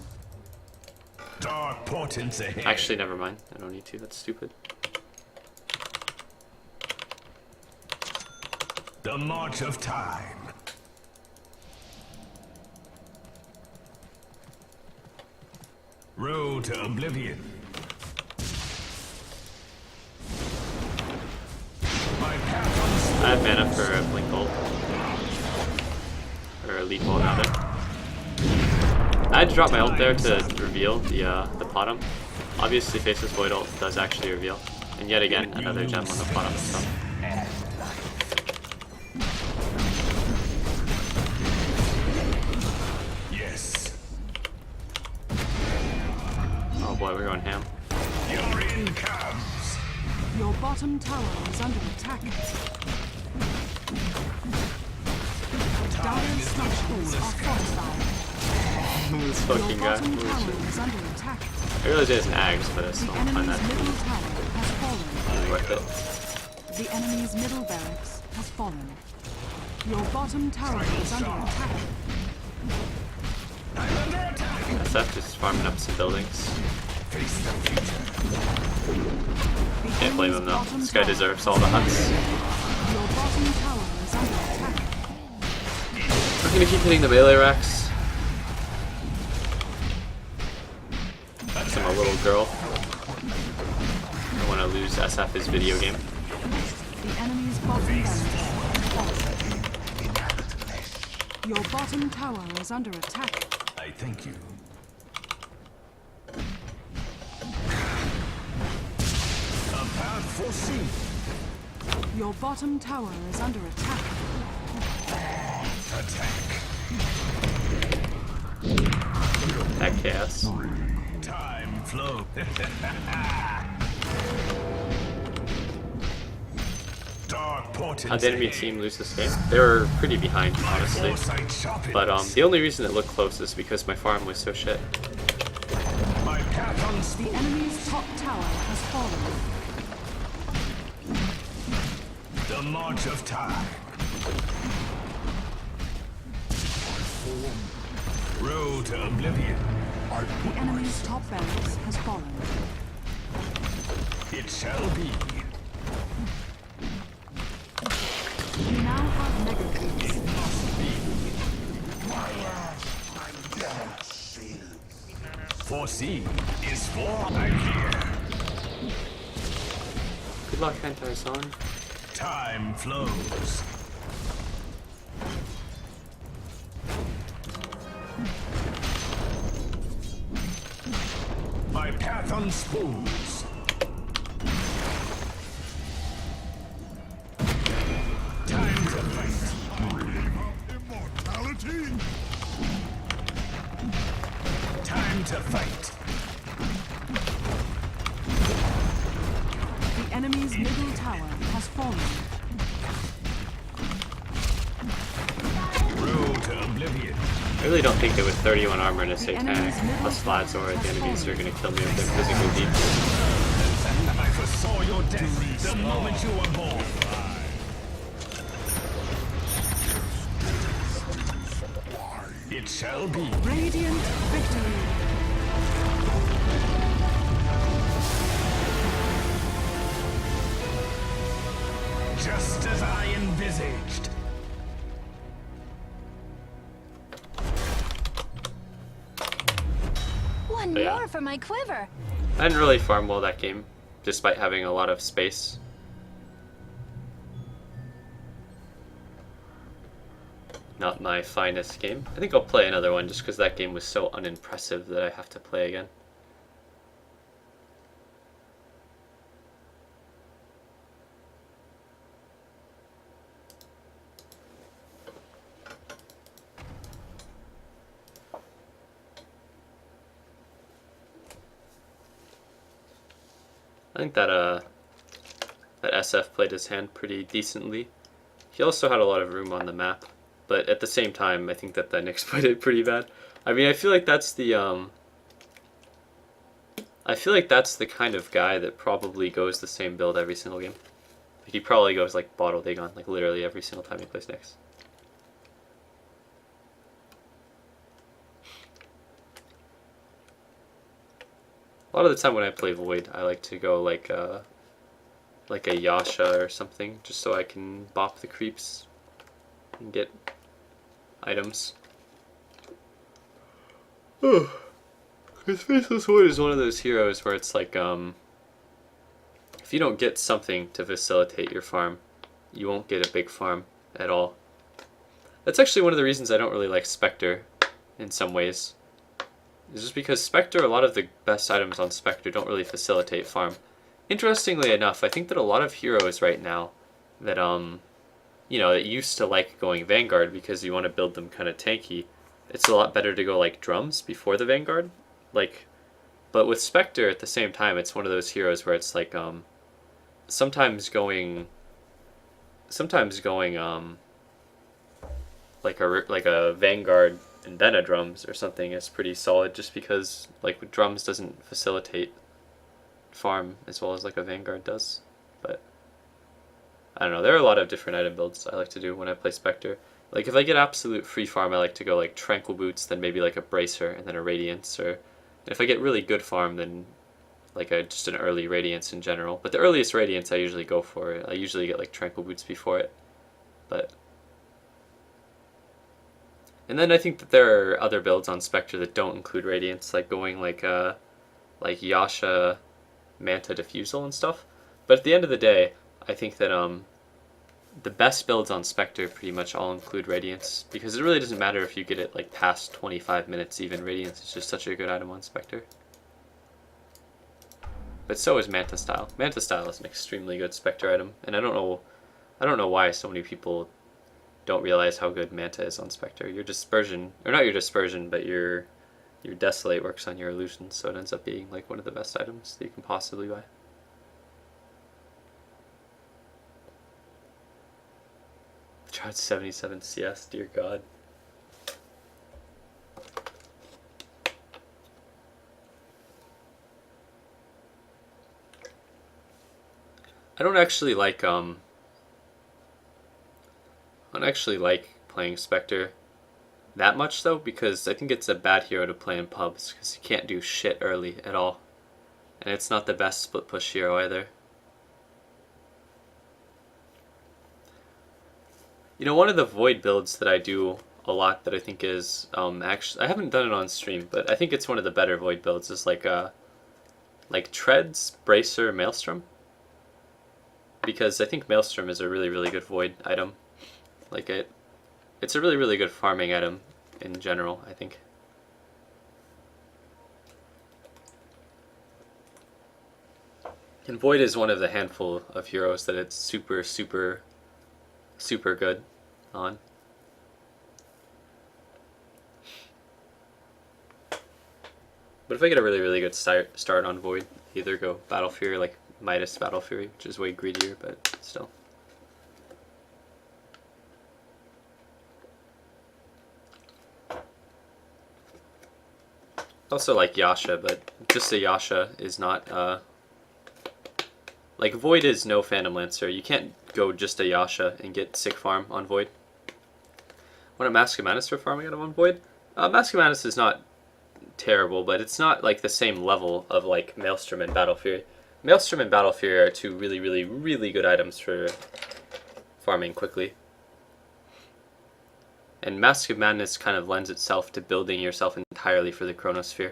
Dark portents ahead. Actually, never mind. I don't need to. That's stupid. The march of time. Road to oblivion. My path I have mana for a blink bolt. Or a leap bolt, rather. I had to drop my ult there to reveal the bottom. Obviously, Faceless Void ult does actually reveal. And yet again, another gem on the bottom. So. Yes. Oh boy, we're going ham. Your in comes. Your bottom tower is under attack. Dire structures are fortified. This Your fucking guy. bottom tower is under attack. I realize there's an Ags, but I The still don't find enemy's that middle tower has fallen. really worth it. The enemy's middle barracks has fallen. Your bottom tower is under attack. I'm under attack. SF just farming up some buildings. Face the future. The Can't blame him enemy's though. bottom This guy tower- deserves all the huts. Your bottom tower is under attack. I'm gonna keep hitting the melee racks. I'm a little girl. I don't want to lose SF's video game. The enemy's bottom barracks has fallen. Your bottom tower is under attack. I thank you. A path foreseen. Your bottom tower is under attack. Attack. That chaos. Time flow. Dark portents. How'd the enemy ahead. team lose this game? They were pretty behind, honestly. Foresight sharpens. But the only reason it looked close is because my farm was so shit. My path on The enemy's top tower has fallen. the march of time. Road to oblivion. The enemy's top barracks has fallen. It shall be. You now have mega creeps. Foreseen is for I'm here. Good luck, Hentai-san. Time flows. My path unspoons. Time to fight. Immortality? Time to fight. The enemy's middle tower has fallen. Road to oblivion. I really don't think that with 31 armor and a The enemy's satanic middle plus tower Lazor, the has enemies are fallen. going to kill me with their physical defense. I foresaw your death the moment you were born. It shall be. Radiant victory. Just as I envisaged. One But yeah. more for my quiver. I didn't really farm well that game, despite having a lot of space. Not my finest game. I think I'll play another one just because that game was so unimpressive that I have to play again. I think that that SF played his hand pretty decently. He also had a lot of room on the map, but at the same time, I think that the Nyx played it pretty bad. I mean, I feel like that's the kind of guy that probably goes the same build every single game. Like he probably goes like Bottle Dagon, like literally every single time he plays Nyx. A lot of the time when I play Void, I like to go like a Yasha or something, just so I can bop the creeps and get items. Because Faceless Void is one of those heroes where it's like, if you don't get something to facilitate your farm, you won't get a big farm at all. That's actually one of the reasons I don't really like Spectre in some ways. It's just because Spectre, a lot of the best items on Spectre don't really facilitate farm. Interestingly enough, I think that a lot of heroes right now that, you know, that used to like going Vanguard because you want to build them kind of tanky, it's a lot better to go like drums before the Vanguard. Like, but with Spectre at the same time, it's one of those heroes where it's like, sometimes going like a Vanguard and then a drums or something is pretty solid, just because like with drums doesn't facilitate farm as well as like a Vanguard does. But I don't know, there are a lot of different item builds I like to do when I play Spectre. Like if I get absolute free farm, I like to go like Tranquil Boots, then maybe like a Bracer and then a Radiance, or if I get really good farm, then like just an early Radiance in general. But the earliest Radiance I usually go for, I usually get like Tranquil Boots before it. But and then I think that there are other builds on Spectre that don't include Radiance, like going like Yasha, Manta Diffusal and stuff. But at the end of the day, I think that the best builds on Spectre pretty much all include Radiance, because it really doesn't matter if you get it like past 25 minutes even. Radiance is just such a good item on Spectre. But so is Manta Style. Manta Style is an extremely good Spectre item, and I don't know why so many people don't realize how good Manta is on Spectre. Your Dispersion, or not your Dispersion, but your Desolate works on your illusions, so it ends up being like one of the best items that you can possibly buy. Tried 77 CS, dear God. I don't actually like playing Spectre that much though, because I think it's a bad hero to play in pubs because you can't do shit early at all, and it's not the best split push hero either. You know, one of the Void builds that I do a lot that I think is actually, I haven't done it on stream, but I think it's one of the better Void builds, is like Treads, Bracer, Maelstrom. because I think Maelstrom is a really, really good Void item. Like it's a really, really good farming item in general, I think. And Void is one of the handful of heroes that it's super, super, super good on. But if I get a really, really good start on Void, either go Battle Fury, like Midas Battle Fury, which is way greedier, but still. Also like Yasha, but just a Yasha is not, like Void is no Phantom Lancer. You can't go just a Yasha and get sick farm on Void. What a Mask of Manus for farming out of on Void? Mask of Manus is not terrible, but it's not like the same level of like Maelstrom and Battle Fury. Maelstrom and Battle Fury are two really, really, really good items for farming quickly. And Mask of Madness kind of lends itself to building yourself entirely for the Chronosphere.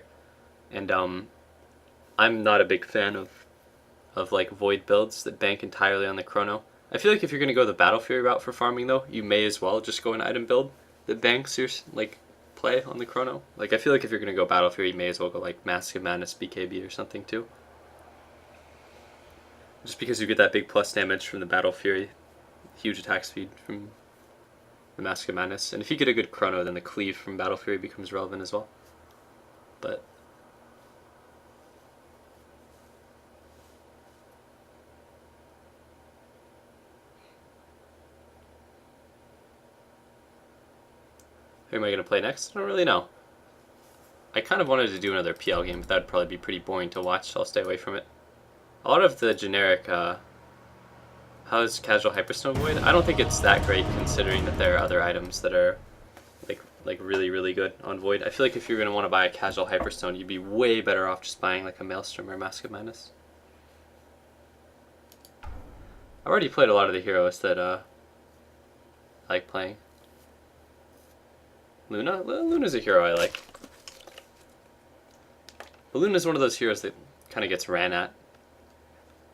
And I'm not a big fan of like Void builds that bank entirely on the Chrono. I feel like if you're going to go the Battle Fury route for farming though, you may as well just go an item build that banks your like play on the Chrono. Like I feel like if you're going to go Battle Fury, you may as well go like Mask of Madness BKB or something too. Just because you get that big plus damage from the Battle Fury, huge attack speed from the Mask of Madness. And if you get a good Chrono, then the Cleave from Battle Fury becomes relevant as well. But who am I going to play next? I don't really know. I kind of wanted to do another PL game, but that'd probably be pretty boring to watch, so I'll stay away from it. A lot of the generic, how's Casual Hyperstone Void? I don't think it's that great considering that there are other items that are like really, really good on Void. I feel like if you're going to want to buy a Casual Hyperstone, you'd be way better off just buying like a Maelstrom or Mask of Madness. I've already played a lot of the heroes that I like playing. Luna? Luna's a hero I like. But Luna's one of those heroes that kind of gets ran at.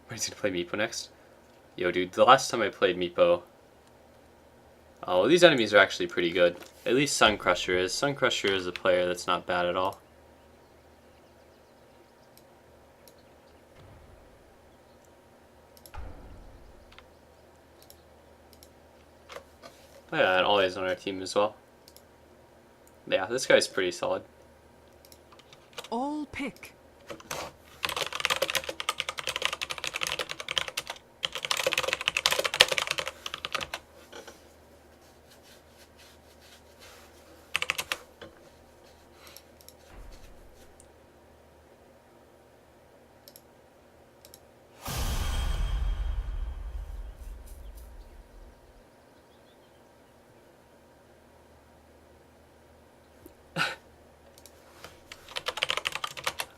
Where's he gonna play Meepo next? Yo, dude, the last time I played Meepo... Oh, these enemies are actually pretty good. At least Sun Crusher is. Sun Crusher is a player that's not bad at all. Oh yeah, and Ollie's on our team as well. Yeah, this guy's pretty solid. All pick.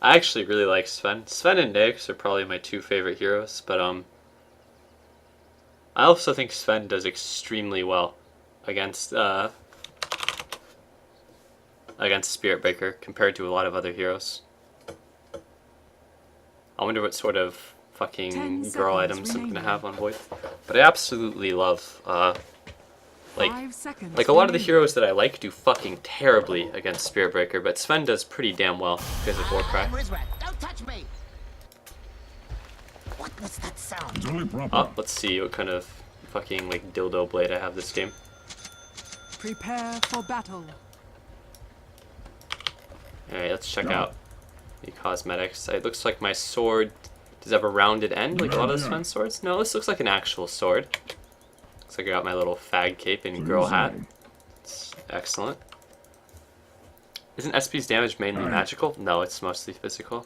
I actually really like Sven. Sven and Nyx are probably my two favorite heroes, but I also think Sven does extremely well against Spirit Breaker compared to a lot of other heroes. I wonder what sort of fucking girl items I'm gonna have on Void. But I absolutely love like a lot of the heroes that I like do fucking terribly against Spirit Breaker, but Sven does pretty damn well because of Warcry. Don't touch me! What was that sound? It's only proper. Oh, let's see what kind of fucking like dildo blade I have this game. Prepare for battle. Alright, let's check out the cosmetics. It looks like my sword does have a rounded end like a lot of the Sven swords. No, this looks like an actual sword. Looks like I got my little fag cape and girl hat. It's excellent. Isn't SP's damage mainly magical? No, it's mostly physical.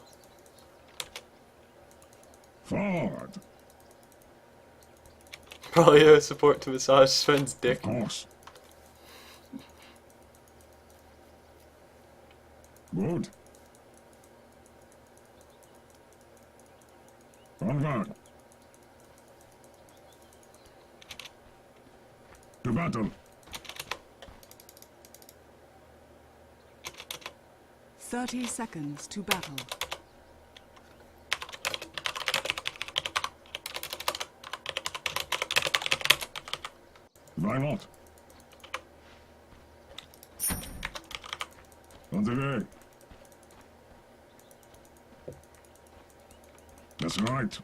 Forward. Probably a support to massage Sven's dick. Of course. Good. Onward. To battle. 30 seconds to battle. Why not? On the way. That's right.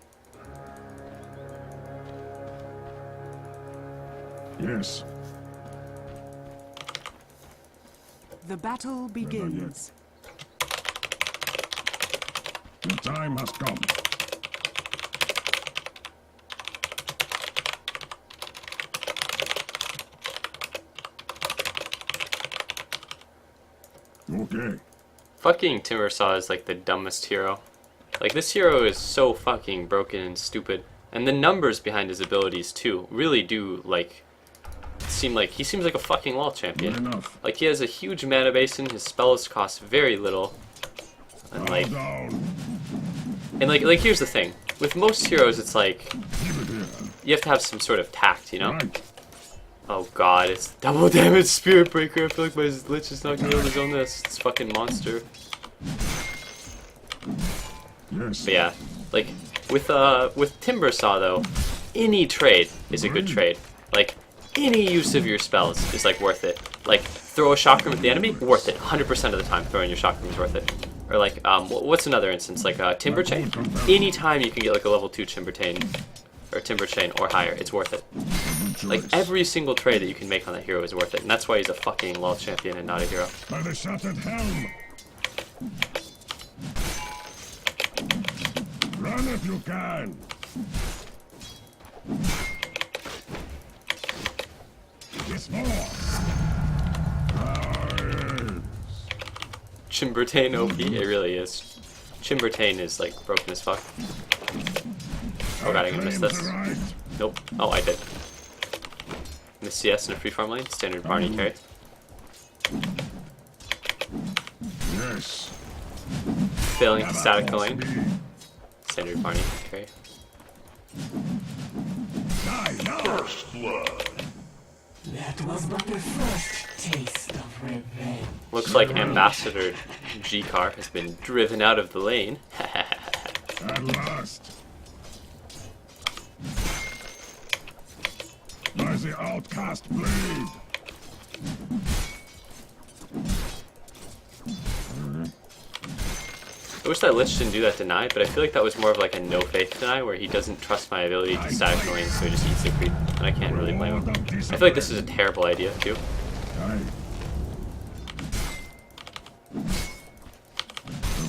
Yes. The battle begins. The time has come. Okay. Fucking Timbersaw is like the dumbest hero. Like, this hero is so fucking broken and stupid. And the numbers behind his abilities, too, really do, like, he seems like a fucking LoL champion. Good enough. Like, he has a huge mana basin, his spells cost very little. And, like, here's the thing. With most heroes, it's like, you have to have some sort of tact, you know? Right. Oh god, it's double damage Spirit Breaker. I feel like my Lich is not gonna be able to zone this fucking monster. Yes. But yeah, like, with Timbersaw though, any trade is a good trade. Like, any use of your spells is like worth it. Like, throw a chakram at the enemy, worth it. 100% of the time throwing your chakram is worth it. Or like, what's another instance? Like Timber Chain? Anytime you can get like a level 2 Timber Chain, or Timber Chain or higher, it's worth it. Like, every single trade that you can make on that hero is worth it, and that's why he's a fucking LoL champion and not a hero. By the shattered helm. Run if you can. It's more. Chimbertain OP, it really is. Chimbertain is like broken as fuck. Oh god, I'm gonna miss this. Right. Nope. Oh, I did. Miss CS in a free farm lane, standard Barney carry. Yes. Failing to static the lane, standard Barney carry. Die now. That was but the first taste of revenge. Looks like Ambassador G-Car has been driven out of the lane. At last. By the outcast blade. I wish that Lich didn't do that deny, but I feel like that was more of like a no-faith deny, where he doesn't trust my ability to static the lane, so he just eats the creep, and I can't really blame him. I feel like this is a terrible idea, too. Aye. A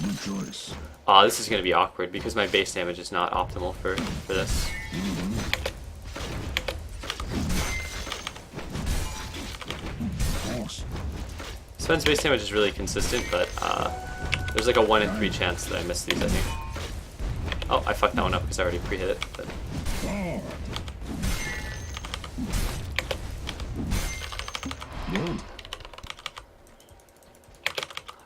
good choice. Aw, this is going to be awkward, because my base damage is not optimal for this. Horse. Sven's base damage is really consistent, but there's like a 1 in 3 chance that I miss these, I think. Oh, I fucked that one up because I already pre-hit it. But Forward. Good.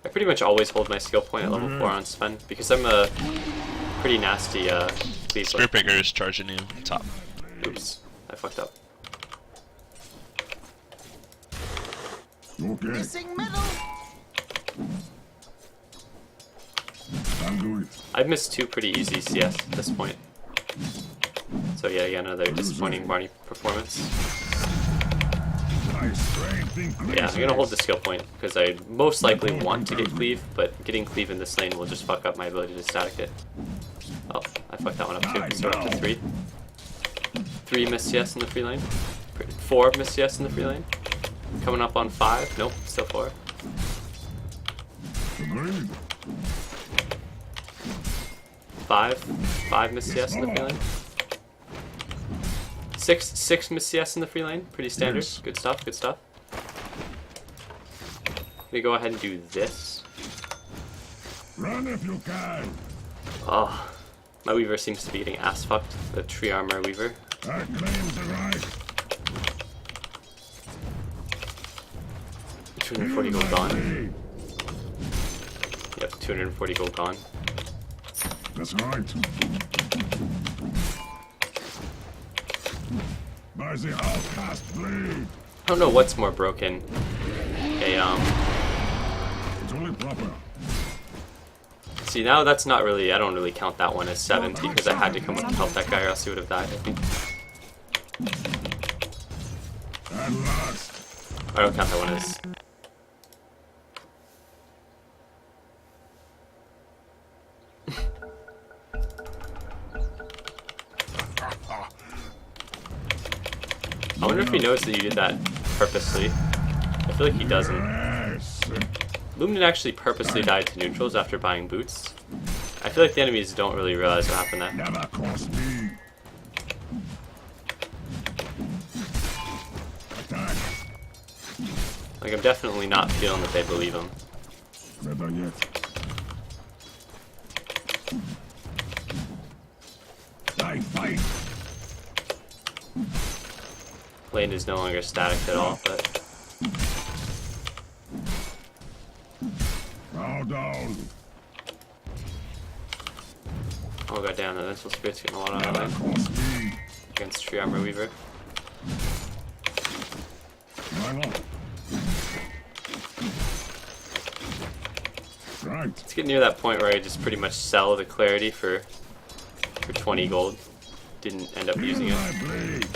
I pretty much always hold my skill point at level 4 on Sven, because I'm a pretty nasty cleave. Spirit Breaker is charging you top. Oops, I fucked up. Okay. Missing middle. I'll do it. I've missed 2 pretty easy CS at this point. So yeah, again, another disappointing Barney performance. My strength increases. Yeah, I'm gonna hold the skill point, because I most likely want to get cleave, but getting cleave in this lane will just fuck up my ability to static it. Oh, I fucked that one up too, so we're up to 3. 3 miss CS in the free lane. 4 miss CS in the free lane. Coming up on 5, nope, still 4. Agreed. 5 miss CS in the free lane. 6 miss CS in the free lane, pretty standard. Yes. Good stuff, good stuff. Gonna go ahead and do this. Run if you can. Oh, my Weaver seems to be getting ass fucked. The tree armor Weaver. I claim the right. 240 gold gone. Yep, 240 gold gone. That's right. By the outcast blade. I don't know what's more broken. It's only proper. See, now that's not really, I don't really count that one as 70, because I had to come up and help that guy or else he would have died, I think. At last. I don't count that one as. I wonder if he knows that you did that purposely. I feel like he doesn't. Yes. Lumen actually purposely died to neutrals after buying boots. I feel like the enemies don't really realize what happened there. Never cross me. Attack. Like, I'm definitely not feeling that they believe him. Never yet. I fight. Lane is no longer static at all, but Bow down. oh god damn, the Mental Spirit's getting a lot out of Never lane cross me. against Tree Armor Weaver. Why not? Right. It's getting near that point where I just pretty much sell the clarity for 20 gold. Didn't end up using Feel it. my blade.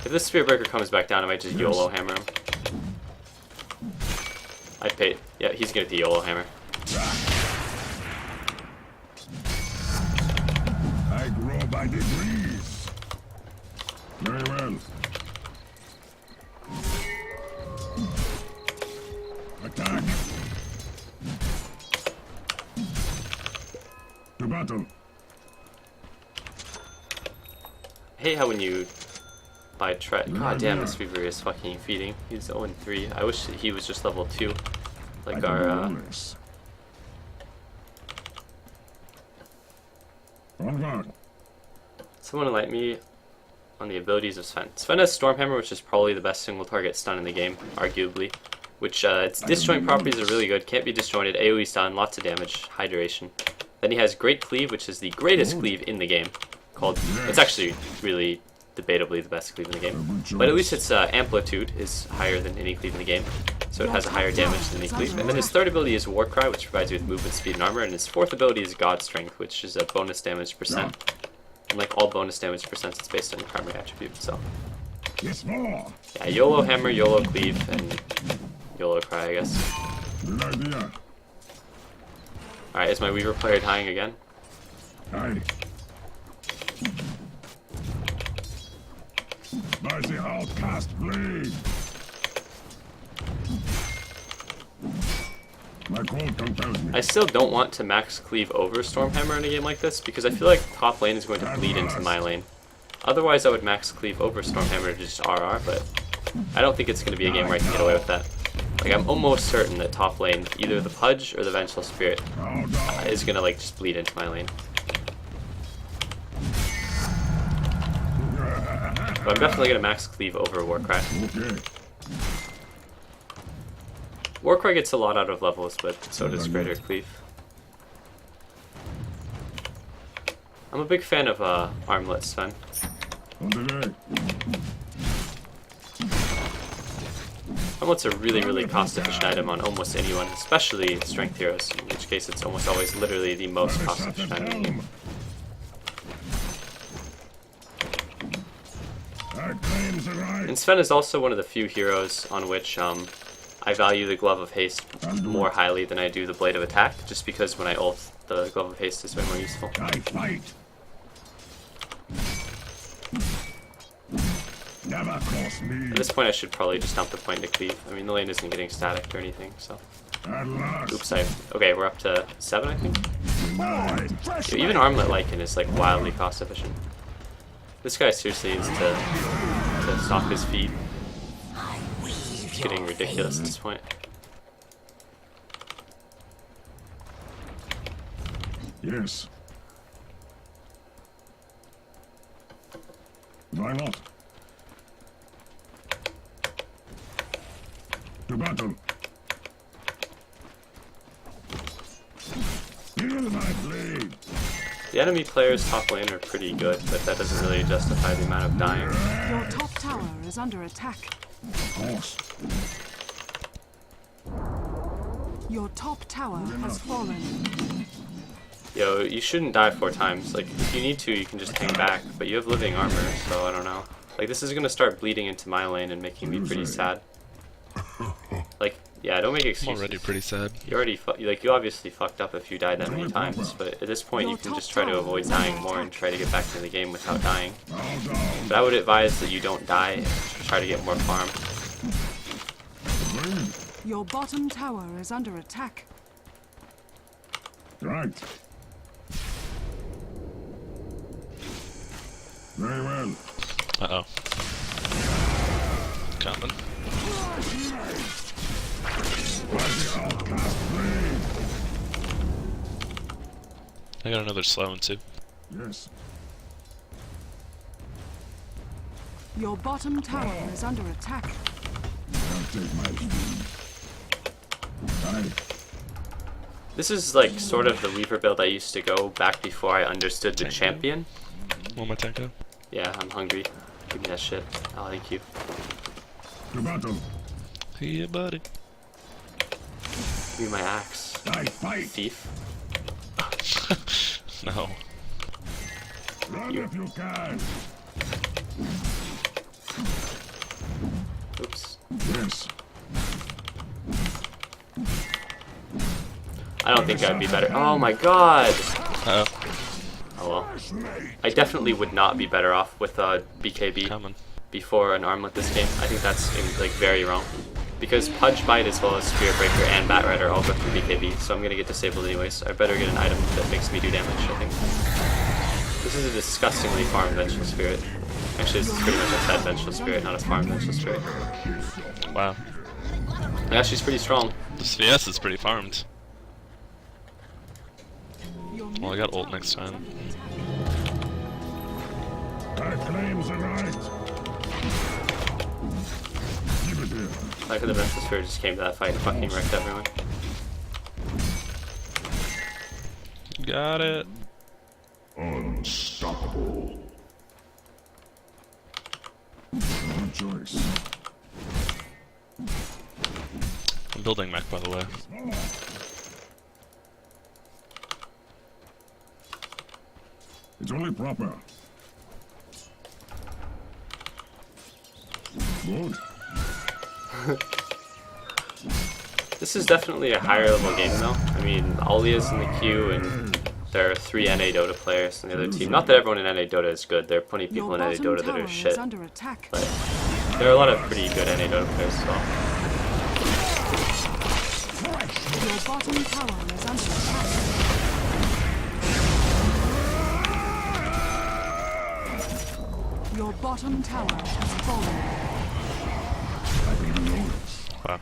If this Spirit Breaker comes back down, I might just YOLO hammer him. I paid. Yeah, he's gonna get the YOLO hammer. I grow by degrees. Very well. Attack. To battle. I hate how when you buy god damn, this Weaver is fucking feeding. He's 0-3. I wish he was just level 2. Like our, Onward. someone enlighten me on the abilities of Sven. Sven has Stormhammer, which is probably the best single target stun in the game, arguably. Which, its disjoint properties are really good. Can't be disjointed, AoE stun, lots of damage, high duration. Then he has Great Cleave, which is the greatest cleave in the game. It's actually really debatably the best cleave in the game. But at least its amplitude is higher than any cleave in the game. So it has a higher damage than any cleave. And then his third ability is Warcry, which provides you with movement, speed, and armor. And his fourth ability is God Strength, which is a bonus damage percent. And like all bonus damage percents, it's based on the primary attribute. So Yes, more. yeah, YOLO Hammer, YOLO Cleave, and YOLO Cry, I guess. Good idea. Alright, is my Weaver player dying again? Aye. By the outcast blade. My cold compels me. I still don't want to max cleave over Stormhammer in a game like this because I feel like top lane is going to bleed into my lane. Otherwise I would max cleave over Stormhammer to just RR, but I don't think it's going to be a game where I can get away with that. Like, I'm almost certain that top lane, either the Pudge or the Vengeful Spirit, is going to like just bleed into my lane. But I'm definitely going to max cleave over Warcry. Okay. Warcry gets a lot out of levels, but so does Greater Cleave. I'm a big fan of armlets, Sven. On the way. Armlet's a really, really cost-efficient item on almost anyone, especially strength heroes, in which case it's almost always literally the most cost-efficient item in the game. And Sven is also one of the few heroes on which I value the Glove of Haste more highly than I do the Blade of Attack, just because when I ult, the Glove of Haste is way more useful. I fight. Never cross me. At this point I should probably just dump the point to cleave. I mean, the lane isn't getting static or anything, so... At last. Oops, okay, we're up to 7, I think? Mine. Yeah, even Armlet Lycan is like wildly cost efficient. This guy seriously needs to stop his feet. It's getting ridiculous at this point. Yes. Why not? To battle. Feel my blade. The enemy players top lane are pretty good, but that doesn't really justify the amount of dying. Your top tower is under attack. Of course. Your top tower has fallen. Yo, you shouldn't die 4 times. Like, if you need to, you can just hang back, but you have living armor, so I don't know. Like, this is gonna start bleeding into my lane and making me pretty sad. Like, yeah, don't make I'm excuses. already pretty sad. You already you obviously fucked up if you died that many times, but at this point you can just try to avoid dying more and try to get back into the game without dying. But I would advise that you don't die and try to get more farm. Your bottom tower is under attack. Right. Very well. Uh-oh. Coming. I got another slow one too. Yes. Your bottom tower is under attack. I'll take my speed. Right. This is like sort of the Weaver build I used to go back before I understood the champion. One more tango. Yeah, I'm hungry. Give me that shit. Oh, thank you. To battle. Give Yeah, buddy. me my axe. I fight. Thief. No. Run if you can. Oops. Yes. I don't think I'd be better. Oh my god! Uh-oh. Oh well. I definitely would not be better off with BKB Coming. before an armlet this game. I think that's like very wrong. Because Pudge Bite as well as Spirit Breaker and Bat Rider all go through BKB, so I'm gonna get disabled anyways. I better get an item that makes me do damage, I think. This is a disgustingly farmed Vengeful Spirit. Actually, this is pretty much a fed Vengeful Spirit, not a farmed Vengeful Spirit. Wow. Yeah, she's pretty strong. This VS is pretty farmed. Your Well, I got ult next time. I claim the right. Keep it here. Like the Vengeful Spirit just came to that fight and fucking wrecked everyone. Got it. Unstoppable. No choice. I'm building mech, by the way. It's only proper. Good. This is definitely a higher level game though. I mean, Alia's in the queue and there are 3 NA Dota players on the other team. Not that everyone in NA Dota is good. There are plenty of people Your in NA bottom Dota that tower are shit. is under attack. But there are a lot of pretty good NA Dota players as well. Your bottom tower is under attack. Your bottom tower has fallen. Wow.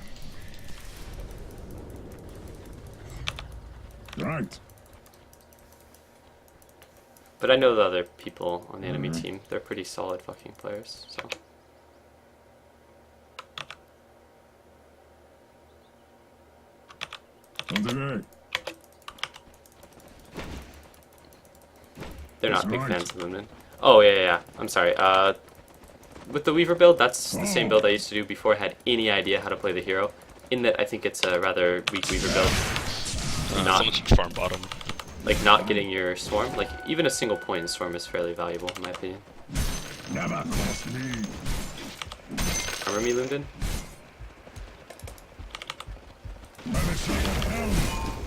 Right. But I know the other people on the enemy team. They're pretty solid fucking players, so. On the day. They're not That's big right. fans of Lumen. Oh, yeah. I'm sorry. With the Weaver build, that's the same build I used to do before I had any idea how to play the hero. In that I think it's a rather weak Weaver build. Not- Someone should farm bottom. Like, not getting your Swarm. Like, even a single point in Swarm is fairly valuable, in my opinion. Never cross me. Remember me, Lunden?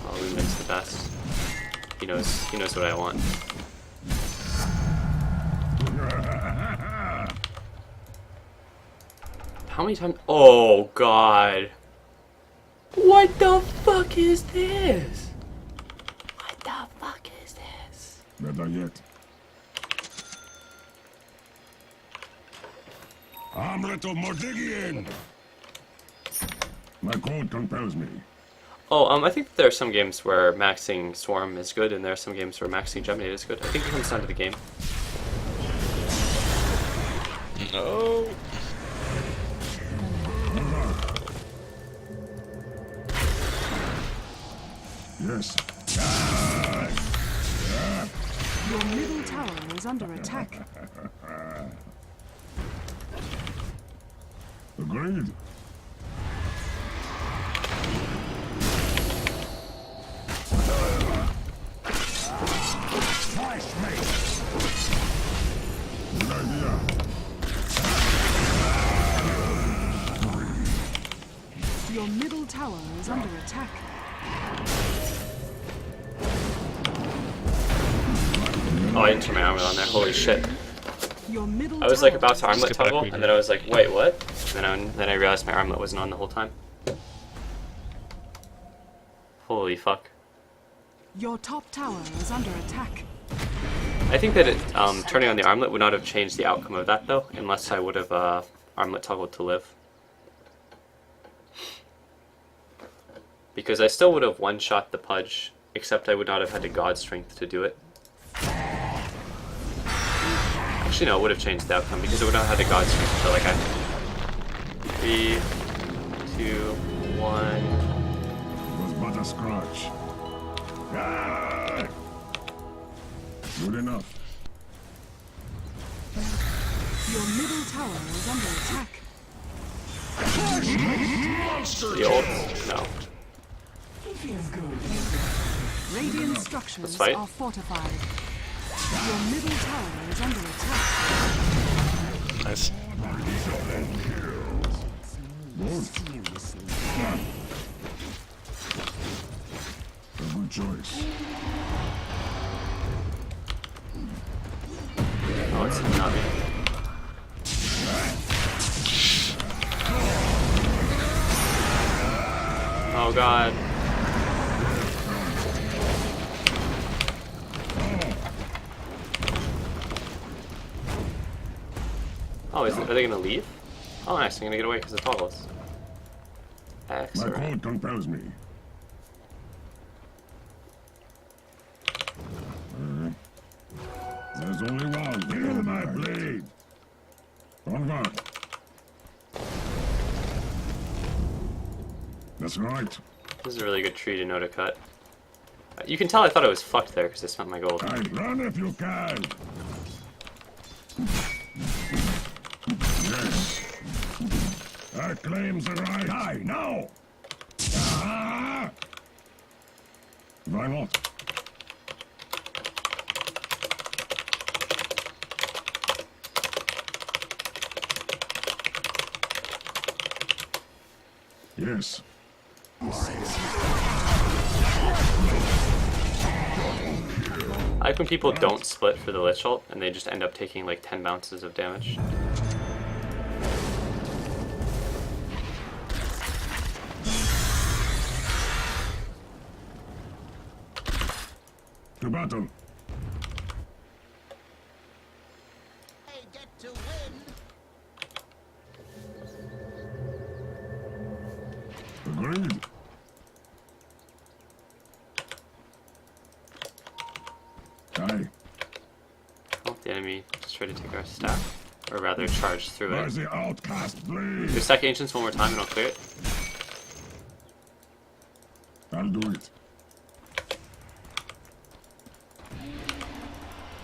Oh, Lunden's the best. He knows what I want. How many times? Oh, God. What the fuck is this? What the fuck is this? Better yet. Armlet of Mordigian! My code compels me. Oh, I think there are some games where maxing Swarm is good, and there are some games where maxing Geminate is good. I think it comes down to the game. No. Yes. Your middle tower is under attack. Agreed. Nice mate. Good idea. Your middle tower is under attack. Oh, I didn't turn my armlet on there. Holy shit. Your middle I was like tower about to armlet Skip back, toggle, we and did. then I was like, wait, what? Then I realized my armlet wasn't on the whole time. Holy fuck. Your top tower is under attack. I think that turning on the armlet would not have changed the outcome of that though, unless I would have armlet toggled to live. Because I still would have one-shot the Pudge, except I would not have had the God Strength to do it. Actually, no, it would have changed the outcome because it would not have had the God Strength until like 3, 2, 1. It was but a scratch. Ah! Good enough. Your middle tower is under attack. The ult? No. Radiant structures Let's fight. are fortified. Your middle tower is under attack. Nice. A good choice. Oh, it's not me. Oh god. Oh, are they gonna leave? Oh nice, I'm gonna get away because of toggles. My Excellent. code compels me. There's only one. Feel my blade. On guard. That's right. This is a really good tree to know to cut. You can tell I thought I was fucked there because I spent my gold. I run if you can. Yes. That claims the right. Die now. Ah! Why not? Yes. I like when people don't split for the Lich ult and they just end up taking like 10 bounces of damage. To battle. I get to win. Agreed. Die. Oh, the enemy just tried to take our staff. Or rather, charge through Where's it. the outcast blade? Just stack Ancients one more time and I'll clear it. I'll do it.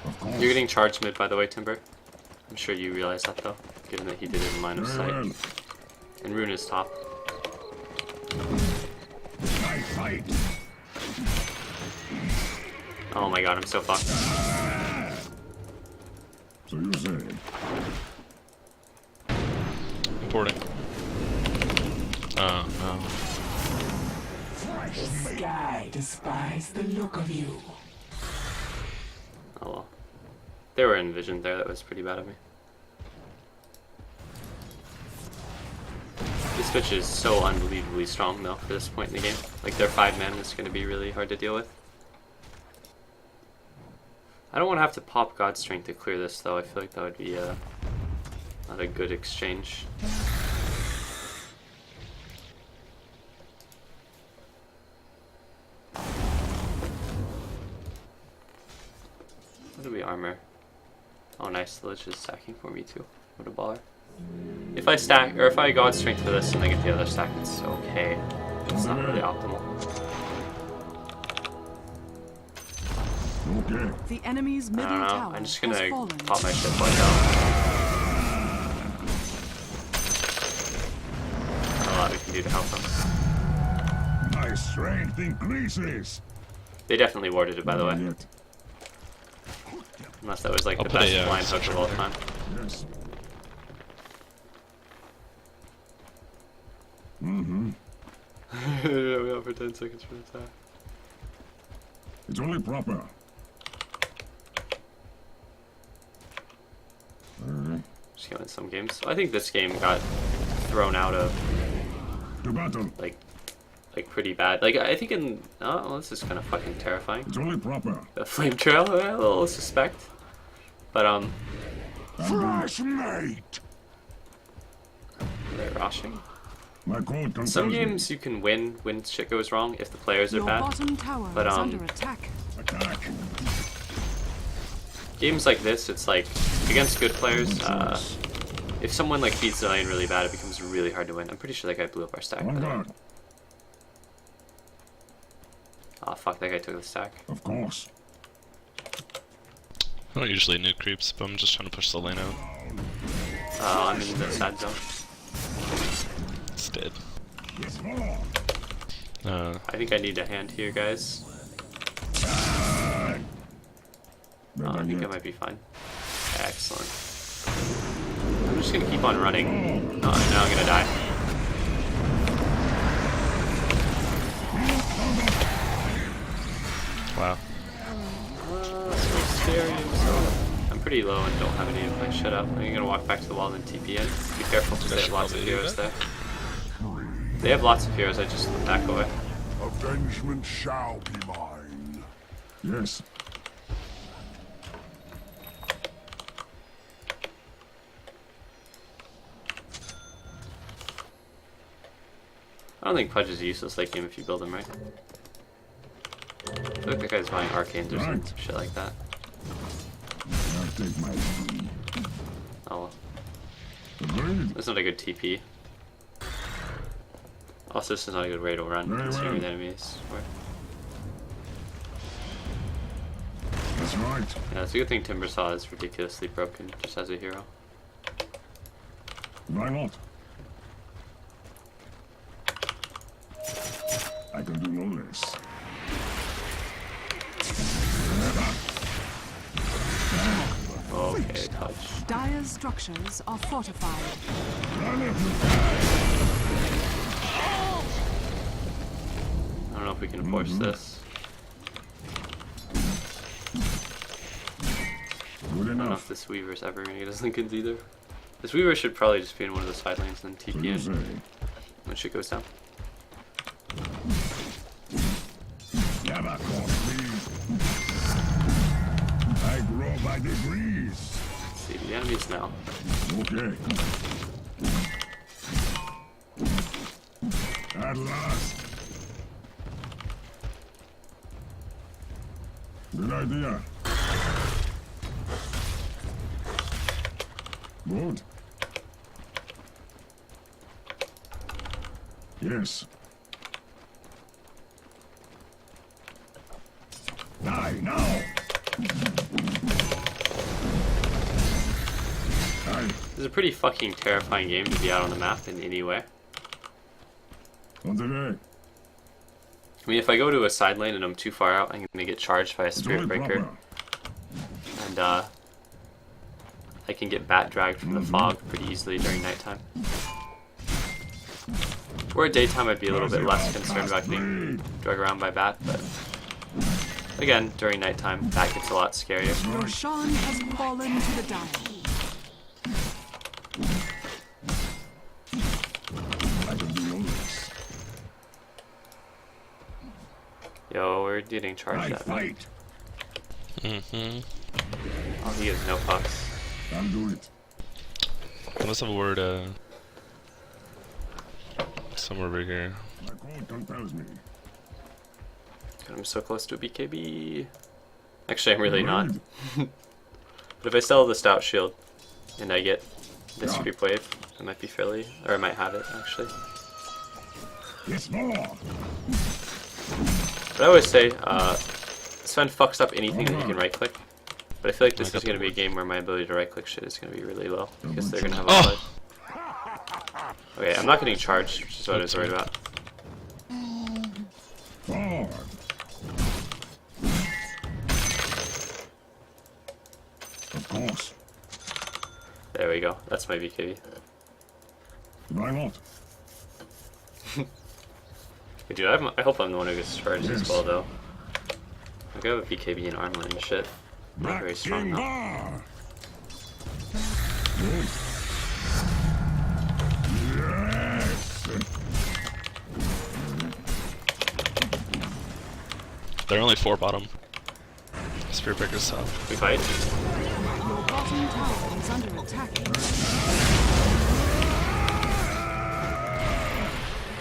Of course. You're getting charged mid, by the way, Timber. I'm sure you realize that though, given that he did it in line of Very well. sight. And Rune is top. I fight. Oh my god, I'm so fucked. So you say. Importing. Oh no. Sky despise the look of you. Oh well. They were envisioned there, that was pretty bad of me. This Twitch is so unbelievably strong though for this point in the game. Like their 5-man is going to be really hard to deal with. I don't want to have to pop God Strength to clear this though, I feel like that would be not a good exchange. What do we armor? Oh nice, the Lich is stacking for me too. What a baller. If I stack, or if I God Strength for this and I get the other stack, it's okay. It's not really optimal. Okay. The enemy's I middle don't know, tower I'm just has gonna fallen. pop my shit like out. Not a lot we can do to help them. My strength increases. They definitely warded it, by the way. Not yet. Unless that was like I'll the put best a, blind hook of section all there. time. Yes. Mm-hmm. We have for 10 seconds for the attack. It's only proper. Just going in some games. So I think this game got thrown out of To battle. like pretty bad. Like I think in well, this is kind of fucking terrifying. It's only proper. The flame trail, a little suspect. But Fresh mate. they're rushing. My code compels Some me. games you can win when shit goes wrong if the players are Your bad. bottom tower But, is under attack. Attack. Games like this, it's like against good players. If someone like beats the lane really bad, it becomes really hard to win. I'm pretty sure that guy blew up our stack. On By the way. guard. Oh fuck, that guy took the stack. Of course. I don't usually nuke creeps, but I'm just trying to push the lane out. I'm in the sad zone. It's dead. Yes, more. I think I need a hand here, guys. I think I might be fine. Excellent. I'm just gonna keep on running. Oh, now I'm gonna die. Wow. So scary. So I'm pretty low and don't have any of my shit up. I'm gonna walk back to the wall and TP in. Be careful because they have lots of heroes there. They have lots of heroes, I just back away. Avengement shall be mine. Yes. I don't think Pudge is a useless late game if you build him right. I feel like that guy's buying arcanes or some shit like that. I'll take my fee. Oh well. Agreed. That's not a good TP. Also, this is not a good way to run, Very considering well. the enemies. That's right. Yeah, it's a good thing Timbersaw is ridiculously broken, just as a hero. Why not? I can do no less. Okay, Pudge. Dire's structures are fortified. I don't know if we can force this. Good I don't know if enough. this Weaver's ever gonna get us Lincolns either. This Weaver should probably just be in one of the side lanes and then So TP you in say. when shit goes down. Never caught please. I grow by degrees. See the enemies now. Okay. At last. Good idea. Good. Yes. Die now. Die. This is a pretty fucking terrifying game to be out on the map in any way. On the way. I mean, if I go to a side lane and I'm too far out, I'm gonna get charged by a It's Spirit only Breaker. proper. And I can get bat dragged from the fog pretty easily during nighttime. Where daytime I'd be a little bit less concerned about getting dragged around by bat, but again, during nighttime, bat gets a lot scarier. Roshan has fallen to the Dire. I can do no less. Yo, we're getting charged I at me. fight. Mm-hmm. Oh, he has no pucks. I'll do it. I must have a word, somewhere over here. My code compels me. God, I'm so close to a BKB. Actually, I'm really not. Agreed. But if I sell the Stout Shield and I get this Yeah. creep wave, I might be fairly, or I might have it actually. Yes, more. But I always say, Sven fucks up anything that you can right click. But I feel like this I is got going to the be a game where my ability to right click shit is going to be really low. Because they're going to have a Oh! flood. Okay, I'm not getting charged, which is what I was worried about. Forward. Of course. There we go. That's my BKB. Why not? Dude, I hope I'm the one who gets charged as well, though. I go with BKB and armor and shit. Not very strong though. Bar. They're only 4 bottom. Spear breaker's top. We fight? Your bottom tower is under attack.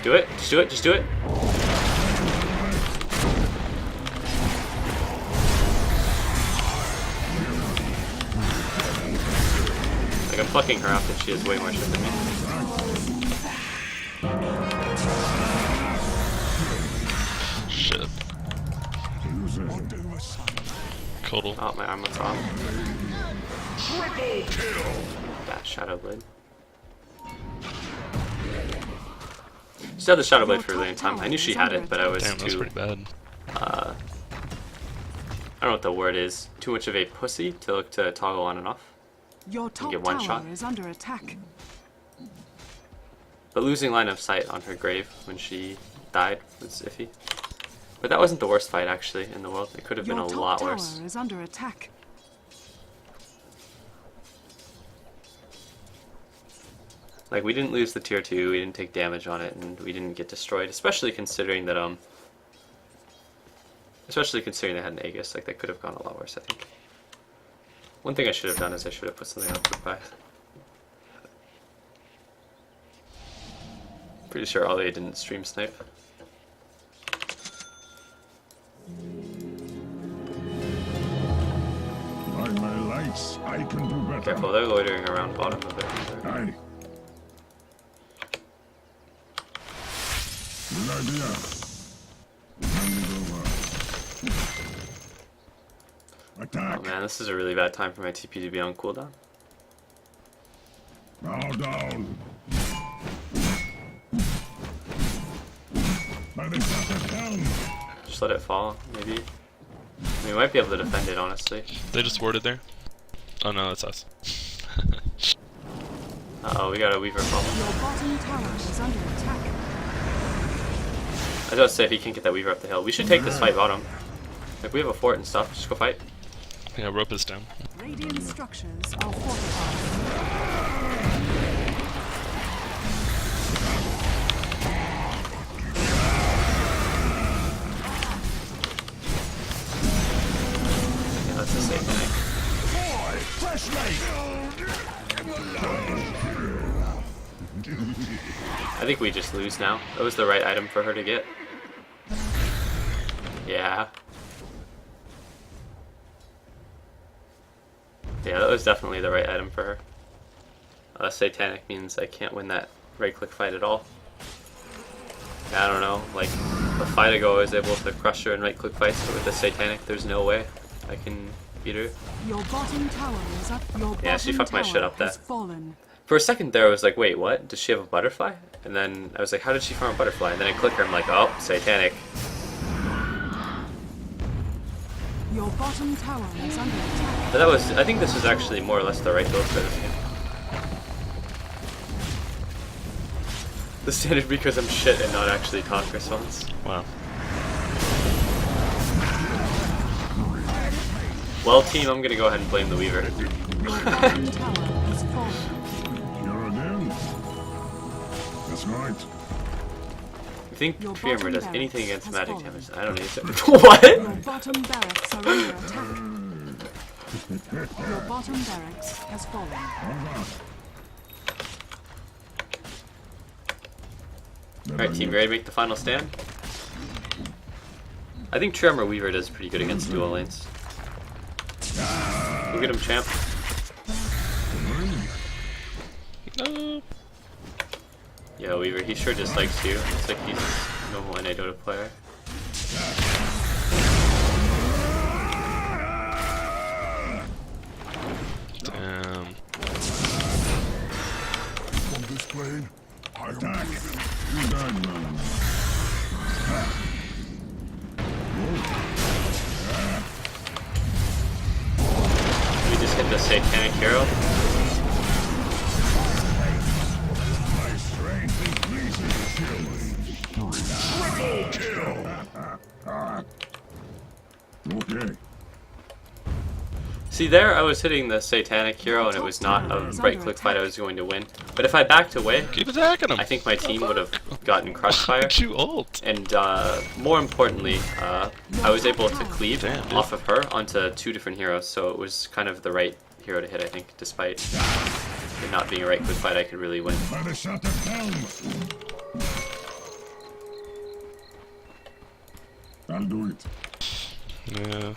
Do it. Just do it. Just do it. Like, I'm fucking her up and she has way more shit than me. Shit. Kodal. Oh, my arm was off. That Shadow Blade. She had the Shadow Blade for a really long time. I knew she had it, but I was Damn, that's too... pretty bad. I don't know what the word is. Too much of a pussy to look to toggle on and off. Your top get one tower shot. is under attack. But losing line of sight on her grave when she died was iffy. But that wasn't the worst fight, actually, in the world. It could have been Your a top lot tower worse. is under attack. Like, we didn't lose the tier 2, we didn't take damage on it, and we didn't get destroyed, especially considering that, especially considering they had an Aegis. Like, that could have gone a lot worse, I think. One thing I should have done is I should have put something on quick buy. Pretty sure Ollie didn't stream snipe. By my lights, I can do better. Careful, they're loitering around bottom of it. Aye. Good idea. Hand it over. Attack. Oh man, this is a really bad time for my TP to be on cooldown. Bow down. By the top of down. Just let it fall, maybe. I mean, we might be able to defend it, honestly. They just warded there. Oh no, that's us. Uh-oh, we got a Weaver problem. Your bottom tower is under attack. I was about to say, if he can't get that Weaver up the hill, we should take this fight bottom. Like, we have a fort and stuff, just go fight. Yeah, rope is down. Radiant structures are fortified. Yeah, that's a safe thing. I think we just lose now. That was the right item for her to get. Yeah. Yeah, that was definitely the right item for her. Satanic means I can't win that right-click fight at all. I don't know, like, a fight ago I was able to crush her in right-click fights, but with the Satanic, there's no way I can beat her. Your bottom tower is up. Your Yeah, she bottom fucked my shit up has there. fallen. For a second there, I was like, wait, what? Does she have a butterfly? And then I was like, how did she farm a butterfly? And then I click her, I'm like, oh, Satanic. Your bottom tower is under attack. But that was, I think this was actually more or less the right build for this game. The standard because I'm shit and not actually talk response. Wow. Well, team, I'm gonna go ahead and blame the Weaver. Your bottom tower has fallen. You're again. That's right. I think Your Tree Armor bottom does anything barracks against has magic fallen. damage. I don't need to. What? Your bottom barracks are under attack. Your bottom barracks has fallen. Alright, team, ready to make the final stand? I think Tree Armor Weaver does pretty good against dual lanes. Go get him, champ. No. Yeah, Weaver, he sure dislikes you. It's like he's a normal NA Dota player. Damn. On this plane, attack. You done, man. We just hit the Satanic Hero. My strength increases. See there, I was hitting the Satanic hero and it was not a right-click fight I was going to win. But if I backed away, Keep attacking him. I think my team would have gotten crushed fire. Why'd you ult? And more importantly, I was able to cleave Damn, dude. off of her onto 2 different heroes, so it was kind of the right hero to hit, I think, despite it not being a right-click fight I could really win. By the shot of down. I'll do it. Yeah.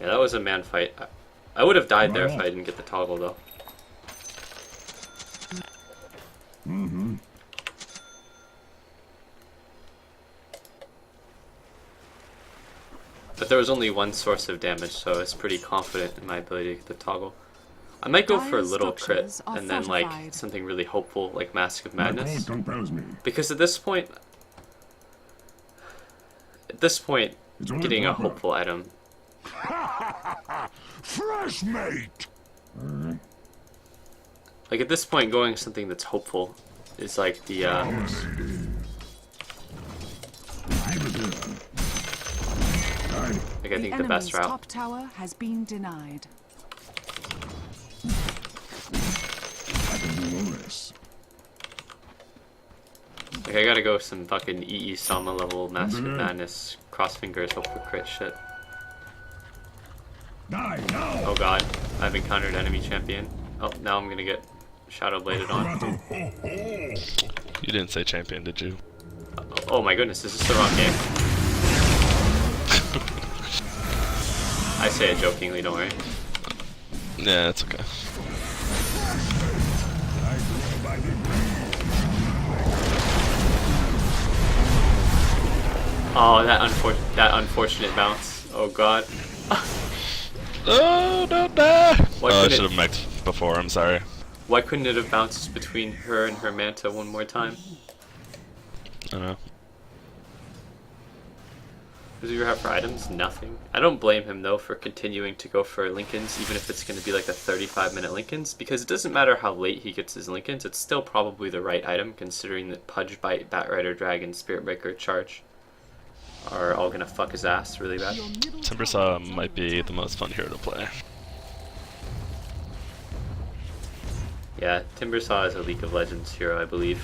Yeah, that was a man fight. I would have died there if I didn't get the toggle, though. Mm-hmm. But there was only one source of damage, so I was pretty confident in my ability to get the toggle. I might go for a little crit, Structures are and then like fortified. something really hopeful, like Mask of My Madness. code compels me. Because at this point, It's only getting a proper. hopeful item, Fresh mate. like at this point, going something that's hopeful is like the like I think the best enemy's route. top tower has been denied. I can do no less. Like I gotta go some fucking EE Sama level Mask of Madness, cross fingers, hope for crit shit. Die now. Oh god, I've encountered enemy champion. Oh, now I'm gonna get shadow bladed on. You didn't say champion, did you? Oh my goodness, is this the wrong game? I say it jokingly, don't worry. Yeah, it's okay. Oh, that unfortunate bounce. Oh god. Oh, don't die! Why Oh, I couldn't should have it, mech'd before, I'm sorry. why couldn't it have bounced between her and her Manta one more time? I don't know. What does he have for items? Nothing. I don't blame him though for continuing to go for Lincolns, even if it's going to be like a 35-minute Lincolns, because it doesn't matter how late he gets his Lincolns, it's still probably the right item, considering that Pudge Bite, Batrider, Dragon, Spirit Breaker, Charge are all gonna fuck his ass really bad. Timbersaw might be the most fun hero to play. Yeah, Timbersaw is a League of Legends hero, I believe.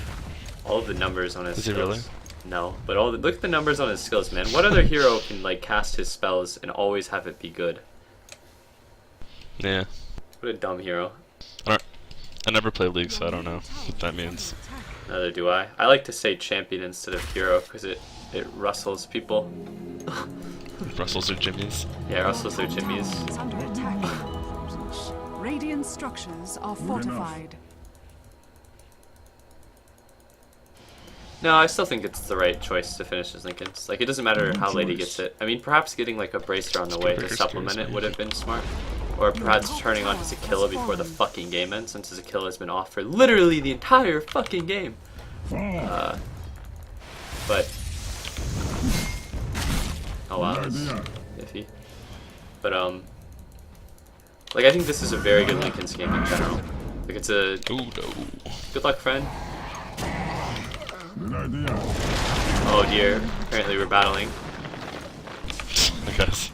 All of the numbers on his Is he skills. really? No, but look at the numbers on his skills, man. What other hero can like cast his spells and always have it be good? Yeah. What a dumb hero. I never play League, so I don't know what that means. Neither do I. I like to say champion instead of hero because it rustles people. Russell's or Jimmy's. Yeah, rustles their jimmies. Tower is under attack. Radiant structures are fortified. No, I still think it's the right choice to finish his Lincolns. Like, it doesn't matter how late he gets it. I mean, perhaps getting like a bracer on the way to supplement it would have been smart. Or perhaps turning on his Aquila before the fucking game ends, since his Aquila has been off for literally the entire fucking game. But oh wow, that's iffy. But like I think this is a very good Lincoln's game in general. Like it's a Ooh, no. good luck, friend. Good idea. Oh dear, apparently we're battling. I guess.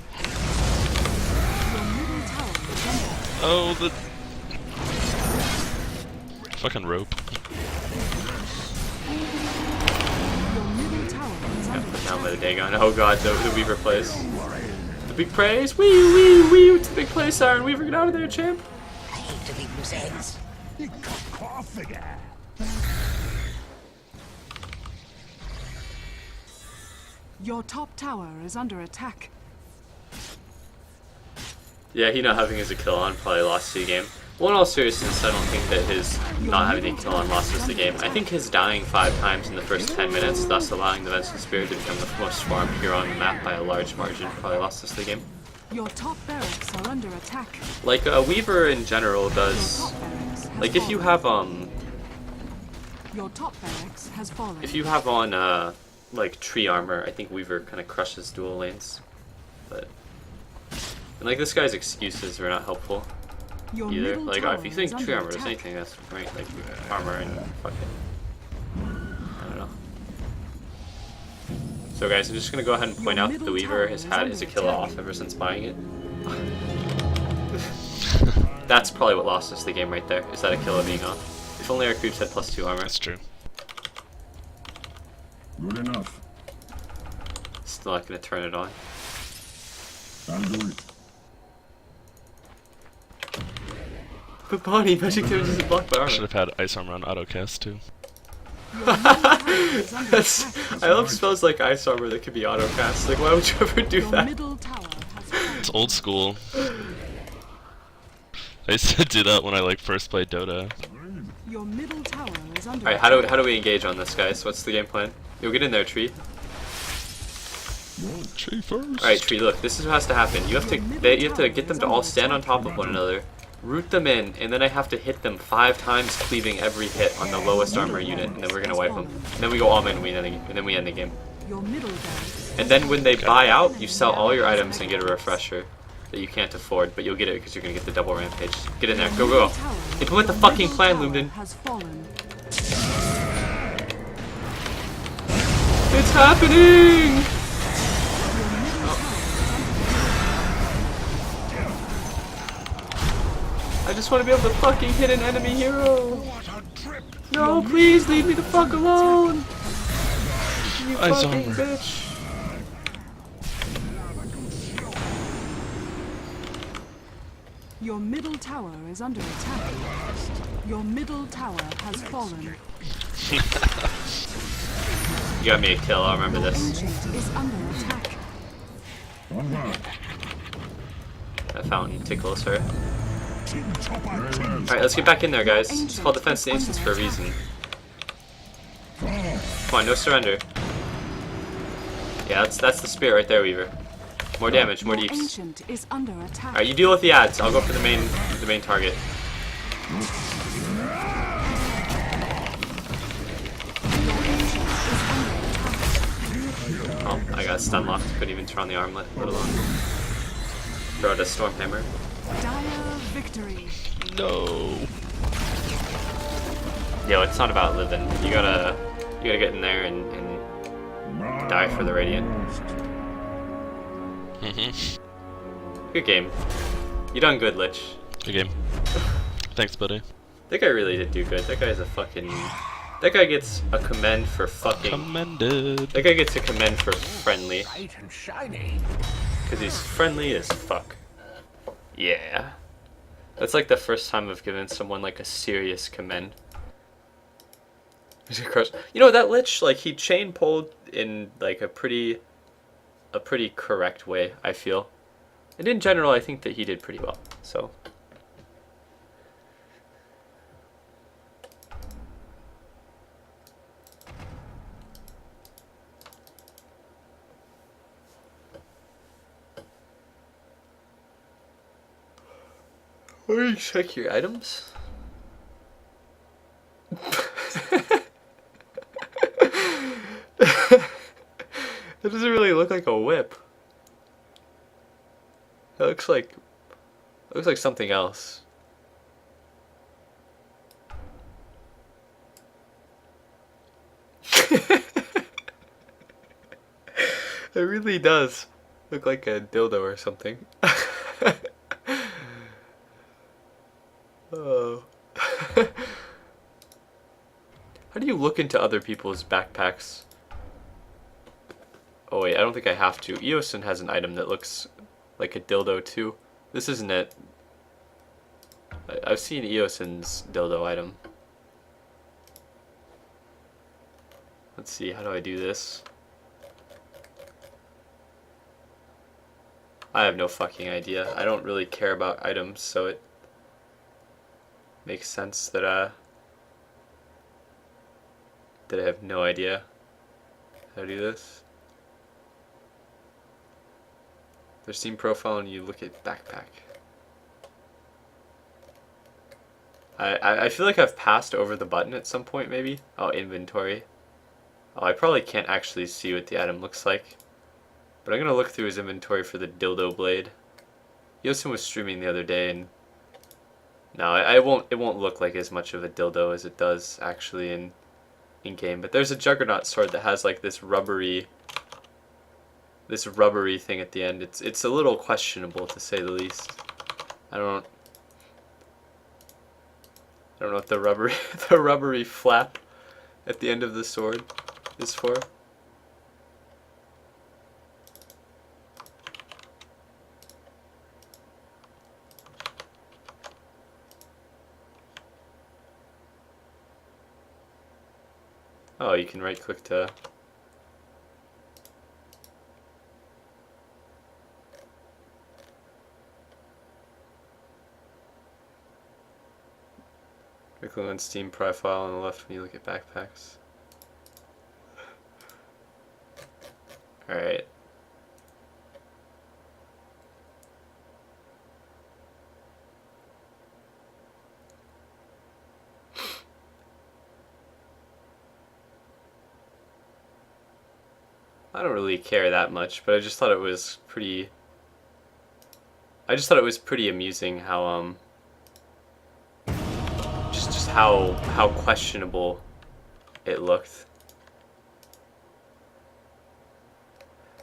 Oh, the fucking rope. Got put down by the Dagon. Oh god, the Weaver plays. The big praise! Wee wee wee! It's the big play, Siren Weaver, get out of there, champ! I hate to leave loose ends. Your top tower is under attack. Yeah, he not having his kill on probably lost the game. Well, in all seriousness, I don't think that his not having the kill on lost us the game. I think his dying 5 times in the first 10 minutes, thus allowing the Vengeance Spirit to become the most farmed hero on the map by a large margin, probably lost us the game. Your top barracks are under attack. Like, Weaver in general does... Top barracks has Like, if you fallen. have, Your top barracks has fallen. If you have on, like, tree armor, I think Weaver kind of crushes dual lanes. But... And, like, this guy's excuses are not helpful. Your Either. middle Like, tower if you think is tree under armor is attack. anything, that's great. Like, armor and fucking... I don't know. So guys, I'm just gonna go ahead and point out that the Weaver has had his Aquila off ever since buying it. That's probably what lost us the game right there, is that Aquila being off. If only our creeps had +2 armor. That's true. Good enough. Still not gonna turn it on. I'll do it. But Bonnie, magic damage isn't blocked by Should armor. have had ice armor on autocast too. I love spells like ice armor that could be autocast. Like, why would you ever do Your that? middle tower has fallen. It's old school. I used to do that when I like first played Dota. Your middle tower is under Alright, how do we engage on this, guys? What's the game plan? You'll get in there, Tree. Tree first. Alright, Tree, look, this is what has to happen. You have to get them to all stand on top of one another, root them in, and then I have to hit them 5 times, cleaving every hit on the lowest armor unit, and then we're gonna wipe them. And then we go all in, and then we end the game. Your middle barracks. And then when they buy out, you sell all your items and get a refresher that you can't afford, but you'll get it because you're gonna get the double rampage. Get in there, go, go, go. Implement the fucking plan, Lumden. Has fallen. It's happening! I just want to be able to fucking hit an enemy hero. No, please leave me the fuck alone. You Ice fucking armor. bitch. Your middle tower is under attack. Your middle tower has fallen. You got me a kill, I'll remember this. Ancient is under attack. That fountain tickles her. Alright, let's get back in there, guys. It's called Defense of the Ancients for a reason. Come on, no surrender. Yeah, that's the spirit right there, Weaver. More damage, more Your deeps. ancient is under attack. Alright, you deal with the ads. I'll go for the main target. Oh, I got stun locked. Couldn't even turn on the armlet, let alone throw out a storm hammer. Dire victory. No. Yo, it's not about living. You gotta get in there and die for the Radiant. Good game. You done good, Lich. Good game. Thanks, buddy. That guy really did do good. That guy's a fucking... That guy gets a commend for fucking... Commended. That guy gets a commend for friendly. Bright and shiny. Because he's friendly as fuck. Yeah. That's like the first time I've given someone like a serious commend. You know, that Lich, like, he chain pulled in like a pretty correct way, I feel. And in general, I think that he did pretty well, so... Where do you check your items? That doesn't really look like a whip. It looks like something else. It really does look like a dildo or something. Oh. How do you look into other people's backpacks? Oh wait, I don't think I have to. Eosin has an item that looks like a dildo too. This isn't it. I've seen Eosin's dildo item. Let's see, how do I do this? I have no fucking idea. I don't really care about items, so it makes sense that I have no idea how to do this. There's Steam profile and you look at backpack. I feel like I've passed over the button at some point maybe. Oh, inventory. Oh, I probably can't actually see what the item looks like. But I'm gonna look through his inventory for the dildo blade. Yosin was streaming the other day and no, it won't look like as much of a dildo as it does actually in game. But there's a Juggernaut sword that has like this rubbery thing at the end. It's a little questionable to say the least. I don't don't know what the rubbery the rubbery flap at the end of the sword is for. Oh, you can right click to... Click on Steam profile on the left when you look at backpacks. Alright. I don't really care that much, but I just thought it was pretty... I just thought it was pretty amusing how, just how questionable it looked.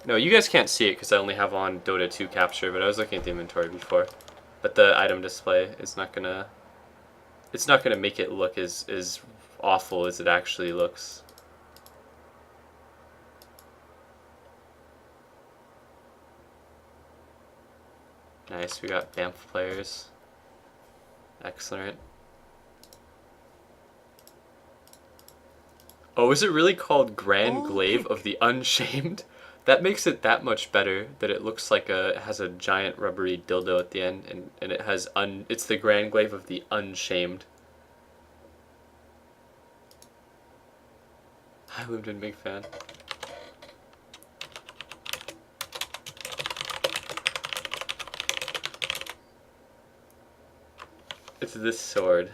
No, you guys can't see it because I only have on Dota 2 capture, but I was looking at the inventory before. But the item display is not gonna... It's not gonna make it look as awful as it actually looks. Nice, we got Banff players. Excellent. Oh, is it really called Grand Glaive of the Unshamed? That makes it that much better that it looks like it has a giant rubbery dildo at the end, and it has it's the Grand Glaive of the Unshamed. Hi, Lumden, big fan. It's this sword.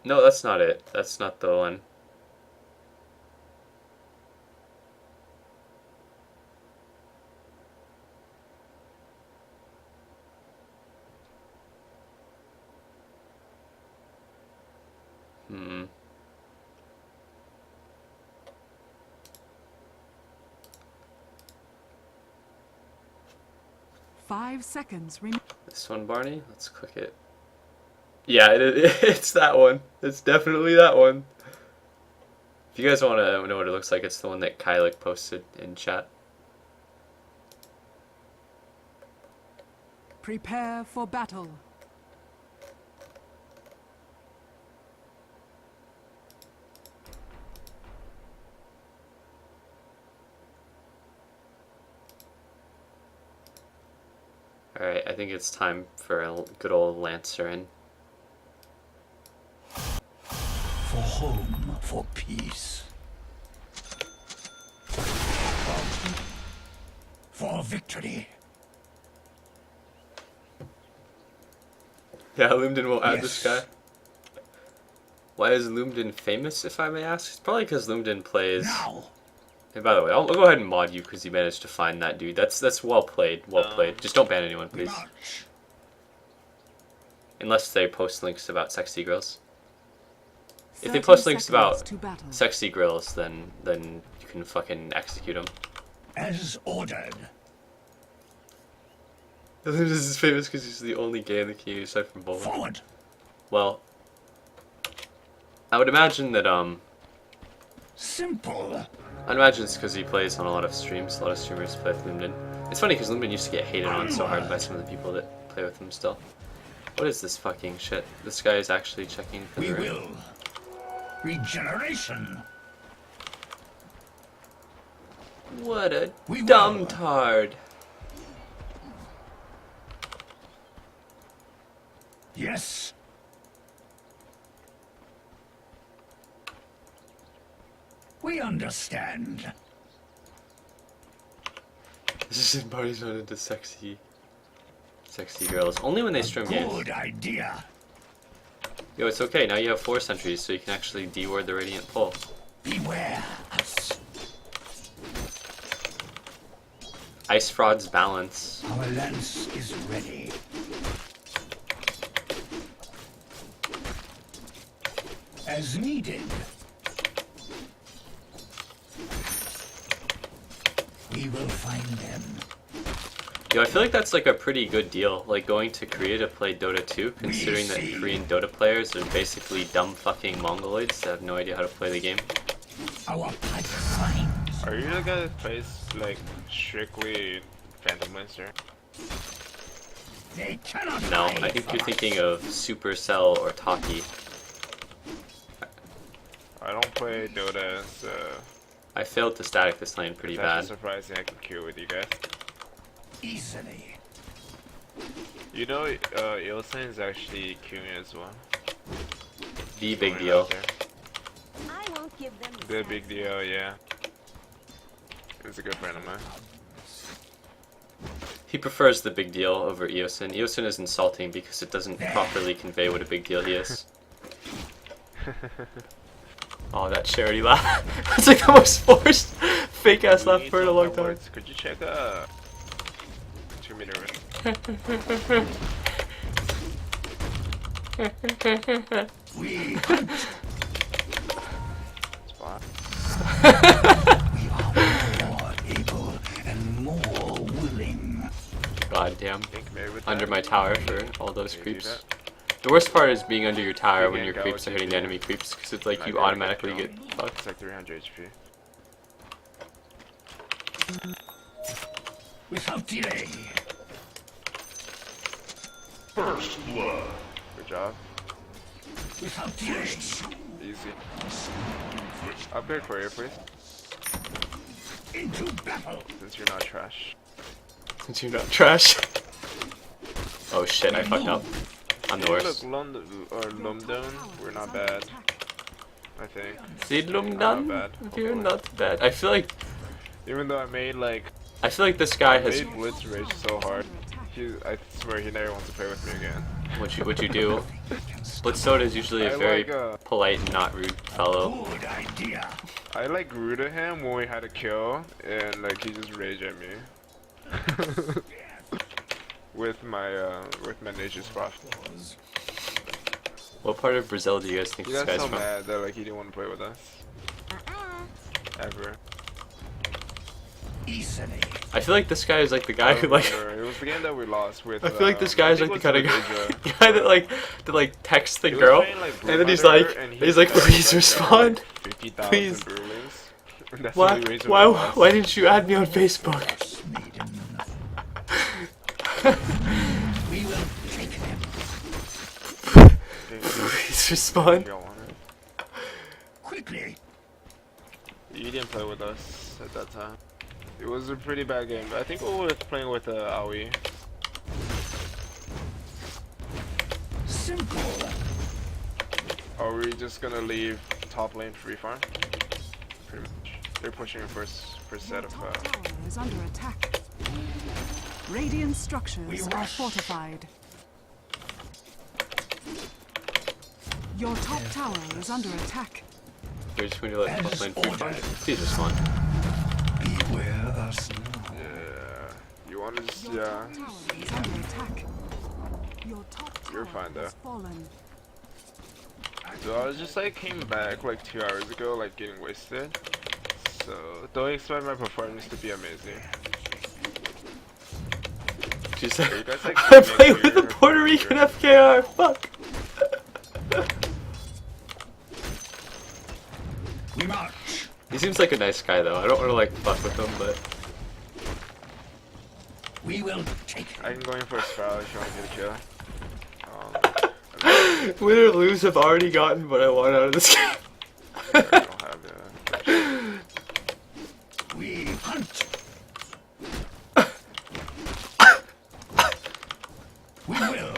No, that's not it. That's not the one. Hmm. 5 seconds. This one, Barney? Let's click it. Yeah, it's that one. It's definitely that one. If you guys want to know what it looks like, it's the one that Kylik posted in chat. Prepare for battle. Alright, I think it's time for a good old Lancer in. For home, for peace. For victory. Yeah, Lumden will add this Yes. guy. Why is Lumden famous, if I may ask? It's probably because Lumden plays... Now. And by the way, I'll go ahead and mod you because you managed to find that dude. That's well played, well played. Just don't ban anyone, please. March. Unless they post links about sexy girls. If they 30 post links seconds about to battle. sexy girls, then you can fucking execute them. As ordered. This is famous because he's the only gay in the community aside from Bowling. Forward. Well, I would imagine that Simple. I'd imagine it's because he plays on a lot of streams. A lot of streamers play with Lumden. It's funny because Lumden used to get hated on so hard by some of the people that play with him still. What is this fucking shit? This guy is actually checking for the We ring. will. Regeneration. What a We dumb will. tard. Yes. We understand. This is Barney's not into sexy girls. Only when they stream games. Good idea. Yo, it's okay. Now you have 4 sentries, so you can actually D-ward the Radiant Pole. Beware us. Ice Fraud's balance. Our lance is ready. As needed. We will find them. Yo, I feel like that's like a pretty good deal, like going to Korea to play Dota 2, considering that Korean Dota players are basically dumb fucking Mongoloids that have no idea how to play the game. Our pipeline. Are you the guy that plays like strictly Phantom Monster? They cannot No, hide I think from you're us. thinking of Supercell or Taki. I don't play Dota, so I failed to static this lane pretty it's bad. actually surprising I can queue with you guys. Easily. You know, Ilsen is actually queuing as well. The big Going deal. out there. I won't give them The big deal, yeah. He's a good friend of mine. He prefers the big deal over Eosin. Eosin is insulting because it doesn't properly convey what a big deal he is. Oh, that charity laugh. That's like the most forced, fake ass laugh We for need a long some time. words. Could you check 2 meter ring? We hunt. Spot. We are more able and more willing. God damn. Think maybe with Under that? my tower for all those Can you do creeps. that? The worst part is being under your tower You when can your go creeps are with hitting the TP. enemy creeps, because it's like Might you be able to automatically kill get him. fucked. It's like 300 HP. Without delay. Good job. Without delay. Easy. Upgrade for you, please. Into battle. Since you're not trash. Since you're not trash. Oh shit, I fucked up. I'm the Look, worst. London or Lumdon, we're not bad. I think. Sidlum Not done? bad. You're not bad. I feel like Even though I made like this guy I has made Blitz rage so hard. I swear he never wants to play with me again. what you do. Blitzsoda is usually a I very like, polite and not rude fellow. Good idea. I like rooted him when we had a kill, and like he just rage at me. with my nature's buff. What part of Brazil do you guys think He this got guy's so from? mad that like he didn't want to play with us. Ever. Easily. I feel like this guy is like the guy who like. It was the game that we lost with. I feel like this guy is I like the think kind of it was guy, Ninja. guy that like texts the He was girl, playing, like, and then he's Blue like, Hunter, and he's like, got, please respond. 50,000 Please. Bruins. That's Why? the reason Why? we lost. Why didn't you add me on Facebook? We will take them. Please respond. You don't want it. Quickly. You didn't play with us at that time. It was a pretty bad game. I think we were playing with Aoi. Simple. Are we just gonna leave top lane free farm? Pretty much. They're pushing first set Your of. top tower is under attack. Radiant structures are fortified. Your top tower is under attack. You're just going to let top lane free farm? Please respond. Beware us now. Yeah. You wanna just Your top tower is under attack. Your top tower You're fine, though. has fallen. So I was just like came back like 2 hours ago, like getting wasted. So don't expect my performance to be amazing. She's Are like, you guys, like, I'm make playing with your the Puerto Rican fire? FKR. Fuck. We march. He seems like a nice guy though. I don't want to like fuck with him, but We will take I them. can go in for a spell if you want to get a kill. win or lose I've already gotten what I want out of this game. I don't have We hunt. We will.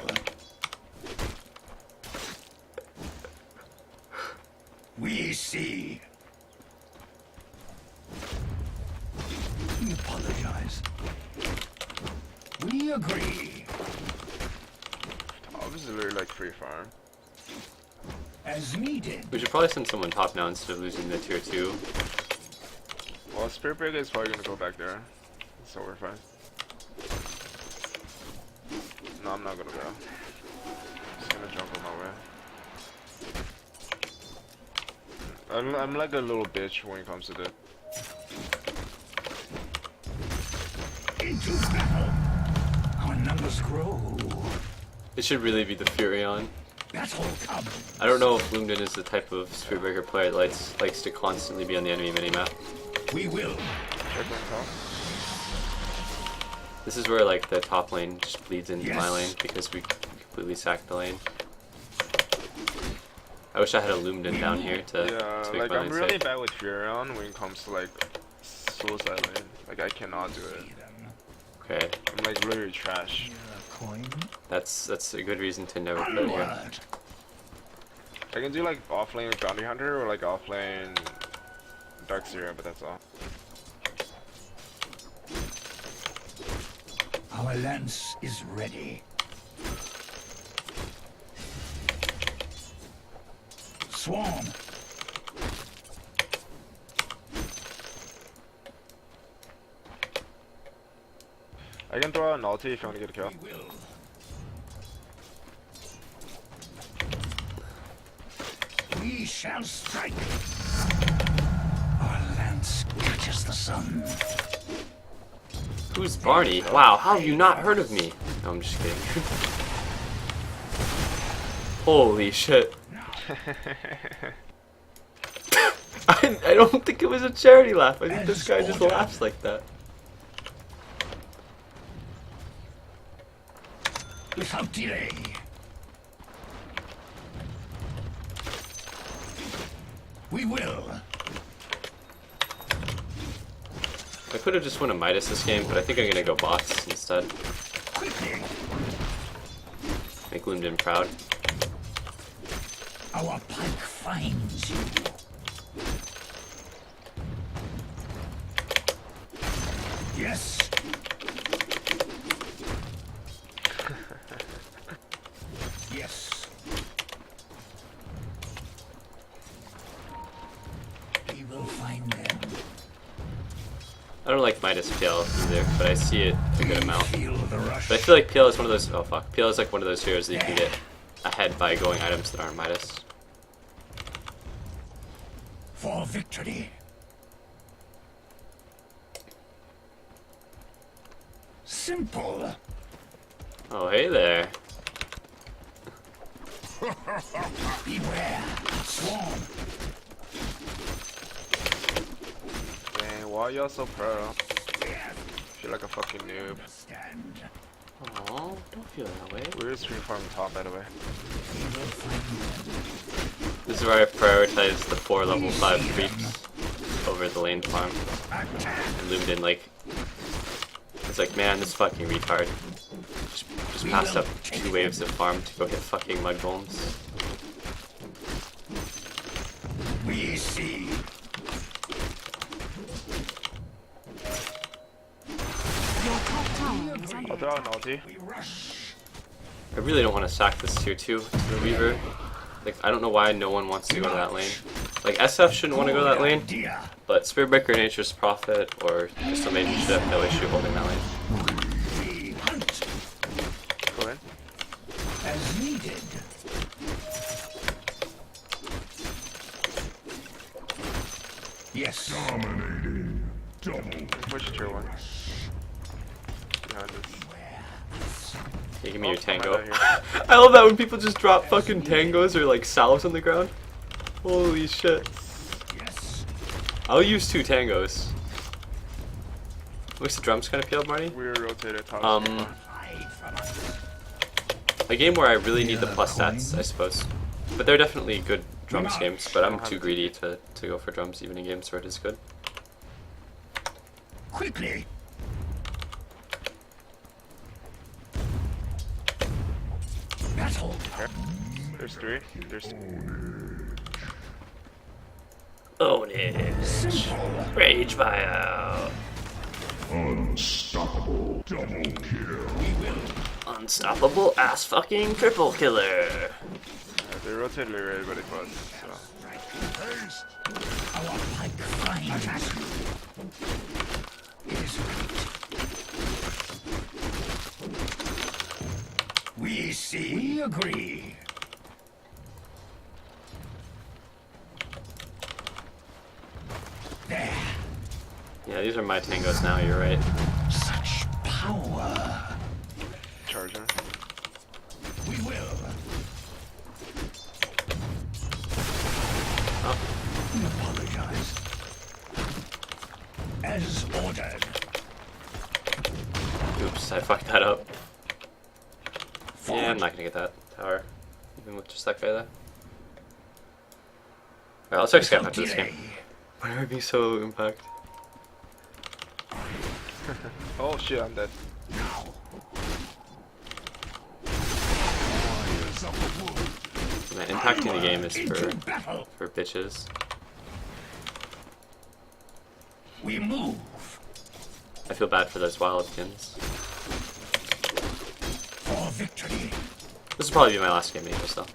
We see. We apologize. We agree. obviously like free farm. As needed. We should probably send someone top now instead of losing the tier 2. Well, Spirit Breaker is probably gonna go back there, so we're fine. No, I'm not gonna go. I'm just gonna jump on my way. I'm like a little bitch when it comes to this. Into battle. shadows grow. It should really be the Furion. Battle comes. I don't know if Loomden is the type of Spearbreaker player that likes to constantly be on the enemy minimap. We will. Check on top. This is where like the top lane just bleeds into my Yes. lane because we completely sacked the lane. I wish I had a Loomden down here to Yeah, make like my I'm lane really safe. bad with Furion when it comes to like suicide lane. Like I cannot do it. Okay, I'm like literally trash. Coin. that's a good reason to never play here. Onward. I can do like off lane Bounty Hunter or like off lane Dark Zero, but that's all. Our lance is ready. Swarm. I can throw out an ulti if you want to get a kill. We will. We shall strike. Our lance catches the sun. Who's Barney? Wow, how have you not heard of me? No, I'm just kidding. Holy shit. I don't think it was a charity laugh. I think this guy just laughs like that. Without delay. We will. I could have just won a Midas this game, but I think I'm gonna go bots instead. Quickly. Make Loomden proud. Our pike finds you. Yes. Yes. We will find them. I don't like Midas PL either, but I see it a good amount. Feel the rush. But I feel like PL is one of those. Oh fuck, PL is like one of those heroes that you can get ahead by going items that aren't Midas. For victory. Simple. Oh hey there. Beware. Swarm. Dang, why y'all so pro? Feel like a fucking noob. Stand. Oh, don't feel that way. We're stream farming top, by the way. This is where I prioritize the 4 level 5 creeps over the lane farm. And Loomden like, it's like, man, this fucking retard. Just passed up 2 waves of farm to go hit fucking mud golems. We see. Your top tower is under I'll throw out an ulti. We rush. I really don't want to sack this tier 2 to the Weaver. Like, I don't know why no one wants to go to that lane. Like, SF shouldn't want to go to that lane, Idea. but Spearbreaker, Nature's Prophet, or just a mage should have no issue holding that lane. We hunt Go in. as needed. Yes. Dominating. Double. Push tier 1. Behind us. Hey, give me your Oh, tango. I'm out here. I love that when people just drop fucking tangos or like salves on the ground. Holy shit. Yes. I'll use 2 tangos. What's the drums gonna peel, Marty? We're rotated top. Hide from us. A game where I really need the plus stats, I suppose. But they're definitely good drums games, but I'm too greedy to go for drums even in games where it is good. Quickly. Battle. There's 3. There's Ownage. Simple. Rage Fire. Unstoppable. Double kill. Unstoppable ass fucking triple killer. they rotated everybody but so. Haste. Our pike finds you. It is right. We see. We agree. There. Yeah, these are my tangos now, you're right. Such power. charger. We will. Oh, We apologize. As ordered. oops, I fucked that up. Yeah, I'm not gonna get that tower, even with just that guy there. Alright, let's take Skype after this game. Why am I being so impact? Oh shit, I'm dead. Man, impacting the game is for bitches. We move. I feel bad for those wildkins. For victory. This will probably be my last game, Aegis, though.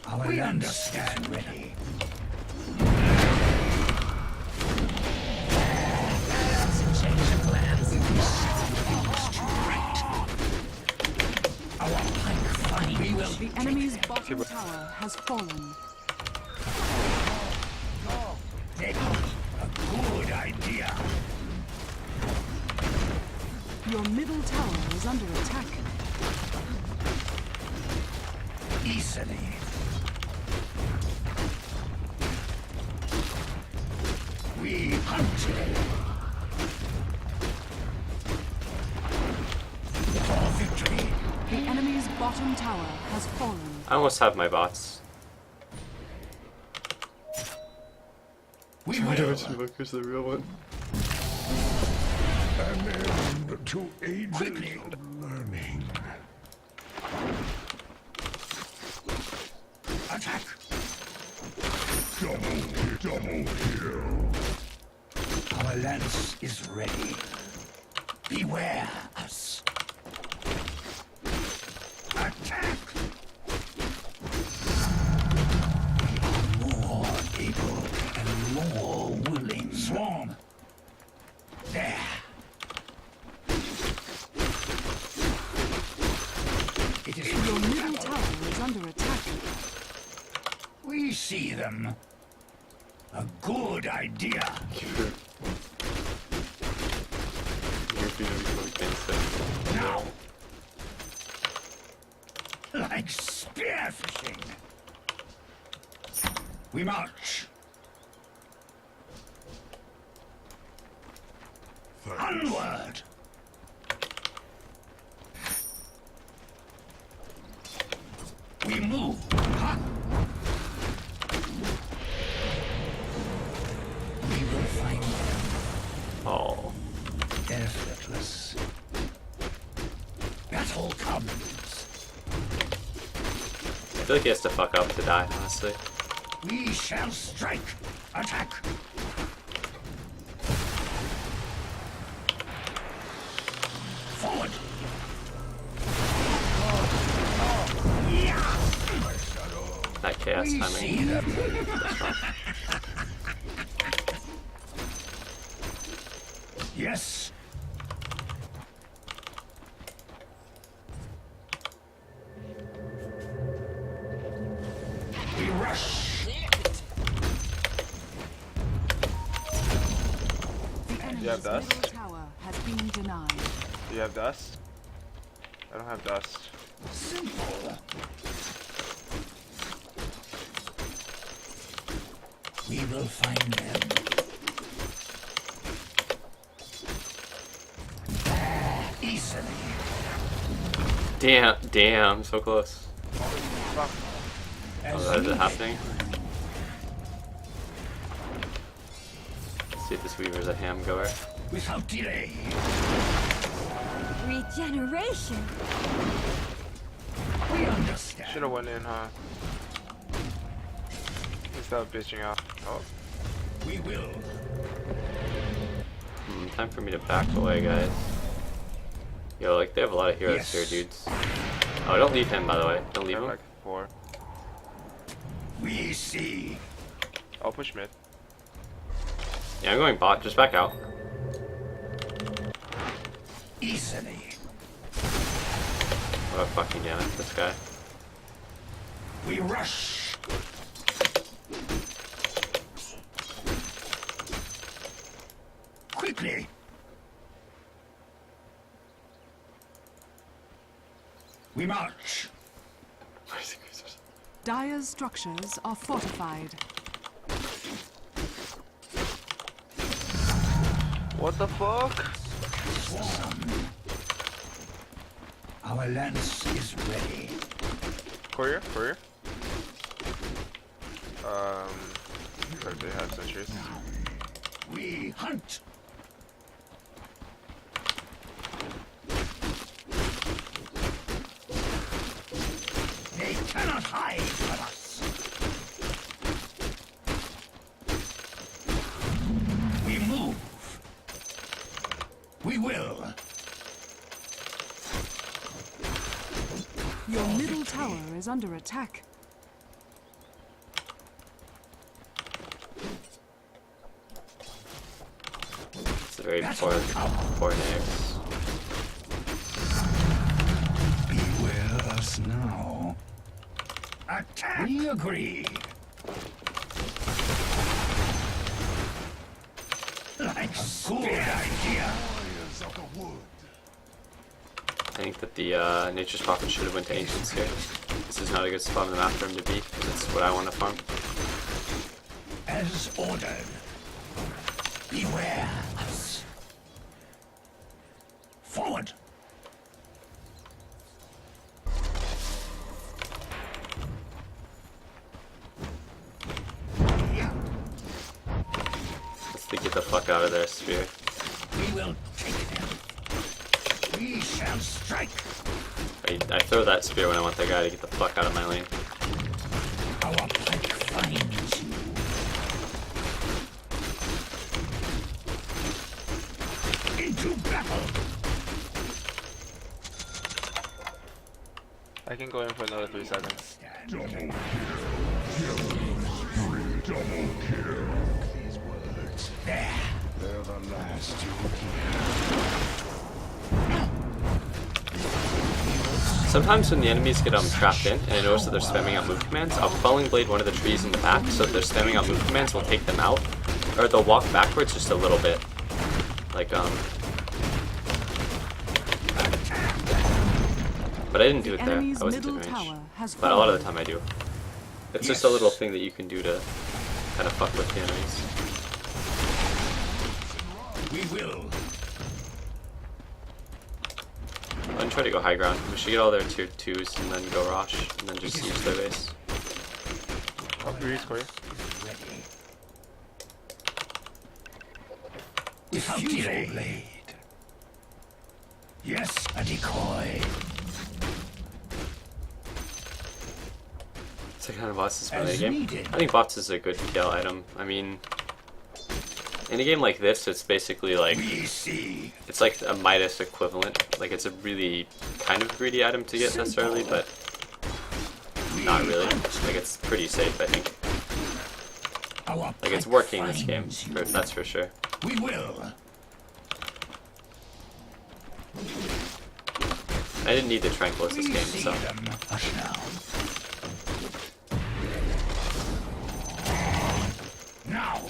Our land stand ready. Change of plans. Our pike find. We will. The enemy's bottom tower has fallen. Take a good idea. Your middle tower is under attack. Easily. We hunt. For victory. The enemy's bottom tower has fallen. I almost have my bots. We will. Invoker's the real one. An end to ages of learning. Attack. Double kill. Our lance is ready. Beware us. Attack. We are more able and more willing. Swarm. There. It is Your middle tower is under attack. We see them. A good idea. Now. Like spearfishing. We march. Onward. We move. Huh? We will find them. Oh. Effortless. Battle comes. I feel like he has to fuck up to die, honestly. We shall strike. Attack. Forward. That chaos We timing. see them. Yes. We rush. The enemy's have dust? middle tower has been denied. Do you have dust? I don't have dust. Simple. We will find them. Easily. Damn, so close. Fuck. Oh, is it happening? Let's see if this Weaver's a ham goer. Without delay. Regeneration. We understand. Should have went in, huh? Instead of bitching out. Oh. We will. Time for me to back away, guys. Yo, like, they have a lot of heroes Yes. here, dudes. Oh, don't leave him, by the way. Don't leave I'm him. like 4. We see. I'll push mid. Yeah, I'm going bot. Just back out. Easily. Oh, fucking damn it. This guy. We rush. Quickly. We march. Dire's structures are fortified. What the fuck? Our lance is ready. Courier? Courier? Like they have sentries. We hunt. They cannot hide from us. We move. We will. Your middle tower is under attack. It's a very poor next. Beware us now. Attack. We agree. Like a good idea. I think that the Nature's Prophet should have went to Ancients here. This is not a good spot on the map for him to be, because it's what I want to farm. As ordered. Beware us. Forward. Let's get the fuck out of there, Spear. We will take them. We shall strike. I throw that Spear when I want that guy to get the fuck out of my lane. Our pike finds you. Into battle. I can go in for another 3 seconds. Double kill. Double kill. These words. There. They're the last you'll hear. Sometimes when the enemies get trapped in, and I notice that they're spamming out move commands, I'll Quelling Blade one of the trees in the back, so if they're spamming out move commands, we'll take them out. Or they'll walk backwards just a little bit. Like, But I didn't do it there. I wasn't in range. But a lot of the time I do. It's just a little thing that you can do to kind of fuck with the enemies. We will. I'm gonna try to go high ground. We should get all their tier 2s and then go Rosh, and then just use their base. Oh, freeze, Courier. Diffusal blade. Yes, a decoy. So kind of bots is the As game. needed. I think bots is a good kill item. I mean, in a game like this, it's basically like We see. it's like a Midas equivalent. Like it's a really kind of greedy item to get necessarily, but not really. Like it's pretty safe, I think. Our Like it's pike working this game, finds you. that's for sure. We will. I didn't need the Tranquilus this We game, see so them. Hush now. Now.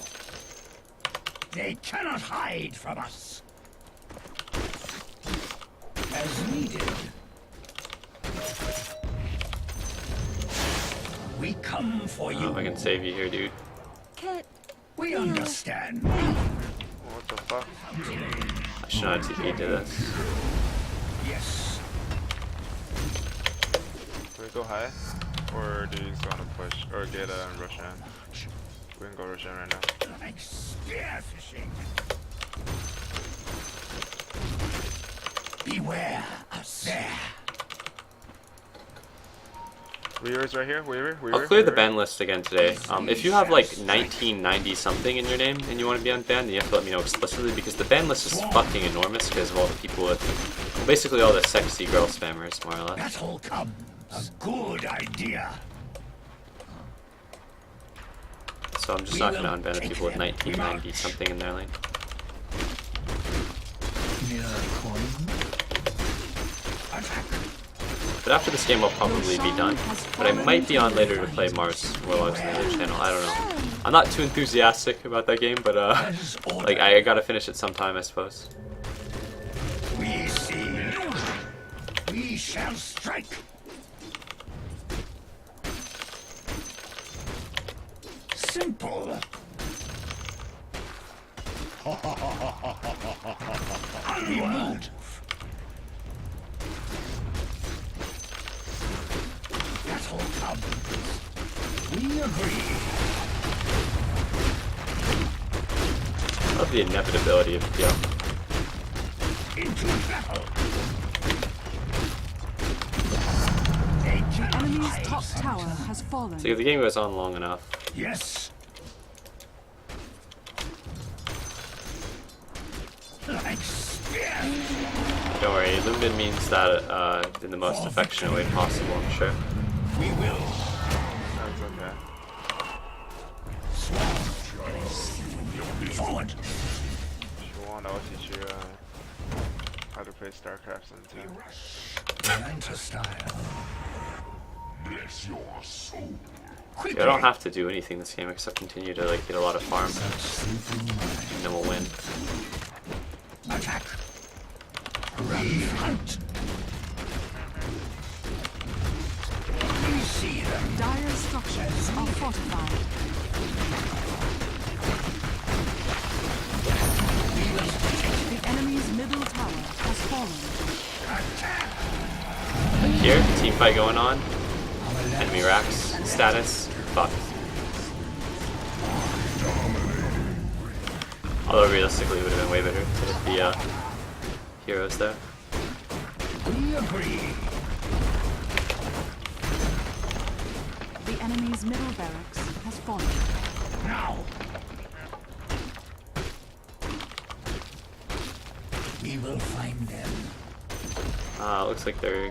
They cannot hide from us. As needed. We come for I don't you. know if I can save you here, dude. Can't. We understand. What the fuck? I should not TP to this. Yes. Do we go high? Or do you just want to push? Or get a rush in? We can go rush in right now. Like spearfishing. Beware us. There. Weaver's right here. Weaver. I'll clear the ban list again today. If you have like 1990 something in your name and you want to be unbanned, then you have to let me know explicitly because the ban list is fucking enormous because of all the people with, basically all the sexy girl spammers, more or less. That will come. A good idea. So I'm just not going to unban the people with 1990 something in their lane. Attack. But after this game I'll probably be done. But I might be on later to play Mars Warlocks on the other channel, I don't know. I'm not too enthusiastic about that game, but like I gotta finish it sometime I suppose. We see. We shall strike. Simple. Onward. Battle comes. We agree. Love the inevitability of PL. Into battle. The enemy's top tower has fallen. See, if the game goes on long enough. Yes. Like spear. Don't worry, limited means that in the most affectionate way possible, I'm sure. We will. That's okay. Forward. Swan, I'll teach you how to play StarCraft sometime. Manta style. Bless your soul. I don't have to do anything this game except continue to like get a lot of farm, and then we'll win. Attack. Hunt. We see them. Dire structures are fortified. The enemy's middle tower has fallen. Like here, team fight going on. Enemy racks status fucked. Although realistically, it would have been way better to hit the heroes there. We agree. The enemy's middle barracks has fallen. Now. We will find them. Looks like they're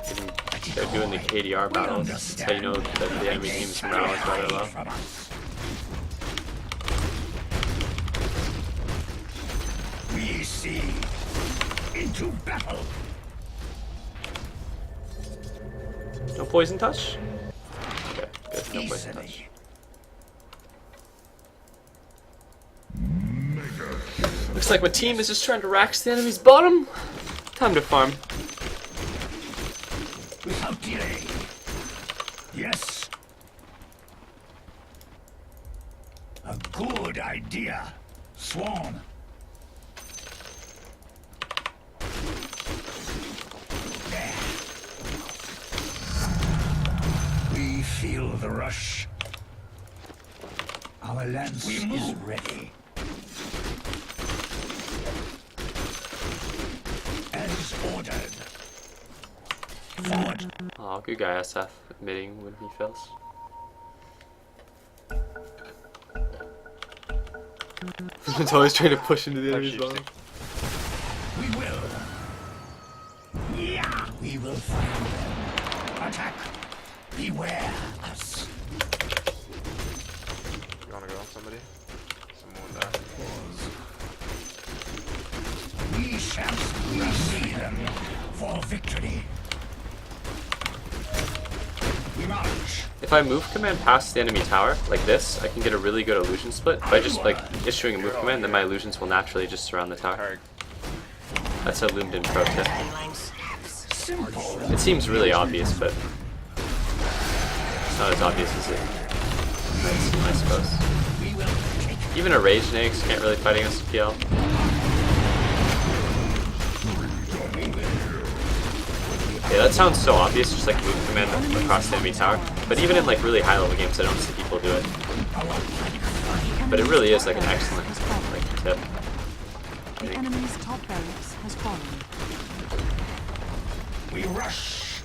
doing the KDR battles. That's how you know that the enemy team's morale is rather low. We see. Into battle. No poison touch? Okay, good. No poison touch. Looks like my team is just trying to rax the enemy's bottom. Time to farm. Without delay. Yes. A good idea. Swarm. There. We feel the rush. Our lance is ready. As ordered. Forward. Oh, good guy SF admitting when he fails. It's always trying to push into the enemy's bottom. We will. Yeah. We will find them. Attack. Beware us. You wanna go on somebody? Someone there. We shall see them for victory. We march. If I move command past the enemy tower, like this, I can get a really good illusion split by just like issuing a move command, then my illusions will naturally just surround the tower. That's a loomed in pro tip. It seems really obvious, but it's not as obvious as it might seem, I suppose. Even a rage nags can't really fight against PL. Yeah, that sounds so obvious, just like move command across the enemy tower. But even in like really high level games, I don't see people do it. But it really is like an excellent like tip. The enemy's top barracks has fallen. We rush.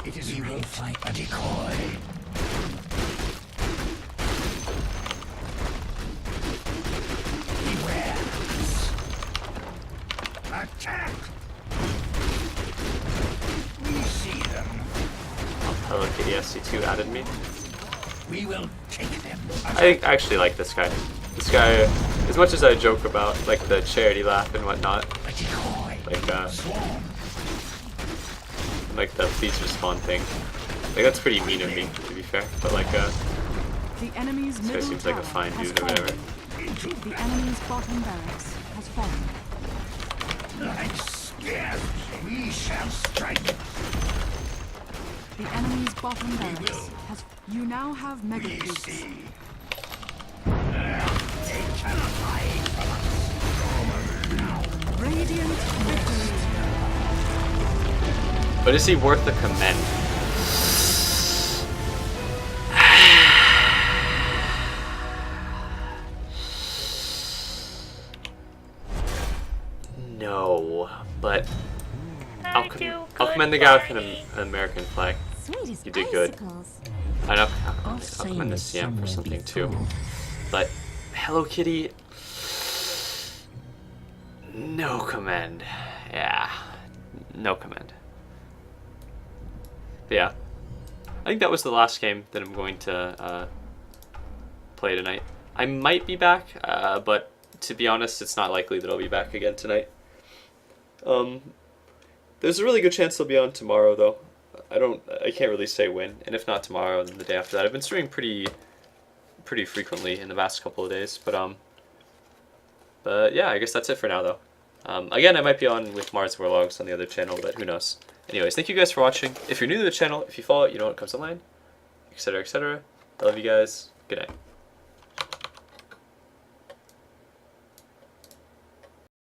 It is we will fight a decoy. Beware. Attack. We see them. Hello Kitty SC2 added me. We will take them. I actually like this guy. This guy, as much as I joke about like the charity laugh and whatnot, like the please respond thing, like that's pretty mean of me to be fair. But like the enemy's this guy seems like a fine dude or whatever. The enemy's bottom barracks has fallen. Yes, we shall strike. The enemy's bottom barracks has. You now have mega creeps. They cannot hide from us. Radiant victory. But is he worth the commend? No, but I'll commend the guy with an American flag. You did good. I know I'll commend the CM for something too. But Hello Kitty, no commend. Yeah, no commend. But yeah, I think that was the last game that I'm going to play tonight. I might be back, but to be honest, it's not likely that I'll be back again tonight. There's a really good chance I'll be on tomorrow, though. I can't really say when, and if not tomorrow, then the day after that. I've been streaming pretty frequently in the past couple of days, but yeah, I guess that's it for now, though. Again, I might be on with Mars Warlogs on the other channel, but who knows. Anyways, thank you guys for watching. If you're new to the channel, if you follow it, you know what comes online, etc., etc. I love you guys. Good night.